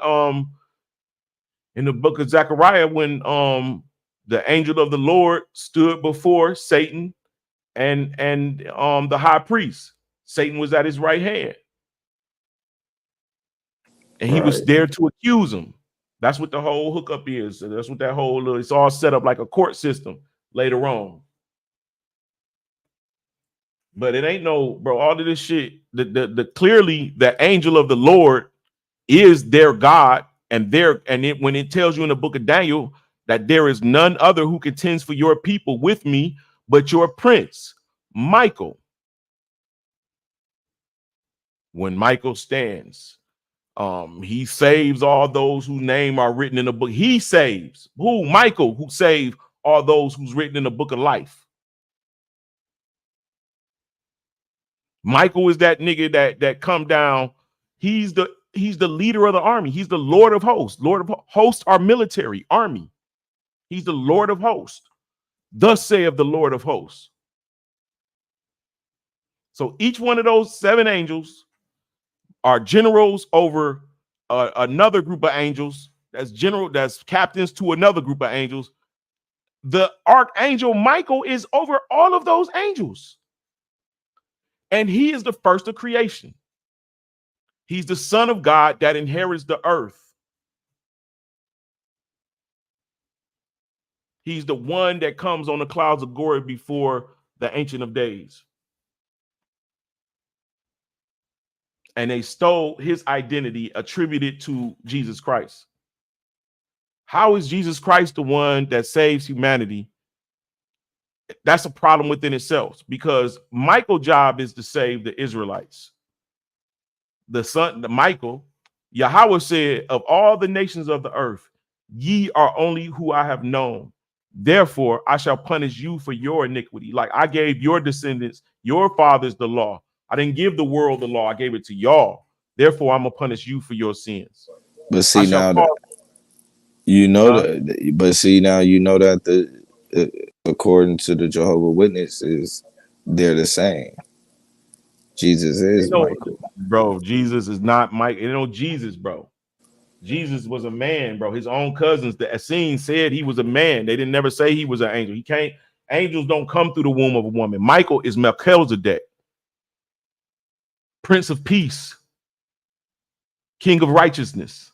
in the book of Zechariah, when the angel of the Lord stood before Satan and the high priest. Satan was at his right hand. And he was there to accuse him. That's what the whole hookup is. That's what that whole it's all set up like a court system later on. But it ain't no, bro, all of this shit, the clearly the angel of the Lord is their God, and when it tells you in the book of Daniel that there is none other who contends for your people with me but your prince, Michael. When Michael stands, he saves all those whose name are written in the book. He saves who? Michael, who saved all those who's written in the book of life. Michael is that nigga that come down. He's the leader of the army. He's the Lord of hosts. Lord of hosts are military army. He's the Lord of hosts. Thus saith the Lord of hosts. So each one of those 7 angels are generals over another group of angels. That's captains to another group of angels. The archangel Michael is over all of those angels. And he is the first of creation. He's the son of God that inherits the earth. He's the one that comes on the clouds of glory before the Ancient of Days. And they stole his identity, attributed to Jesus Christ. How is Jesus Christ the one that saves humanity? That's a problem within itself, because Michael's job is to save the Israelites. Michael, Yahweh said, of all the nations of the earth, ye are only who I have known. Therefore, I shall punish you for your iniquity. Like I gave your descendants, your fathers, the law. I didn't give the world the law. I gave it to y'all. Therefore, I'm going to punish you for your sins. But see now that you know that, but see now you know that according to the Jehovah's Witnesses, they're the same. Jesus is Michael. Bro, Jesus is not Mike. You know, Jesus, bro. Jesus was a man, bro. His own cousins, the Essenes, said he was a man. They didn't never say he was an angel. Angels don't come through the womb of a woman. Michael is Melchizedek, Prince of Peace, King of Righteousness.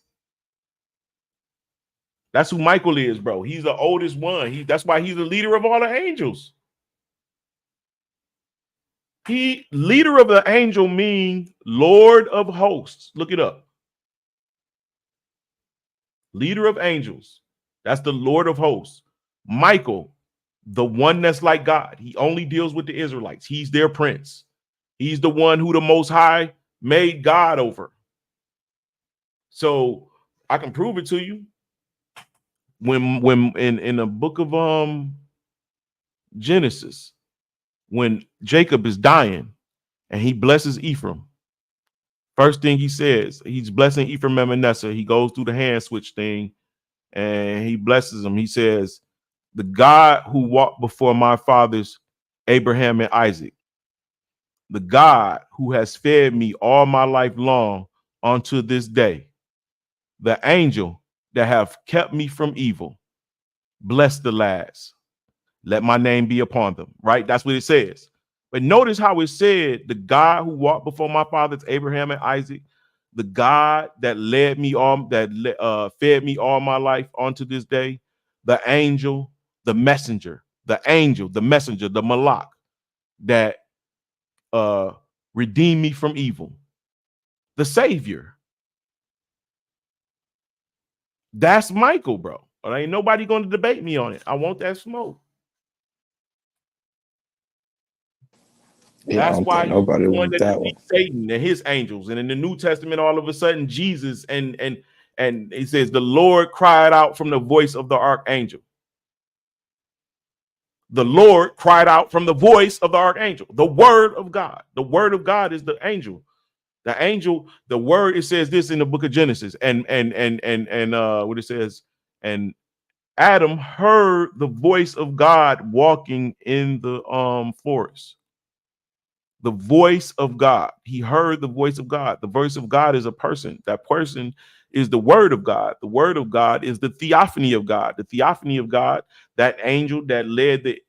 That's who Michael is, bro. He's the oldest one. That's why he's the leader of all the angels. Leader of the angel mean Lord of hosts. Look it up. leader of angels. That's the Lord of hosts. Michael, the one that's like God. He only deals with the Israelites. He's their prince. He's the one who the Most High made God over. So I can prove it to you. When in the book of Genesis, when Jacob is dying and he blesses Ephraim, first thing he says, he's blessing Ephraim and Manasseh. He goes through the hand switch thing and he blesses them. He says, the God who walked before my fathers, Abraham and Isaac, the God who has fed me all my life long unto this day, the angel that have kept me from evil, bless the lads. Let my name be upon them. Right? That's what it says. But notice how it said, the God who walked before my fathers, Abraham and Isaac, the God that led me on, that fed me all my life onto this day, the angel, the messenger, the angel, the messenger, the malak that redeemed me from evil, the savior. That's Michael, bro. There ain't nobody going to debate me on it. I want that smoke. Yeah, That's why nobody the one want that that one. defeats Satan and his angels. And in the New Testament, all of a sudden, Jesus and it says the Lord cried out from the voice of the archangel. The Lord cried out from the voice of the archangel. The word of God. The word of God is the angel. The angel, the word, it says this in the book of Genesis. And what it says, and Adam heard the voice of God walking in the forest. The voice of God. He heard the voice of God. The voice of God is a person. That person is the word of God. The word of God is the theophany of God. The theophany of God, that angel that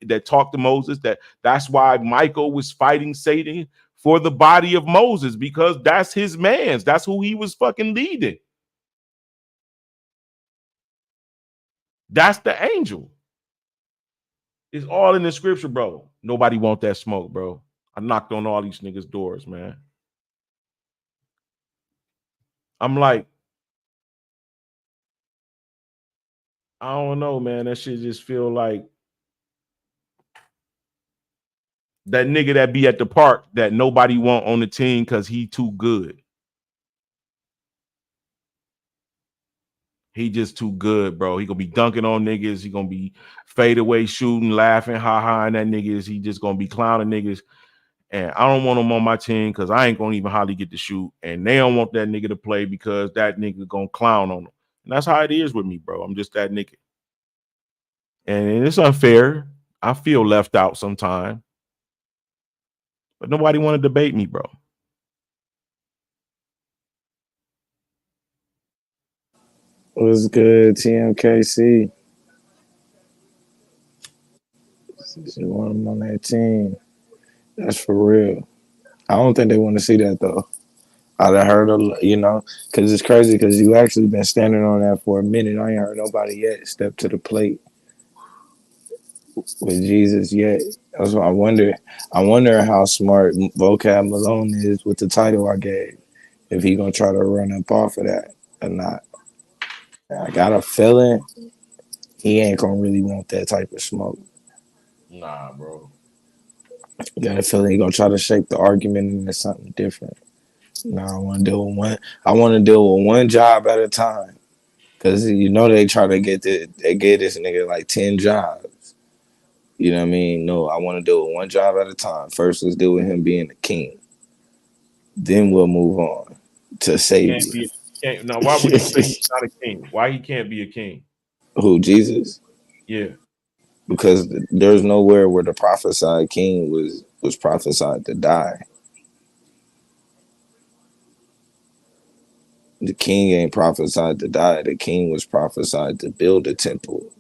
that talked to Moses, that's why Michael was fighting Satan for the body of Moses, because that's his man's. That's who he was fucking leading. That's the angel. It's all in the scripture, bro. Nobody want that smoke, bro. I knocked on all these niggas' doors, man. I'm like, I don't know, man. That shit just feel like that nigga that be at the park that nobody want on the team because he too good. He just too good, bro. He gonna be dunking on niggas. He gonna be fade away shooting, laughing, ha-ha, and that niggas. He just gonna be clowning niggas. And I don't want him on my team because I ain't gonna even hardly get to shoot. And they don't want that nigga to play because that nigga gonna clown on them. And that's how it is with me, bro. I'm just that nigga. And it's unfair. I feel left out sometimes. But nobody want to debate me, bro. What's good, TMKC? You want him on that team. That's for real. I don't think they want to see that, though. I'd have heard, because it's crazy because you actually been standing on that for a minute. I ain't heard nobody yet step to the plate with Jesus yet. That's why I wonder how smart Vocab Malone is with the title I gave. If he gonna try to run up off of that or not. I got a feeling he ain't gonna really want that type of smoke. Nah, bro. Got a feeling he gonna try to shape the argument into something different. Nah, I want to deal with one job at a time. Cause they try to get this nigga like 10 jobs. You know what I mean? No, I want to deal with one job at a time. First, let's deal with him being the king. Then we'll move on to Savior. Now, why would you say he's not a king? Why he can't be a king? Who, Jesus? Yeah. Because there's nowhere where the prophesied king was prophesied to die. The king ain't prophesied to die. The king was prophesied to build a temple.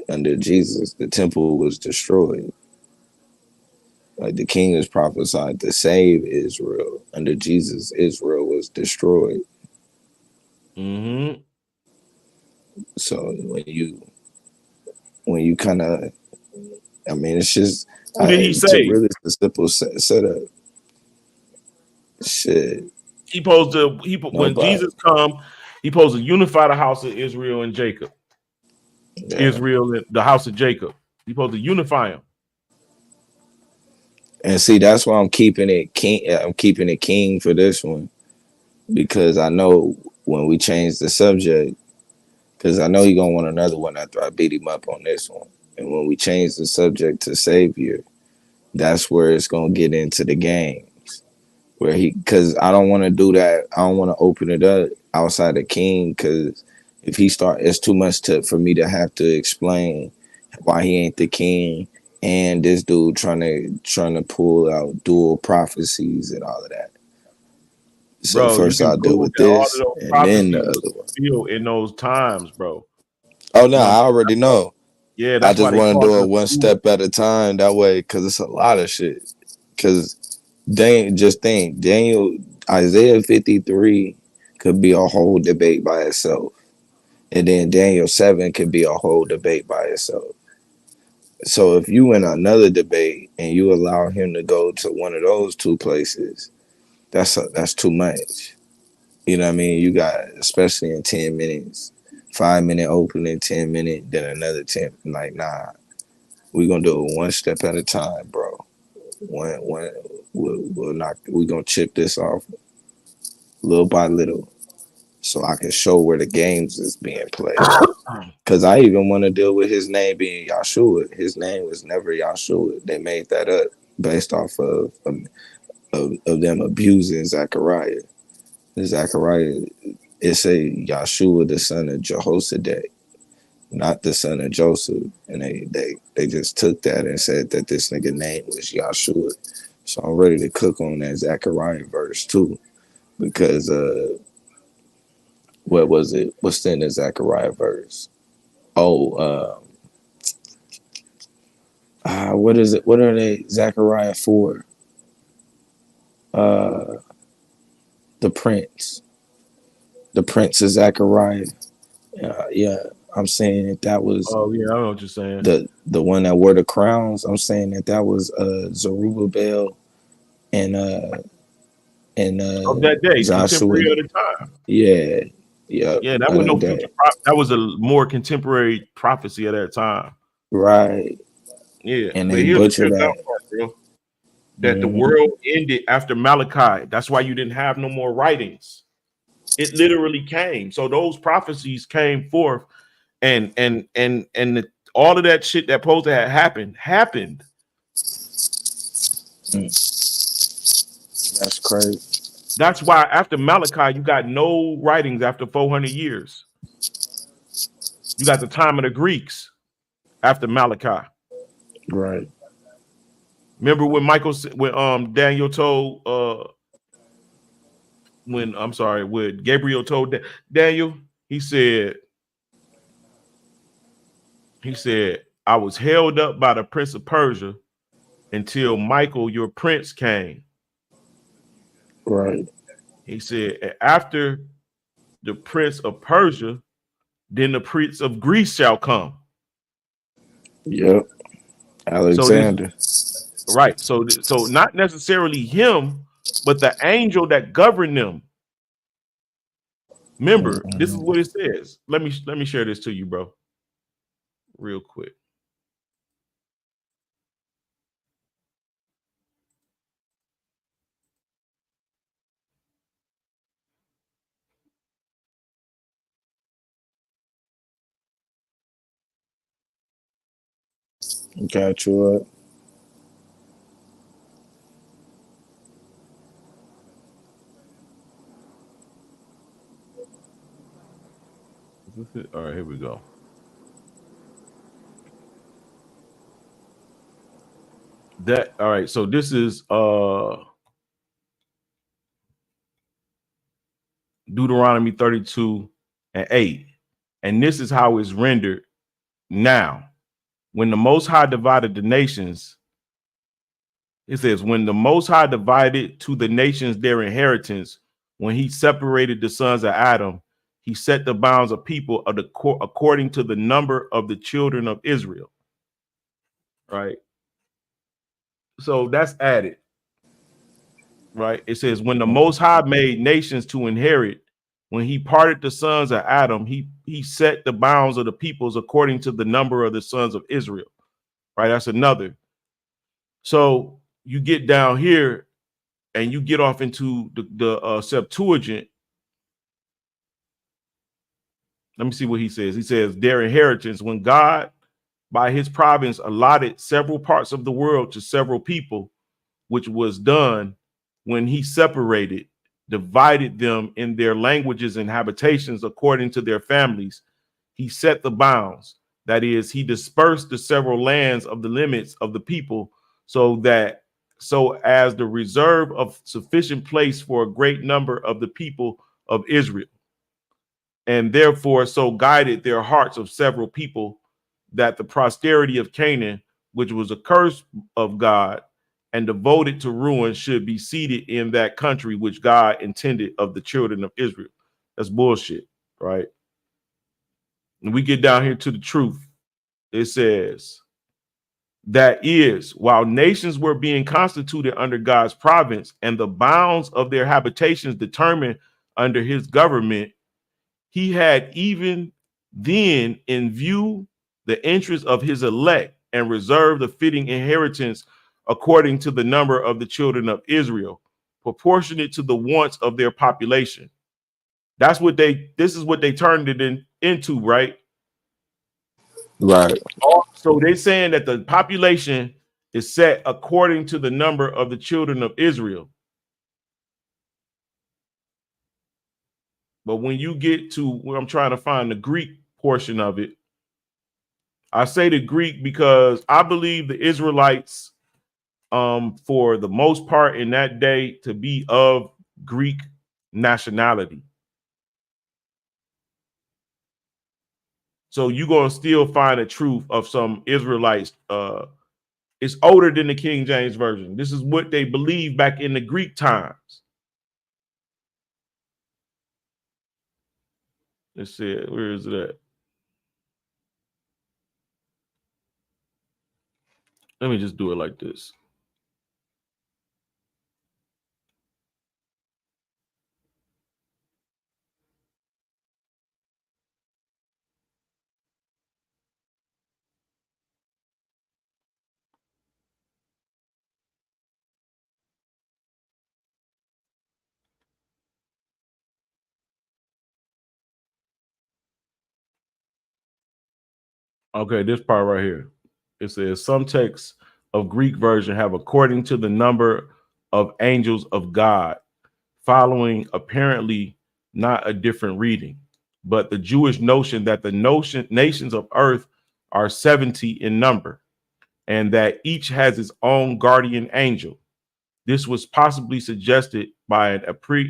Under Jesus, the temple was destroyed. Like the king is prophesied to save Israel. Under Jesus, Israel was destroyed. Mm-hmm. So when you kind of, it's just. Who did he say? Really, it's a simple setup. Shit. When Jesus come, He supposed to unify the house of Israel and Jacob. Yeah. Israel and the house of Jacob. He supposed to unify them. And see, that's why I'm keeping it king. I'm keeping it king for this one because I know when we change the subject, because I know he gonna want another one after I beat him up on this one. And when we change the subject to Savior, that's where it's gonna get into the games. Where because I don't want to do that. I don't want to open it up outside the king because if he start, it's too much for me to have to explain why he ain't the king and this dude trying to pull out dual prophecies and all of that. So Bro, first I'll deal with this and then the other one. Feel in those times, bro. Oh no, I already know. Yeah, I that's why just they want to call do it one step at a time that way because it's a lot of shit. Because Daniel, Isaiah 53 could be a whole debate by itself. And then Daniel 7 could be a whole debate by itself. So if you in another debate and you allow him to go to one of those two places, that's too much. You know what I mean? You got, especially in 10 minutes, 5-minute opening, 10 minute, then another 10. Like, nah, we're going to do it one step at a time, bro. We're going to chip this off little by little so I can show where the games is being played. Because I even want to deal with his name being Yahshua. His name was never Yahshua. They made that up based off of them abusing Zechariah. Zechariah, it's a Yahshua, the son of Jehoshaphat, not the son of Joseph. And they just took that and said that this nigga name was Yahshua. So I'm ready to cook on that Zechariah verse too. Because what was it? What's in the Zechariah verse? Oh, what is it? What are they? Zechariah 4. The Prince of Zechariah. Yeah, I'm saying that was. Oh yeah, I know what you're saying. The one that wore the crowns. I'm saying that was Zerubbabel and of that day, Joshua. contemporary of the time. Yeah. Yeah, that was no future. That was a more contemporary prophecy at that time. Right. Yeah, and but they here's butcher the that. part, bro. That the world ended after Malachi. That's why you didn't have no more writings. It literally came. So those prophecies came forth, and all of that shit that supposed to have happened. That's crazy. That's why after Malachi, you got no writings after 400 years. You got the time of the Greeks after Malachi. Right. Remember when Daniel told when Gabriel told Daniel, he said, I was held up by the prince of Persia until Michael, your prince, came. Right. He said, after the prince of Persia, then the prince of Greece shall come. Yep. Alexander. Right. So not necessarily him, but the angel that governed them. Remember, this is what it says. Let me share this to you, bro. Real quick. Got you up. Is this it? All right, here we go. All right, so this is Deuteronomy 32:8. And this is how it's rendered now. When the Most High divided the nations, it says, when the Most High divided to the nations their inheritance, when he separated the sons of Adam, he set the bounds of people according to the number of the children of Israel. Right. So that's added. Right. It says, when the Most High made nations to inherit, when he parted the sons of Adam, he set the bounds of the peoples according to the number of the sons of Israel. Right? That's another. So you get down here and you get off into the Septuagint. Let me see what he says. He says, their inheritance, when God, by his providence, allotted several parts of the world to several people, which was done when he separated, divided them in their languages and habitations according to their families. He set the bounds. That is, he dispersed the several lands of the limits of the people so as the reserve of sufficient place for a great number of the people of Israel. And therefore so guided their hearts of several people that the posterity of Canaan, which was a curse of God and devoted to ruin, should be seated in that country which God intended of the children of Israel. That's bullshit, right? And we get down here to the truth. It says, that is, while nations were being constituted under God's province and the bounds of their habitations determined under his government, he had even then in view the interest of his elect and reserved a fitting inheritance according to the number of the children of Israel, proportionate to the wants of their population. This is what they turned it into, right? Right. So they're saying that the population is set according to the number of the children of Israel. But when you get to where I'm trying to find the Greek portion of it, I say the Greek because I believe the Israelites, for the most part in that day, to be of Greek nationality. So you're going to still find the truth of some Israelites. It's older than the King James Version. This is what they believed back in the Greek times. Let's see, where is it at? Let me just do it like this. Okay, this part right here. It says some texts of Greek version have according to the number of angels of God, following apparently not a different reading, but the Jewish notion that the nations of earth are 70 in number, and that each has its own guardian angel. This was possibly suggested by an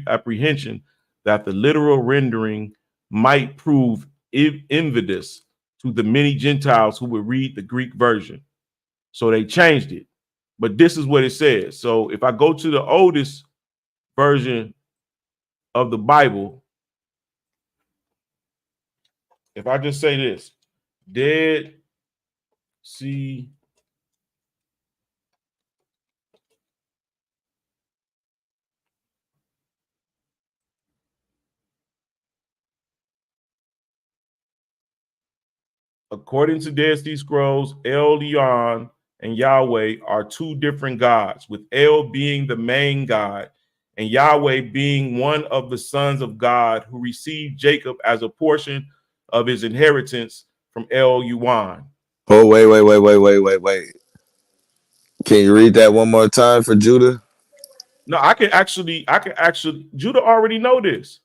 apprehension that the literal rendering might prove invidious to the many Gentiles who would read the Greek version. So they changed it. But this is what it says. So if I go to the oldest version of the Bible, if I just say this, Dead Sea according to Dead Sea Scrolls, El Elyon and Yahweh are two different gods, with El being the main god and Yahweh being one of the sons of God who received Jacob as a portion of his inheritance from El Elyon. Oh, wait. Can you read that one more time for Judah? No, I can actually, Judah already know this.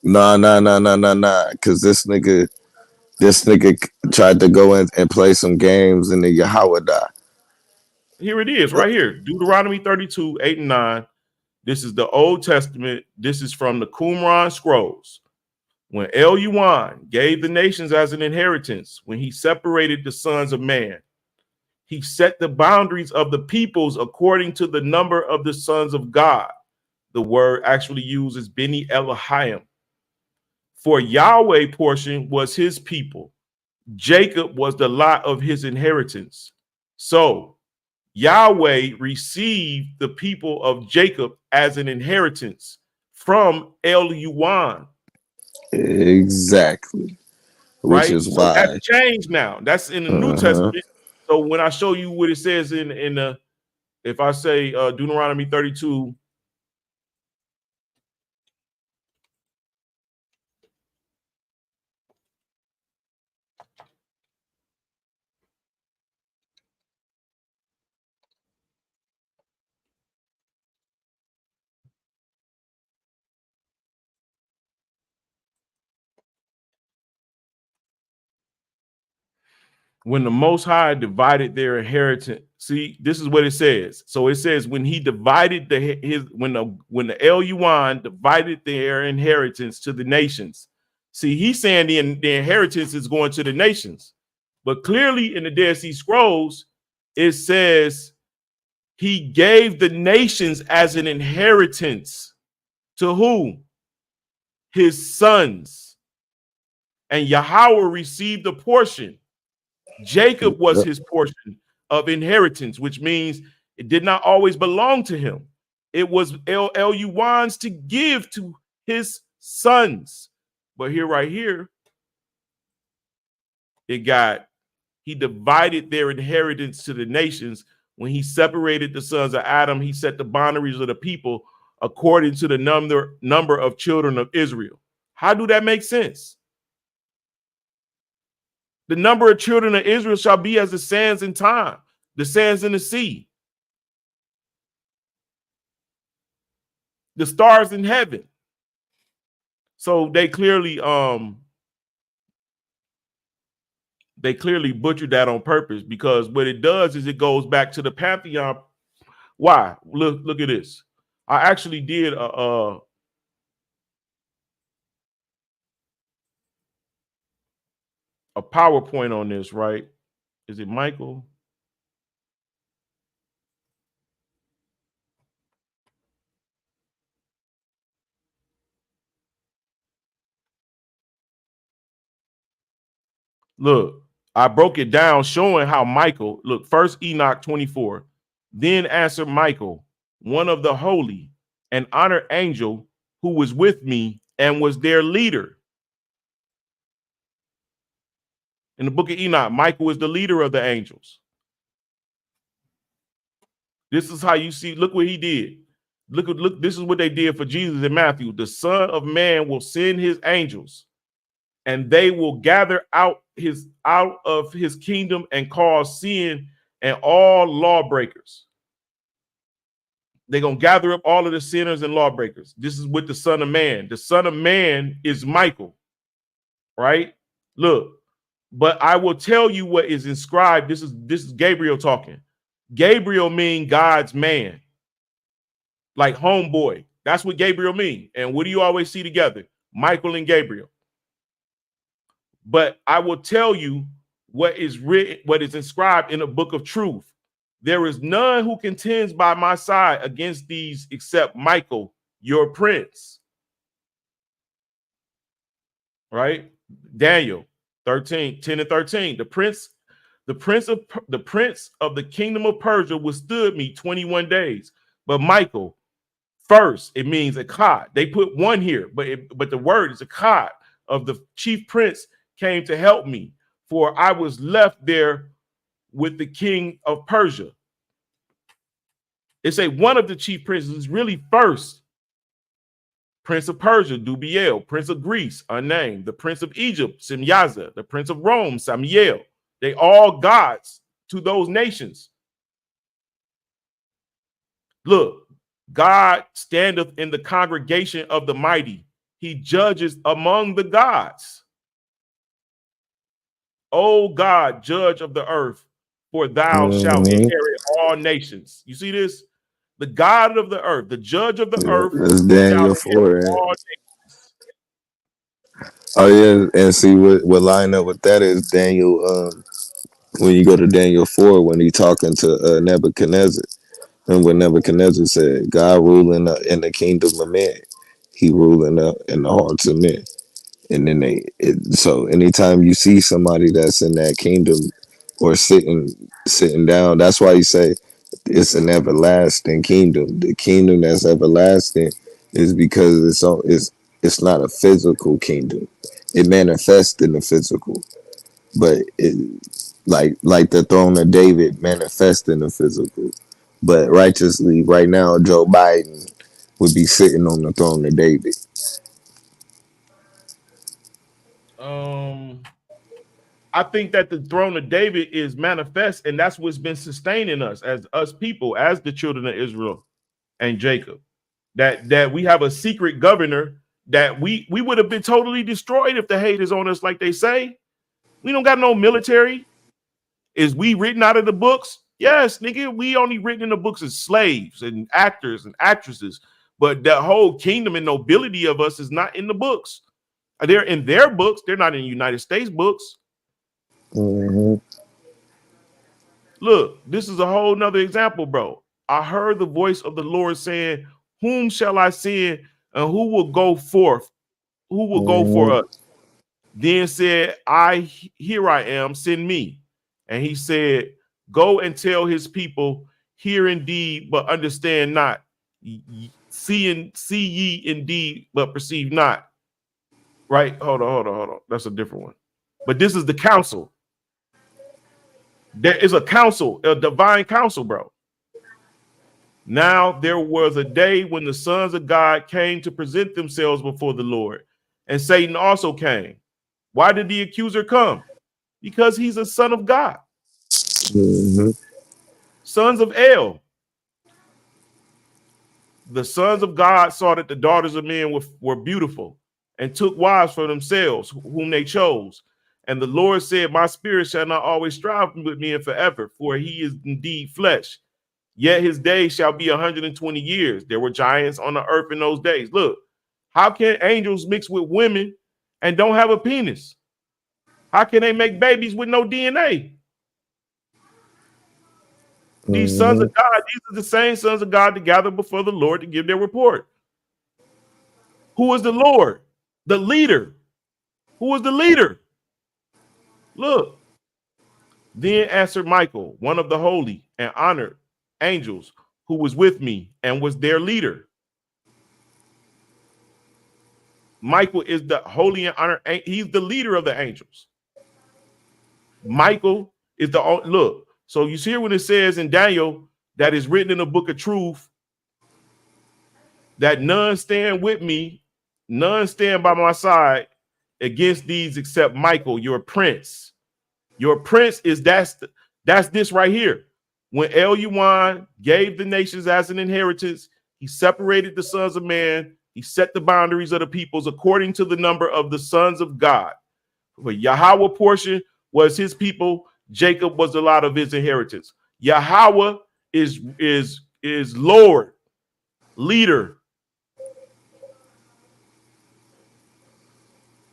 Nah. Because this nigga tried to go in and play some games in the Yahweh. Here it is, right here. Deuteronomy 32, 8 and 9. This is the Old Testament. This is from the Qumran Scrolls. When El Elyon gave the nations as an inheritance, when he separated the sons of man, he set the boundaries of the peoples according to the number of the sons of God. The word actually used is Beni Elohim. For Yahweh portion was his people. Jacob was the lot of his inheritance. So Yahweh received the people of Jacob as an inheritance from El Elyon. Exactly. Which right? is So that's why. changed now. That's in the New Testament. So when I show you what it says in the, if I say Deuteronomy 32. When the Most High divided their inheritance, see, this is what it says. So it says when he divided when the Elyon divided their inheritance to the nations. See, he's saying the inheritance is going to the nations, but clearly in the Dead Sea Scrolls, it says he gave the nations as an inheritance to who? His sons, and Yahweh received a portion. Jacob was his portion of inheritance, which means it did not always belong to him. It was Eluyans to give to his sons. But here, right here, he divided their inheritance to the nations. When he separated the sons of Adam, he set the boundaries of the people according to the number of children of Israel. How do that make sense? The number of children of Israel shall be as the sands in time, the sands in the sea, the stars in heaven. So they clearly butchered that on purpose, because what it does is it goes back to the pantheon. Why? Look at this. I actually did a PowerPoint on this, right? Is it Michael? Look, I broke it down showing how Michael, look, first Enoch 24, then answered Michael, one of the holy, an honored angel who was with me and was their leader. In the book of Enoch, Michael is the leader of the angels. This is how you see, look what he did. Look, this is what they did for Jesus in Matthew. The Son of Man will send his angels, and they will gather out of his kingdom and cause sin and all lawbreakers. They're going to gather up all of the sinners and lawbreakers. This is with the Son of Man. The Son of Man is Michael, right? Look, but I will tell you what is inscribed. This is Gabriel talking. Gabriel means God's man, like homeboy. That's what Gabriel means. And what do you always see together? Michael and Gabriel. But I will tell you what is written, what is inscribed in the book of truth. There is none who contends by my side against these except Michael, your prince. Right? Daniel 13, 10 and 13. The prince of the kingdom of Persia withstood me 21 days. But Michael, first, it means Akkad. They put one here, but the word is Akkad, of the chief prince, came to help me, for I was left there with the king of Persia. It's one of the chief princes, really first. Prince of Persia, Dubiel. Prince of Greece, unnamed. The prince of Egypt, Simyaza. The prince of Rome, Samiel. They all gods to those nations. Look, God standeth in the congregation of the mighty. He judges among the gods. O God, judge of the earth, for thou shalt inherit all nations. You see this? The God of the earth, the judge of the earth. That's Daniel 4. Right? Oh yeah, and see what line up with that is Daniel. When you go to Daniel 4, when he talking to Nebuchadnezzar, and when Nebuchadnezzar said, "God ruling in the kingdom of men, He ruling in the hearts of men." And then so anytime you see somebody that's in that kingdom or sitting down, that's why you say it's an everlasting kingdom. The kingdom that's everlasting is because it's not a physical kingdom. It manifests in the physical, but it like the throne of David manifests in the physical. But righteously, right now, Joe Biden would be sitting on the throne of David. I think that the throne of David is manifest, and that's what's been sustaining us as people, as the children of Israel and Jacob. That we have a secret governor that we would have been totally destroyed if the hate is on us, like they say. We don't got no military. Is we written out of the books? Yes, nigga, we only written in the books as slaves and actors and actresses. But the whole kingdom and nobility of us is not in the books. They're in their books. They're not in the United States books. Mm-hmm. Look, this is a whole nother example, bro. I heard the voice of the Lord saying, whom shall I send and who will go forth? Who will go for us? Then said, here I am, send me. And he said, go and tell his people, hear indeed, but understand not. See ye indeed, but perceive not. Right? Hold on. That's a different one. But this is the council. There is a council, a divine council, bro. Now there was a day when the sons of God came to present themselves before the Lord, and Satan also came. Why did the accuser come? Because he's a son of God. Mm-hmm. Sons of El. The sons of God saw that the daughters of men were beautiful and took wives for themselves, whom they chose. And the Lord said, my spirit shall not always strive with me and forever, for he is indeed flesh. Yet his days shall be 120 years. There were giants on the earth in those days. Look, how can angels mix with women and don't have a penis? How can they make babies with no DNA? These sons of God, these are the same sons of God that gather before the Lord to give their report. Who is the Lord? The leader. Who is the leader? Look. Then answered Michael, one of the holy and honored angels, who was with me and was their leader. Michael is the holy and honored. He's the leader of the angels. Michael is the look. So you see when it says in Daniel that is written in the book of truth that none stand with me, none stand by my side against these except Michael, your prince. Your prince is that's this right here. When Elyon gave the nations as an inheritance, he separated the sons of man. He set the boundaries of the peoples according to the number of the sons of God. For Yahweh portion was his people. Jacob was the lot of his inheritance. Yahweh is Lord, leader.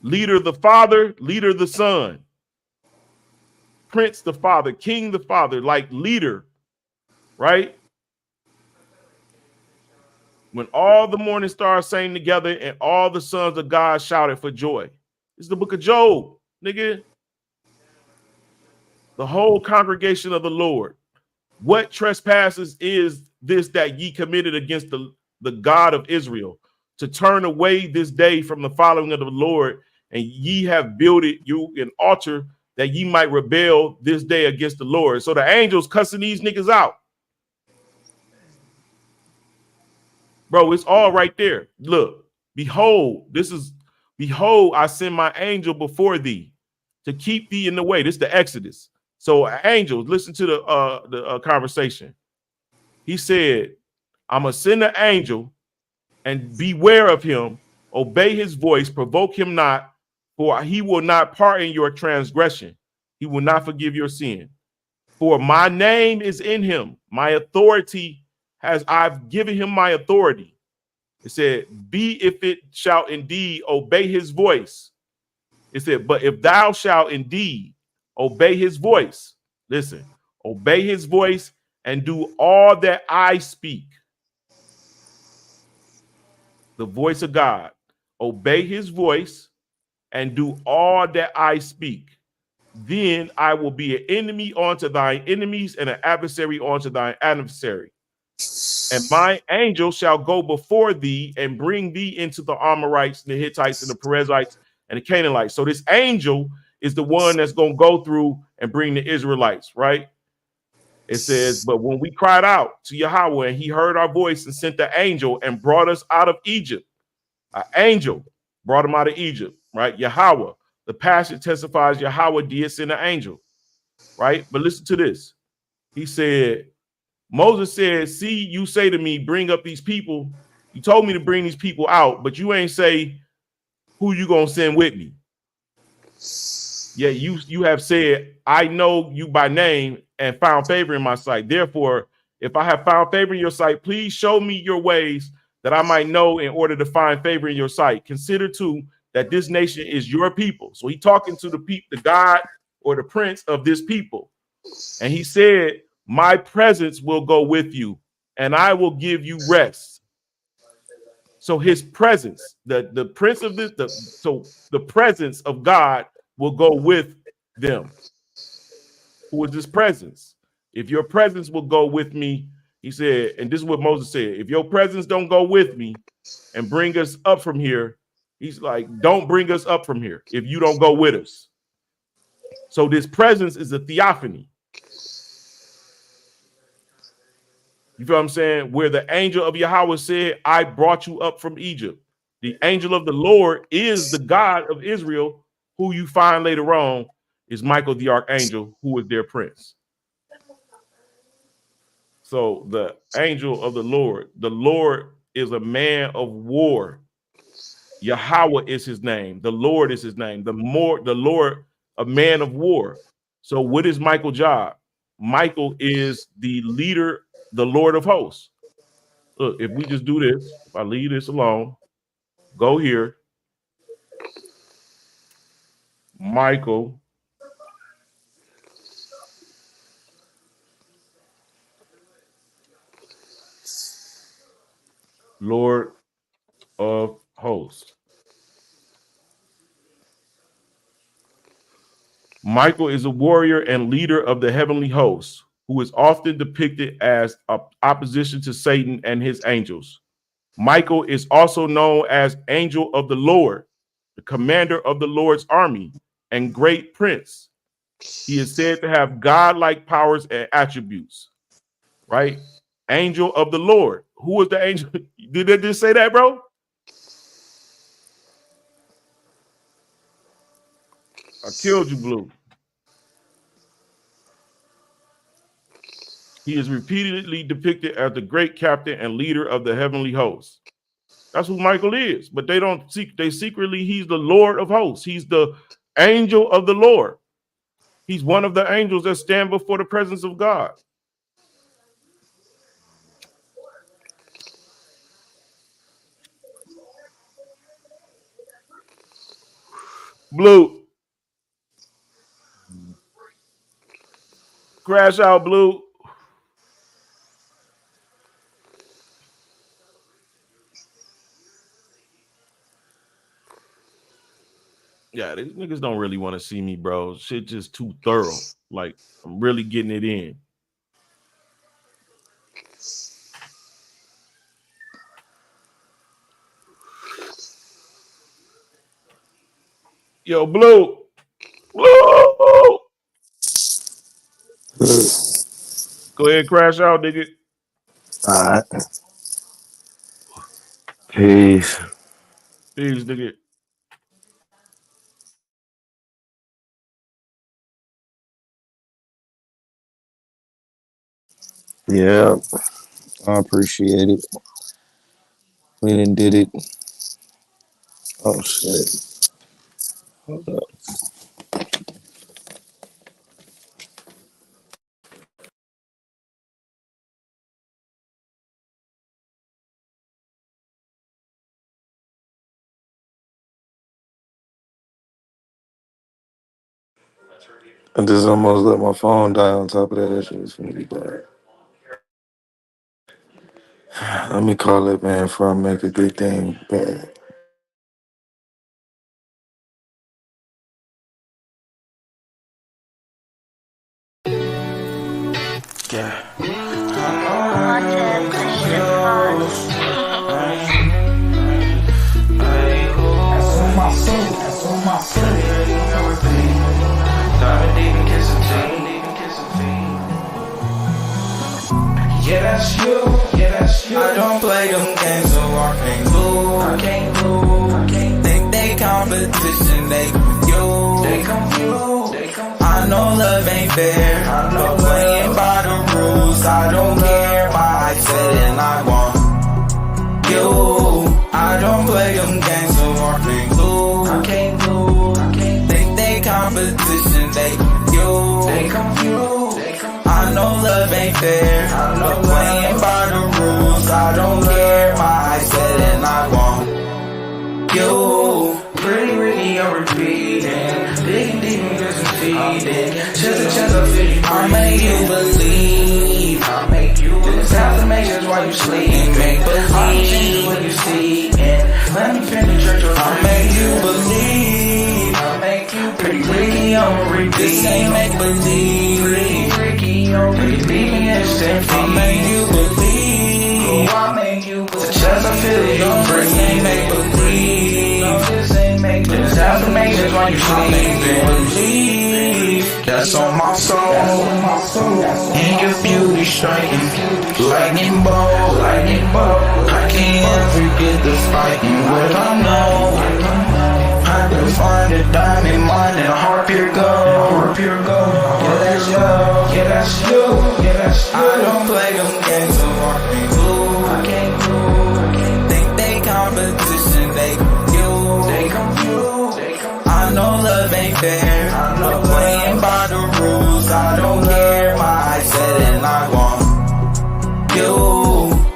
Leader the Father, leader the Son. Prince the Father, King the Father, like leader, right? When all the morning stars sang together and all the sons of God shouted for joy. It's the book of Job, nigga. The whole congregation of the Lord. What trespasses is this that ye committed against the God of Israel, to turn away this day from the following of the Lord, and ye have builded you an altar that ye might rebel this day against the Lord. So the angels cussing these niggas out. Bro, it's all right there. Look, behold, I send my angel before thee to keep thee in the way. This is the Exodus. So angels, listen to the conversation. He said, I'm going to send an angel and beware of him, obey his voice, provoke him not, for he will not pardon your transgression. He will not forgive your sin. For my name is in him. My authority I've given him my authority. It said, be if it shall indeed obey his voice. It said, but if thou shalt indeed obey his voice, listen, obey his voice and do all that I speak. The voice of God. Obey his voice and do all that I speak. Then I will be an enemy unto thine enemies and an adversary unto thine adversary. And my angel shall go before thee and bring thee into the Amorites, and the Hittites, and the Perizzites, and the Canaanites. So this angel is the one that's going to go through and bring the Israelites, right? It says, but when we cried out to Yahweh, and he heard our voice and sent the angel and brought us out of Egypt. An angel brought him out of Egypt, right? Yahweh. The passage testifies Yahweh did send an angel, right? But listen to this. He said, Moses said, see, you say to me, bring up these people. You told me to bring these people out, but you ain't say who you gonna send with me. Yeah, you have said, I know you by name and found favor in my sight. Therefore, if I have found favor in your sight, please show me your ways that I might know in order to find favor in your sight. Consider too that this nation is your people. So he talking to the God or the prince of this people. And he said, my presence will go with you and I will give you rest. So his presence, the prince of this, so the presence of God will go with them. Who is this presence? If your presence will go with me, he said, and this is what Moses said, if your presence don't go with me and bring us up from here, he's like, don't bring us up from here if you don't go with us. So this presence is a theophany. You feel what I'm saying? Where the angel of Yahweh said, I brought you up from Egypt. The angel of the Lord is the God of Israel, who you find later on is Michael the archangel, who is their prince. So the angel of the Lord is a man of war. Yahweh is his name. The Lord is his name. The Lord, a man of war. So what is Michael's job? Michael is the leader, the Lord of hosts. Look, if we just do this, if I leave this alone, go here, Michael, Lord of hosts. Michael is a warrior and leader of the heavenly hosts, who is often depicted as opposition to Satan and his angels. Michael is also known as Angel of the Lord, the commander of the Lord's army, and great prince. He is said to have godlike powers and attributes, right? Angel of the Lord. Who was the angel? Did they just say that, bro? I killed you, Blue. He is repeatedly depicted as the great captain and leader of the heavenly hosts. That's who Michael is, but they secretly, he's the Lord of hosts. He's the angel of the Lord. He's one of the angels that stand before the presence of God. Blue. Crash out, Blue. Yeah, these niggas don't really want to see me, bro. Shit just too thorough. Like, I'm really getting it in. Yo, Blue. Blue. Go ahead, crash out, nigga. All right. Peace. Peace, nigga. Yeah, I appreciate it. We done did it. Oh shit. Hold up. I just almost let my phone die on top of that shit. It's gonna be bad. Let me call it, man, before I make a good thing bad. Yeah. content. This shit is fun. That's on my soul. That's on my soul. Diving deep and kissing teeth. Yeah, that's you. Yeah, that's you. I don't play them games, so I can't lose. I can't lose. I can't think they competition. They confused. They confused. They confused. I know love ain't fair. I know playing by the rules. I don't care. My life said and I want you. I don't play them games, so I can't lose. I can't lose. I can't think they competition. They confused. They confused. I know love ain't fair. I know playing by the rules. I don't care. My eyes said and I want you. Pretty Ricky, I'm repeating. Digging deep and just feeding. Chest to chest, I feel you. I make you believe. I make you believe. This affirmation's while you sleep. Make believe. I'm changing what you see. And let me penetrate your I make you believe. I make you pretty Ricky, I'm repeat. This ain't make believe. Pretty leave me instant. I make you believe. Oh, I make you believe. The chest, I feel you. This ain't make believe. No, this ain't make believe. This affirmation's when you sleep. Believe. That's on my soul. And your beauty striking. Lightning bolt. Lightning bolt. I can't forget the fighting. What I know. I can find a diamond mine and a heart pure gold. Yeah, that's you. Yeah, that's you. Yeah, that's you. I don't play them games, so I can't lose. I can't lose. I can't think they competition. They confused. They confused. I know love ain't fair. I know playing by the rules. I don't care. My eyes said and I want you.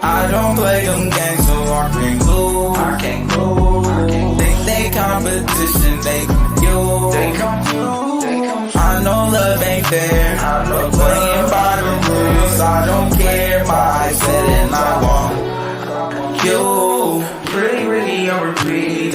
I don't play them games, so I can't lose. I can't lose. I can't think they competition. They confused. They confused. I know love ain't fair. I know playing by the rules. I don't care. My eyes said and I want you. Pretty Ricky, I'm repeating.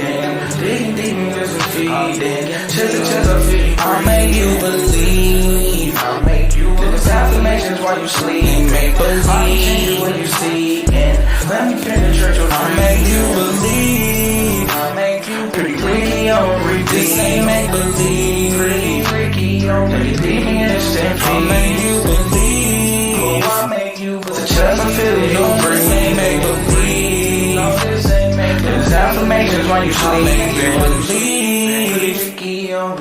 Digging deep and just feeding. Chest to chest, I feel you. I make you believe. I make you believe. This affirmation's while you sleep. Make believe. I'm changing what you see. And let me penetrate your I make you believe. I make you pretty Ricky, I'm repeat. This ain't make believe. Pretty Ricky, I'm leave me instant. I make you believe. Oh, I make you believe. The chest, I feel you. This ain't make believe. No, this ain't make believe. This affirmation's while you sleep. I make you believe. Ricky, I'm